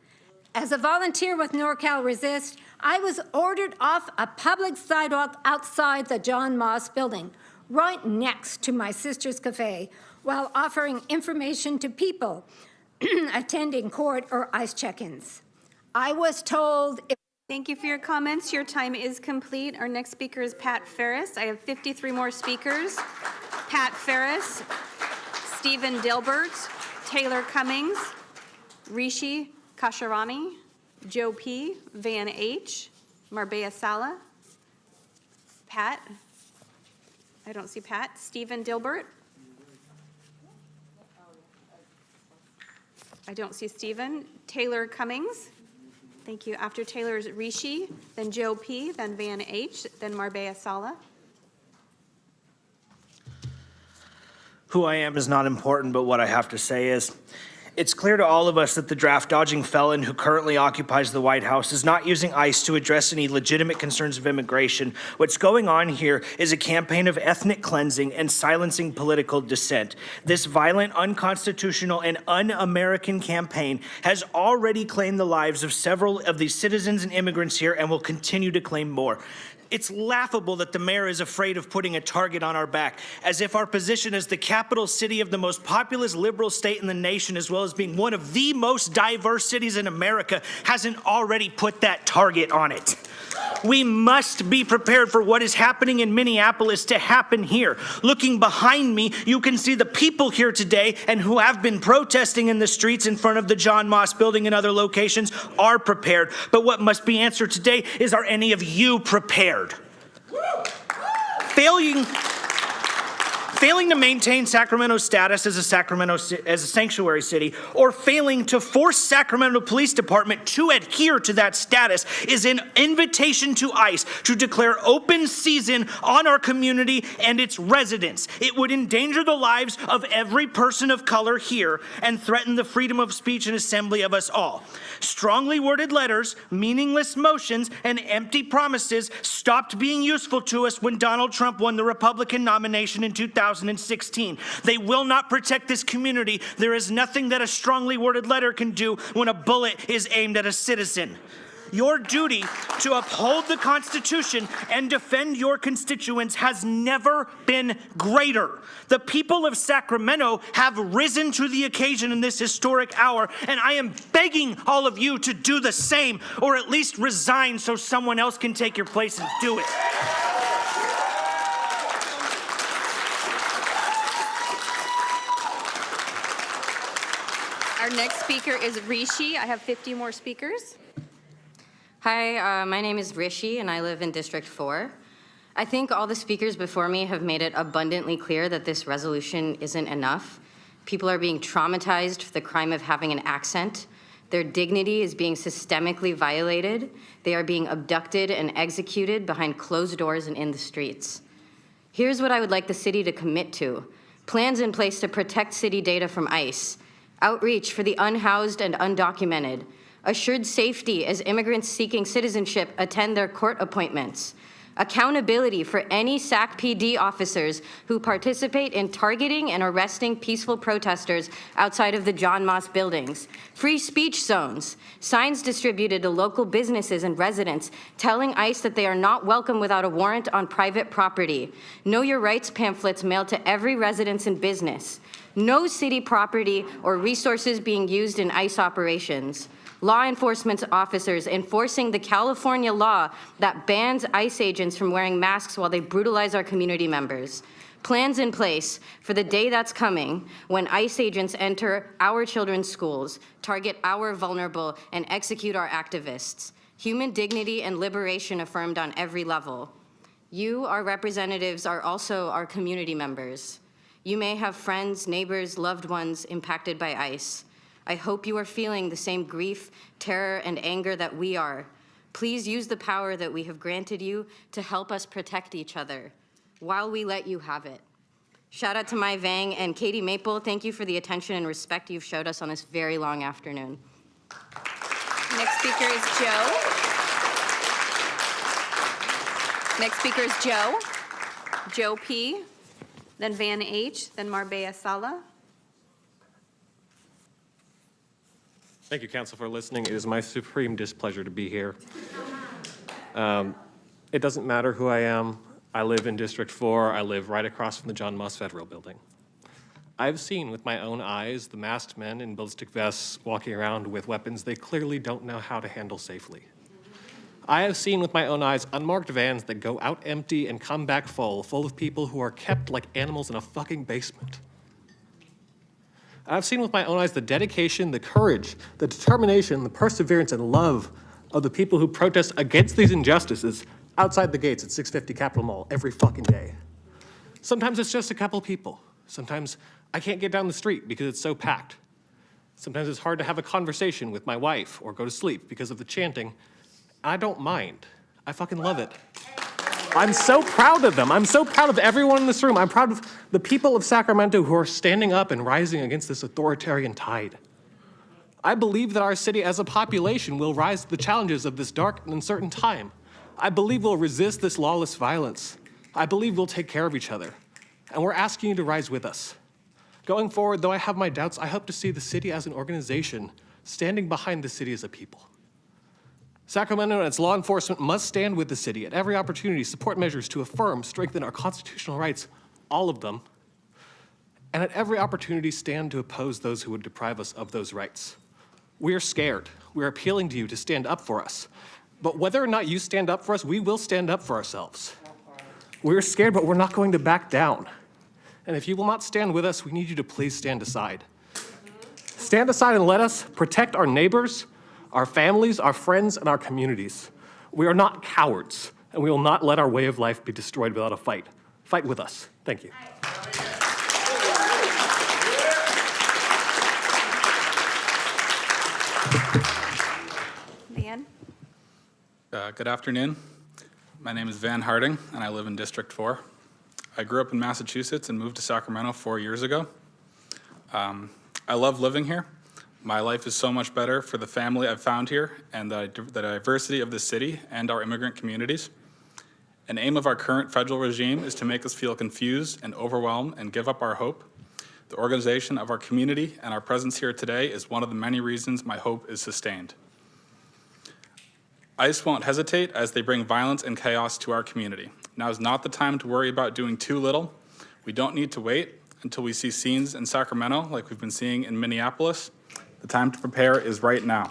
As a volunteer with NorCal Resist, I was ordered off a public sidewalk outside the John Moss building, right next to my sister's cafe, while offering information to people attending court or ICE check-ins. I was told... Thank you for your comments. Your time is complete. Our next speaker is Pat Ferris. I have 53 more speakers. Pat Ferris, Stephen Dilbert, Taylor Cummings, Rishi Kasharani, Joe P., Van H., Marbella Sala, Pat, I don't see Pat, Stephen Dilbert. I don't see Stephen. Taylor Cummings. Thank you. After Taylor is Rishi, then Joe P., then Van H., then Marbella Sala. Who I am is not important, but what I have to say is, it's clear to all of us that the draft-dodging felon who currently occupies the White House is not using ICE to address any legitimate concerns of immigration. What's going on here is a campaign of ethnic cleansing and silencing political dissent. This violent, unconstitutional, and un-American campaign has already claimed the lives of several of the citizens and immigrants here and will continue to claim more. It's laughable that the mayor is afraid of putting a target on our back, as if our position as the capital city of the most populous liberal state in the nation, as well as being one of the most diverse cities in America, hasn't already put that target on it. We must be prepared for what is happening in Minneapolis to happen here. Looking behind me, you can see the people here today and who have been protesting in the streets in front of the John Moss building and other locations are prepared. But what must be answered today is, are any of you prepared? Failing to maintain Sacramento's status as a sanctuary city, or failing to force Sacramento Police Department to adhere to that status, is an invitation to ICE to declare open season on our community and its residents. It would endanger the lives of every person of color here and threaten the freedom of speech and assembly of us all. Strongly worded letters, meaningless motions, and empty promises stopped being useful to us when Donald Trump won the Republican nomination in 2016. They will not protect this community. There is nothing that a strongly worded letter can do when a bullet is aimed at a citizen. Your duty to uphold the Constitution and defend your constituents has never been greater. The people of Sacramento have risen to the occasion in this historic hour, and I am begging all of you to do the same, or at least resign so someone else can take your place and do it. Our Our next speaker is Rishi. I have 50 more speakers. Hi, my name is Rishi, and I live in District 4. I think all the speakers before me have made it abundantly clear that this resolution isn't enough. People are being traumatized for the crime of having an accent. Their dignity is being systemically violated. They are being abducted and executed behind closed doors and in the streets. Here's what I would like the city to commit to. Plans in place to protect city data from ICE. Outreach for the unhoused and undocumented. Assured safety as immigrants seeking citizenship attend their court appointments. Accountability for any SAC PD officers who participate in targeting and arresting peaceful protesters outside of the John Moss buildings. Free speech zones. Signs distributed to local businesses and residents telling ICE that they are not welcome without a warrant on private property. Know Your Rights pamphlets mailed to every residence and business. No city property or resources being used in ICE operations. Law enforcement officers enforcing the California law that bans ICE agents from wearing masks while they brutalize our community members. Plans in place for the day that's coming when ICE agents enter our children's schools, target our vulnerable, and execute our activists. Human dignity and liberation affirmed on every level. You, our representatives, are also our community members. You may have friends, neighbors, loved ones impacted by ICE. I hope you are feeling the same grief, terror, and anger that we are. Please use the power that we have granted you to help us protect each other while we let you have it. Shout out to Mai Vang and Katie Maple. Thank you for the attention and respect you've showed us on this very long afternoon. Next speaker is Joe. Next speaker is Joe. Joe P. Then Van H. Then Marbella Sala. Thank you, Council, for listening. It is my supreme displeasure to be here. It doesn't matter who I am. I live in District 4. I live right across from the John Moss Federal Building. I've seen with my own eyes the masked men in ballistic vests walking around with weapons they clearly don't know how to handle safely. I have seen with my own eyes unmarked vans that go out empty and come back full of people who are kept like animals in a fucking basement. I've seen with my own eyes the dedication, the courage, the determination, the perseverance, and love of the people who protest against these injustices outside the gates at 650 Capitol Mall every fucking day. Sometimes it's just a couple people. Sometimes I can't get down the street because it's so packed. Sometimes it's hard to have a conversation with my wife or go to sleep because of the chanting. I don't mind. I fucking love it. I'm so proud of them. I'm so proud of everyone in this room. I'm proud of the people of Sacramento who are standing up and rising against this authoritarian tide. I believe that our city as a population will rise to the challenges of this dark and uncertain time. I believe we'll resist this lawless violence. I believe we'll take care of each other. And we're asking you to rise with us. Going forward, though I have my doubts, I hope to see the city as an organization standing behind the city as a people. Sacramento and its law enforcement must stand with the city at every opportunity, support measures to affirm, strengthen our constitutional rights, all of them, and at every opportunity stand to oppose those who would deprive us of those rights. We are scared. We are appealing to you to stand up for us. But whether or not you stand up for us, we will stand up for ourselves. We're scared, but we're not going to back down. And if you will not stand with us, we need you to please stand aside. Stand aside and let us protect our neighbors, our families, our friends, and our communities. We are not cowards, and we will not let our way of life be destroyed without a fight. Fight with us. Thank you. Van. Good afternoon. My name is Van Harding, and I live in District 4. I grew up in Massachusetts and moved to Sacramento 4 years ago. I love living here. My life is so much better for the family I've found here and the diversity of the city and our immigrant communities. An aim of our current federal regime is to make us feel confused and overwhelmed and give up our hope. The organization of our community and our presence here today is one of the many reasons my hope is sustained. ICE won't hesitate as they bring violence and chaos to our community. Now is not the time to worry about doing too little. We don't need to wait until we see scenes in Sacramento like we've been seeing in Minneapolis. The time to prepare is right now.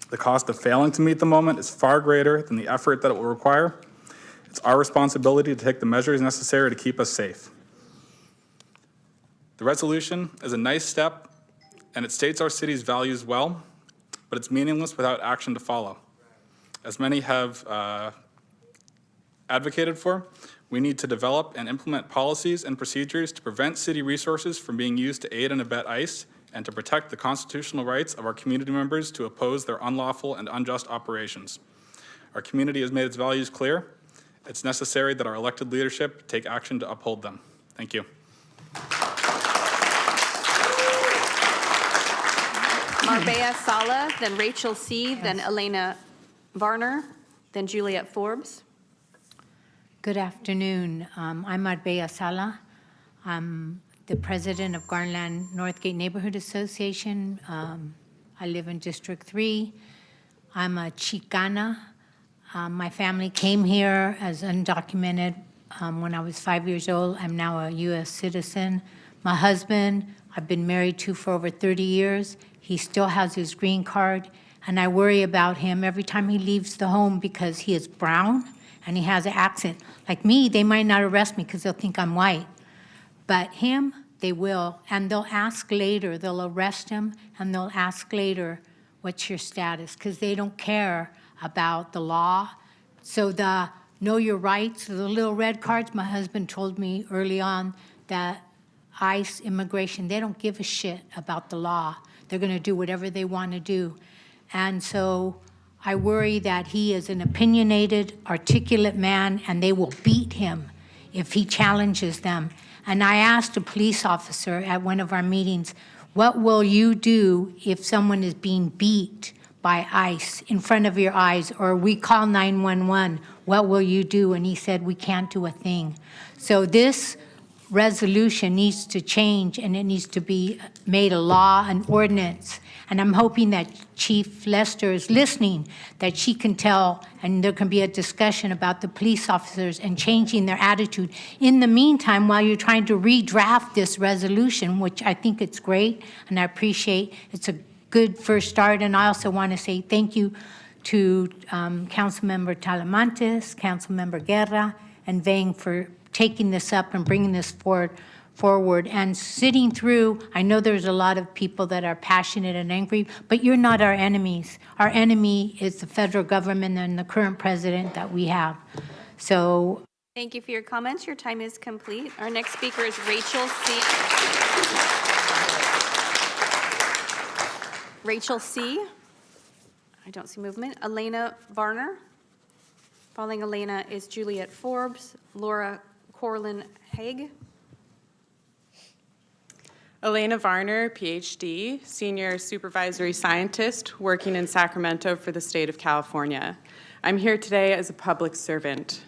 The cost of failing to meet the moment is far greater than the effort that it will require. It's our responsibility to take the measures necessary to keep us safe. The resolution is a nice step and it states our city's values well, but it's meaningless without action to follow. As many have advocated for, we need to develop and implement policies and procedures to prevent city resources from being used to aid and abet ICE and to protect the constitutional rights of our community members to oppose their unlawful and unjust operations. Our community has made its values clear. It's necessary that our elected leadership take action to uphold them. Thank you. Marbella Sala, then Rachel C., then Elena Varner, then Juliet Forbes. Good afternoon. I'm Marbella Sala. I'm the president of Garland Northgate Neighborhood Association. I live in District 3. I'm a Chicana. My family came here as undocumented when I was 5 years old. I'm now a U.S. citizen. My husband, I've been married to for over 30 years. He still has his green card, and I worry about him every time he leaves the home because he is brown and he has an accent. Like me, they might not arrest me because they'll think I'm white. But him, they will, and they'll ask later. They'll arrest him, and they'll ask later, what's your status? Because they don't care about the law. So the know your rights, the little red cards, my husband told me early on that ICE, immigration, they don't give a shit about the law. They're going to do whatever they want to do. And so I worry that he is an opinionated, articulate man, and they will beat him if he challenges them. And I asked a police officer at one of our meetings, what will you do if someone is being beat by ICE in front of your eyes, or we call 911, what will you do? And he said, we can't do a thing. So this resolution needs to change, and it needs to be made a law, an ordinance. And I'm hoping that Chief Lester is listening, that she can tell, and there can be a discussion about the police officers and changing their attitude. In the meantime, while you're trying to redraft this resolution, which I think it's great, and I appreciate, it's a good first start. And I also want to say thank you to Councilmember Talamantes, Councilmember Guerra, and Vang for taking this up and bringing this forward and sitting through. I know there's a lot of people that are passionate and angry, but you're not our enemies. Our enemy is the federal government and the current president that we have. So Thank you for your comments. Your time is complete. Our next speaker is Rachel C. Rachel C. I don't see movement. Elena Varner. Following Elena is Juliet Forbes, Laura Corlin Haig. Elena Varner, PhD, Senior Supervisory Scientist, working in Sacramento for the state of California. I'm here today as a public servant.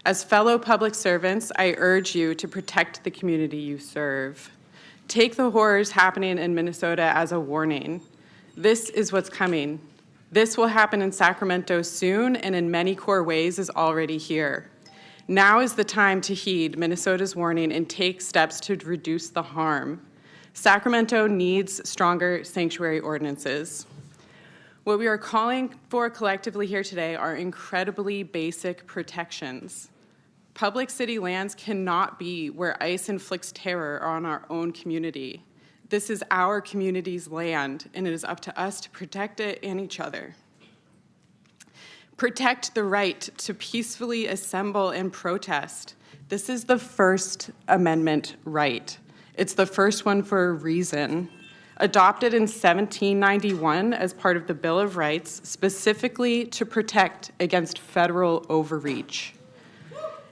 As fellow public servants, I urge you to protect the community you serve. Take the horrors happening in Minnesota as a warning. This is what's coming. This will happen in Sacramento soon, and in many core ways is already here. Now is the time to heed Minnesota's warning and take steps to reduce the harm. Sacramento needs stronger sanctuary ordinances. What we are calling for collectively here today are incredibly basic protections. Public city lands cannot be where ICE inflicts terror on our own community. This is our community's land, and it is up to us to protect it and each other. Protect the right to peacefully assemble and protest. This is the First Amendment right. It's the first one for a reason. Adopted in 1791 as part of the Bill of Rights, specifically to protect against federal overreach.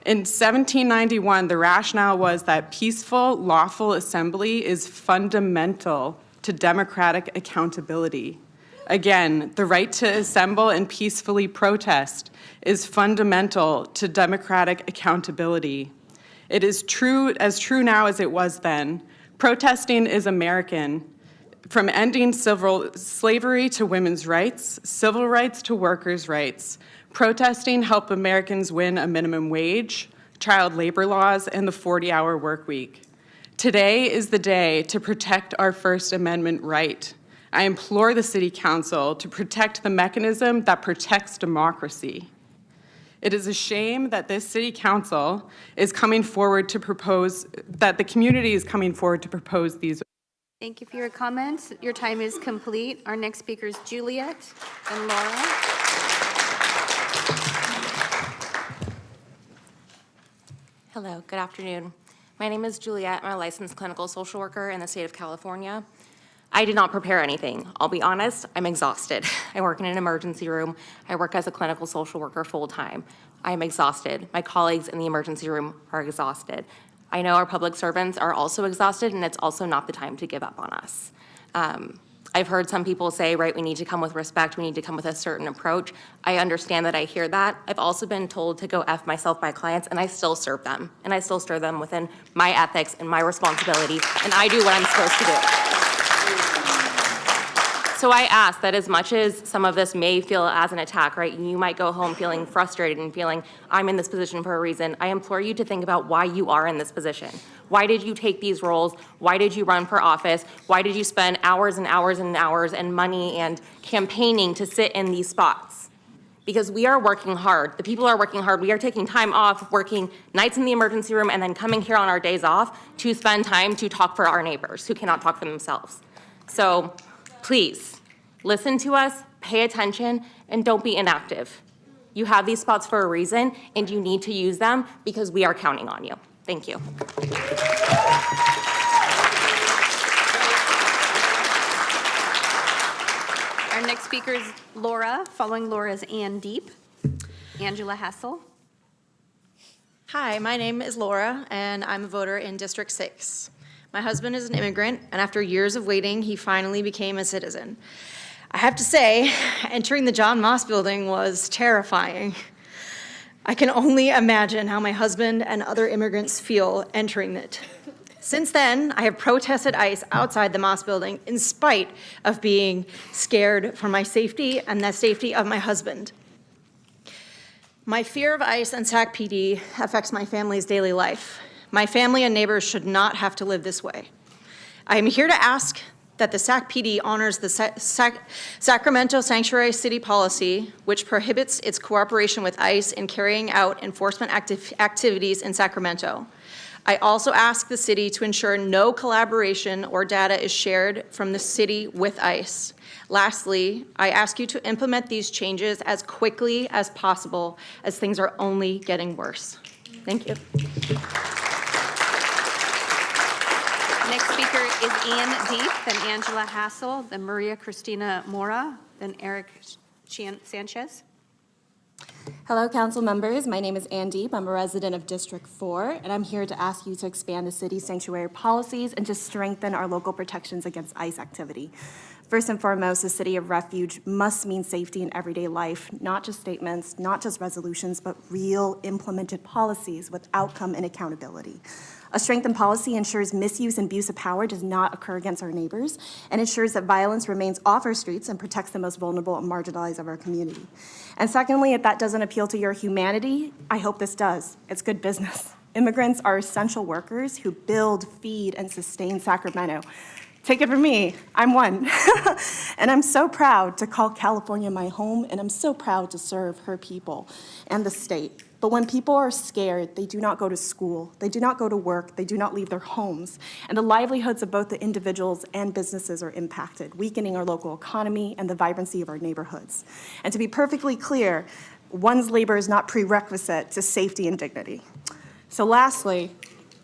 In 1791, the rationale was that peaceful, lawful assembly is fundamental to democratic accountability. Again, the right to assemble and peacefully protest is fundamental to democratic accountability. It is as true now as it was then. Protesting is American. From ending civil slavery to women's rights, civil rights to workers' rights, protesting helped Americans win a minimum wage, child labor laws, and the 40-hour work week. Today is the day to protect our First Amendment right. I implore the City Council to protect the mechanism that protects democracy. It is a shame that this City Council is coming forward to propose, that the community is coming forward to propose these Thank you for your comments. Your time is complete. Our next speaker is Juliet and Laura. Hello, good afternoon. My name is Juliet. I'm a licensed clinical social worker in the state of California. I did not prepare anything. I'll be honest, I'm exhausted. I work in an emergency room. I work as a clinical social worker full-time. I am exhausted. My colleagues in the emergency room are exhausted. I know our public servants are also exhausted, and it's also not the time to give up on us. I've heard some people say, right, we need to come with respect, we need to come with a certain approach. I understand that, I hear that. I've also been told to go F myself by clients, and I still serve them. And I still serve them within my ethics and my responsibility, and I do what I'm supposed to do. So I ask that as much as some of this may feel as an attack, right, you might go home feeling frustrated and feeling, I'm in this position for a reason, I implore you to think about why you are in this position. Why did you take these roles? Why did you run for office? Why did you spend hours and hours and hours and money and campaigning to sit in these spots? Because we are working hard. The people are working hard. We are taking time off, working nights in the emergency room, and then coming here on our days off to spend time to talk for our neighbors who cannot talk for themselves. So please, listen to us, pay attention, and don't be inactive. You have these spots for a reason, and you need to use them because we are counting on you. Thank you. Our next speaker is Laura. Following Laura is Ann Deep. Angela Hassel. Hi, my name is Laura, and I'm a voter in District 6. My husband is an immigrant, and after years of waiting, he finally became a citizen. I have to say, entering the John Moss building was terrifying. I can only imagine how my husband and other immigrants feel entering it. Since then, I have protested ICE outside the Moss building in spite of being scared for my safety and the safety of my husband. My fear of ICE and SAC PD affects my family's daily life. My family and neighbors should not have to live this way. I am here to ask that the SAC PD honors the Sacramento Sanctuary City Policy, which prohibits its cooperation with ICE in carrying out enforcement activities in Sacramento. I also ask the city to ensure no collaboration or data is shared from the city with ICE. Lastly, I ask you to implement these changes as quickly as possible, as things are only getting worse. Thank you. Next speaker is Ann Deep, then Angela Hassel, then Maria Cristina Mora, then Eric Sanchez. Hello, council members. My name is Ann Deep. I'm a resident of District 4, and I'm here to ask you to expand the city's sanctuary policies and to strengthen our local protections against ICE activity. First and foremost, the city of refuge must mean safety in everyday life, not just statements, not just resolutions, but real implemented policies with outcome and accountability. A strengthened policy ensures misuse and abuse of power does not occur against our neighbors and ensures that violence remains off our streets and protects the most vulnerable and marginalized of our community. And secondly, if that doesn't appeal to your humanity, I hope this does. It's good business. Immigrants are essential workers who build, feed, and sustain Sacramento. Take it from me, I'm one. And I'm so proud to call California my home, and I'm so proud to serve her people and the state. But when people are scared, they do not go to school, they do not go to work, they do not leave their homes, and the livelihoods of both the individuals and businesses are impacted, weakening our local economy and the vibrancy of our neighborhoods. And to be perfectly clear, one's labor is not prerequisite to safety and dignity. So lastly,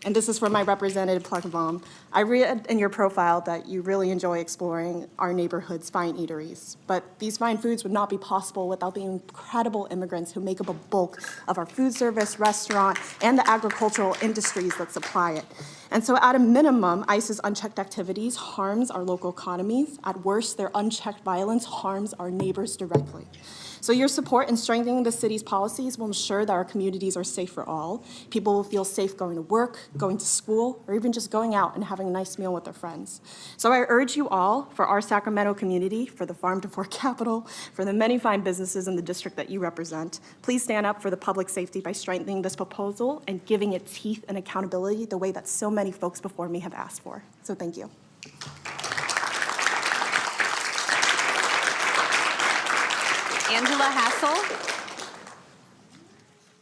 and this is from my representative, Plugvam, I read in your profile that you really enjoy exploring our neighborhood's fine eateries. But these fine foods would not be possible without the incredible immigrants who make up a bulk of our food service, restaurant, and the agricultural industries that supply it. And so at a minimum, ICE's unchecked activities harms our local economies. At worst, their unchecked violence harms our neighbors directly. So your support in strengthening the city's policies will ensure that our communities are safe for all. People will feel safe going to work, going to school, or even just going out and having a nice meal with their friends. So I urge you all, for our Sacramento community, for the farm to fork capital, for the many fine businesses in the district that you represent, please stand up for the public safety by strengthening this proposal and giving it teeth and accountability the way that so many folks before me have asked for. So thank you. Angela Hassel.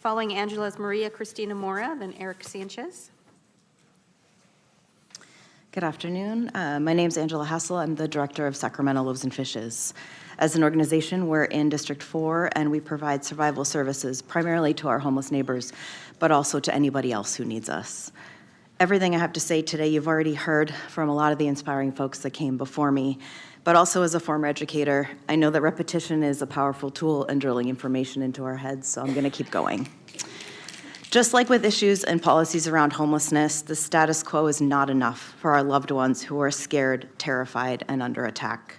Following Angela is Maria Cristina Mora, then Eric Sanchez. Good afternoon. My name is Angela Hassel. I'm the director of Sacramento Loaves and Fishes. As an organization, we're in District 4, and we provide survival services primarily to our homeless neighbors, but also to anybody else who needs us. Everything I have to say today, you've already heard from a lot of the inspiring folks that came before me, but also as a former educator, I know that repetition is a powerful tool in drilling information into our heads, so I'm going to keep going. Just like with issues and policies around homelessness, the status quo is not enough for our loved ones who are scared, terrified, and under attack.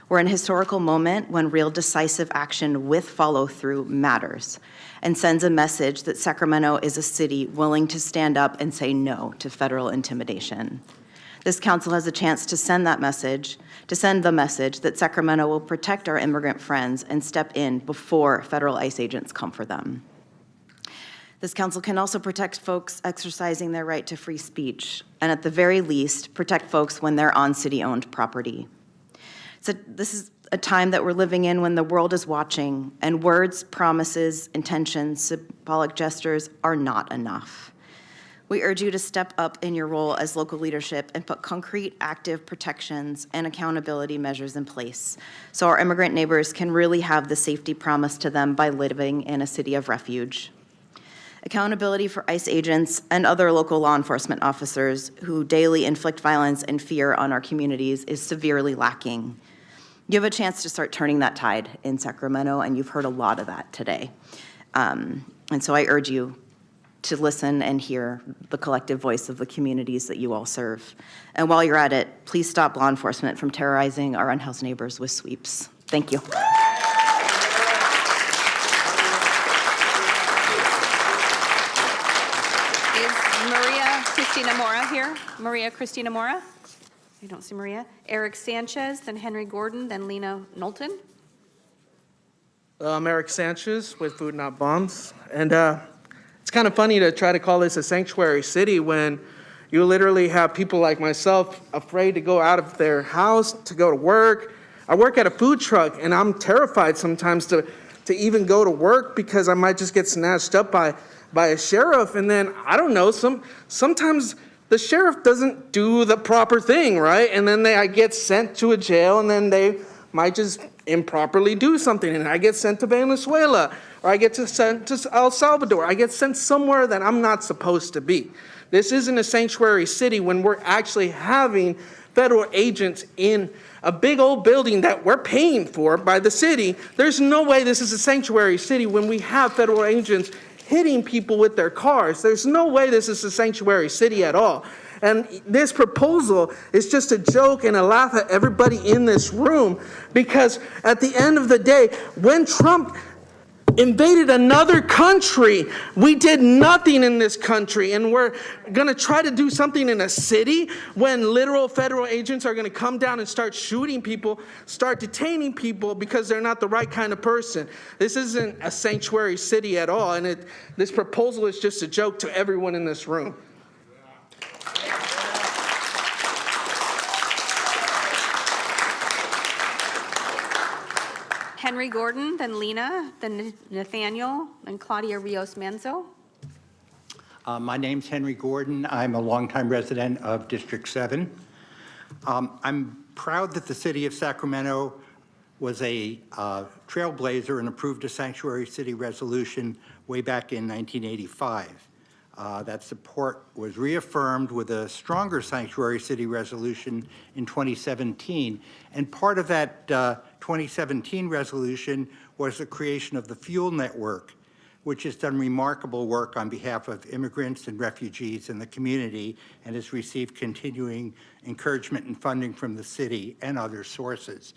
We're in a historical moment when real decisive action with follow-through matters and sends a message that Sacramento is a city willing to stand up and say no to federal intimidation. This council has a chance to send the message that Sacramento will protect our immigrant friends and step in before federal ICE agents come for them. This council can also protect folks exercising their right to free speech, and at the very least, protect folks when they're on city-owned property. So this is a time that we're living in when the world is watching, and words, promises, intentions, symbolic gestures are not enough. We urge you to step up in your role as local leadership and put concrete, active protections and accountability measures in place so our immigrant neighbors can really have the safety promised to them by living in a city of refuge. Accountability for ICE agents and other local law enforcement officers who daily inflict violence and fear on our communities is severely lacking. You have a chance to start turning that tide in Sacramento, and you've heard a lot of that today. And so I urge you to listen and hear the collective voice of the communities that you all serve. And while you're at it, please stop law enforcement from terrorizing our unhoused neighbors with sweeps. Thank you. Cristina Mora here. Maria Cristina Mora. I don't see Maria. Eric Sanchez, then Henry Gordon, then Lena Knowlton. I'm Eric Sanchez with Food Not Bombs. And it's kind of funny to try to call this a sanctuary city when you literally have people like myself afraid to go out of their house to go to work. I work at a food truck, and I'm terrified sometimes to even go to work because I might just get snatched up by a sheriff, and then, I don't know, sometimes the sheriff doesn't do the proper thing, right? And then I get sent to a jail, and then they might just improperly do something, and I get sent to Venezuela, or I get sent to El Salvador. I get sent somewhere that I'm not supposed to be. This isn't a sanctuary city when we're actually having federal agents in a big old building that we're paying for by the city. There's no way this is a sanctuary city when we have federal agents hitting people with their cars. There's no way this is a sanctuary city at all. And this proposal is just a joke and a laugh at everybody in this room, because at the end of the day, when Trump invaded another country, we did nothing in this country, and we're going to try to do something in a city when literal federal agents are going to come down and start shooting people, start detaining people because they're not the right kind of person. This isn't a sanctuary city at all, and this proposal is just a joke to everyone in this room. Henry Gordon, then Lena, then Nathaniel, then Claudia Rios Manzo. My name's Henry Gordon. I'm a longtime resident of District 7. I'm proud that the city of Sacramento was a trailblazer and approved a sanctuary city resolution way back in 1985. That support was reaffirmed with a stronger sanctuary city resolution in 2017. And part of that 2017 resolution was the creation of the Fuel Network, which has done remarkable work on behalf of immigrants and refugees in the community and has received continuing encouragement and funding from the city and other sources.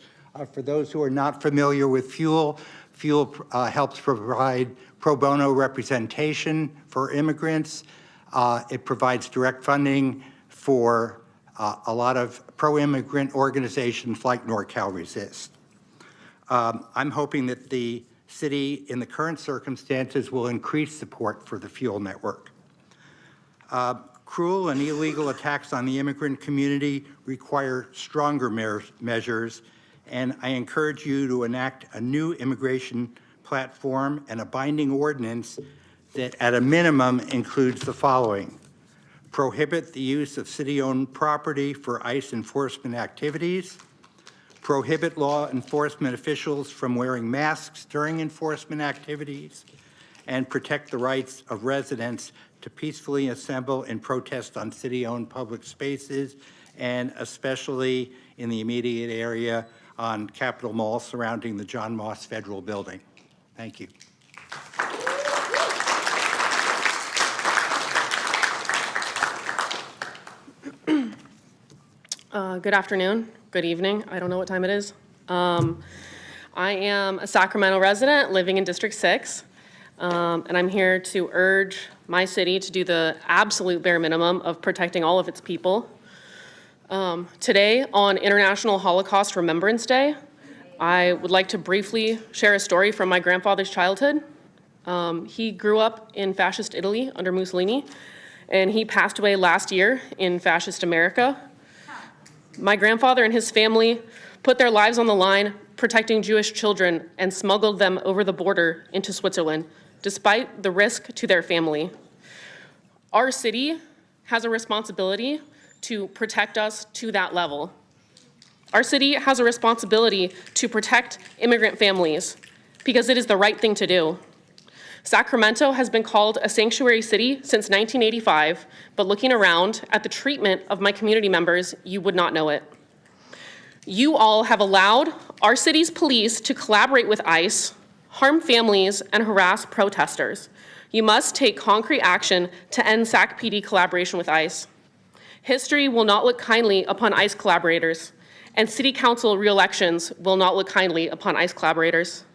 For those who are not familiar with Fuel helps provide pro bono representation for immigrants. It provides direct funding for a lot of pro-immigrant organizations like NorCal Resist. I'm hoping that the city, in the current circumstances, will increase support for the Fuel Network. Cruel and illegal attacks on the immigrant community require stronger measures, and I encourage you to enact a new immigration platform and a binding ordinance that, at a minimum, includes the following. prohibit the use of city-owned property for ICE enforcement activities, prohibit law enforcement officials from wearing masks during enforcement activities, and protect the rights of residents to peacefully assemble and protest on city-owned public spaces, and especially in the immediate area on Capitol Mall surrounding the John Moss Federal Building. Thank you. Good afternoon, good evening, I don't know what time it is. I am a Sacramento resident living in District 6, and I'm here to urge my city to do the absolute bare minimum of protecting all of its people. Today, on International Holocaust Remembrance Day, I would like to briefly share a story from my grandfather's childhood. He grew up in fascist Italy under Mussolini, and he passed away last year in fascist America. My grandfather and his family put their lives on the line protecting Jewish children and smuggled them over the border into Switzerland, despite the risk to their family. Our city has a responsibility to protect us to that level. Our city has a responsibility to protect immigrant families because it is the right thing to do. Sacramento has been called a sanctuary city since 1985, but looking around at the treatment of my community members, you would not know it. You all have allowed our city's police to collaborate with ICE, harm families, and harass protesters. You must take concrete action to end Sac PD collaboration with ICE. History will not look kindly upon ICE collaborators, and city council re-elections will not look kindly upon ICE collaborators.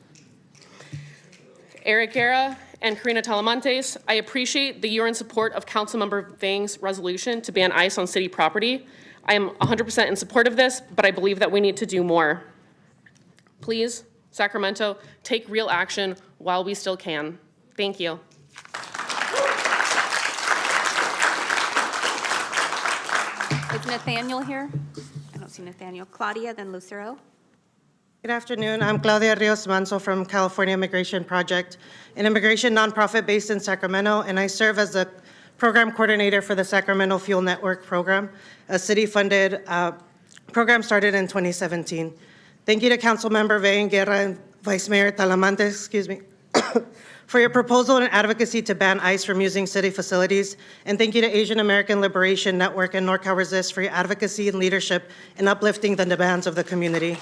Eric Guerra and Karina Talamantes, I appreciate that you are in support of Councilmember Vang's resolution to ban ICE on city property. I am 100% in support of this, but I believe that we need to do more. Please, Sacramento, take real action while we still can. Thank you. Is Nathaniel here? I don't see Nathaniel. Claudia, then Lucero. Good afternoon. I'm Claudia Rios Manso from California Immigration Project, an immigration nonprofit based in Sacramento, and I serve as the program coordinator for the Sacramento Fuel Network program, a city-funded program started in 2017. Thank you to Councilmember Vang Guerra and Vice Mayor Talamantes, for your proposal and advocacy to ban ICE from using city facilities. And thank you to Asian American Liberation Network and NorCal Resist for your advocacy and leadership in uplifting the demands of the community.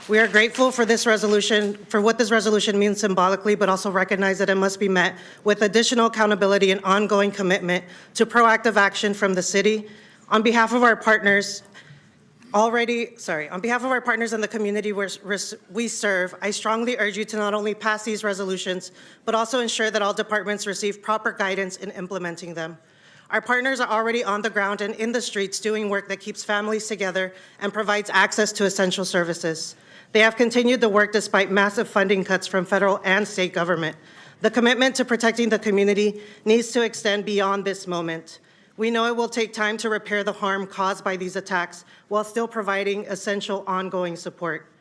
We are grateful for this resolution, for what this resolution means symbolically, but also recognize that it must be met with additional accountability and ongoing commitment to proactive action from the city. On behalf of our partners, on behalf of our partners in the community we serve, I strongly urge you to not only pass these resolutions, but also ensure that all departments receive proper guidance in implementing them. Our partners are already on the ground and in the streets doing work that keeps families together and provides access to essential services. They have continued the work despite massive funding cuts from federal and state government. The commitment to protecting the community needs to extend beyond this moment. We know it will take time to repair the harm caused by these attacks while still providing essential ongoing support.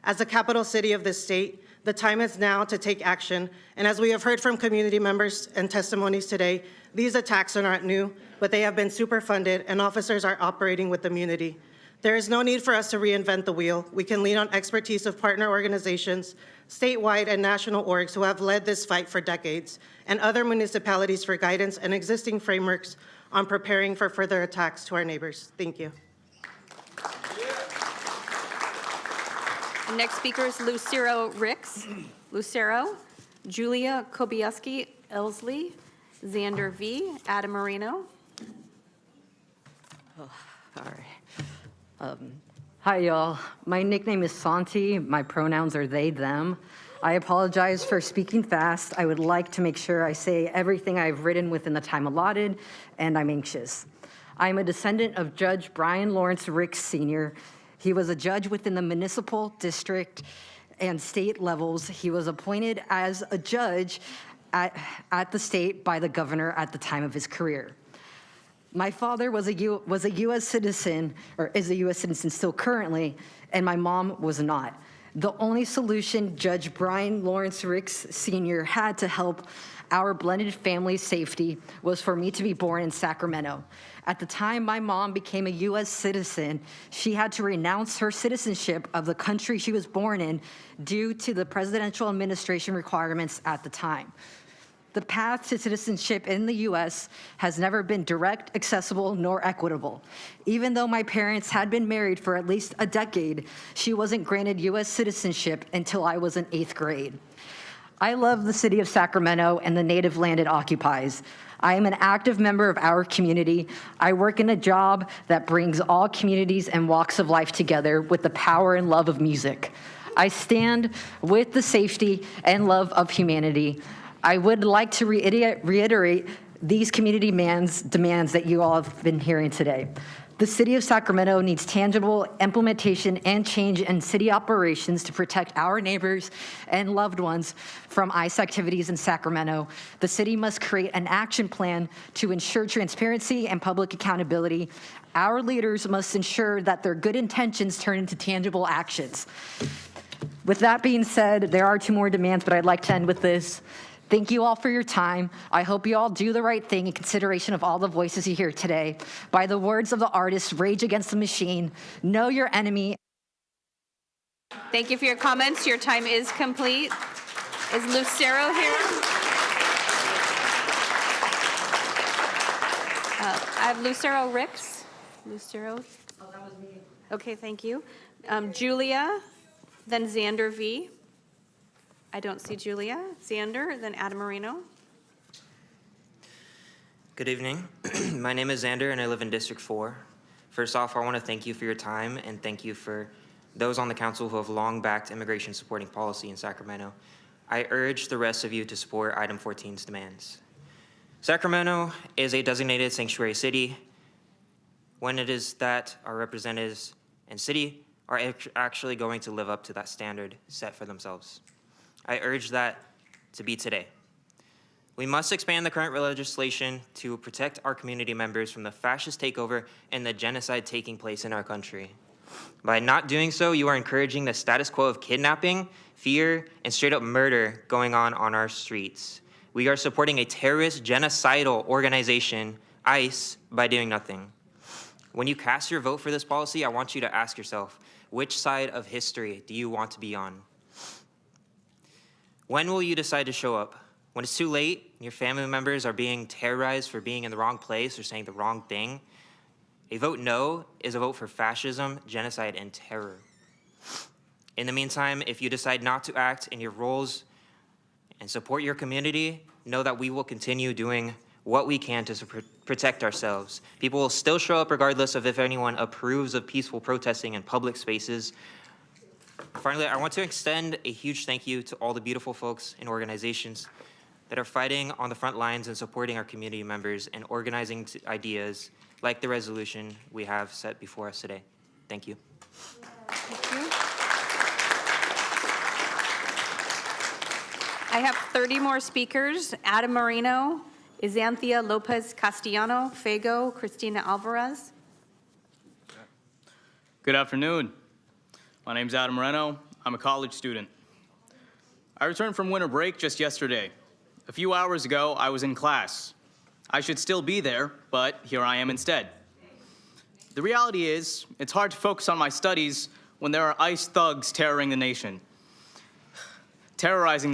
As the capital city of this state, the time is now to take action, and as we have heard from community members and testimonies today, these attacks are not new, but they have been superfunded and officers are operating with immunity. There is no need for us to reinvent the wheel. We can lean on expertise of partner organizations, statewide and national orgs who have led this fight for decades, and other municipalities for guidance and existing frameworks on preparing for further attacks to our neighbors. Thank you. The next speaker is Lucero Ricks. Lucero, Julia Kobieski Elsley, Xander V, Adam Marino. Oh, all right. Hi, y'all. My nickname is Santi. My pronouns are they, them. I apologize for speaking fast. I would like to make sure I say everything I've written within the time allotted, and I'm anxious. I'm a descendant of Judge Brian Lawrence Ricks Sr. He was a judge within the municipal, district, and state levels. He was appointed as a judge at the state by the governor at the time of his career. My father was a U.S. citizen, or is a U.S. citizen still currently, and my mom was not. The only solution Judge Brian Lawrence Ricks Sr. had to help our blended family safety was for me to be born in Sacramento. At the time my mom became a U.S. citizen, she had to renounce her citizenship of the country she was born in due to the presidential administration requirements at the time. The path to citizenship in the U.S. has never been direct, accessible, nor equitable. Even though my parents had been married for at least a decade, she wasn't granted U.S. citizenship until I was in 8th grade. I love the city of Sacramento and the native land it occupies. I am an active member of our community. I work in a job that brings all communities and walks of life together with the power and love of music. I stand with the safety and love of humanity. I would like to reiterate these community demands that you all have been hearing today. The city of Sacramento needs tangible implementation and change in city operations to protect our neighbors and loved ones from ICE activities in Sacramento. The city must create an action plan to ensure transparency and public accountability. Our leaders must ensure that their good intentions turn into tangible actions. With that being said, there are 2 more demands, but I'd like to end with this. Thank you all for your time. I hope you all do the right thing in consideration of all the voices you hear today. By the words of the artist, Rage Against the Machine, know your enemy. Thank you for your comments. Your time is complete. Is Lucero here? I have Lucero Ricks. Lucero? Oh, that was me. Okay, thank you. Julia, then Xander V. I don't see Julia. Xander, then Adam Marino. Good evening. My name is Xander, and I live in District 4. First off, I want to thank you for your time, and thank you for those on the council who have long backed immigration supporting policy in Sacramento. I urge the rest of you to support item 14's demands. Sacramento is a designated sanctuary city. When it is that our representatives and city are actually going to live up to that standard set for themselves. I urge that to be today. We must expand the current legislation to protect our community members from the fascist takeover and the genocide taking place in our country. By not doing so, you are encouraging the status quo of kidnapping, fear, and straight up murder going on our streets. We are supporting a terrorist genocidal organization, ICE, by doing nothing. When you cast your vote for this policy, I want you to ask yourself, which side of history do you want to be on? When will you decide to show up? When it's too late, and your family members are being terrorized for being in the wrong place or saying the wrong thing? A vote no is a vote for fascism, genocide, and terror. In the meantime, if you decide not to act in your roles and support your community, know that we will continue doing what we can to protect ourselves. People will still show up regardless of if anyone approves of peaceful protesting in public spaces. Finally, I want to extend a huge thank you to all the beautiful folks and organizations that are fighting on the front lines and supporting our community members and organizing ideas like the resolution we have set before us today. Thank you. Thank you. I have 30 more speakers. Adam Marino, Izanthia Lopez Castellano, Fago, Cristina Alvarez. Good afternoon. My name's Adam Moreno. I'm a college student. I returned from winter break just yesterday. A few hours ago, I was in class. I should still be there, but here I am instead. The reality is, it's hard to focus on my studies when there are ICE thugs terrorizing the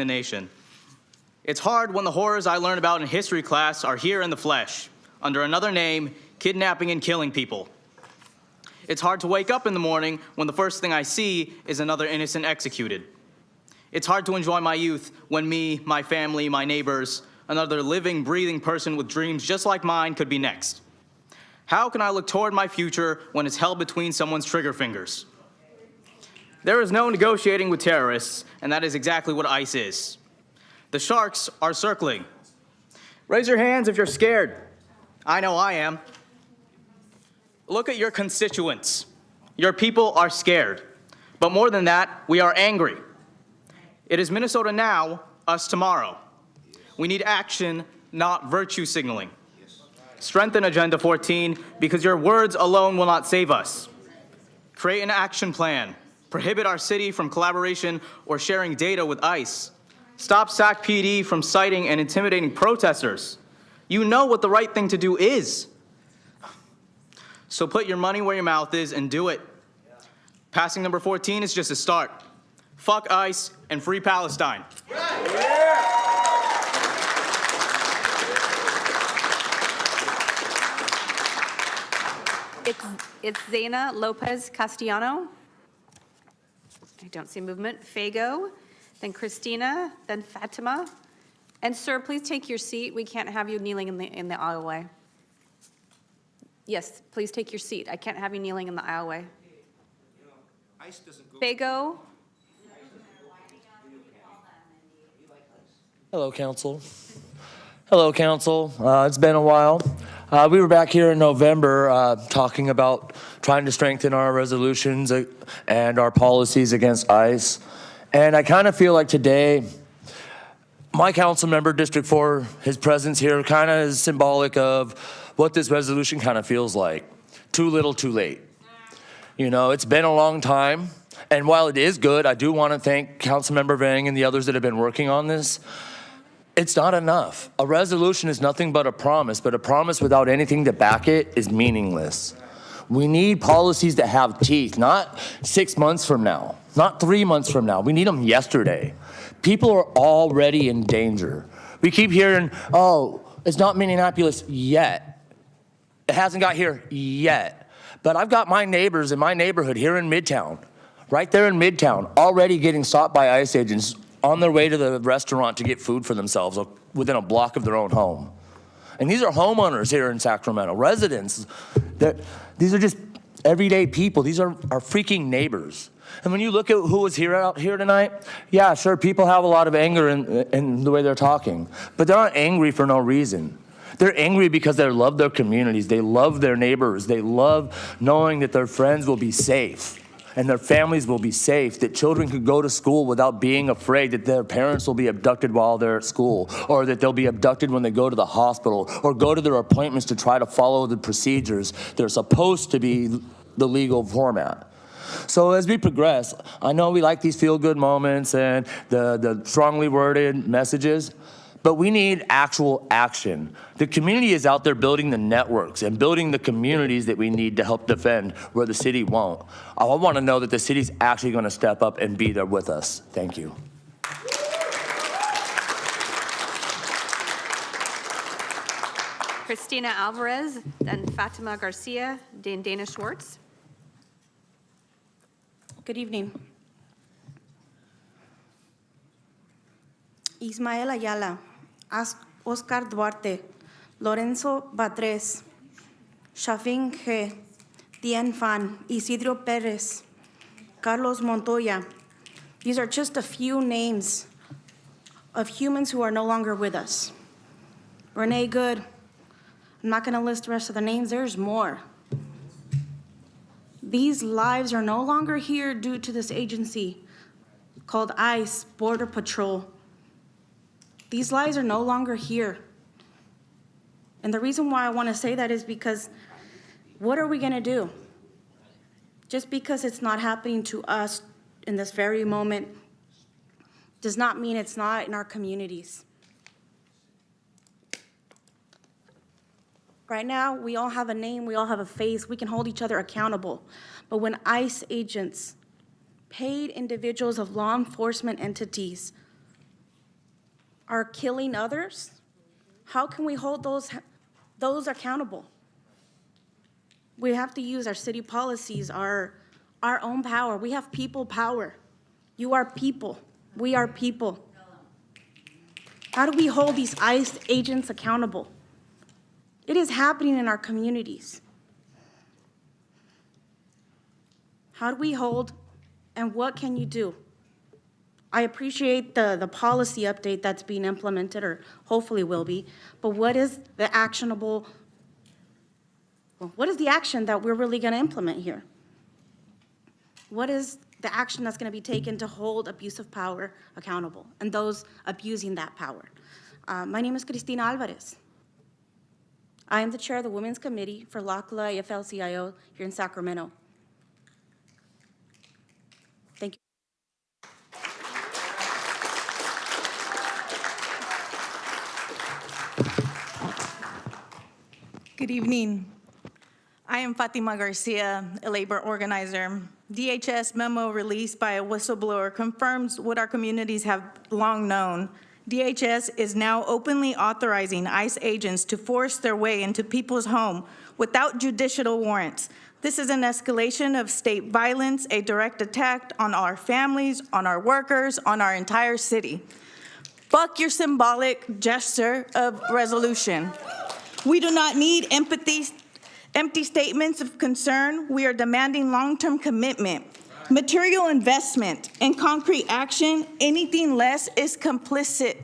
nation. It's hard when the horrors I learned about in history class are here in the flesh, under another name, kidnapping and killing people. It's hard to wake up in the morning when the first thing I see is another innocent executed. It's hard to enjoy my youth when me, my family, my neighbors, another living, breathing person with dreams just like mine could be next. How can I look toward my future when it's held between someone's trigger fingers? There is no negotiating with terrorists, and that is exactly what ICE is. The sharks are circling. Raise your hands if you're scared. I know I am. Look at your constituents. Your people are scared. But more than that, we are angry. It is Minnesota now, us tomorrow. We need action, not virtue signaling. Strengthen Agenda 14 because your words alone will not save us. Create an action plan. Prohibit our city from collaboration or sharing data with ICE. Stop SAC PD from citing and intimidating protesters. You know what the right thing to do is. So put your money where your mouth is and do it. Passing number 14 is just a start. Fuck ICE and free Palestine. It's Zaina Lopez Castellano. I don't see movement. Fago, then Christina, then Fatima. And sir, please take your seat. We can't have you kneeling in the aisleway. Yes, please take your seat. I can't have you kneeling in the aisleway. Fago. Hello, Council. Hello, Council. It's been a while. We were back here in November talking about trying to strengthen our resolutions and our policies against ICE. And I kind of feel like today, my council member, District 4, his presence here kind of is symbolic of what this resolution kind of feels like. Too little, too late. You know, it's been a long time. And while it is good, I do want to thank Councilmember Vang and the others that have been working on this. It's not enough. A resolution is nothing but a promise without anything to back it is meaningless. We need policies that have teeth, not 6 months from now, not 3 months from now. We need them yesterday. People are already in danger. We keep hearing, oh, it's not Minneapolis yet. It hasn't got here yet. But I've got my neighbors in my neighborhood here in Midtown, right there in Midtown, already getting stopped by ICE agents on their way to the restaurant to get food for themselves within a block of their own home. And these are homeowners here in Sacramento, residents. These are just everyday people. These are our freaking neighbors. And when you look at who was out here tonight, yeah, sure, people have a lot of anger in the way they're talking, but they're not angry for no reason. They're angry because they love their communities. They love their neighbors. They love knowing that their friends will be safe and their families will be safe, that children could go to school without being afraid that their parents will be abducted while they're at school, or that they'll be abducted when they go to the hospital, or go to their appointments to try to follow the procedures that are supposed to be the legal format. So as we progress, I know we like these feel-good moments and the strongly worded messages, but we need actual action. The community is out there building the networks and building the communities that we need to help defend where the city won't. I want to know that the city's actually going to step up and be there with us. Thank you. Christina Alvarez, then Fatima Garcia, then Dana Schwartz. Good evening. Ismael Ayala, Oscar Duarte, Lorenzo Batres, Shafin G, Tien Fan, Isidro Perez, Carlos Montoya. These are just a few names of humans who are no longer with us. Renee Good. I'm not going to list the rest of the names. There's more. These lives are no longer here due to this agency called ICE, Border Patrol. These lives are no longer here. And the reason why I want to say that is because what are we going to do? Just because it's not happening to us in this very moment does not mean it's not in our communities. Right now, we all have a name, we all have a face, we can hold each other accountable. But when ICE agents, paid individuals of law enforcement entities, are killing others, how can we hold those accountable? We have to use our city policies, our own power. We have people power. You are people. We are people. How do we hold these ICE agents accountable? It is happening in our communities. How do we hold, and what can you do? I appreciate the policy update that's being implemented, or hopefully will be, but what is the actionable, what is the action that we're really going to implement here? What is the action that's going to be taken to hold abuse of power accountable and those abusing that power? My name is Cristina Alvarez. I am the chair of the Women's Committee for LACLA AFL-CIO here in Sacramento. Good evening. I am Fatima Garcia, a labor organizer. DHS memo released by a whistleblower confirms what our communities have long known. DHS is now openly authorizing ICE agents to force their way into people's home without judicial warrants. This is an escalation of state violence, a direct attack on our families, on our workers, on our entire city. Fuck your symbolic gesture of resolution. We do not need empty statements of concern. We are demanding long-term commitment, material investment, and concrete action. Anything less is complicit.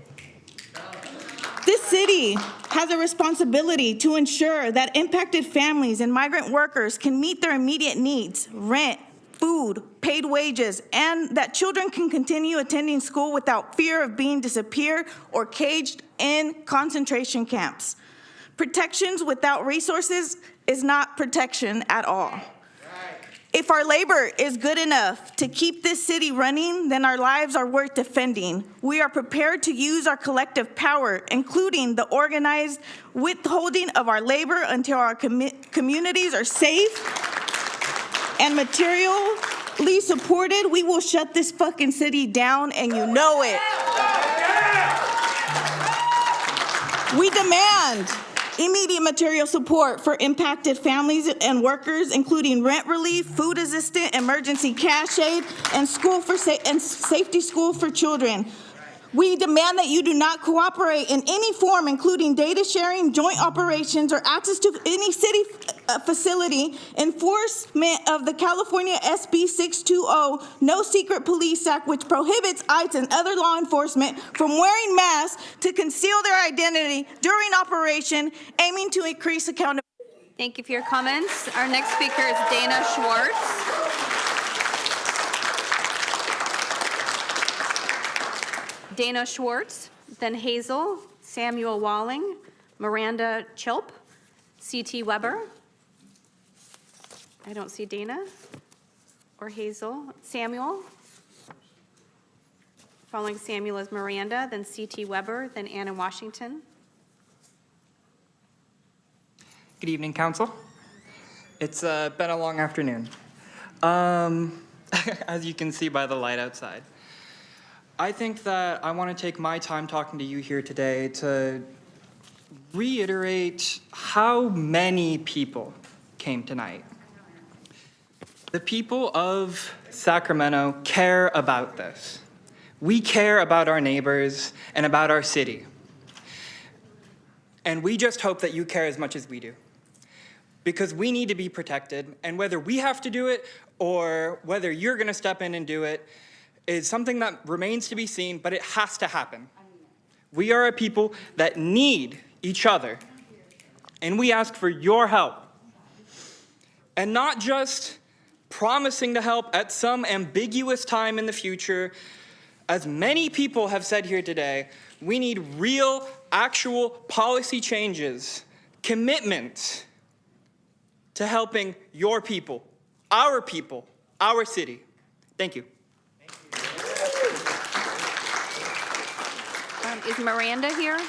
This city has a responsibility to ensure that impacted families and migrant workers can meet their immediate needs, rent, food, paid wages, and that children can continue attending school without fear of being disappeared or caged in concentration camps. Protections without resources is not protection at all. If our labor is good enough to keep this city running, then our lives are worth defending. We are prepared to use our collective power, including the organized withholding of our labor until our communities are safe and materially supported. We will shut this fucking city down, and you know it. We demand immediate material support for impacted families and workers, including rent relief, food assistance, emergency cash aid, and safety school for children. We demand that you do not cooperate in any form, including data sharing, joint operations, or access to any city facility, enforcement of the California SB 620 No Secret Police Act, which prohibits ICE and other law enforcement from wearing masks to conceal their identity during operation, aiming to increase accountability. Thank you for your comments. Our next speaker is Dana Schwartz. Dana Schwartz, then Hazel, Samuel Walling, Miranda Chilp, C.T. Weber. I don't see Dana or Hazel. Samuel. Following Samuel is Miranda, then C.T. Weber, then Anna Washington. Good evening, Council. It's been a long afternoon. As you can see by the light outside. I think that I want to take my time talking to you here today to reiterate how many people came tonight. The people of Sacramento care about this. We care about our neighbors and about our city. And we just hope that you care as much as we do. Because we need to be protected, and whether we have to do it or whether you're going to step in and do it is something that remains to be seen, but it has to happen. We are a people that need each other, and we ask for your help. And not just promising to help at some ambiguous time in the future. As many people have said here today, we need real, actual policy changes, commitment to helping your people, our city. Thank you. Is Miranda here?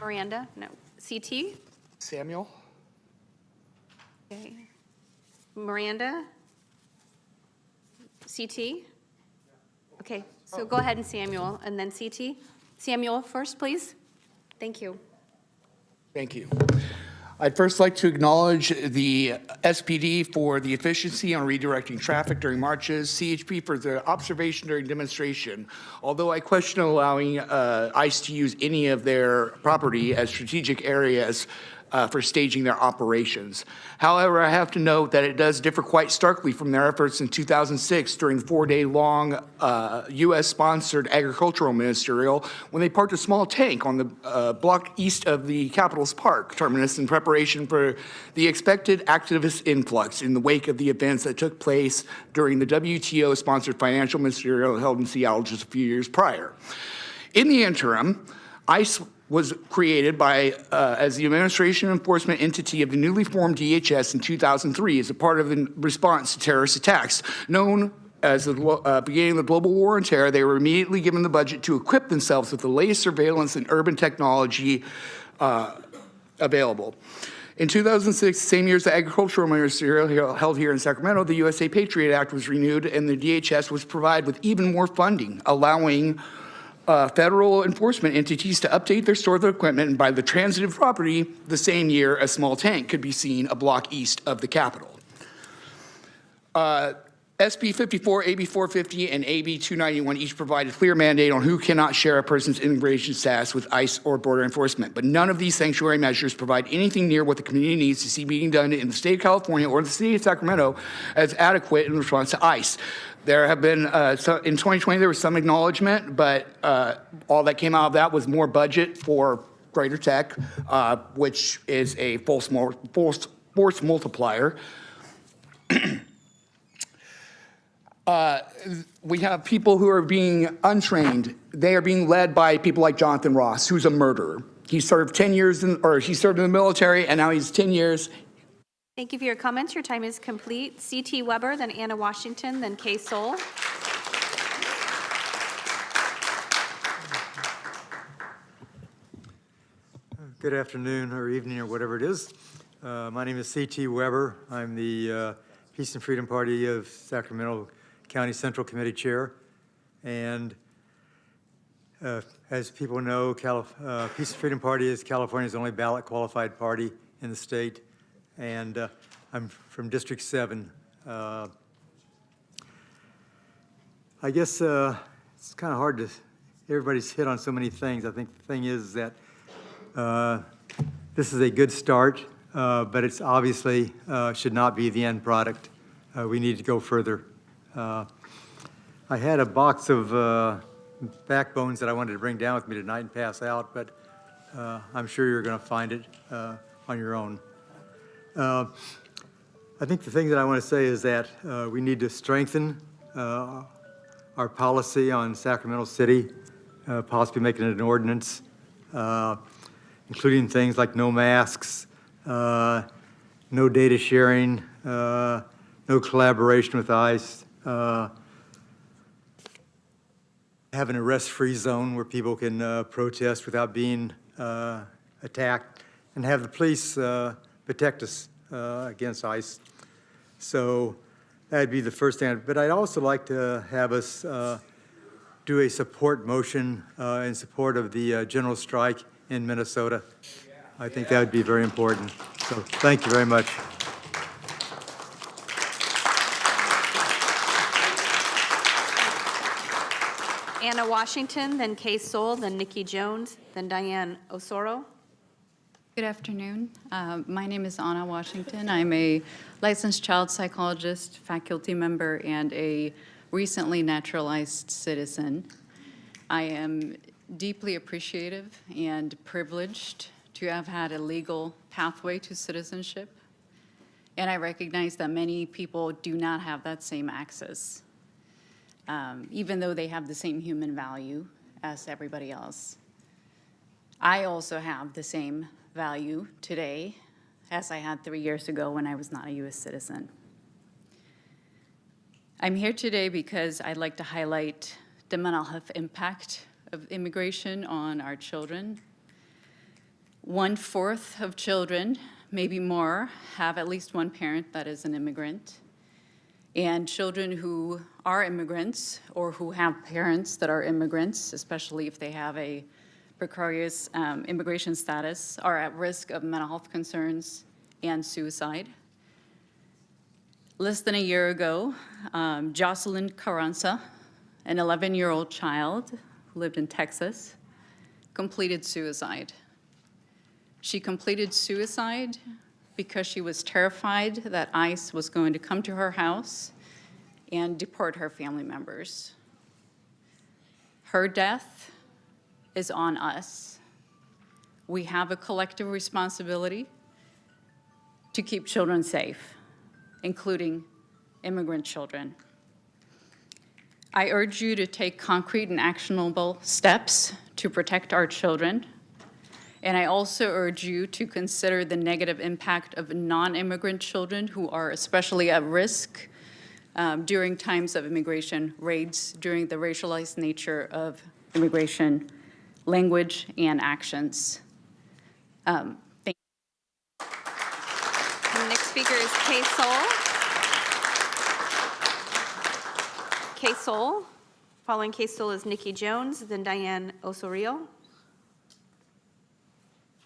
Miranda? No. CT? Samuel? Okay. Miranda? CT? Okay, so go ahead and Samuel, and then CT. Samuel first, please. Thank you. Thank you. I'd first like to acknowledge the SPD for the efficiency on redirecting traffic during marches, CHP for the observation during demonstration. Although I question allowing ICE to use any of their property as strategic areas for staging their operations. However, I have to note that it does differ quite starkly from their efforts in 2006 during the 4-day-long U.S.-sponsored agricultural ministerial when they parked a small tank on the block east of the Capitol's Park terminus in preparation for the expected activist influx in the wake of the events that took place during the WTO-sponsored financial ministerial held in Seattle just a few years prior. In the interim, ICE was created by as the administration enforcement entity of the newly formed DHS in 2003 as a part of the response to terrorist attacks. Known as the beginning of the global war on terror, they were immediately given the budget to equip themselves with the latest surveillance and urban technology available. In 2006, same year as the agricultural ministerial held here in Sacramento, the USA Patriot Act was renewed, and the DHS was provided with even more funding, allowing federal enforcement entities to update their stores of equipment and buy the transitive property the same year a small tank could be seen a block east of the Capitol. SB 54, AB 450, and AB 291 each provide a clear mandate on who cannot share a person's immigration status with ICE or border enforcement, but none of these sanctuary measures provide anything near what the community needs to see being done in the state of California or the city of Sacramento as adequate in response to ICE. There have been, in 2020, there was some acknowledgement, but all that came out of that was more budget for greater tech, which is a force multiplier. We have people who are being untrained. They are being led by people like Jonathan Ross, who's a murderer. He served 10 years, he served in the military, and now he's 10 years. Thank you for your comments. Your time is complete. C.T. Weber, then Anna Washington, then Kay Soul. Good afternoon or evening or whatever it is. My name is C.T. Weber. I'm the Peace and Freedom Party of Sacramento County Central Committee Chair. And as people know, Peace and Freedom Party is California's only ballot qualified party in the state. And I'm from District 7. I guess it's kind of hard to, everybody's hit on so many things. I think the thing is that this is a good start, but it's obviously should not be the end product. We need to go further. I had a box of backbones that I wanted to bring down with me tonight and pass out, but I'm sure you're going to find it on your own. I think the thing that I want to say is that we need to strengthen our policy on Sacramento City, possibly making it an ordinance, including things like no masks, no data sharing, no collaboration with ICE, have an arrest-free zone where people can protest without being attacked, and have the police protect us against ICE. So that'd be the first thing. But I'd also like to have us do a support motion in support of the general strike in Minnesota. I think that would be very important. So thank you very much. Anna Washington, then Kay Soul, then Nikki Jones, then Diane Osoro. Good afternoon. My name is Anna Washington. I'm a licensed child psychologist, faculty member, and a recently naturalized citizen. I am deeply appreciative and privileged to have had a legal pathway to citizenship, and I recognize that many people do not have that same access, even though they have the same human value as everybody else. I also have the same value today as I had 3 years ago when I was not a U.S. citizen. I'm here today because I'd like to highlight the mental health impact of immigration on our children. 1/4 of children, maybe more, have at least one parent that is an immigrant. And children who are immigrants or who have parents that are immigrants, especially if they have a precarious immigration status, are at risk of mental health concerns and suicide. Less than a year ago, Jocelyn Carranza, an 11-year-old child who lived in Texas, completed suicide. She completed suicide because she was terrified that ICE was going to come to her house and deport her family members. Her death is on us. We have a collective responsibility to keep children safe, including immigrant children. I urge you to take concrete and actionable steps to protect our children. And I also urge you to consider the negative impact of non-immigrant children who are especially at risk during times of immigration raids, during the racialized nature of immigration language and actions. Thank Next speaker is Kay Soul. Kay Soul. Following Kay Soul is Nikki Jones, then Diane Osorio.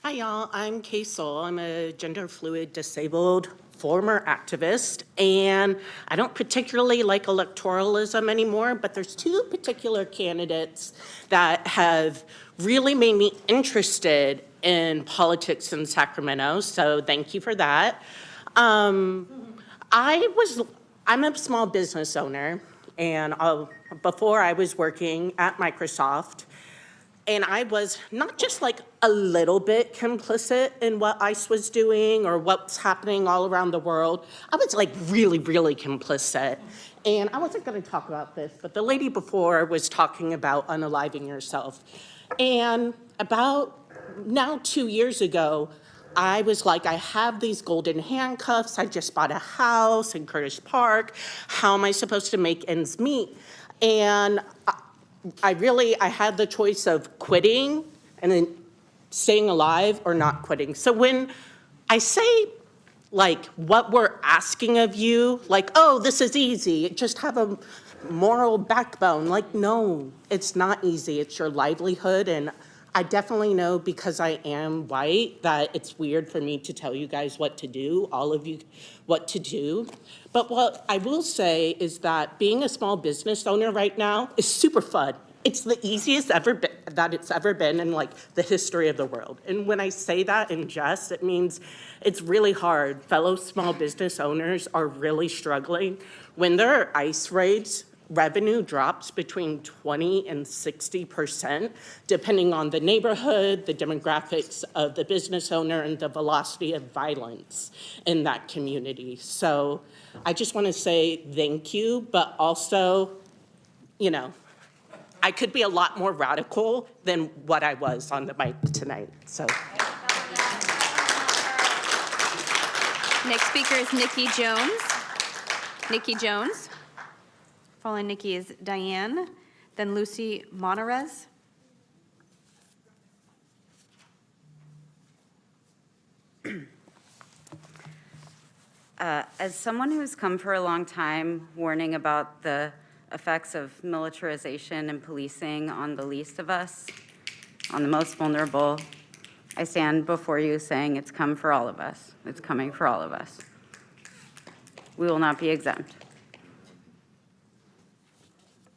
Hi, y'all. I'm Kay Soul. I'm a gender fluid disabled former activist, and I don't particularly like electoralism anymore, but there's two particular candidates that have really made me interested in politics in Sacramento, so thank you for that. I'm a small business owner, and before I was working at Microsoft, and I was not just like a little bit complicit in what ICE was doing or what's happening all around the world. I was like really, really complicit. And I wasn't gonna talk about this, but the lady before was talking about unaliving yourself. And about now 2 years ago, I was like, I have these golden handcuffs. I just bought a house in Curtis Park. How am I supposed to make ends meet? And I had the choice of quitting and then staying alive or not quitting. So when I say like what we're asking of you, like, oh, this is easy, just have a moral backbone. Like, no, it's not easy. It's your livelihood. And I definitely know, because I am white, that it's weird for me to tell you guys what to do, all of you what to do. But what I will say is that being a small business owner right now is super fun. It's the easiest that it's ever been in like the history of the world. And when I say that in jest, it means it's really hard. Fellow small business owners are really struggling. When there are ICE raids, revenue drops between 20 and 60%, depending on the neighborhood, the demographics of the business owner, and the velocity of violence in that community. So I just want to say thank you, but also, you know, I could be a lot more radical than what I was on the mic tonight, so. Next speaker is Nikki Jones. Nikki Jones. Following Nikki is Diane, then Lucy Monterez. As someone who's come for a long time warning about the effects of militarization and policing on the least of us, on the most vulnerable, I stand before you saying it's come for all of us. It's coming for all of us. We will not be exempt.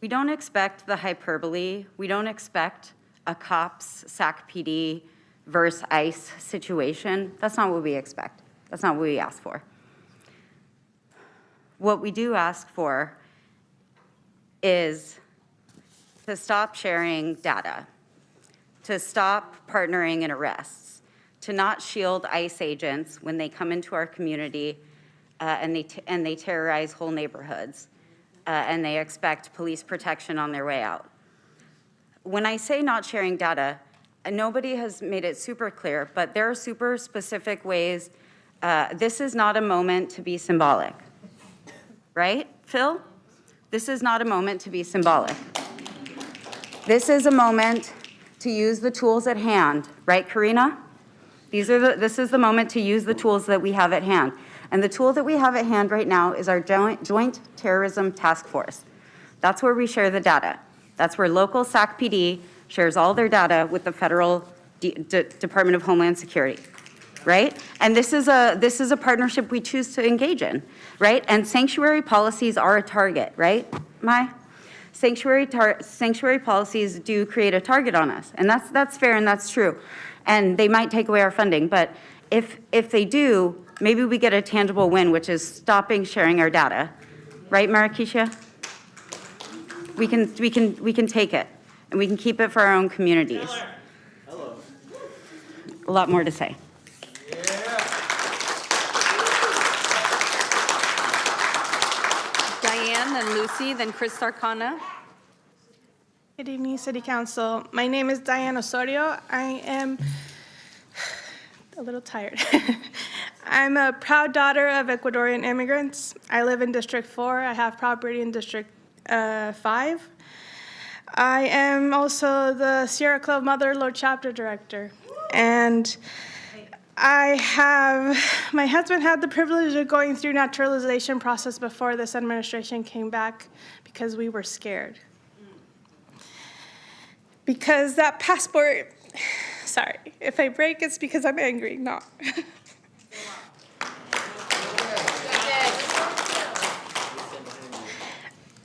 We don't expect the hyperbole. We don't expect a cops, SAC PD versus ICE situation. That's not what we expect. That's not what we ask for. What we do ask for is to stop sharing data, to stop partnering in arrests, to not shield ICE agents when they come into our community and they terrorize whole neighborhoods. And they expect police protection on their way out. When I say not sharing data, nobody has made it super clear, but there are super specific ways. This is not a moment to be symbolic, right, Phil? This is not a moment to be symbolic. This is a moment to use the tools at hand, right, Karina? This is the moment to use the tools that we have at hand. And the tool that we have at hand right now is our Joint Terrorism Task Force. That's where we share the data. That's where local SAC PD shares all their data with the federal Department of Homeland Security, right? And this is a partnership we choose to engage in, right? And sanctuary policies are a target, right, Mai? Sanctuary policies do create a target on us, and that's fair and that's true. And they might take away our funding, but if they do, maybe we get a tangible win, which is stopping sharing our data. Right, Marikisha? We can take it, and we can keep it for our own communities. Hello. A lot more to say. Diane, then Lucy, then Chris Sarkana. Good evening, City Council. My name is Diane Osorio. I am a little tired. I'm a proud daughter of Ecuadorian immigrants. I live in District 4. I have property in District 5. I am also the Sierra Club Mother Lord Chapter Director. And My husband had the privilege of going through naturalization process before this administration came back because we were scared. Because that passport, sorry, if I break, it's because I'm angry, not.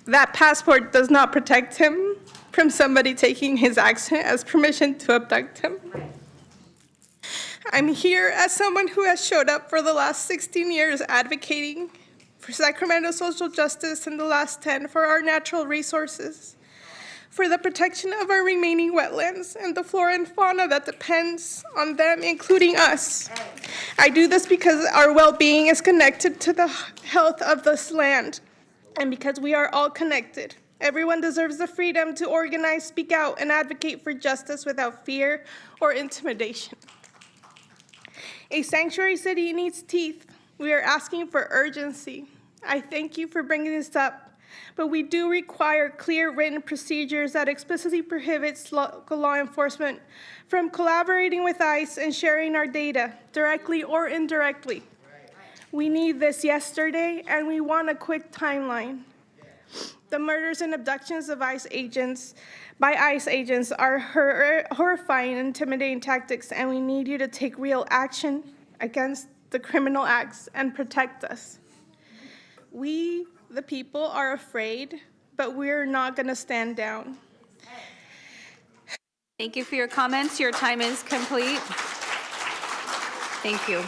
That passport does not protect him from somebody taking his accent as permission to abduct him. I'm here as someone who has showed up for the last 16 years advocating for Sacramento social justice and the last 10 for our natural resources, for the protection of our remaining wetlands and the flora and fauna that depends on them, including us. I do this because our well-being is connected to the health of this land, and because we are all connected. Everyone deserves the freedom to organize, speak out, and advocate for justice without fear or intimidation. A sanctuary city needs teeth. We are asking for urgency. I thank you for bringing this up, but we do require clear written procedures that explicitly prohibits local law enforcement from collaborating with ICE and sharing our data, directly or indirectly. We need this yesterday, and we want a quick timeline. The murders and abductions of ICE agents are horrifying and intimidating tactics, and we need you to take real action against the criminal acts and protect us. We, the people, are afraid, but we're not going to stand down. Thank you for your comments. Your time is complete. Thank you.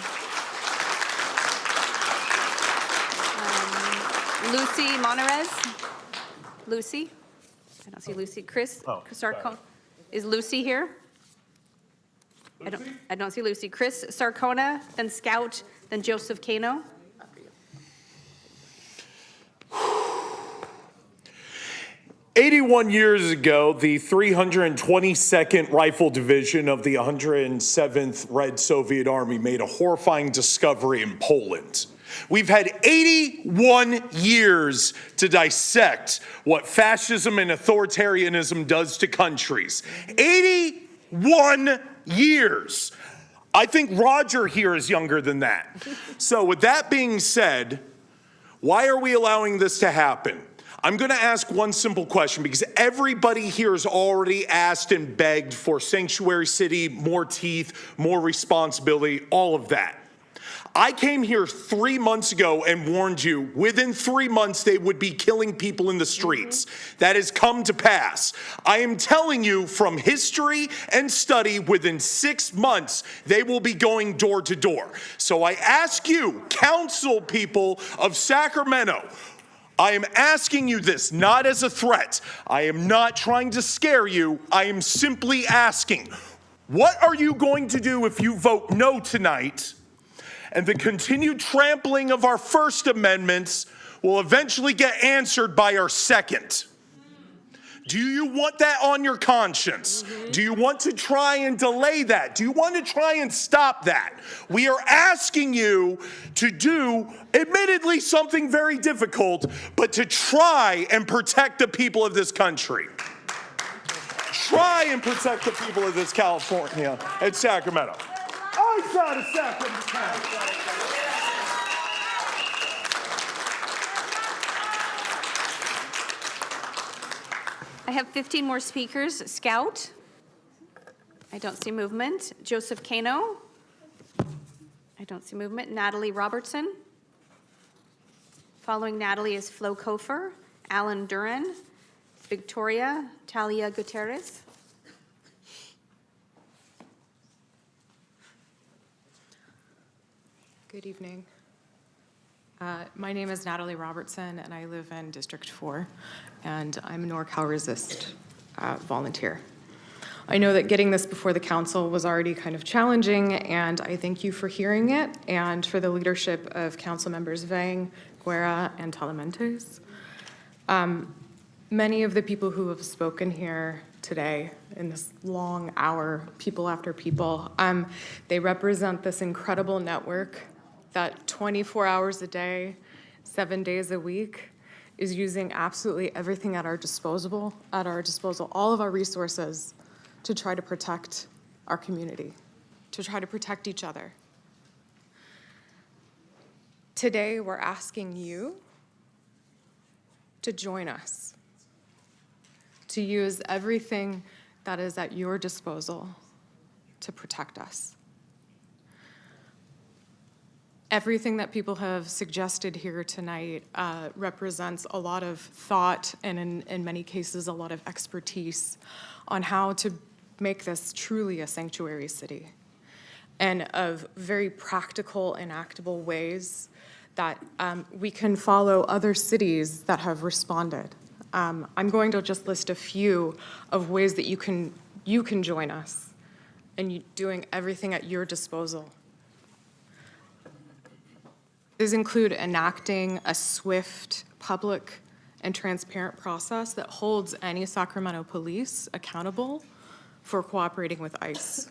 Lucy Monarez. Lucy? I don't see Lucy. Chris Sarcone. Is Lucy here? I don't see Lucy. Chris Sarcona, then Scout, then Joseph Cano. 81 years ago, the 322nd Rifle Division of the 107th Red Soviet Army made a horrifying discovery in Poland. We've had 81 years to dissect what fascism and authoritarianism does to countries. 81 years. I think Roger here is younger than that. So with that being said, why are we allowing this to happen? I'm going to ask one simple question because everybody here has already asked and begged for sanctuary city, more teeth, more responsibility, all of that. I came here 3 months ago and warned you within 3 months they would be killing people in the streets. That has come to pass. I am telling you from history and study, within 6 months they will be going door to door. So I ask you, council people of Sacramento, I am asking you this not as a threat. I am not trying to scare you. I am simply asking, what are you going to do if you vote no tonight? And the continued trampling of our First Amendments will eventually get answered by our Second. Do you want that on your conscience? Do you want to try and delay that? Do you want to try and stop that? We are asking you to do, admittedly, something very difficult, but to try and protect the people of this country. Try and protect the people of this California and Sacramento. I'm out of Sacramento. I have 15 more speakers. Scout. I don't see movement. Joseph Cano. I don't see movement. Natalie Robertson. Following Natalie is Flo Kofer, Alan Duran, Victoria Talia Gutierrez. Good evening. My name is Natalie Robertson, and I live in District 4, and I'm a NorCal Resist volunteer. I know that getting this before the council was already kind of challenging, and I thank you for hearing it and for the leadership of council members Vang, Guerra, and Talamentes. Many of the people who have spoken here today in this long hour, people after people, they represent this incredible network that 24 hours a day, 7 days a week, is using absolutely everything at our disposal, all of our resources to try to protect our community, to try to protect each other, Today, we're asking you to join us, to use everything that is at your disposal to protect us. Everything that people have suggested here tonight represents a lot of thought and in many cases, a lot of expertise on how to make this truly a sanctuary city, and of very practical, enactable ways that we can follow other cities that have responded. I'm going to just list a few of ways that you can join us in doing everything at your disposal. These include enacting a swift, public, and transparent process that holds any Sacramento police accountable for cooperating with ICE.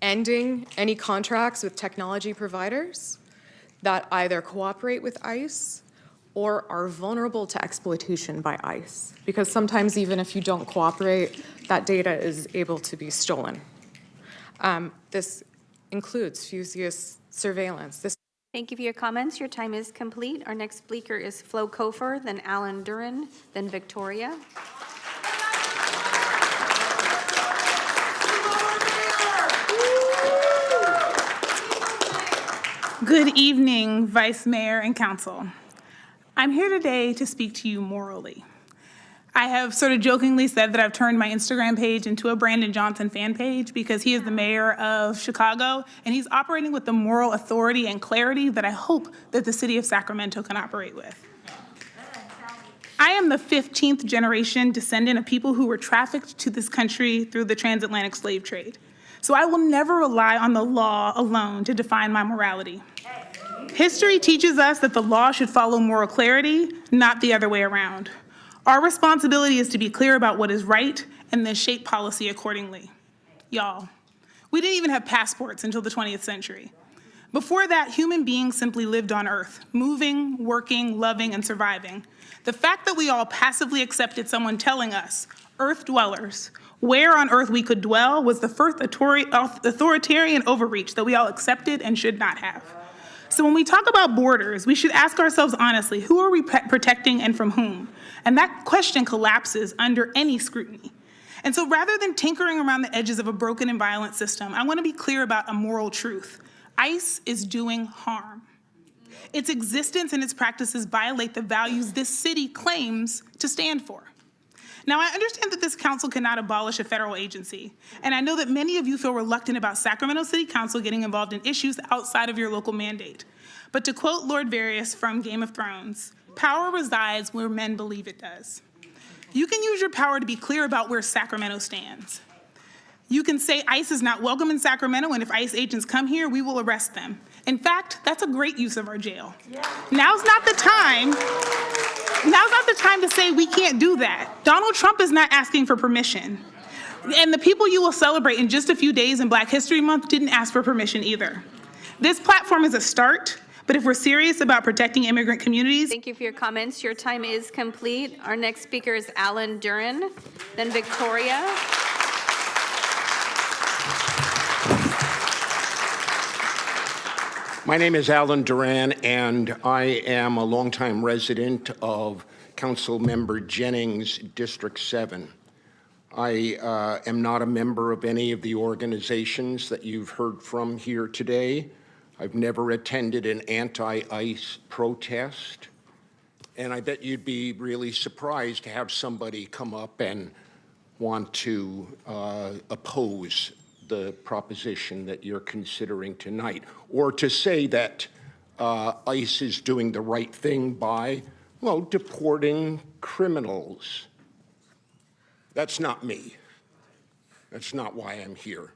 Ending any contracts with technology providers that either cooperate with ICE or are vulnerable to exploitation by ICE. Because sometimes even if you don't cooperate, that data is able to be stolen. This includes Fusius surveillance. Thank you for your comments. Your time is complete. Our next speaker is Flo Kofer, then Alan Duran, then Victoria. Good evening, Vice Mayor and Council. I'm here today to speak to you morally. I have sort of jokingly said that I've turned my Instagram page into a Brandon Johnson fan page because he is the mayor of Chicago and he's operating with the moral authority and clarity that I hope that the city of Sacramento can operate with. I am the 15th generation descendant of people who were trafficked to this country through the transatlantic slave trade. So I will never rely on the law alone to define my morality. History teaches us that the law should follow moral clarity, not the other way around. Our responsibility is to be clear about what is right and then shape policy accordingly. Y'all, we didn't even have passports until the 20th century. Before that, human beings simply lived on Earth, moving, working, loving, and surviving. The fact that we all passively accepted someone telling us, Earth dwellers, where on Earth we could dwell was the first authoritarian overreach that we all accepted and should not have. So when we talk about borders, we should ask ourselves honestly, who are we protecting and from whom? And that question collapses under any scrutiny. And so rather than tinkering around the edges of a broken and violent system, I want to be clear about a moral truth. ICE is doing harm. Its existence and its practices violate the values this city claims to stand for. Now, I understand that this council cannot abolish a federal agency, and I know that many of you feel reluctant about Sacramento City Council getting involved in issues outside of your local mandate. But to quote Lord Varys from Game of Thrones, power resides where men believe it does. You can use your power to be clear about where Sacramento stands. You can say ICE is not welcome in Sacramento, and if ICE agents come here, we will arrest them. In fact, that's a great use of our jail. Now's not the time to say we can't do that. Donald Trump is not asking for permission. And the people you will celebrate in just a few days in Black History Month didn't ask for permission either. This platform is a start, but if we're serious about protecting immigrant communities. Thank you for your comments. Your time is complete. Our next speaker is Alan Duran, then Victoria. My name is Alan Duran, and I am a longtime resident of Council Member Jennings, District 7. I am not a member of any of the organizations that you've heard from here today. I've never attended an anti-ICE protest, and I bet you'd be really surprised to have somebody come up and want to oppose the proposition that you're considering tonight, or to say that ICE is doing the right thing by, well, deporting criminals. That's not me. That's not why I'm here.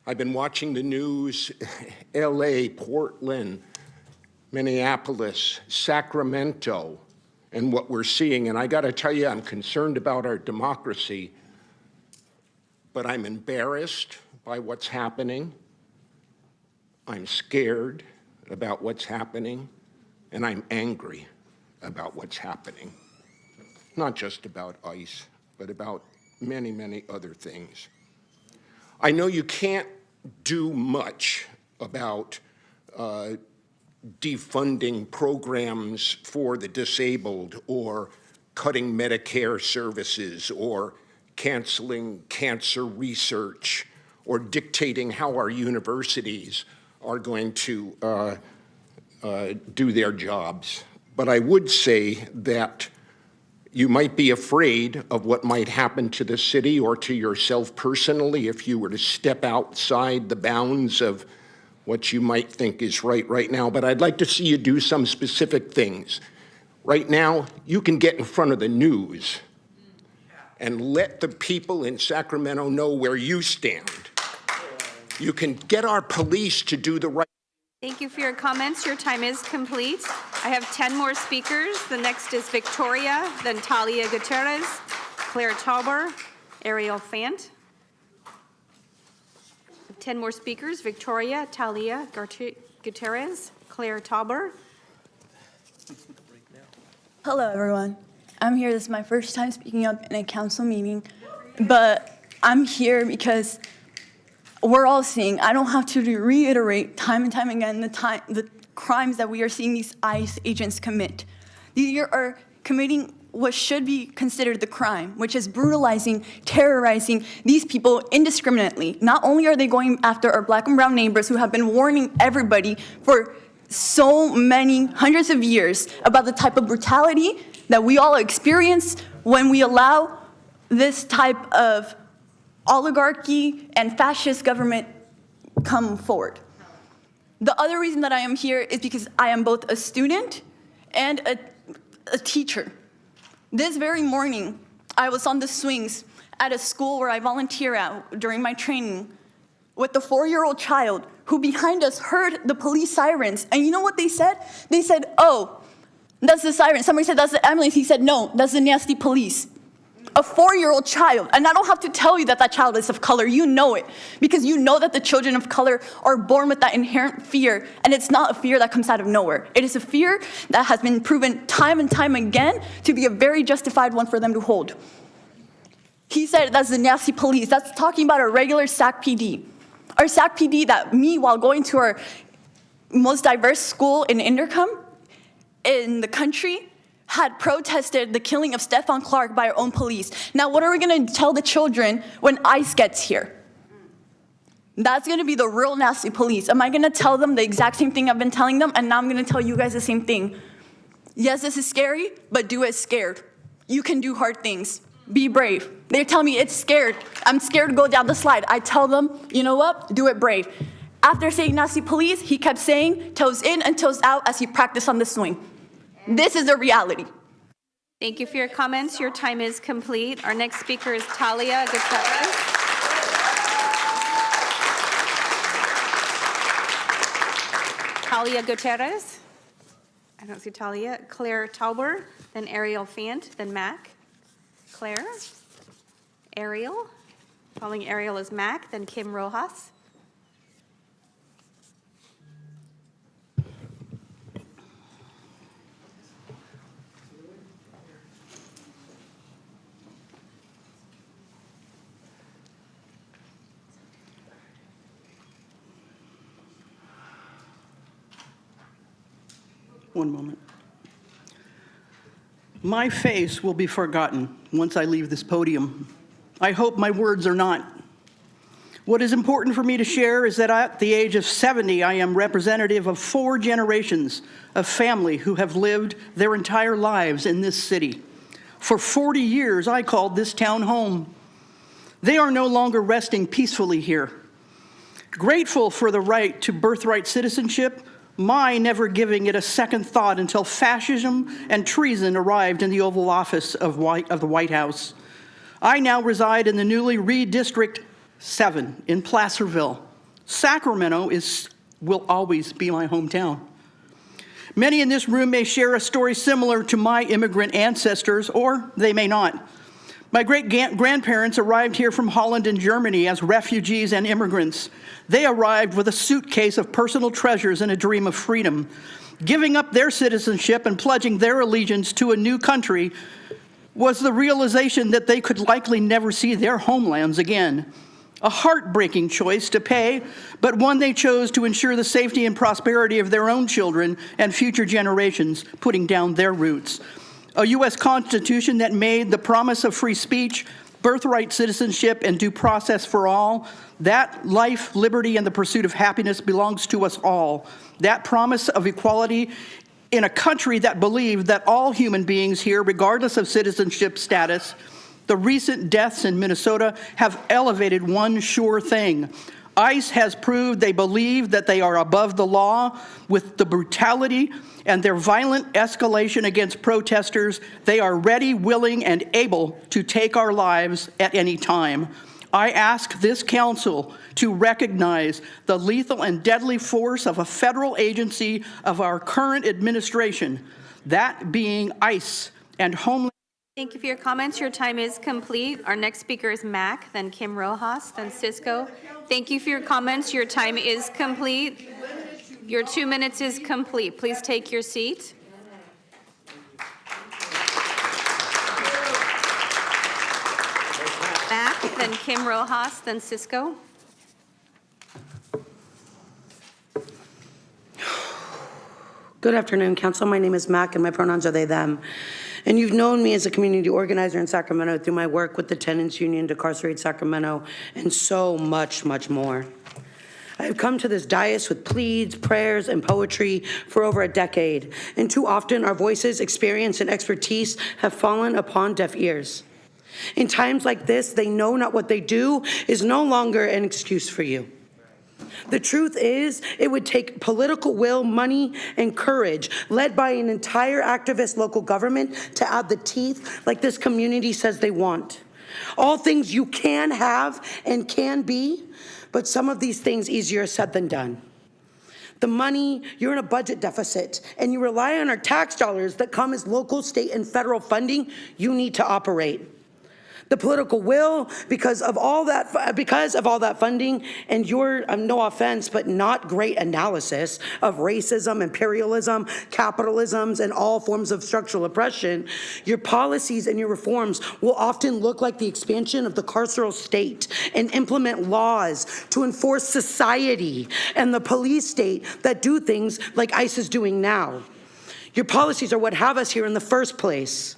I've been watching the news, LA, Portland, Minneapolis, Sacramento, and what we're seeing, and I gotta tell you, I'm concerned about our democracy, but I'm embarrassed by what's happening. I'm scared about what's happening, and I'm angry about what's happening. Not just about ICE, but about many, many other things. I know you can't do much about defunding programs for the disabled, or cutting Medicare services, or canceling cancer research, or dictating how our universities are going to do their jobs. But I would say that you might be afraid of what might happen to the city or to yourself personally if you were to step outside the bounds of what you might think is right now. But I'd like to see you do some specific things. Right now, you can get in front of the news and let the people in Sacramento know where you stand. You can get our police to do the right. Thank you for your comments. Your time is complete. I have 10 more speakers. The next is Victoria, then Talia Gutierrez, Claire Tauber, Ariel Fant. 10 more speakers: Victoria, Talia Gutierrez, Claire Tauber. Hello, everyone. I'm here. This is my first time speaking up in a council meeting, but I'm here because we're all seeing, I don't have to reiterate time and time again the crimes that we are seeing these ICE agents commit. These are committing what should be considered the crime, which is brutalizing, terrorizing these people indiscriminately. Not only are they going after our Black and brown neighbors who have been warning everybody for so many hundreds of years about the type of brutality that we all experience when we allow this type of oligarchy and fascist government come forward. The other reason that I am here is because I am both a student and a teacher. This very morning, I was on the swings at a school where I volunteer at during my training with the 4-year-old child who behind us heard the police sirens. And you know what they said? They said, "Oh, that's the siren." Somebody said, "That's the ambulance." He said, "No, that's the nasty police." A 4-year-old child, and I don't have to tell you that that child is of color. You know it, because you know that the children of color are born with that inherent fear, and it's not a fear that comes out of nowhere. It is a fear that has been proven time and time again to be a very justified one for them to hold. He said that's the nasty police. That's talking about our regular SAC PD. Our SAC PD that me, while going to our most diverse school in Intercom in the country, had protested the killing of Stephon Clark by our own police. Now, what are we gonna tell the children when ICE gets here? That's gonna be the real nasty police. Am I gonna tell them the exact same thing I've been telling them? And now I'm gonna tell you guys the same thing. Yes, this is scary, but do it scared. You can do hard things. Be brave. They tell me it's scared. I'm scared to go down the slide. I tell them, you know what? Do it brave. After saying nasty police, he kept saying toes in and toes out as he practiced on the swing. This is the reality. Thank you for your comments. Your time is complete. Our next speaker is Talia Gutierrez. Talia Gutierrez. I don't see Talia. Claire Tauber, then Ariel Fant, then Mac. Claire. Ariel. Following Ariel is Mac, then Kim Rojas. One moment. My face will be forgotten once I leave this podium. I hope my words are not. What is important for me to share is that at the age of 70, I am representative of 4 generations of family who have lived their entire lives in this city. For 40 years, I called this town home. They are no longer resting peacefully here. Grateful for the right to birthright citizenship, my never giving it a second thought until fascism and treason arrived in the Oval Office of the White House. I now reside in the newly District 7 in Placerville. Sacramento will always be my hometown. Many in this room may share a story similar to my immigrant ancestors, or they may not. My great-grandparents arrived here from Holland and Germany as refugees and immigrants. They arrived with a suitcase of personal treasures and a dream of freedom. Giving up their citizenship and pledging their allegiance to a new country was the realization that they could likely never see their homelands again. A heartbreaking choice to pay, but one they chose to ensure the safety and prosperity of their own children and future generations, putting down their roots. A U.S. Constitution that made the promise of free speech, birthright citizenship, and due process for all. That life, liberty, and the pursuit of happiness belongs to us all. That promise of equality in a country that believed that all human beings here, regardless of citizenship status. The recent deaths in Minnesota have elevated one sure thing. ICE has proved they believe that they are above the law. With the brutality and their violent escalation against protesters, they are ready, willing, and able to take our lives at any time. I ask this council to recognize the lethal and deadly force of a federal agency of our current administration, that being ICE and Homeland. Thank you for your comments. Your time is complete. Our next speaker is Mac, then Kim Rojas, then Cisco. Thank you for your comments. Your time is complete. Your 2 minutes is complete. Please take your seat. Mac, then Kim Rojas, then Cisco. Good afternoon, Council. My name is Mac, and my pronouns are they, them. And you've known me as a community organizer in Sacramento through my work with the Tenants Union, Decarcerate Sacramento, and so much, much more. I have come to this dais with pleads, prayers, and poetry for over a decade, and too often our voices, experience, and expertise have fallen upon deaf ears. In times like this, they know not what they do is no longer an excuse for you. The truth is, it would take political will, money, and courage, led by an entire activist local government, to add the teeth like this community says they want. All things you can have and can be, but some of these things easier said than done. The money, you're in a budget deficit, and you rely on our tax dollars that come as local, state, and federal funding you need to operate. The political will, because of all that funding and your, no offense, but not great analysis of racism, imperialism, capitalisms, and all forms of structural oppression, your policies and your reforms will often look like the expansion of the carceral state and implement laws to enforce society and the police state that do things like ICE is doing now. Your policies are what have us here in the first place.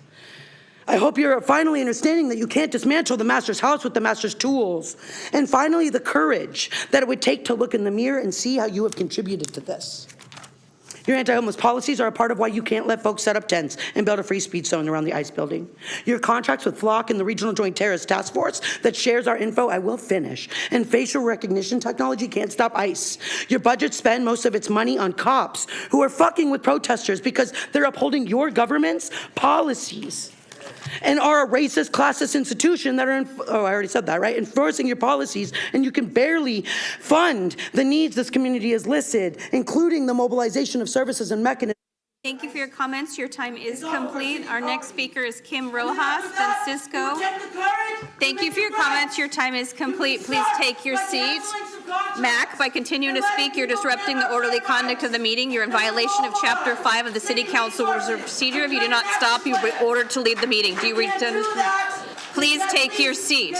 I hope you're finally understanding that you can't dismantle the master's house with the master's tools. And finally, the courage that it would take to look in the mirror and see how you have contributed to this. Your anti-homeless policies are a part of why you can't let folks set up tents and build a free speech zone around the ICE building. Your contracts with Flock and the Regional Joint Terrorist Task Force that shares our info, I will finish, and facial recognition technology can't stop ICE. Your budget spend most of its money on cops who are fucking with protesters because they're upholding your government's policies. And are a racist, classist institution that are, I already said that, right? Enforcing your policies, and you can barely fund the needs this community has listed, including the mobilization of services and mechanisms. Thank you for your comments. Your time is complete. Our next speaker is Kim Rojas, then Cisco. Thank you for your comments. Your time is complete. Please take your seat. Mac, by continuing to speak, you're disrupting the orderly conduct of the meeting. You're in violation of Chapter 5 of the City Council Rules of Procedure. If you do not stop, you'll be ordered to leave the meeting. Do you read? Please take your seat.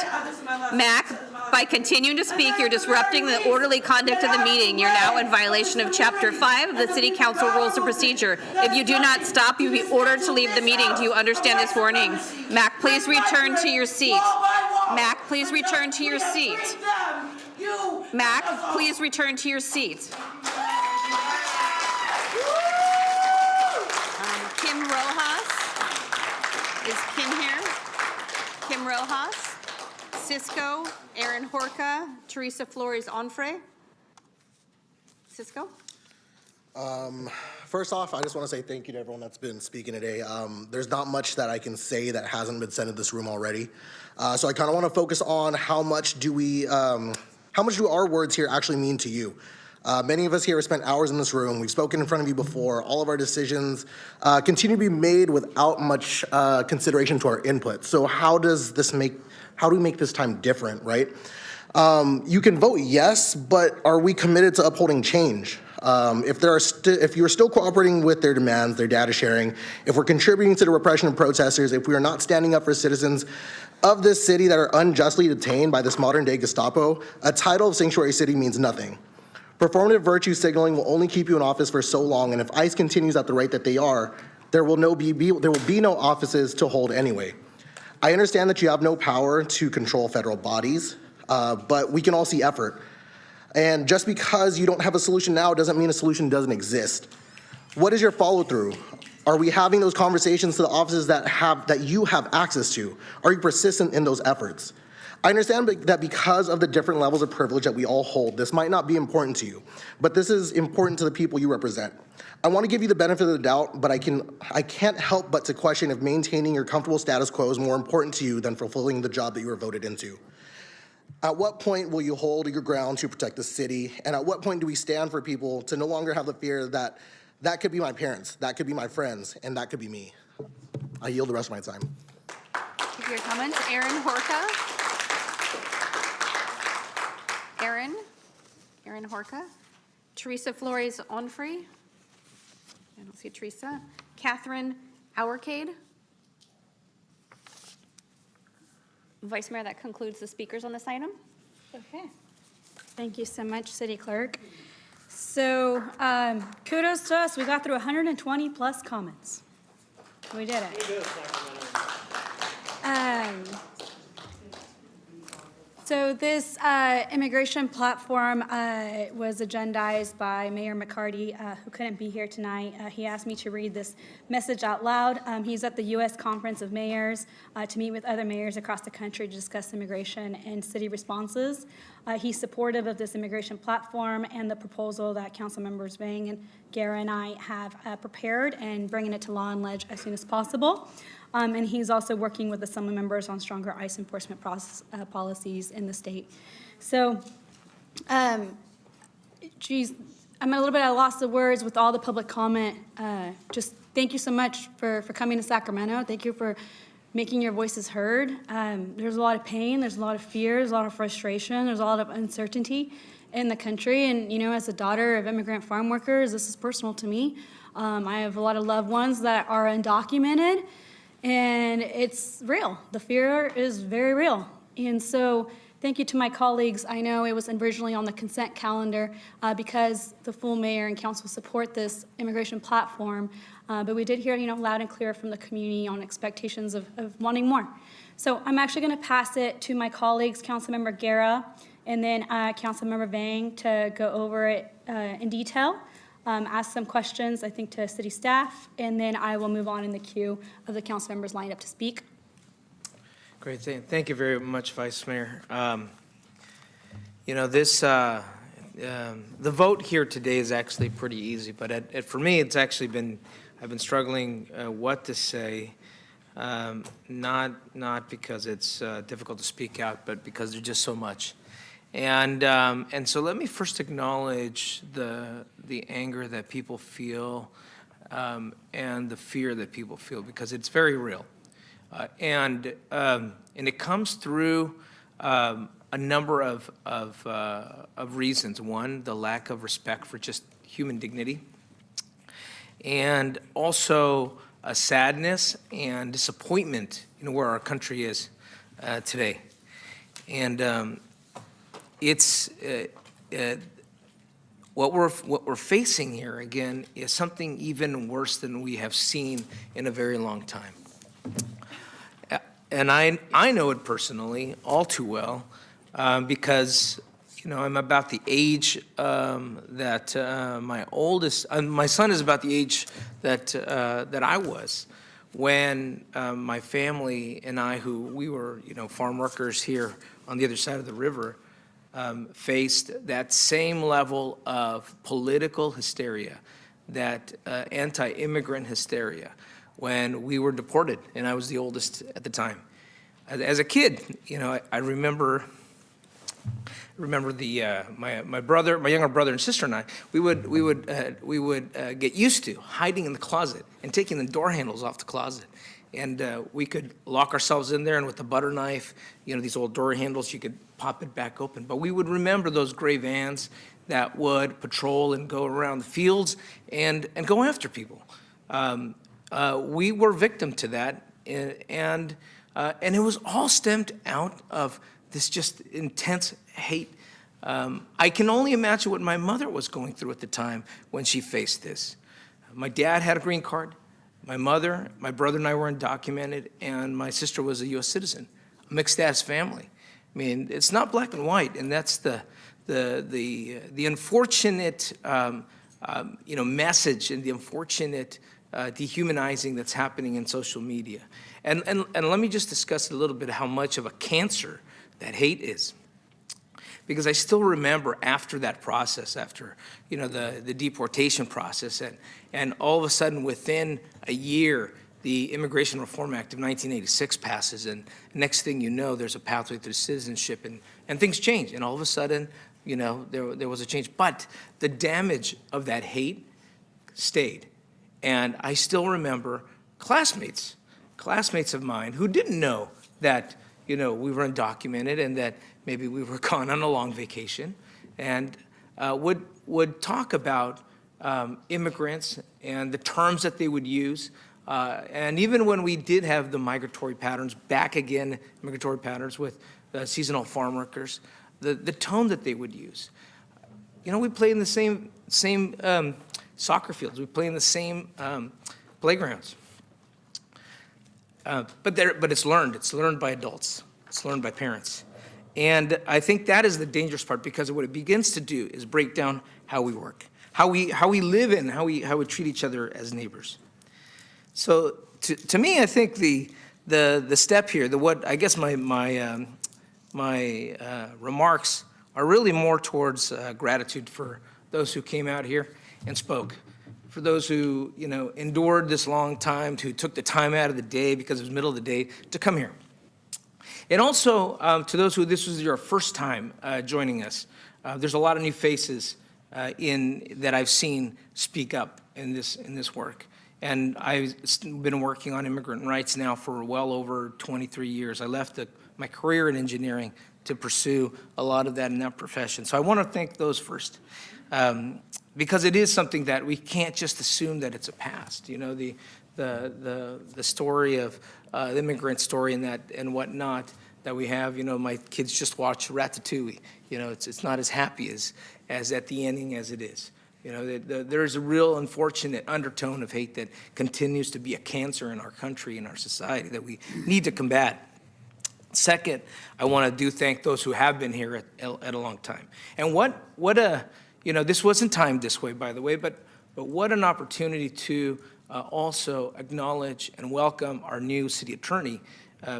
Mac, by continuing to speak, you're disrupting the orderly conduct of the meeting. You're now in violation of Chapter 5 of the City Council Rules of Procedure. If you do not stop, you'll be ordered to leave the meeting. Do you understand this warning? Mac, please return to your seat. Mac, please return to your seat. Mac, please return to your seat. Kim Rojas. Is Kim here? Kim Rojas. Cisco, Aaron Horka, Teresa Flores-Onfray. Cisco? First off, I just want to say thank you to everyone that's been speaking today. There's not much that I can say that hasn't been said in this room already. So I kind of want to focus on how much do our words here actually mean to you? Many of us here have spent hours in this room. We've spoken in front of you before. All of our decisions continue to be made without much consideration to our input. So how do we make this time different, right? You can vote yes, but are we committed to upholding change? If you're still cooperating with their demands, their data sharing, if we're contributing to the repression of protesters, if we are not standing up for citizens of this city that are unjustly detained by this modern-day Gestapo, a title of sanctuary city means nothing. Performative virtue signaling will only keep you in office for so long, and if ICE continues at the rate that they are, there will be no offices to hold anyway. I understand that you have no power to control federal bodies, but we can all see effort. And just because you don't have a solution now doesn't mean a solution doesn't exist. What is your follow-through? Are we having those conversations to the offices that you have access to? Are you persistent in those efforts? I understand that because of the different levels of privilege that we all hold, this might not be important to you, but this is important to the people you represent. I want to give you the benefit of the doubt, but I can't help but to question if maintaining your comfortable status quo is more important to you than fulfilling the job that you were voted into. At what point will you hold your ground to protect the city? And at what point do we stand for people to no longer have the fear that that could be my parents, that could be my friends, and that could be me? I yield the rest of my time. Thank you for your comments. Aaron Horka. Aaron Horka. Teresa Flores Onfrey. I don't see Teresa. Catherine Auercade. Vice Mayor, that concludes the speakers on this item. Okay. Thank you so much, City Clerk. So kudos to us. We got through 120 plus comments. We did it. So this immigration platform was agendized by Mayor McCarty, who couldn't be here tonight. He asked me to read this message out loud. He's at the U.S. Conference of Mayors to meet with other mayors across the country to discuss immigration and city responses. He's supportive of this immigration platform and the proposal that Council Members Vang and Guerra and I have prepared, and bringing it to law and ledge as soon as possible. And he's also working with the Assembly members on stronger ICE enforcement policies in the state. So, geez, I'm a little bit at a loss of words with all the public comment. Just thank you so much for coming to Sacramento. Thank you for making your voices heard. There's a lot of pain, there's a lot of fear, there's a lot of frustration, there's a lot of uncertainty in the country. And, you know, as a daughter of immigrant farm workers, this is personal to me. I have a lot of loved ones that are undocumented. And it's real. The fear is very real. And so thank you to my colleagues. I know it was originally on the consent calendar because the full mayor and council support this immigration platform. But we did hear, you know, loud and clear from the community on expectations of wanting more. So I'm actually going to pass it to my colleagues, Councilmember Guerra and then Councilmember Vang, to go over it in detail. Ask some questions, I think, to city staff, and then I will move on in the queue of the council members lined up to speak. Great, thank you very much, Vice Mayor. You know, this, the vote here today is actually pretty easy, but for me, it's actually been, I've been struggling what to say, not because it's difficult to speak out, but because there's just so much. And so let me first acknowledge the anger that people feel and the fear that people feel, because it's very real. And it comes through a number of reasons. One, the lack of respect for just human dignity, and also a sadness and disappointment in where our country is today. And it's what we're facing here again is something even worse than we have seen in a very long time. And I know it personally all too well because, you know, I'm about the age that my oldest, my son is about the age that I was when my family and I, we were, you know, farm workers here on the other side of the river, faced that same level of political hysteria, that anti-immigrant hysteria, when we were deported, and I was the oldest at the time. As a kid, you know, I remember my brother, my younger brother and sister and I, we would get used to hiding in the closet and taking the door handles off the closet. And we could lock ourselves in there, and with the butter knife, you know, these old door handles, you could pop it back open. But we would remember those gray vans that would patrol and go around the fields and go after people. We were victim to that, and And it was all stemmed out of this just intense hate. I can only imagine what my mother was going through at the time when she faced this. My dad had a green card. My mother, my brother and I were undocumented, and my sister was a U.S. citizen, a mixed status family. I mean, it's not black and white, and that's the unfortunate message and the unfortunate dehumanizing that's happening in social media. And let me just discuss a little bit how much of a cancer that hate is. Because I still remember after that process, after the deportation process, and all of a sudden within a year, the Immigration Reform Act of 1986 passes, and next thing you know, there's a pathway through citizenship, and things change, and all of a sudden, there was a change. But the damage of that hate stayed. And I still remember classmates of mine who didn't know that, we were undocumented and that maybe we were gone on a long vacation, and would talk about immigrants and the terms that they would use. And even when we did have the migratory patterns, migratory patterns with seasonal farm workers, the tone that they would use. We play in the same soccer fields. We play in the same playgrounds. But it's learned. It's learned by adults. It's learned by parents. And I think that is the dangerous part, because what it begins to do is break down how we work, how we live in, how we treat each other as neighbors. So to me, I think the step here, I guess my remarks are really more towards gratitude for those who came out here and spoke, for those who endured this long time, who took the time out of the day because it was middle of the day to come here. And also to those who this was your first time joining us, there's a lot of new faces that I've seen speak up in this work. And I've been working on immigrant rights now for well over 23 years. I left my career in engineering to pursue a lot of that in that profession. So I want to thank those first, because it is something that we can't just assume that it's a past. The story of the immigrant story and whatnot that we have. My kids just watched Ratatouille. It's not as happy as at the ending as it is. There's a real unfortunate undertone of hate that continues to be a cancer in our country, in our society, that we need to combat. Second, I want to thank those who have been here at a long time. And this wasn't timed this way, by the way, but what an opportunity to also acknowledge and welcome our new city attorney,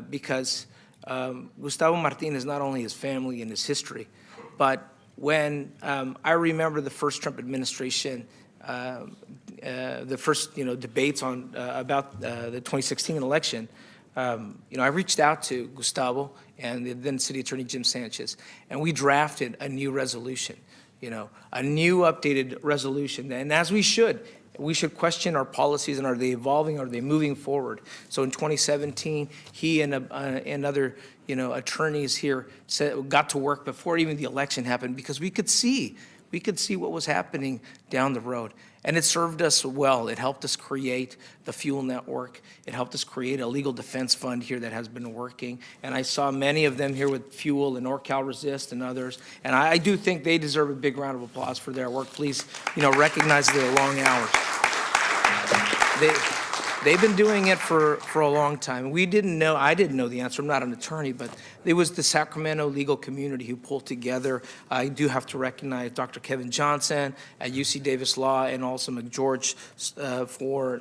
because Gustavo Martin is not only his family and his history, but when I remember the first Trump administration, the first debates about the 2016 election, I reached out to Gustavo and the then city attorney Jim Sanchez, and we drafted a new resolution, a new updated resolution. And as we should question our policies, and are they evolving, are they moving forward? So in 2017, he and other attorneys here got to work before even the election happened, because we could see what was happening down the road. And it served us well. It helped us create the Fuel Network. It helped us create a legal defense fund here that has been working. And I saw many of them here with Fuel and NorCal Resist and others. And I do think they deserve a big round of applause for their work. Please, recognize their long hours. They've been doing it for a long time. I didn't know the answer. I'm not an attorney, but it was the Sacramento legal community who pulled together. I do have to recognize Dr. Kevin Johnson at UC Davis Law, and also McGeorge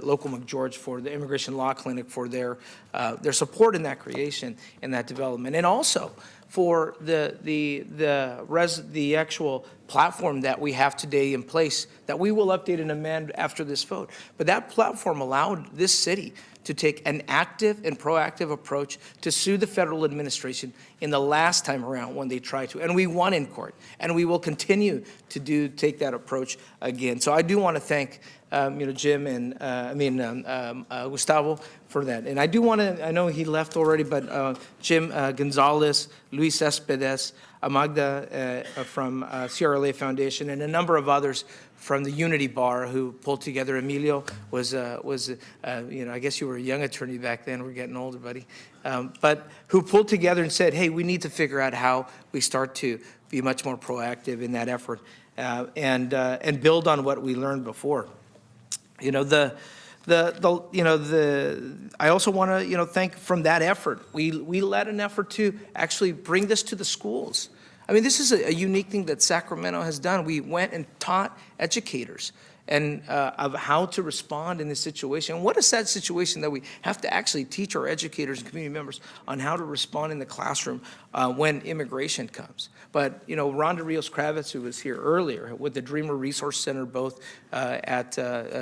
local McGeorge for the Immigration Law Clinic for their support in that creation and that development, and also for the actual platform that we have today in place that we will update and amend after this vote. But that platform allowed this city to take an active and proactive approach to sue the federal administration in the last time around when they tried to. And we won in court, and we will continue to take that approach again. So I do want to thank Jim and Gustavo for that. And I do want to, I know he left already, but Jim Gonzalez, Luis Espedes, Magda from CRLA Foundation, and a number of others from the Unity Bar who pulled together. Emilio was I guess you were a young attorney back then. We're getting older, buddy. But who pulled together and said, hey, we need to figure out how we start to be much more proactive in that effort and build on what we learned before. I also want to, thank from that effort. We led an effort to actually bring this to the schools. I mean, this is a unique thing that Sacramento has done. We went and taught educators and of how to respond in this situation. What a sad situation that we have to actually teach our educators and community members on how to respond in the classroom when immigration comes. But, Rhonda Rios-Kravitz, who was here earlier with the Dreamer Resource Center, both at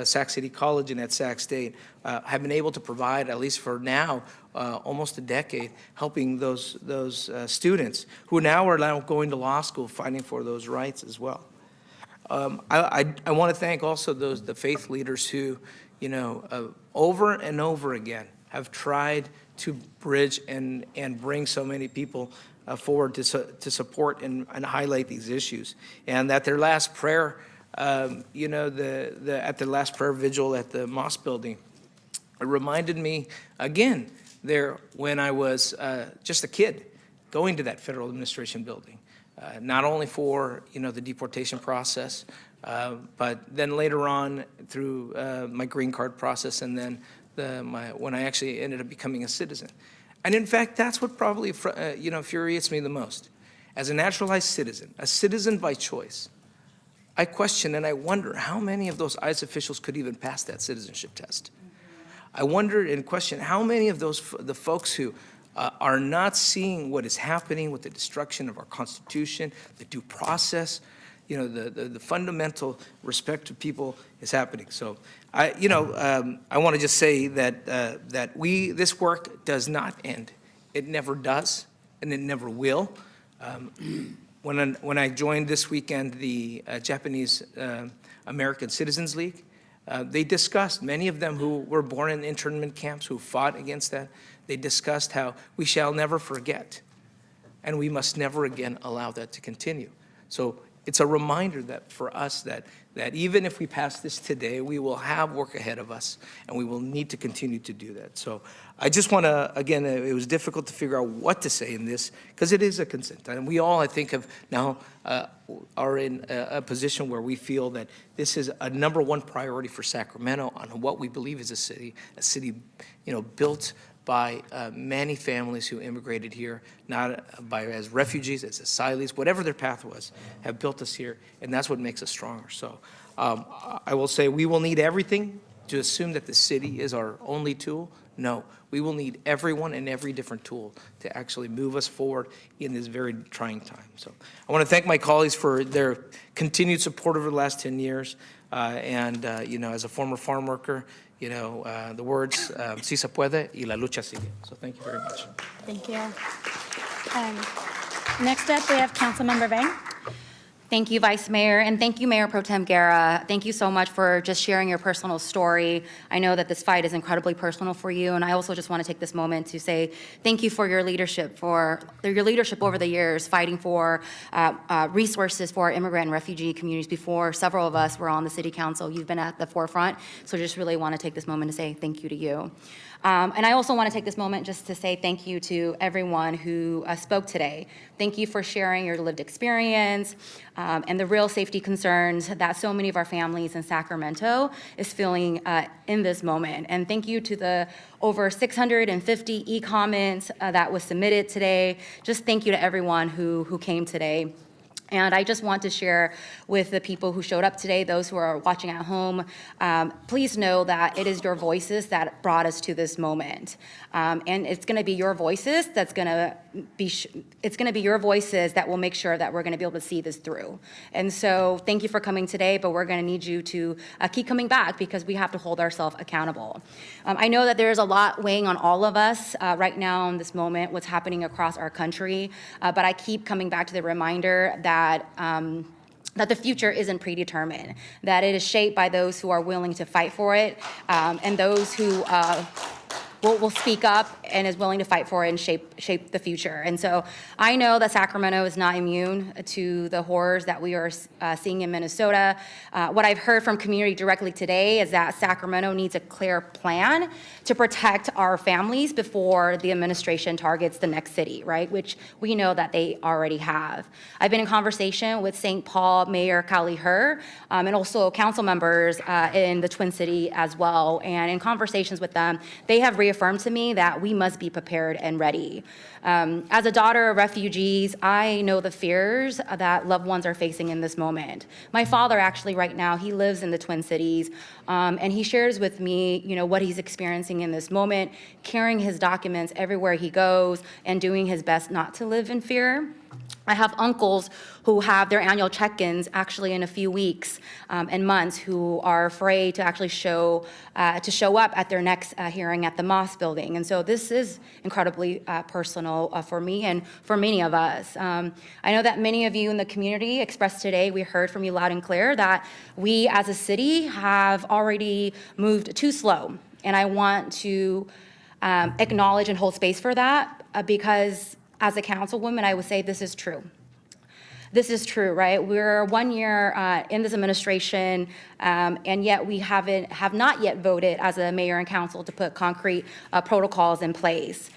Sac City College and at Sac State, have been able to provide, at least for now, almost a decade, helping those students who now are going to law school, fighting for those rights as well. I want to thank also the faith leaders who, over and over again have tried to bridge and bring so many people forward to support and highlight these issues. And at their last prayer, at the last prayer vigil at the Mosque building, it reminded me again there when I was just a kid going to that Federal Administration building. Not only for, the deportation process, but then later on through my green card process and then when I actually ended up becoming a citizen. And in fact, that's what probably, infuriates me the most. As a naturalized citizen, a citizen by choice, I question and I wonder how many of those ICE officials could even pass that citizenship test. I wonder and question how many of the folks who are not seeing what is happening with the destruction of our Constitution, the due process, the fundamental respect to people is happening. So I want to just say that this work does not end. It never does, and it never will. When I joined this weekend the Japanese American Citizens League, they discussed, many of them who were born in internment camps, who fought against that, they discussed how we shall never forget, and we must never again allow that to continue. So it's a reminder that for us that even if we pass this today, we will have work ahead of us, and we will need to continue to do that. So I just want to, again, it was difficult to figure out what to say in this, because it is a consent. And we all, I think, have now are in a position where we feel that this is a #1 priority for Sacramento on what we believe is a city, built by many families who immigrated here, not as refugees, as asylees, whatever their path was, have built us here, and that's what makes us stronger. So I will say we will need everything. To assume that the city is our only tool, no. We will need everyone and every different tool to actually move us forward in this very trying time. So I want to thank my colleagues for their continued support over the last 10 years. As a former farm worker, the words, si se puede y la lucha sigue. So thank you very much. Thank you. Next up, we have Councilmember Vang. Thank you, Vice Mayor, and thank you, Mayor Pro Tem Guerra. Thank you so much for just sharing your personal story. I know that this fight is incredibly personal for you, and I also just want to take this moment to say thank you for your leadership over the years, fighting for resources for our immigrant and refugee communities before several of us were on the City Council. You've been at the forefront, so just really want to take this moment to say thank you to you. And I also want to take this moment just to say thank you to everyone who spoke today. Thank you for sharing your lived experience and the real safety concerns that so many of our families in Sacramento is feeling in this moment. And thank you to the over 650 e-comments that was submitted today. Just thank you to everyone who came today. And I just want to share with the people who showed up today, those who are watching at home, please know that it is your voices that brought us to this moment. And it's going to be your voices that's going to be your voices that will make sure that we're going to be able to see this through. And so thank you for coming today, but we're going to need you to keep coming back because we have to hold ourselves accountable. I know that there's a lot weighing on all of us right now in this moment, what's happening across our country, but I keep coming back to the reminder that the future isn't predetermined, that it is shaped by those who are willing to fight for it, and those who will speak up and is willing to fight for it and shape the future. And so I know that Sacramento is not immune to the horrors that we are seeing in Minnesota. What I've heard from community directly today is that Sacramento needs a clear plan to protect our families before the administration targets the next city, right? Which we know that they already have. I've been in conversation with St. Paul Mayor Kali Her and also council members in the Twin City as well. And in conversations with them, they have reaffirmed to me that we must be prepared and ready. As a daughter of refugees, I know the fears that loved ones are facing in this moment. My father actually right now, he lives in the Twin Cities, and he shares with me, what he's experiencing in this moment, carrying his documents everywhere he goes and doing his best not to live in fear. I have uncles who have their annual check-ins actually in a few weeks and months who are afraid to actually show up at their next hearing at the Moss building. And so this is incredibly personal for me and for many of us. I know that many of you in the community expressed today, we heard from you loud and clear that we as a city have already moved too slow. And I want to acknowledge and hold space for that because as a councilwoman, I would say this is true. This is true, right? We're 1 year in this administration, and yet we have not yet voted as a mayor and council to put concrete protocols in place.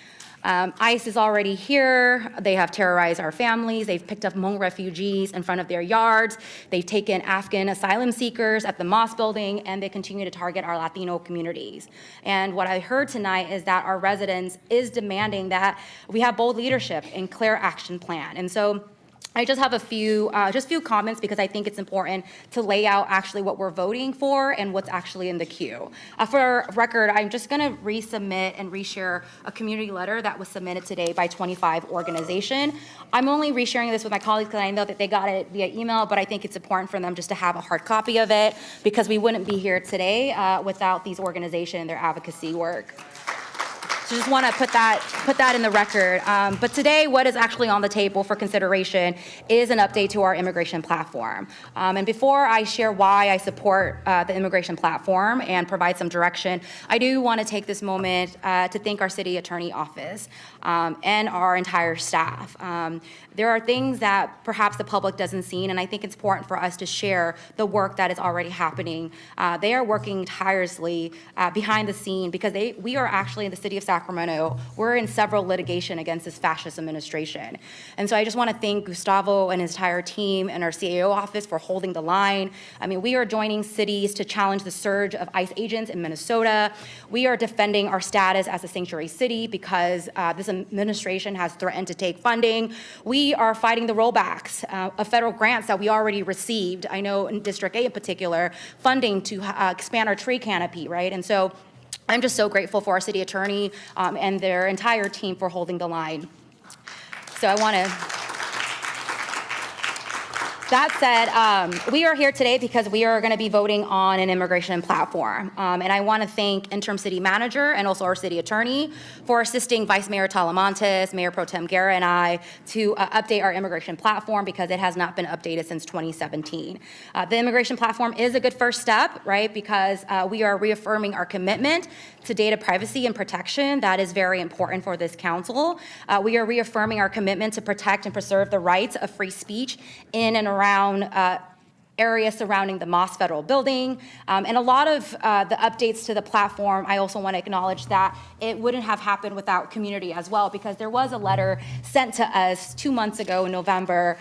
ICE is already here. They have terrorized our families. They've picked up Hmong refugees in front of their yards. They've taken Afghan asylum seekers at the Moss building, and they continue to target our Latino communities. And what I heard tonight is that our residents is demanding that we have bold leadership and clear action plan. And so I just have a few comments because I think it's important to lay out actually what we're voting for and what's actually in the queue. For record, I'm just going to resubmit and reshare a community letter that was submitted today by 25 organization. I'm only resharing this with my colleagues because I know that they got it via email, but I think it's important for them just to have a hard copy of it because we wouldn't be here today without these organizations and their advocacy work. So just want to put that in the record. But today, what is actually on the table for consideration is an update to our immigration platform. And before I share why I support the immigration platform and provide some direction, I do want to take this moment to thank our city attorney office and our entire staff. There are things that perhaps the public doesn't see, and I think it's important for us to share the work that is already happening. They are working tirelessly behind the scene because we are actually in the city of Sacramento. We're in several litigation against this fascist administration. And so I just want to thank Gustavo and his entire team and our CAO office for holding the line. I mean, we are joining cities to challenge the surge of ICE agents in Minnesota. We are defending our status as a sanctuary city because this administration has threatened to take funding. We are fighting the rollbacks of federal grants that we already received. I know in District 8 in particular, funding to expand our tree canopy, right? And so I'm just so grateful for our city attorney and their entire team for holding the line. So I want to... That said, we are here today because we are going to be voting on an immigration platform. And I want to thank interim city manager and also our city attorney for assisting Vice Mayor Talamantes, Mayor Pro Tem Guerra, and I to update our immigration platform because it has not been updated since 2017. The immigration platform is a good first step, right? Because we are reaffirming our commitment to data privacy and protection. That is very important for this council. We are reaffirming our commitment to protect and preserve the rights of free speech in and around areas surrounding the Moss Federal Building. And a lot of the updates to the platform, I also want to acknowledge that it wouldn't have happened without community as well, because there was a letter sent to us 2 months ago in November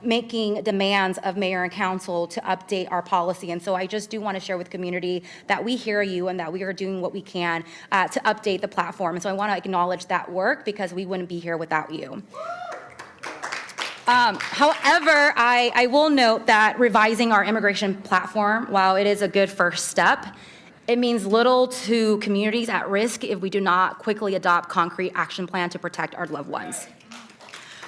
making demands of mayor and council to update our policy. And so I just do want to share with community that we hear you and that we are doing what we can to update the platform. And so I want to acknowledge that work because we wouldn't be here without you. However, I will note that revising our immigration platform, while it is a good first step, it means little to communities at risk if we do not quickly adopt concrete action plan to protect our loved ones.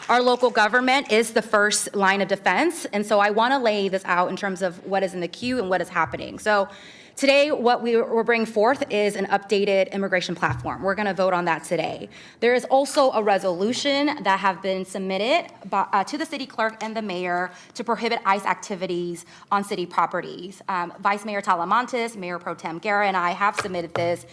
Our local government is the first line of defense, and so I want to lay this out in terms of what is in the queue and what is happening. So Today, what we're bringing forth is an updated immigration platform. We're going to vote on that today. There is also a resolution that have been submitted to the city clerk and the mayor to prohibit ICE activities on city properties. Vice Mayor Talamantes, Mayor Pro Tem Guerra, and I have submitted this.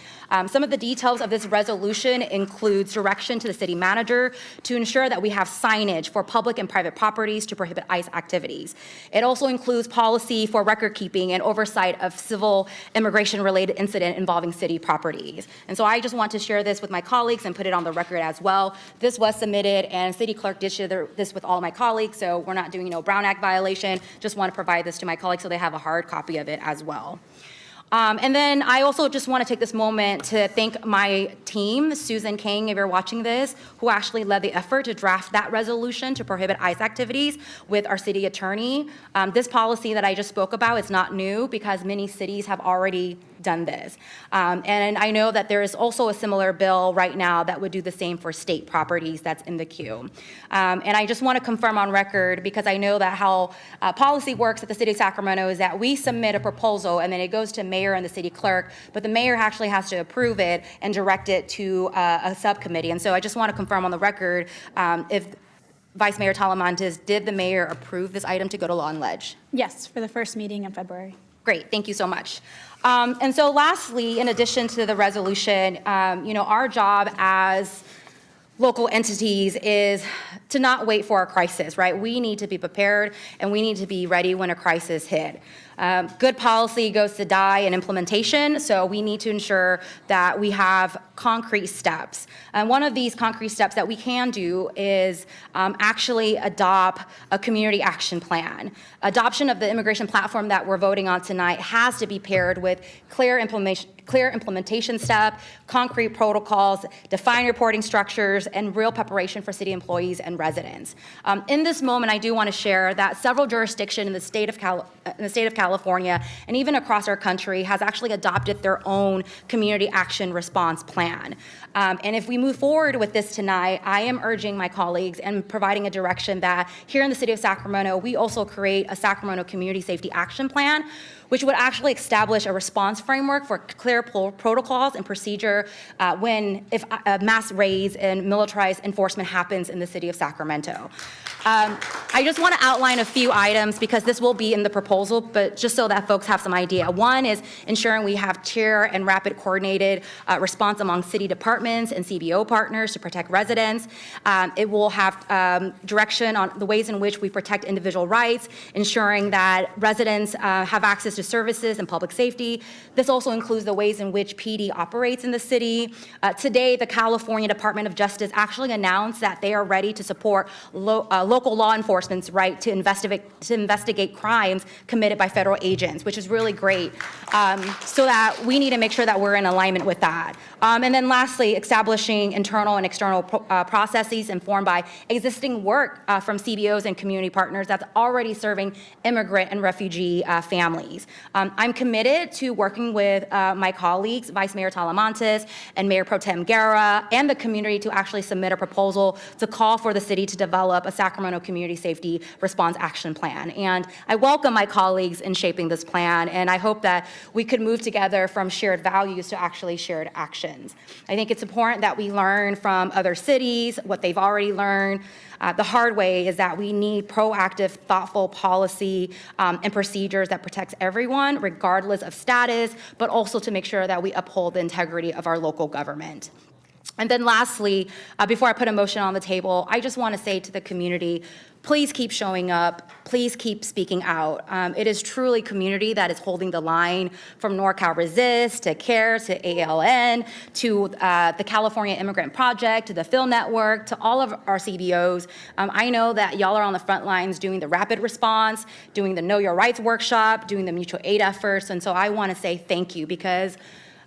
Some of the details of this resolution includes direction to the city manager to ensure that we have signage for public and private properties to prohibit ICE activities. It also includes policy for record keeping and oversight of civil immigration-related incident involving city properties. And so I just want to share this with my colleagues and put it on the record as well. This was submitted, and city clerk did share this with all my colleagues, so we're not doing no Brown Act violation. Just want to provide this to my colleagues so they have a hard copy of it as well. And then I also just want to take this moment to thank my team, Susan King, if you're watching this, who actually led the effort to draft that resolution to prohibit ICE activities with our city attorney. This policy that I just spoke about is not new because many cities have already done this. And I know that there is also a similar bill right now that would do the same for state properties that's in the queue. And I just want to confirm on record, because I know that how policy works at the city of Sacramento is that we submit a proposal and then it goes to mayor and the city clerk, but the mayor actually has to approve it and direct it to a subcommittee. And so I just want to confirm on the record if Vice Mayor Talamantes, did the mayor approve this item to go to law and ledge? Yes, for the first meeting in February. Great, thank you so much. And so lastly, in addition to the resolution, our job as local entities is to not wait for a crisis, right? We need to be prepared and we need to be ready when a crisis hit. Good policy goes to die in implementation, so we need to ensure that we have concrete steps. And one of these concrete steps that we can do is actually adopt a community action plan. Adoption of the immigration platform that we're voting on tonight has to be paired with clear implementation step, concrete protocols, defined reporting structures, and real preparation for city employees and residents. In this moment, I do want to share that several jurisdictions in the state of California and even across our country has actually adopted their own community action response plan. And if we move forward with this tonight, I am urging my colleagues and providing a direction that here in the city of Sacramento, we also create a Sacramento Community Safety Action Plan, which would actually establish a response framework for clear protocols and procedure if a mass raids and militarized enforcement happens in the city of Sacramento. I just want to outline a few items because this will be in the proposal, but just so that folks have some idea. One is ensuring we have chair and rapid coordinated response among city departments and CBO partners to protect residents. It will have direction on the ways in which we protect individual rights, ensuring that residents have access to services and public safety. This also includes the ways in which PD operates in the city. Today, the California Department of Justice actually announced that they are ready to support local law enforcement's right to investigate crimes committed by federal agents, which is really great. So that we need to make sure that we're in alignment with that. And then lastly, establishing internal and external processes informed by existing work from CBOs and community partners that's already serving immigrant and refugee families. I'm committed to working with my colleagues, Vice Mayor Talamantes and Mayor Pro Tem Guerra, and the community to actually submit a proposal to call for the city to develop a Sacramento Community Safety Response Action Plan. And I welcome my colleagues in shaping this plan, and I hope that we could move together from shared values to actually shared actions. I think it's important that we learn from other cities, what they've already learned. The hard way is that we need proactive, thoughtful policy and procedures that protects everyone, regardless of status, but also to make sure that we uphold the integrity of our local government. And then lastly, before I put a motion on the table, I just want to say to the community, please keep showing up. Please keep speaking out. It is truly community that is holding the line, from NorCal Resist to CARE to ALN to the California Immigrant Project to the Phil Network to all of our CBOs. I know that y'all are on the front lines doing the rapid response, doing the Know Your Rights workshop, doing the mutual aid efforts. And so I want to say thank you because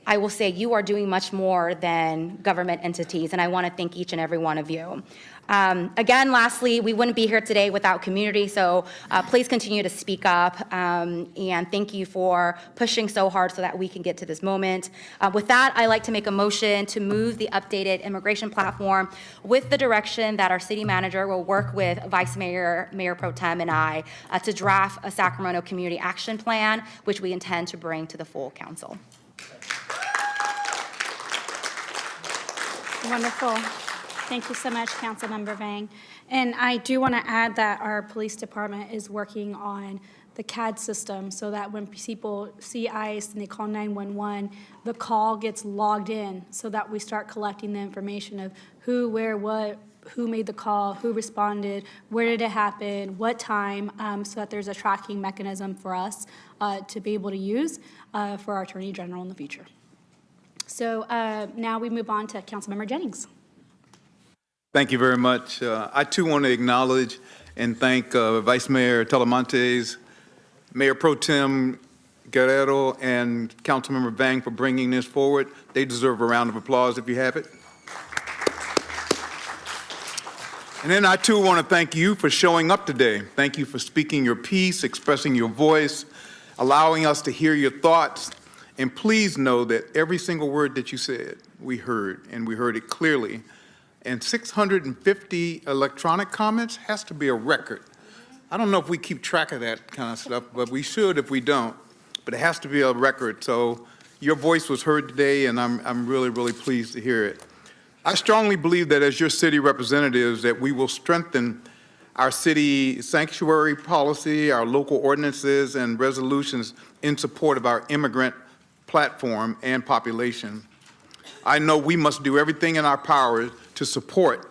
I will say you are doing much more than government entities, and I want to thank each and every one of you. Again, lastly, we wouldn't be here today without community, so please continue to speak up, and thank you for pushing so hard so that we can get to this moment. With that, I'd like to make a motion to move the updated immigration platform with the direction that our city manager will work with Vice Mayor, Mayor Pro Tem, and I to draft a Sacramento Community Action Plan, which we intend to bring to the full council. Wonderful. Thank you so much, Councilmember Vang. And I do want to add that our police department is working on the CAD system so that when people see ICE and they call 911, the call gets logged in so that we start collecting the information of who, where, what, who made the call, who responded, where did it happen, what time, so that there's a tracking mechanism for us to be able to use for our Attorney General in the future. So now we move on to Councilmember Jennings. Thank you very much. I too want to acknowledge and thank Vice Mayor Talamantes, Mayor Pro Tem Guerrero, and Councilmember Vang for bringing this forward. They deserve a round of applause if you have it. And then I too want to thank you for showing up today. Thank you for speaking your piece, expressing your voice, allowing us to hear your thoughts. And please know that every single word that you said, we heard, and we heard it clearly. And 650 electronic comments has to be a record. I don't know if we keep track of that kind of stuff, but we should if we don't. But it has to be a record. So your voice was heard today, and I'm really, really pleased to hear it. I strongly believe that as your city representatives, that we will strengthen our city sanctuary policy, our local ordinances and resolutions in support of our immigrant platform and population. I know we must do everything in our power to support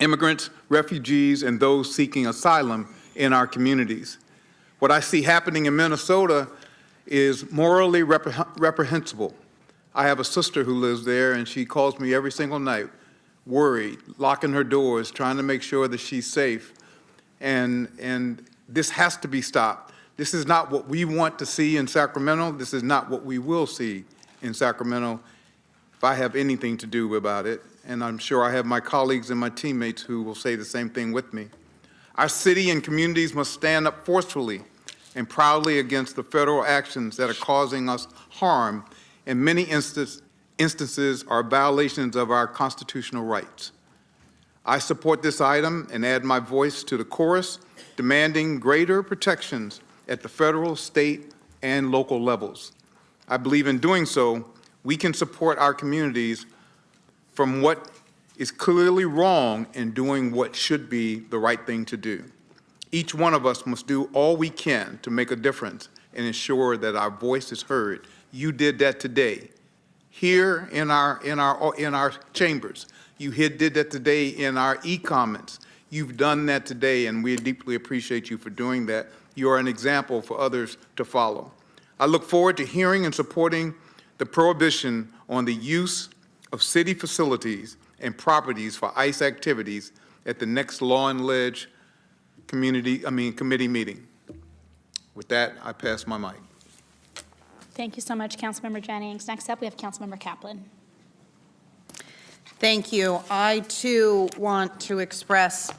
immigrants, refugees, and those seeking asylum in our communities. What I see happening in Minnesota is morally reprehensible. I have a sister who lives there, and she calls me every single night, worried, locking her doors, trying to make sure that she's safe. And this has to be stopped. This is not what we want to see in Sacramento. This is not what we will see in Sacramento if I have anything to do about it. And I'm sure I have my colleagues and my teammates who will say the same thing with me. Our city and communities must stand up forcefully and proudly against the federal actions that are causing us harm. In many instances are violations of our constitutional rights. I support this item and add my voice to the chorus, demanding greater protections at the federal, state, and local levels. I believe in doing so, we can support our communities from what is clearly wrong and doing what should be the right thing to do. Each one of us must do all we can to make a difference and ensure that our voice is heard. You did that today, here in our chambers. You did that today in our e-comments. You've done that today, and we deeply appreciate you for doing that. You are an example for others to follow. I look forward to hearing and supporting the prohibition on the use of city facilities and properties for ICE activities at the next Law and Ledge committee meeting. With that, I pass my mic. Thank you so much, Councilmember Jennings. Next up, we have Councilmember Kaplan. Thank you. I too want to express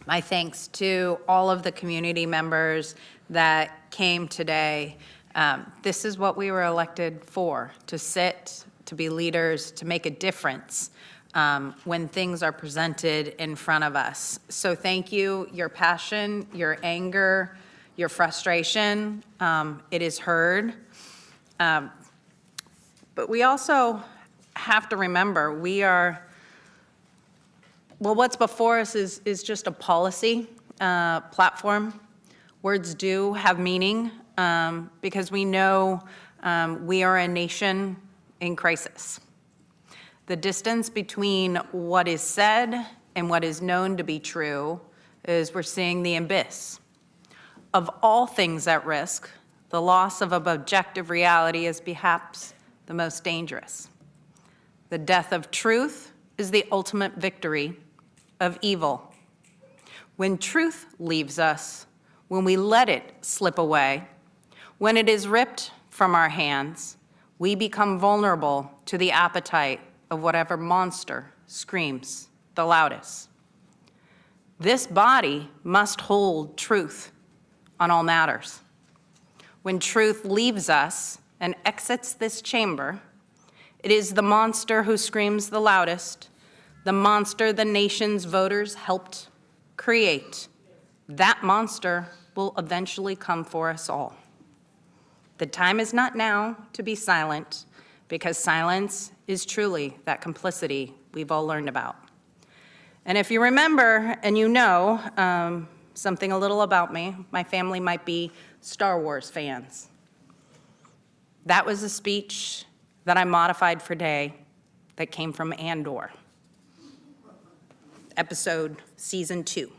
my thanks to all of the community members that came today. This is what we were elected for, to sit, to be leaders, to make a difference when things are presented in front of us. So thank you. Your passion, your anger, your frustration, it is heard. But we also have to remember what's before us is just a policy platform. Words do have meaning because we know we are a nation in crisis. The distance between what is said and what is known to be true is we're seeing the abyss. Of all things at risk, the loss of an objective reality is perhaps the most dangerous. The death of truth is the ultimate victory of evil. When truth leaves us, when we let it slip away, when it is ripped from our hands, we become vulnerable to the appetite of whatever monster screams the loudest. This body must hold truth on all matters. When truth leaves us and exits this chamber, it is the monster who screams the loudest, the monster the nation's voters helped create. That monster will eventually come for us all. The time is not now to be silent, because silence is truly that complicity we've all learned about. And if you remember and you know something a little about me, my family might be Star Wars fans. That was a speech that I modified for today that came from Andor, season 2,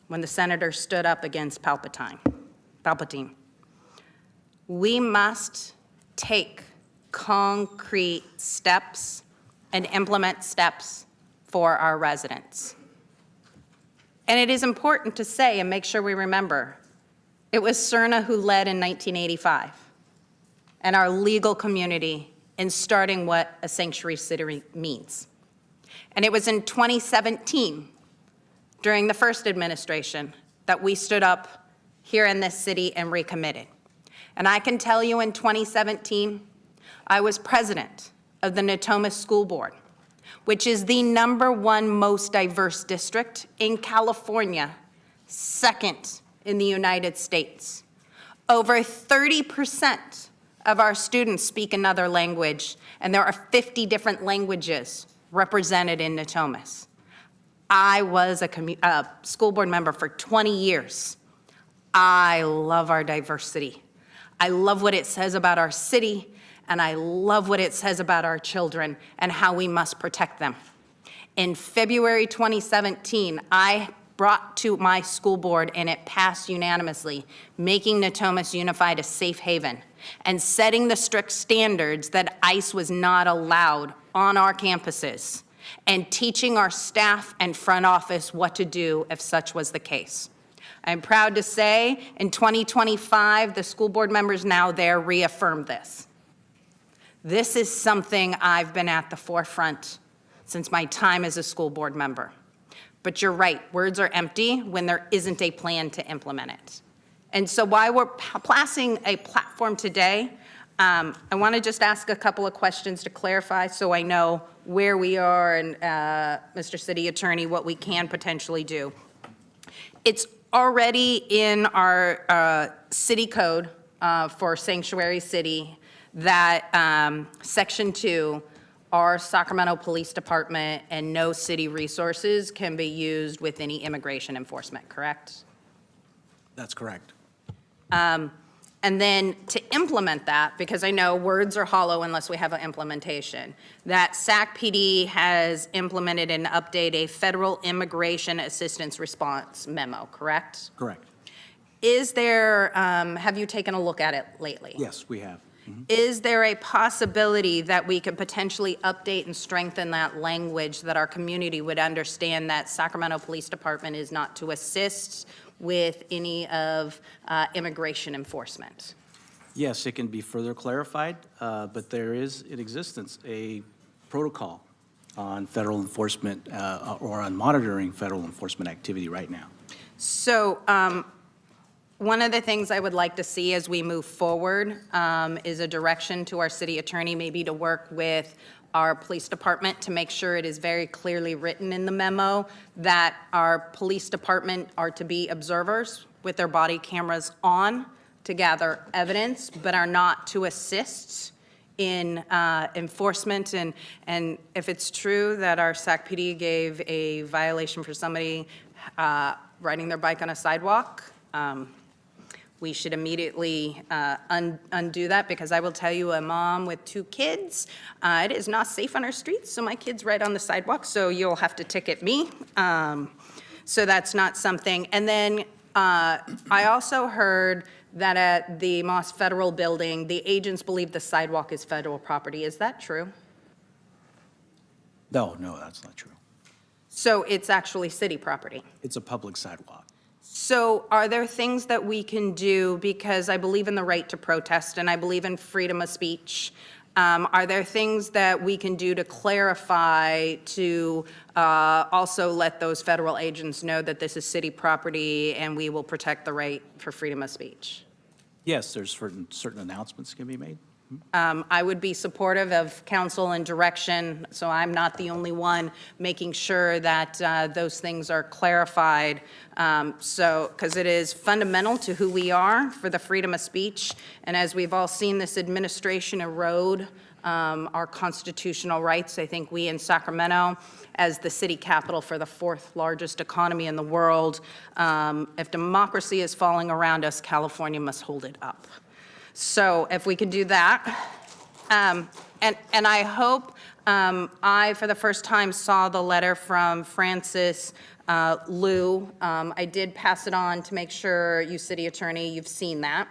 when the senator stood up against Palpatine. We must take concrete steps and implement steps for our residents. And it is important to say and make sure we remember, it was Cerna who led in 1985 and our legal community in starting what a sanctuary city means. And it was in 2017, during the first administration, that we stood up here in this city and recommitted. And I can tell you in 2017, I was president of the Natomas School Board, which is the #1 most diverse district in California, second in the United States. Over 30% of our students speak another language, and there are 50 different languages represented in Natomas. I was a school board member for 20 years. I love our diversity. I love what it says about our city, and I love what it says about our children and how we must protect them. In February 2017, I brought to my school board, and it passed unanimously, making Natomas Unified a safe haven and setting the strict standards that ICE was not allowed on our campuses, and teaching our staff and front office what to do if such was the case. I'm proud to say in 2025, the school board members now there reaffirmed this. This is something I've been at the forefront since my time as a school board member. But you're right, words are empty when there isn't a plan to implement it. And so while we're passing a platform today, I want to just ask a couple of questions to clarify so I know where we are and, Mr. City Attorney, what we can potentially do. It's already in our city code for Sanctuary City that Section 2, our Sacramento Police Department and no city resources can be used with any immigration enforcement, correct? That's correct. And then to implement that, because I know words are hollow unless we have an implementation, that SAC PD has implemented and updated a federal immigration assistance response memo, correct? Correct. Is there, have you taken a look at it lately? Yes, we have. Is there a possibility that we could potentially update and strengthen that language that our community would understand that Sacramento Police Department is not to assist with any of immigration enforcement? Yes, it can be further clarified, but there is in existence a protocol on federal enforcement or on monitoring federal enforcement activity right now. So one of the things I would like to see as we move forward is a direction to our city attorney, maybe to work with our police department to make sure it is very clearly written in the memo that our police department are to be observers with their body cameras on to gather evidence, but are not to assist in enforcement. And if it's true that our SAC PD gave a violation for somebody riding their bike on a sidewalk, we should immediately undo that, because I will tell you, a mom with 2 kids, it is not safe on our streets, so my kids ride on the sidewalk, so you'll have to ticket me. So that's not something. And then I also heard that at the Moss Federal Building, the agents believe the sidewalk is federal property. Is that true? No, that's not true. So it's actually city property? It's a public sidewalk. So are there things that we can do, because I believe in the right to protest and I believe in freedom of speech? Are there things that we can do to clarify, to also let those federal agents know that this is city property and we will protect the right for freedom of speech? Yes, there's certain announcements can be made. I would be supportive of counsel and direction, so I'm not the only one making sure that those things are clarified. Because it is fundamental to who we are for the freedom of speech. And as we've all seen this administration erode our constitutional rights, I think we in Sacramento, as the city capital for the 4th largest economy in the world, if democracy is falling around us, California must hold it up. So if we could do that, and I hope, I, for the first time, saw the letter from Francis Liu. I did pass it on to make sure you, city attorney, you've seen that.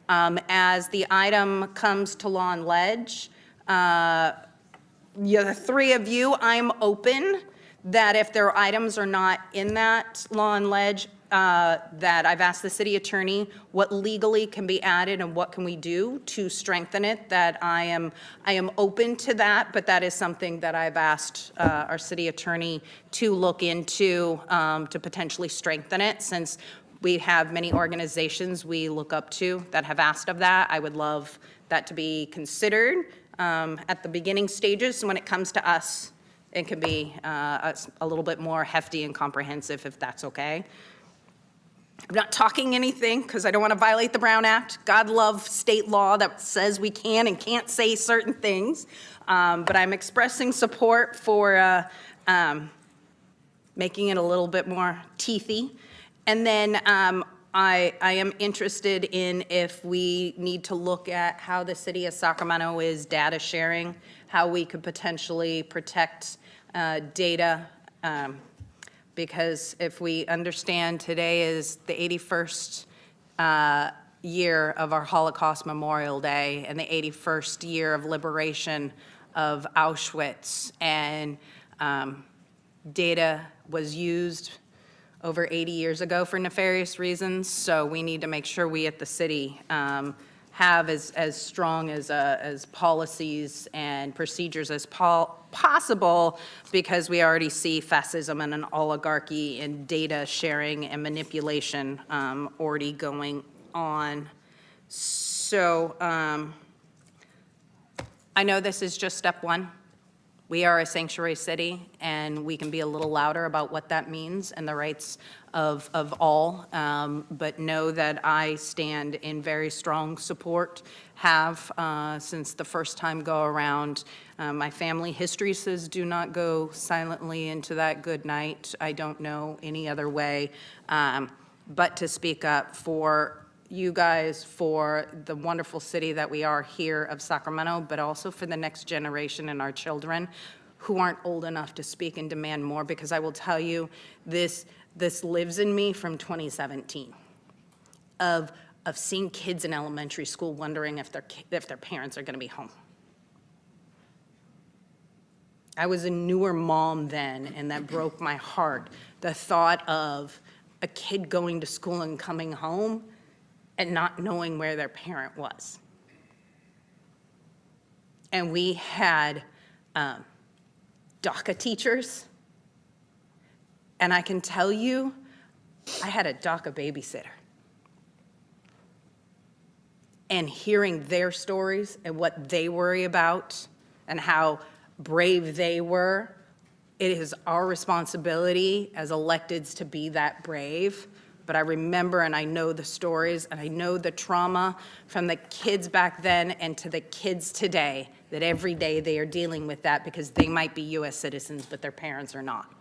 As the item comes to law and ledge, the three of you, I'm open that if there are items are not in that law and ledge, that I've asked the city attorney what legally can be added and what can we do to strengthen it, that I am open to that, but that is something that I've asked our city attorney to look into to potentially strengthen it, since we have many organizations we look up to that have asked of that. I would love that to be considered at the beginning stages, so when it comes to us, it can be a little bit more hefty and comprehensive, if that's okay. I'm not talking anything because I don't want to violate the Brown Act. God love state law that says we can and can't say certain things. But I'm expressing support for making it a little bit more teethy. And then I am interested in if we need to look at how the city of Sacramento is data sharing, how we could potentially protect data. Because if we understand today is the 81st year of our Holocaust Memorial Day and the 81st year of liberation of Auschwitz, and data was used over 80 years ago for nefarious reasons, so we need to make sure we at the city have as strong as policies and procedures as possible, because we already see fascism and an oligarchy and data sharing and manipulation already going on. So I know this is just step one. We are a sanctuary city, and we can be a little louder about what that means and the rights of all, but know that I stand in very strong support, have since the first time go around. My family history says do not go silently into that good night. I don't know any other way but to speak up for you guys, for the wonderful city that we are here of Sacramento, but also for the next generation and our children who aren't old enough to speak and demand more, because I will tell you, this lives in me from 2017 of seeing kids in elementary school wondering if their parents are going to be home. I was a newer mom then, and that broke my heart. The thought of a kid going to school and coming home and not knowing where their parent was. And we had DACA teachers, and I can tell you, I had a DACA babysitter. And hearing their stories and what they worry about and how brave they were, it is our responsibility as electeds to be that brave. But I remember and I know the stories and I know the trauma from the kids back then and to the kids today, that every day they are dealing with that because they might be US citizens, but their parents are not.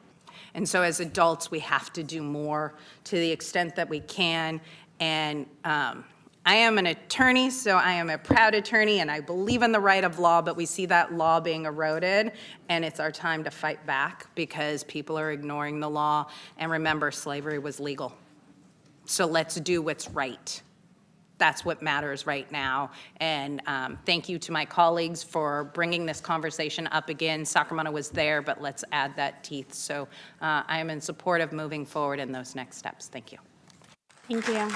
And so as adults, we have to do more to the extent that we can. And I am an attorney, so I am a proud attorney, and I believe in the right of law, but we see that law being eroded, and it's our time to fight back because people are ignoring the law. And remember, slavery was legal. So let's do what's right. That's what matters right now. And thank you to my colleagues for bringing this conversation up again. Sacramento was there, but let's add that teeth. So I am in support of moving forward in those next steps. Thank you. Thank you.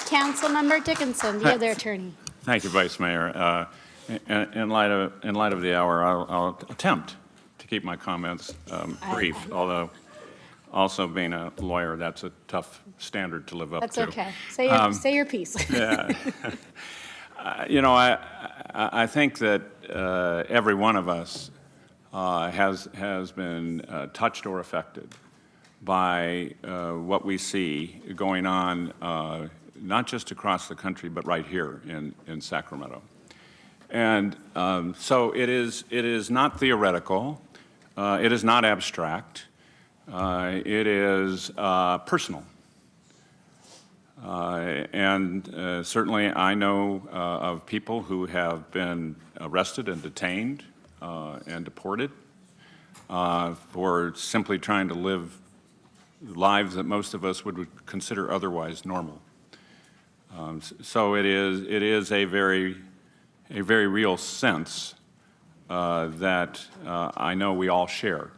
Councilmember Dickinson, the other attorney. Thank you, Vice Mayor. In light of the hour, I'll attempt to keep my comments brief, although also being a lawyer, that's a tough standard to live up That's to. okay. Say your piece. Yeah. You know, I think that every one of us has been touched or affected by what we see going on, not just across the country, but right here in Sacramento. And so it is not theoretical. It is not abstract. It is personal. And certainly I know of people who have been arrested and detained and deported for simply trying to live lives that most of us would consider otherwise normal. So it is a very real sense that I know we all share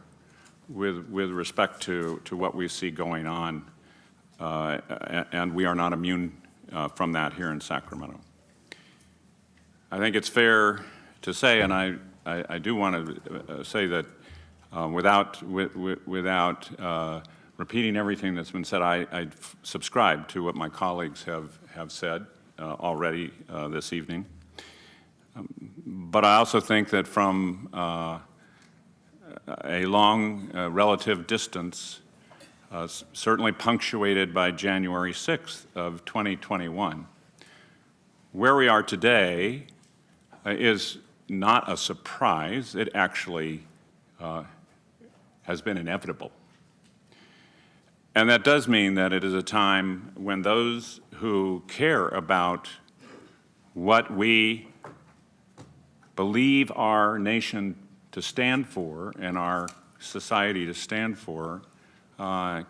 with respect to what we see going on, and we are not immune from that here in Sacramento. I think it's fair to say, and I do want to say that without repeating everything that's been said, I subscribe to what my colleagues have said already this evening. But I also think that from a long relative distance, certainly punctuated by January 6th of 2021, where we are today is not a surprise. It actually has been inevitable. And that does mean that it is a time when those who care about what we believe our nation to stand for and our society to stand for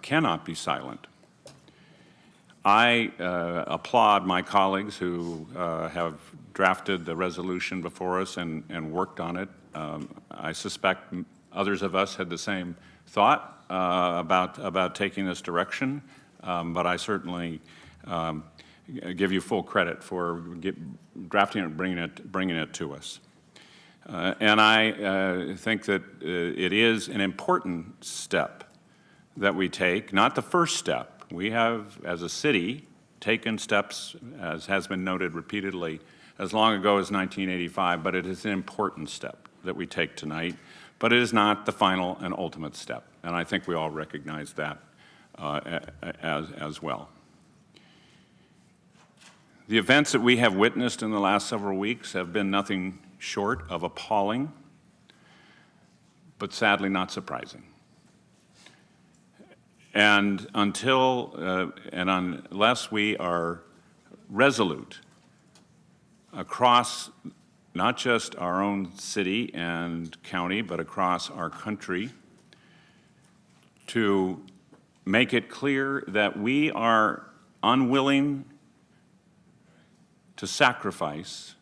cannot be silent. I applaud my colleagues who have drafted the resolution before us and worked on it. I suspect others of us had the same thought about taking this direction, but I certainly give you full credit for drafting it and bringing it to us. And I think that it is an important step that we take, not the first step. We have, as a city, taken steps, as has been noted repeatedly, as long ago as 1985, but it is an important step that we take tonight, but it is not the final and ultimate step. And I think we all recognize that as well. The events that we have witnessed in the last several weeks have been nothing short of appalling, but sadly not surprising. And unless we are resolute across not just our own city and county, but across our country, to make it clear that we are unwilling to sacrifice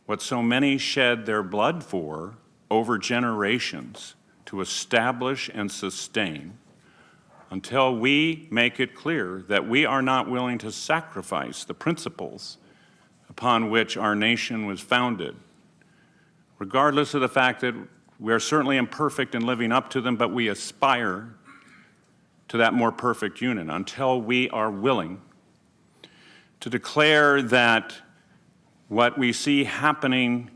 what so many shed their blood for over generations to establish and sustain, until we make it clear that we are not willing to sacrifice the principles upon which our nation was founded, regardless of the fact that we are certainly imperfect in living up to them, but we aspire to that more perfect union, until we are willing to declare that what we see happening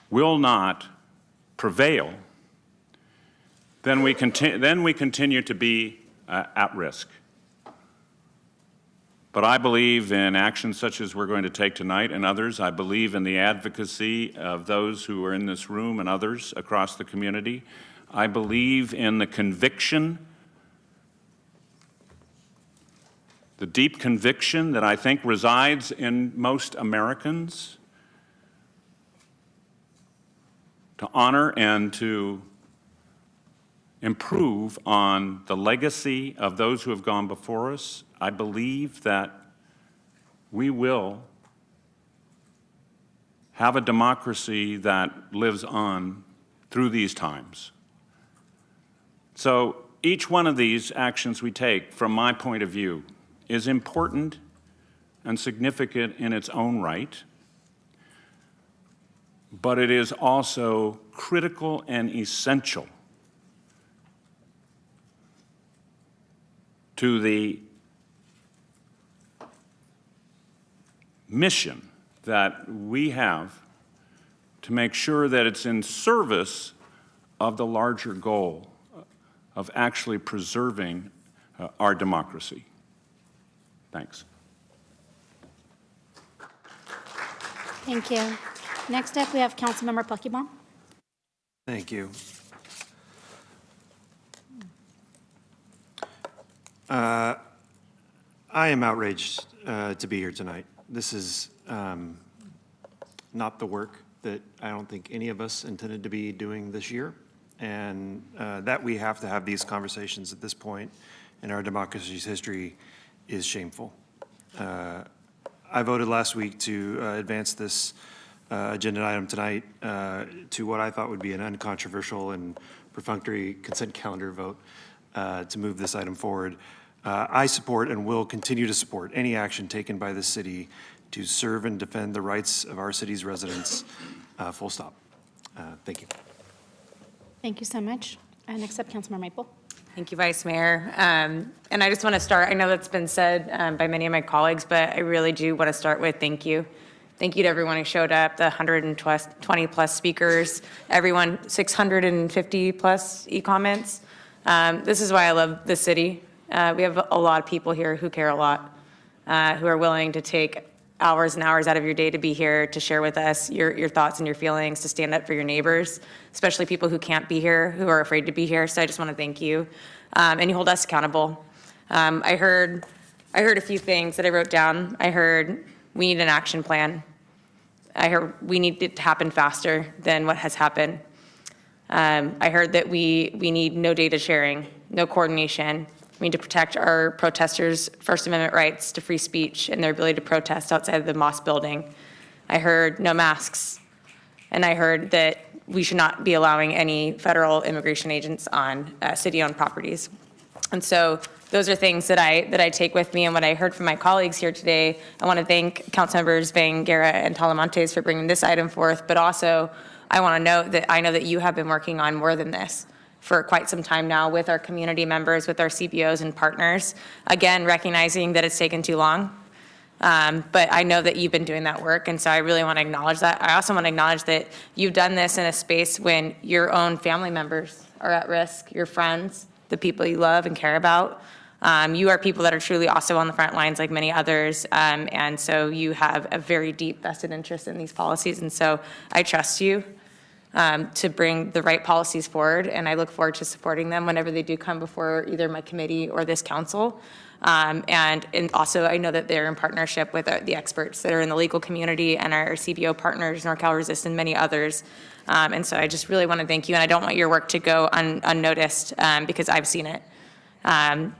will not prevail, then we continue to be at risk. But I believe in actions such as we're going to take tonight and others. I believe in the advocacy of those who are in this room and others across the community. I believe in the conviction, the deep conviction that I think resides in most Americans to honor and to improve on the legacy of those who have gone before us. I believe that we will have a democracy that lives on through these times. So Each one of these actions we take, from my point of view, is important and significant in its own right, but it is also critical and essential to the mission that we have to make sure that it's in service of the larger goal of actually preserving our democracy. Thanks. Thank you. Next up, we have Councilmember Pluckybaum. Thank you. I am outraged to be here tonight. This is not the work that I don't think any of us intended to be doing this year, and that we have to have these conversations at this point in our democracy's history is shameful. I voted last week to advance this agenda item tonight to what I thought would be an uncontroversial and perfunctory consent calendar vote to move this item forward. I support and will continue to support any action taken by the city to serve and defend the rights of our city's residents, full stop. Thank you. Thank you so much. Next up, Councilmember Maple. Thank you, Vice Mayor. And I just want to start, I know that's been said by many of my colleagues, but I really do want to start with thank you. Thank you to everyone who showed up, the 120 plus speakers, everyone, 650 plus e-comments. This is why I love this city. We have a lot of people here who care a lot, who are willing to take hours and hours out of your day to be here to share with us your thoughts and your feelings, to stand up for your neighbors, especially people who can't be here, who are afraid to be here. So I just want to thank you. And you hold us accountable. I heard a few things that I wrote down. I heard we need an action plan. I heard we need it to happen faster than what has happened. I heard that we need no data sharing, no coordination. We need to protect our protesters' First Amendment rights to free speech and their ability to protest outside of the Moss building. I heard no masks. And I heard that we should not be allowing any federal immigration agents on city-owned properties. And so those are things that I take with me. And what I heard from my colleagues here today, I want to thank Councilmembers Vang, Guerra, and Talamantes for bringing this item forth, but also I want to note that I know that you have been working on more than this for quite some time now with our community members, with our CBOs and partners, again, recognizing that it's taken too long. But I know that you've been doing that work, and so I really want to acknowledge that. I also want to acknowledge that you've done this in a space when your own family members are at risk, your friends, the people you love and care about. You are people that are truly also on the front lines like many others, and so you have a very deep vested interest in these policies, and so I trust you to bring the right policies forward, and I look forward to supporting them whenever they do come before either my committee or this council. And also, I know that they're in partnership with the experts that are in the legal community and our CBO partners, NorCal Resist, and many others. And so I just really want to thank you, and I don't want your work to go unnoticed because I've seen it. And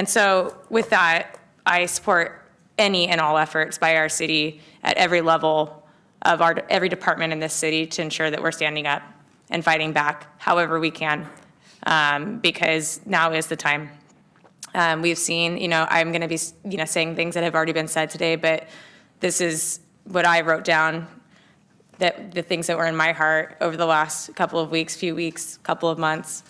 so with that, I support any and all efforts by our city at every level of every department in this city to ensure that we're standing up and fighting back however we can, because now is the time. We've seen, I'm going to be, saying things that have already been said today, but this is what I wrote down, that the things that were in my heart over the last couple of weeks, few weeks, couple of months,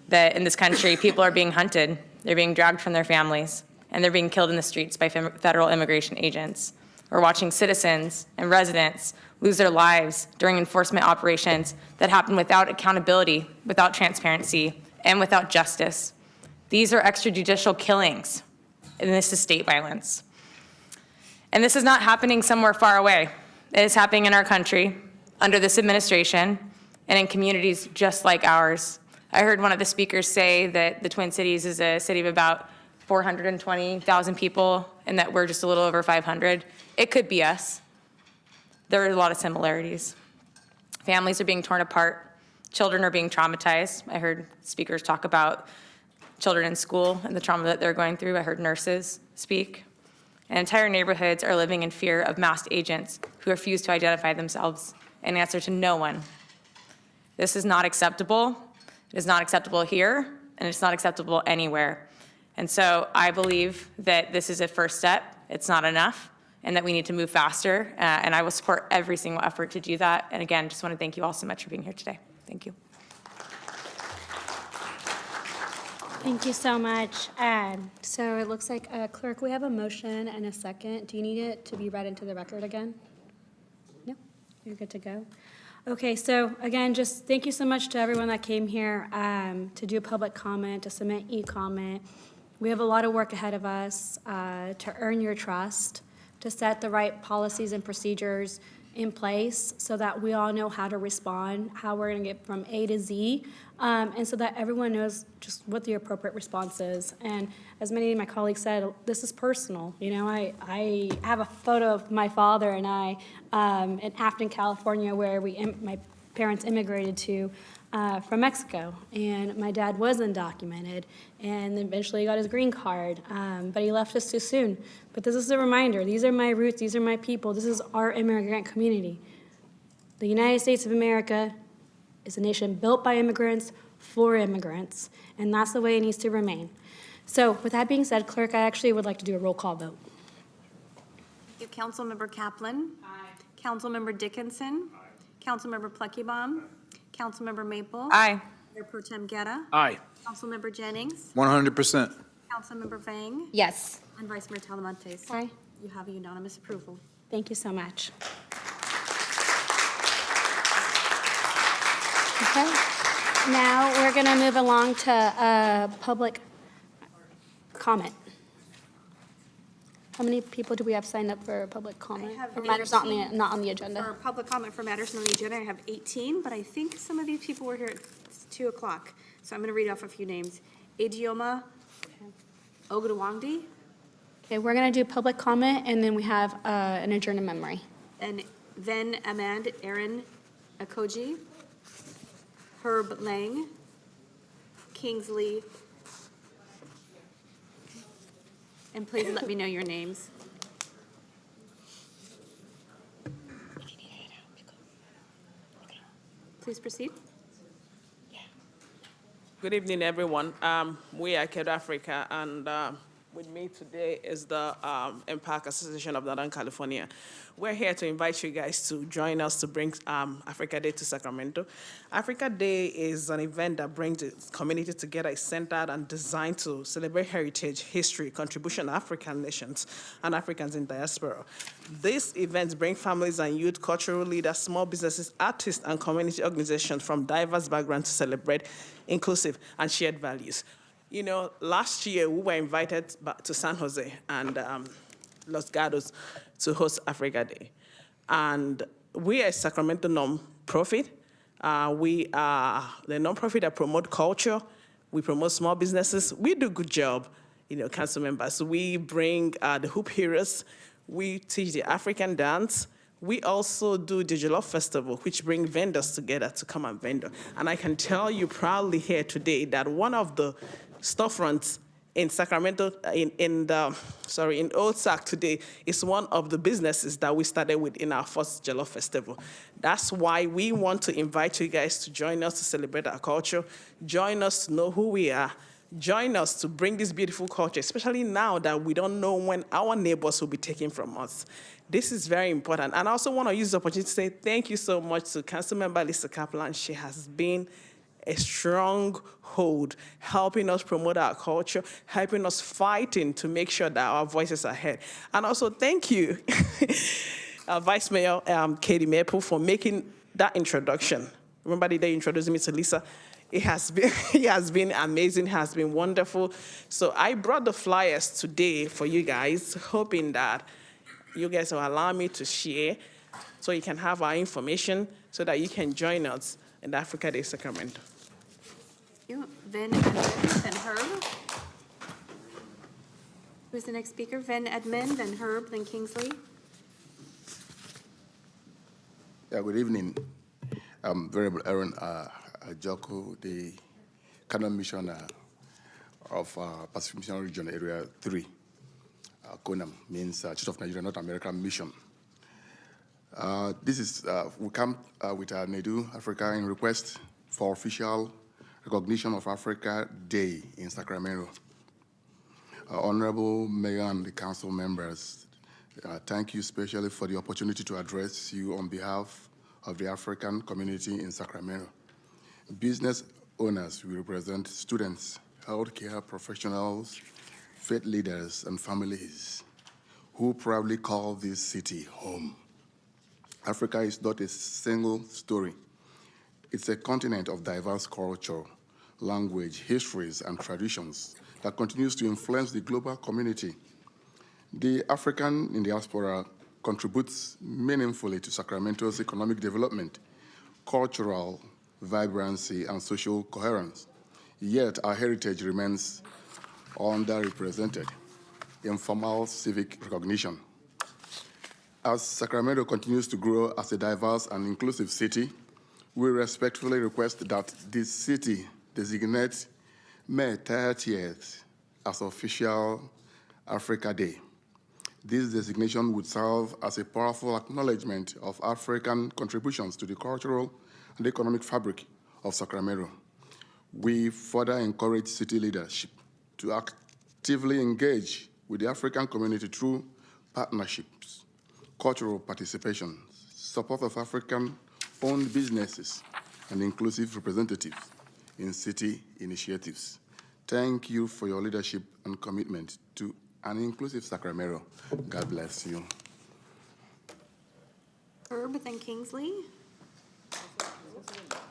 that in this country, people are being hunted, they're being dragged from their families, and they're being killed in the streets by federal immigration agents. We're watching citizens and residents lose their lives during enforcement operations that happen without accountability, without transparency, and without justice. These are extrajudicial killings, and this is state violence. And this is not happening somewhere far away. It is happening in our country, under this administration, and in communities just like ours. I heard one of the speakers say that the Twin Cities is a city of about 420,000 people, and that we're just a little over 500. It could be us. There are a lot of similarities. Families are being torn apart. Children are being traumatized. I heard speakers talk about children in school and the trauma that they're going through. I heard nurses speak. And entire neighborhoods are living in fear of masked agents who refuse to identify themselves and answer to no one. This is not acceptable. It is not acceptable here, and it's not acceptable anywhere. And so I believe that this is a first step. It's not enough, and that we need to move faster. And I will support every single effort to do that. And again, just want to thank you all so much for being here today. Thank you. Thank you so much. So it looks like, Clerk, we have a motion and a second. Do you need it to be read into the record again? No? You're good to go? Okay, so again, just thank you so much to everyone that came here to do public comment, to submit e-comment. We have a lot of work ahead of us to earn your trust, to set the right policies and procedures in place so that we all know how to respond, how we're going to get from A to Z, and so that everyone knows just what the appropriate response is. And as many of my colleagues said, this is personal. You know, I have a photo of my father and I in Afton, California, where my parents immigrated to from Mexico, and my dad was undocumented, and eventually he got his green card, but he left us too soon. But this is a reminder, these are my roots, these are my people, this is our immigrant community. The United States of America is a nation built by immigrants, for immigrants, and that's the way it needs to remain. So with that being said, Clerk, I actually would like to do a roll call vote. Thank you, Councilmember Kaplan. Aye. Councilmember Dickinson. Aye. Councilmember Pluckybomb. Councilmember Maple. Aye. Mayor Pro Tem Guerra. Aye. Councilmember Jennings. 100%. Councilmember Vang. Yes. And Vice Mayor Talamantes. Aye. You have a unanimous approval. Thank you so much. Okay. Now we're going to move along to public comment. How many people do we have signed up for public comment? have For matters not 18. not on the agenda? For public comment for matters on the agenda, I have 18, but I think some of these people were here at 2 o'clock. So I'm going to read off a few names. Idioma Ogudawandi, Okay, we're going to do public comment, and then we have an adjourned memory. and then Amand Aaron Akoji, Herb Lang, Kingsley, and please let me know your names. Please proceed. Good evening, everyone. We are Ked Africa, and with me today is the Impact Association of Northern California. We're here to invite you guys to join us to bring Africa Day to Sacramento. Africa Day is an event that brings the community together. It's centered and designed to celebrate heritage, history, contribution of African nations and Africans in diaspora. These events bring families and youth, cultural leaders, small businesses, artists, and community organizations from diverse backgrounds to celebrate inclusive and shared values. You know, last year we were invited to San Jose and Los Gatos to host Africa Day. And we are a Sacramento non-profit. We are the non-profit that promote culture. We promote small businesses. We do a good job, you know, council members. We bring the Hoop Heroes. We teach the African dance. We also do the Jollof Festival, which bring vendors together to come and vendor. And I can tell you proudly here today that one of the storefronts in Sacramento, in Old Sac today, is one of the businesses that we started with in our first Jollof Festival. That's why we want to invite you guys to join us to celebrate our culture, join us to know who we are, join us to bring this beautiful culture, especially now that we don't know when our neighbors will be taken from us. This is very important. And I also want to use the opportunity to say thank you so much to Councilmember Lisa Kaplan. She has been a strong hold, helping us promote our culture, helping us fighting to make sure that our voices are heard. And also thank you, Vice Mayor Katie Maple, for making that introduction. Remember the day you introduced me to Lisa? It has been amazing, has been wonderful. So I brought the flyers today for you guys, hoping that you guys will allow me to share so you can have our information so that you can join us in the Africa Day Sacramento. Then Edmund, then Herb. Who's the next speaker? Then Edmund, then Herb, then Kingsley. Yeah, good evening. Venerable Aaron Joko, the Canon Missioner of Pacific Mission Region Area 3. CONAM means Church of Nigeria, North American Mission. This is, we come with a NEDU Africa in request for official recognition of Africa Day in Sacramento. Honorable Mayor and the council members, thank you especially for the opportunity to address you on behalf of the African community in Sacramento. Business owners, we represent students, healthcare professionals, faith leaders, and families who proudly call this city home. Africa is not a single story. It's a continent of diverse culture, language, histories, and traditions that continues to influence the global community. The African in diaspora contributes meaningfully to Sacramento's economic development, cultural vibrancy, and social coherence. Yet our heritage remains underrepresented in formal civic recognition. As Sacramento continues to grow as a diverse and inclusive city, we respectfully request that this city designate May 30th as official Africa Day. This designation would serve as a powerful acknowledgement of African contributions to the cultural and economic fabric of Sacramento. We further encourage city leadership to actively engage with the African community through partnerships, cultural participation, support of African-owned businesses, and inclusive representatives in city initiatives. Thank you for your leadership and commitment to an inclusive Sacramento. God bless you. Herb, then Kingsley.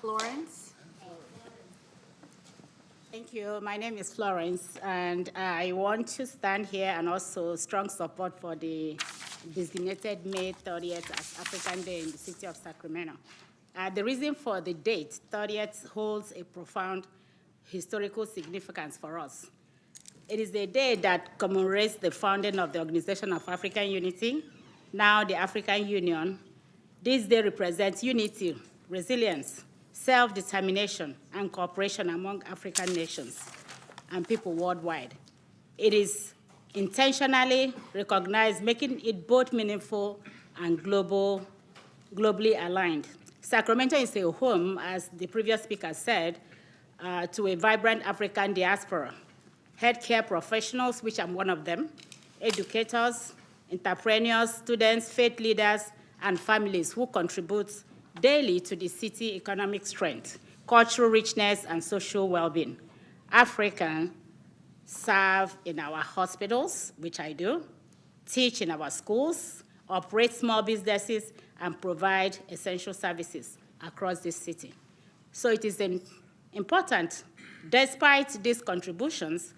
Florence. Thank you. My name is Florence, and I want to stand here and also strong support for the designated May 30th as African Day in the city of Sacramento. The reason for the date, 30th, holds a profound historical significance for us. It is the day that commemorates the founding of the Organization of African Unity, now the African Union. This day represents unity, resilience, self-determination, and cooperation among African nations and people worldwide. It is intentionally recognized, making it both meaningful and globally aligned. Sacramento is a home, as the previous speaker said, to a vibrant African diaspora. Healthcare professionals, which I'm one of them, educators, entrepreneurs, students, faith leaders, and families who contribute daily to the city's economic strength, cultural richness, and social well-being. Africans serve in our hospitals, which I do, teach in our schools, operate small businesses, and provide essential services across this city. So it is important, despite these contributions,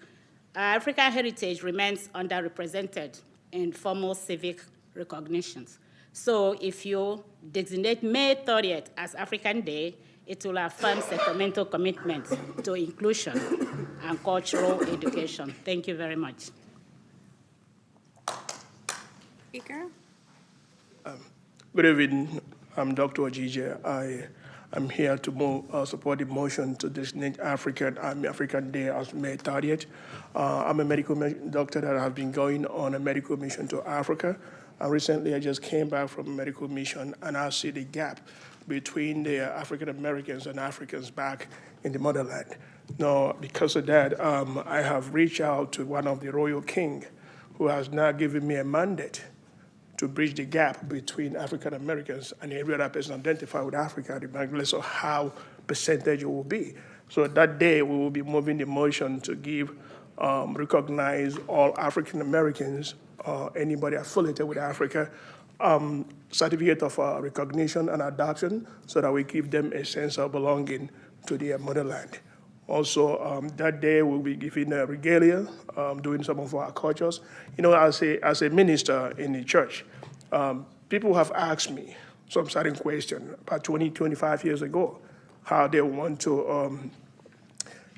African heritage remains underrepresented in formal civic recognitions. So if you designate May 30th as African Day, it will affirm Sacramento commitment to inclusion and cultural education. Thank you very much. Speaker. Good evening. I'm Dr. Ojije. I am here to support the motion to designate African Day as May 30th. I'm a medical doctor that has been going on a medical mission to Africa. Recently, I just came back from a medical mission, and I see the gap between the African Americans and Africans back in the motherland. Now, because of that, I have reached out to one of the royal king, who has now given me a mandate to bridge the gap between African Americans and every other person identified with Africa, regardless of how percentage it will be. So that day, we will be moving the motion to recognize all African Americans, anybody affiliated with Africa, certificate of recognition and adoption, so that we give them a sense of belonging to their motherland. Also, that day we'll be giving regalia, doing some of our cultures. You know, as a minister in the church, people have asked me some certain question about 20, 25 years ago, how they want to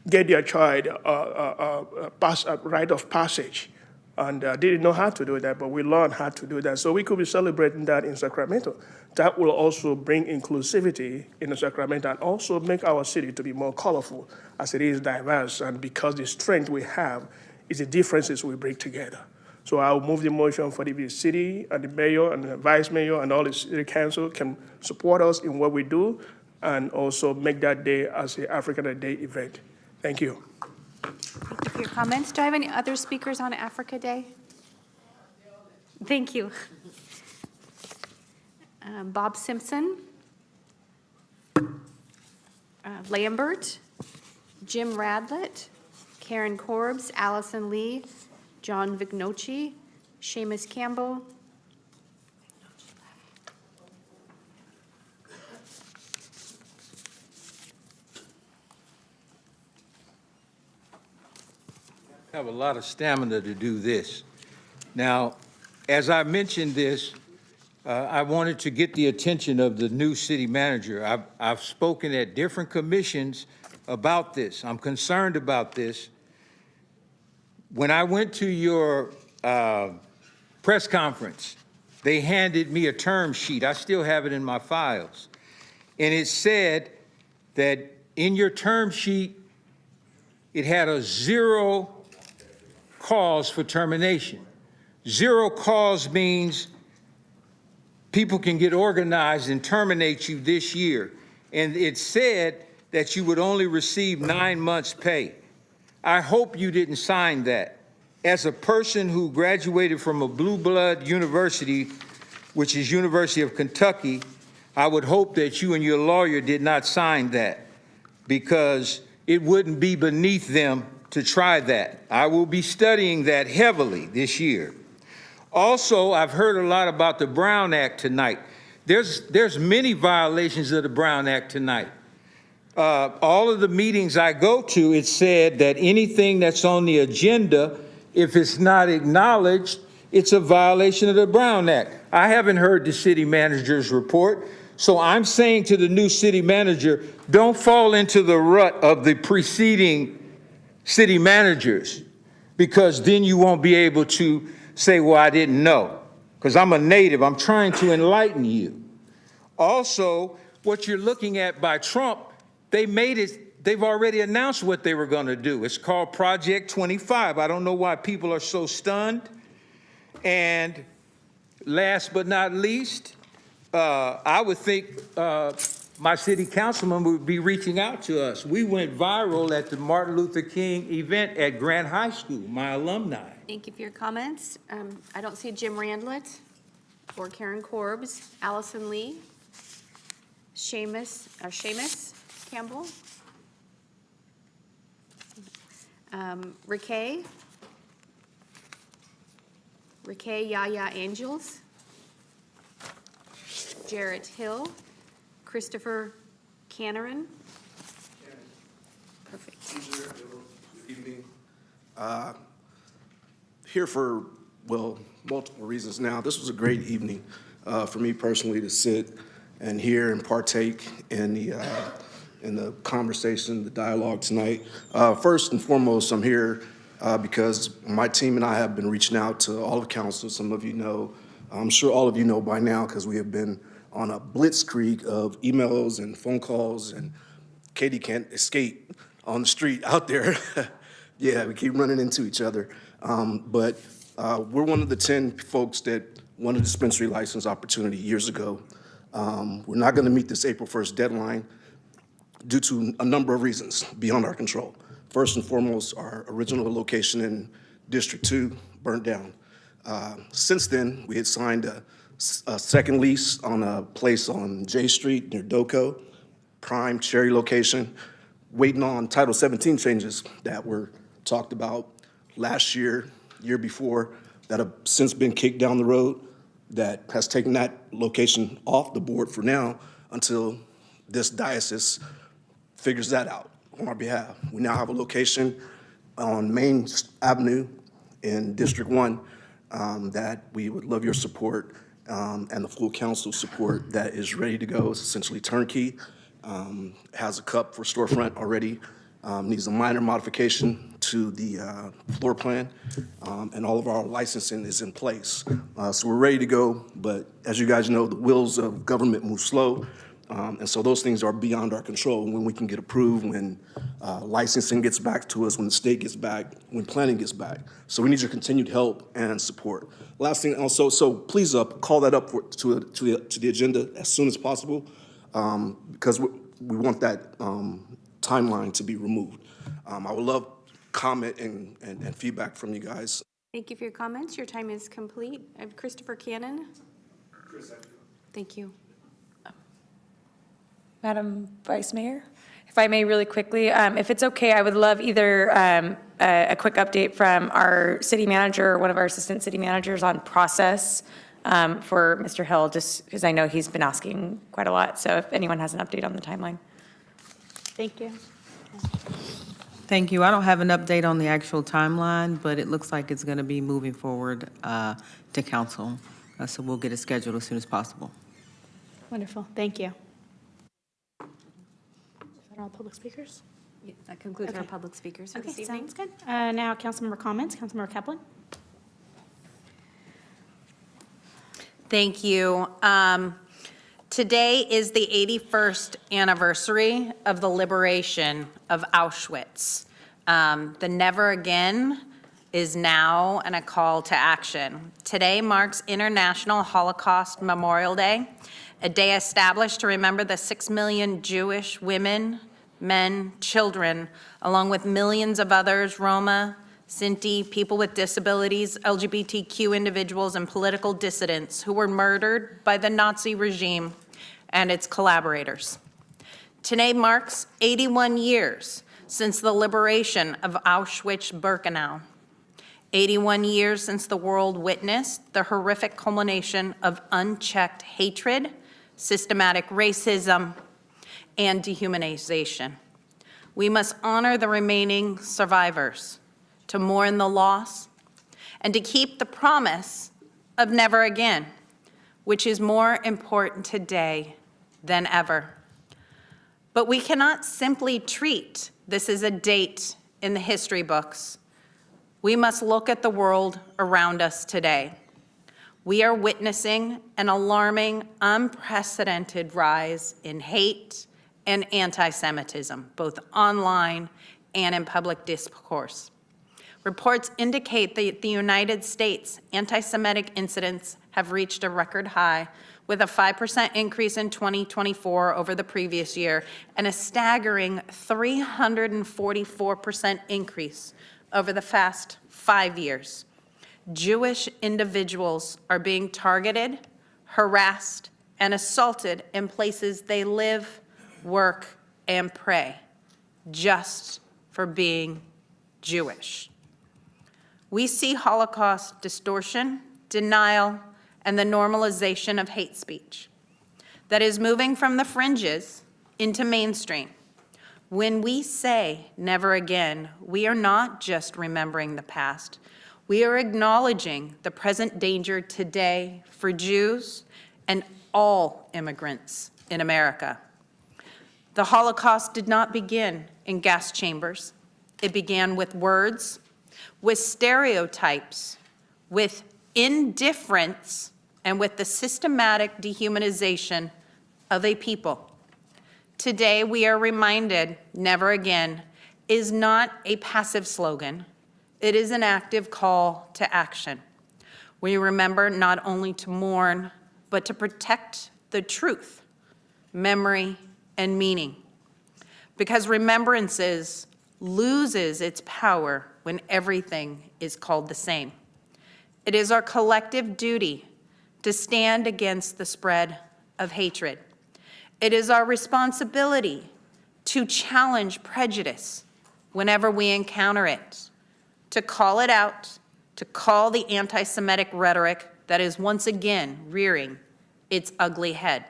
get their child a rite of passage. And they didn't know how to do that, but we learned how to do that. So we could be celebrating that in Sacramento. That will also bring inclusivity in Sacramento and also make our city to be more colorful as it is diverse. And because the strength we have is the differences we bring together. So I'll move the motion for the city and the mayor and the vice mayor and all the city council can support us in what we do and also make that day as a Africa Day event. Thank you. Thank you for your comments. Do I have any other speakers on Africa Day? Thank you. Bob Simpson, Lambert, Jim Radlett, Karen Corbs, Allison Lee, John Vignoci, Seamus Campbell, have a lot of stamina to do this. Now, as I mentioned this, I wanted to get the attention of the new city manager. I've spoken at different commissions about this. I'm concerned about this. When I went to your press conference, they handed me a term sheet. I still have it in my files. And it said that in your term sheet, it had a 0 cause for termination. 0 cause means people can get organized and terminate you this year. And it said that you would only receive 9 months' pay. I hope you didn't sign that. As a person who graduated from a blue blood university, which is University of Kentucky, I would hope that you and your lawyer did not sign that, because it wouldn't be beneath them to try that. I will be studying that heavily this year. Also, I've heard a lot about the Brown Act tonight. There's many violations of the Brown Act tonight. All of the meetings I go to, it said that anything that's on the agenda, if it's not acknowledged, it's a violation of the Brown Act. I haven't heard the city manager's report, so I'm saying to the new city manager, don't fall into the rut of the preceding city managers, because then you won't be able to say, well, I didn't know, because I'm a native. I'm trying to enlighten you. Also, what you're looking at by Trump, they've already announced what they were going to do. It's called Project 25. I don't know why people are so stunned. And last but not least, I would think my city councilman would be reaching out to us. We went viral at the Martin Luther King event at Grant High School, my alumni. thank you for your comments. I don't see Jim Randlett or Karen Corbs, Allison Lee, Seamus Campbell, Rickay Yaya Angels, Jarrett Hill, Christopher Cannerin. Perfect. Good evening. Here for, well, multiple reasons now. This was a great evening for me personally to sit and hear and partake in the conversation, the dialogue tonight. First and foremost, I'm here because my team and I have been reaching out to all of council. Some of you know, I'm sure all of you know by now, because we have been on a blitzkrieg of emails and phone calls, and Katie can't escape on the street out there. Yeah, we keep running into each other. But we're one of the 10 folks that won a dispensary license opportunity years ago. We're not going to meet this April 1st deadline due to a number of reasons beyond our control. First and foremost, our original location in District 2 burned down. Since then, we had signed a second lease on a place on J Street near Doco, prime Cherry location, waiting on Title 17 changes that were talked about last year, year before, that have since been kicked down the road, that has taken that location off the board for now until this diocese figures that out on our behalf. We now have a location on Main Avenue in District 1 that we would love your support and the full council support, that is ready to go. It's essentially turnkey, has a cup for storefront already, needs a minor modification to the floor plan, and all of our licensing is in place. So we're ready to go, but as you guys know, the wheels of government move slow, and so those things are beyond our control. When we can get approved, when licensing gets back to us, when the state gets back, when planning gets back. So we need your continued help and support. Last thing also, so please call that up to the agenda as soon as possible, because we want that timeline to be removed. I would love comment and feedback from you guys. Thank you for your comments. Your time is complete. I have Christopher Cannon. Thank you. Madam Vice Mayor, if I may really quickly, if it's okay, I would love either a quick update from our city manager or one of our assistant city managers on process for Mr. Hill, just because I know he's been asking quite a lot. So if anyone has an update on the timeline. Thank you. Thank you. I don't have an update on the actual timeline, but it looks like it's going to be moving forward to council. So we'll get it scheduled as soon as possible. Wonderful. Thank you. Is that all public speakers? That concludes our Okay. public speakers for Okay, this evening. sounds good. Now, councilmember comments. Councilmember Kaplan. Thank you. Today is the 81st anniversary of the liberation of Auschwitz. The never again is now and a call to action. Today marks International Holocaust Memorial Day, a day established to remember the 6 million Jewish women, men, children, along with millions of others, Roma, Sinti, people with disabilities, LGBTQ individuals, and political dissidents who were murdered by the Nazi regime and its collaborators. Today marks 81 years since the liberation of Auschwitz-Birkenau. 81 years since the world witnessed the horrific culmination of unchecked hatred, systematic racism, and dehumanization. We must honor the remaining survivors, to mourn the loss, and to keep the promise of never again, which is more important today than ever. But we cannot simply treat this as a date in the history books. We must look at the world around us today. We are witnessing an alarming, unprecedented rise in hate and anti-Semitism, both online and in public discourse. Reports indicate that the United States anti-Semitic incidents have reached a record high, with a 5% increase in 2024 over the previous year and a staggering 344% increase over the past 5 years. Jewish individuals are being targeted, harassed, and assaulted in places they live, work, and pray, just for being Jewish. We see Holocaust distortion, denial, and the normalization of hate speech that is moving from the fringes into mainstream. When we say never again, we are not just remembering the past. We are acknowledging the present danger today for Jews and all immigrants in America. The Holocaust did not begin in gas chambers. It began with words, with stereotypes, with indifference, and with the systematic dehumanization of a people. Today, we are reminded never again is not a passive slogan. It is an active call to action. We remember not only to mourn, but to protect the truth, memory, and meaning. Because remembrances loses its power when everything is called the same. It is our collective duty to stand against the spread of hatred. It is our responsibility to challenge prejudice whenever we encounter it, to call it out, to call the anti-Semitic rhetoric that is once again rearing its ugly head.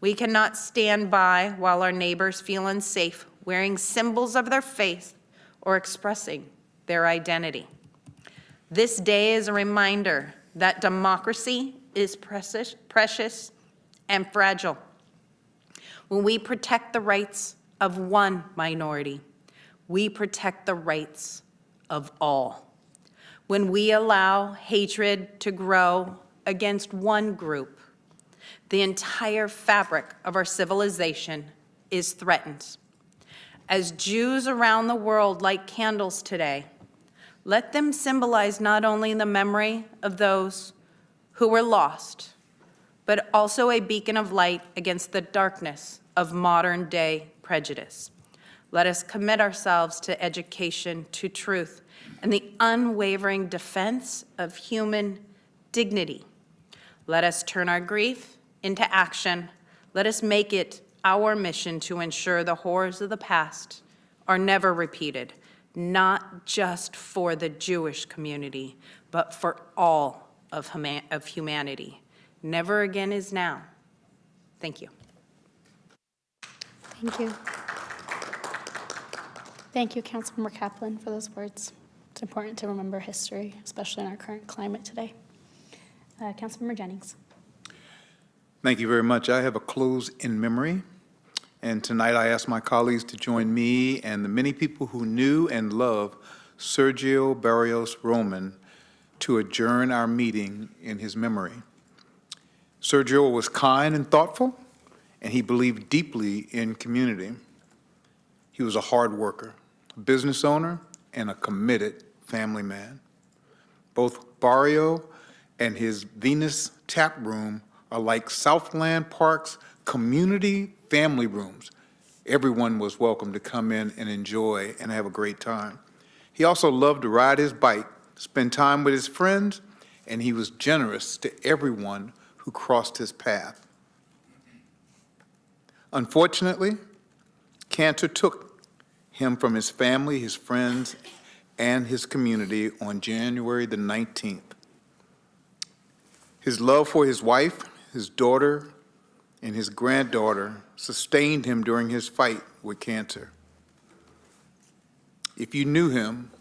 We cannot stand by while our neighbors feel unsafe wearing symbols of their faith or expressing their identity. This day is a reminder that democracy is precious and fragile. When we protect the rights of one minority, we protect the rights of all. When we allow hatred to grow against one group, the entire fabric of our civilization is threatened. As Jews around the world light candles today, let them symbolize not only the memory of those who were lost, but also a beacon of light against the darkness of modern-day prejudice. Let us commit ourselves to education, to truth, and the unwavering defense of human dignity. Let us turn our grief into action. Let us make it our mission to ensure the horrors of the past are never repeated, not just for the Jewish community, but for all of humanity. Never again is now. Thank you. Thank you. Thank you, Councilmember Kaplan, for those words. It's important to remember history, especially in our current climate today. Councilmember Jennings. Thank you very much. I have a close in memory. And tonight I ask my colleagues to join me and the many people who knew and love Sergio Barrios Roman to adjourn our meeting in his memory. Sergio was kind and thoughtful, and he believed deeply in community. He was a hard worker, a business owner, and a committed family man. Both Barrio and his Venus Tap Room are like Southland Park's community family rooms. Everyone was welcome to come in and enjoy and have a great time. He also loved to ride his bike, spend time with his friends, and he was generous to everyone who crossed his path. Unfortunately, cancer took him from his family, his friends, and his community on January the 19th. His love for his wife, his daughter, and his granddaughter sustained him during his fight with cancer. If you knew him,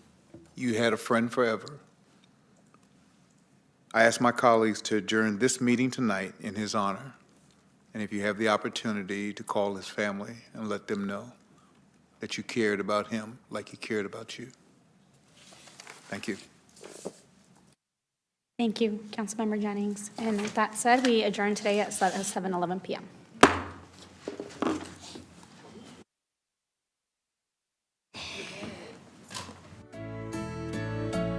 you had a friend forever. I ask my colleagues to adjourn this meeting tonight in his honor. And if you have the opportunity to call his family and let them know that you cared about him like he cared about you. Thank you. Thank you, Councilmember Jennings. And with that said, we adjourn today at 7:11 p.m.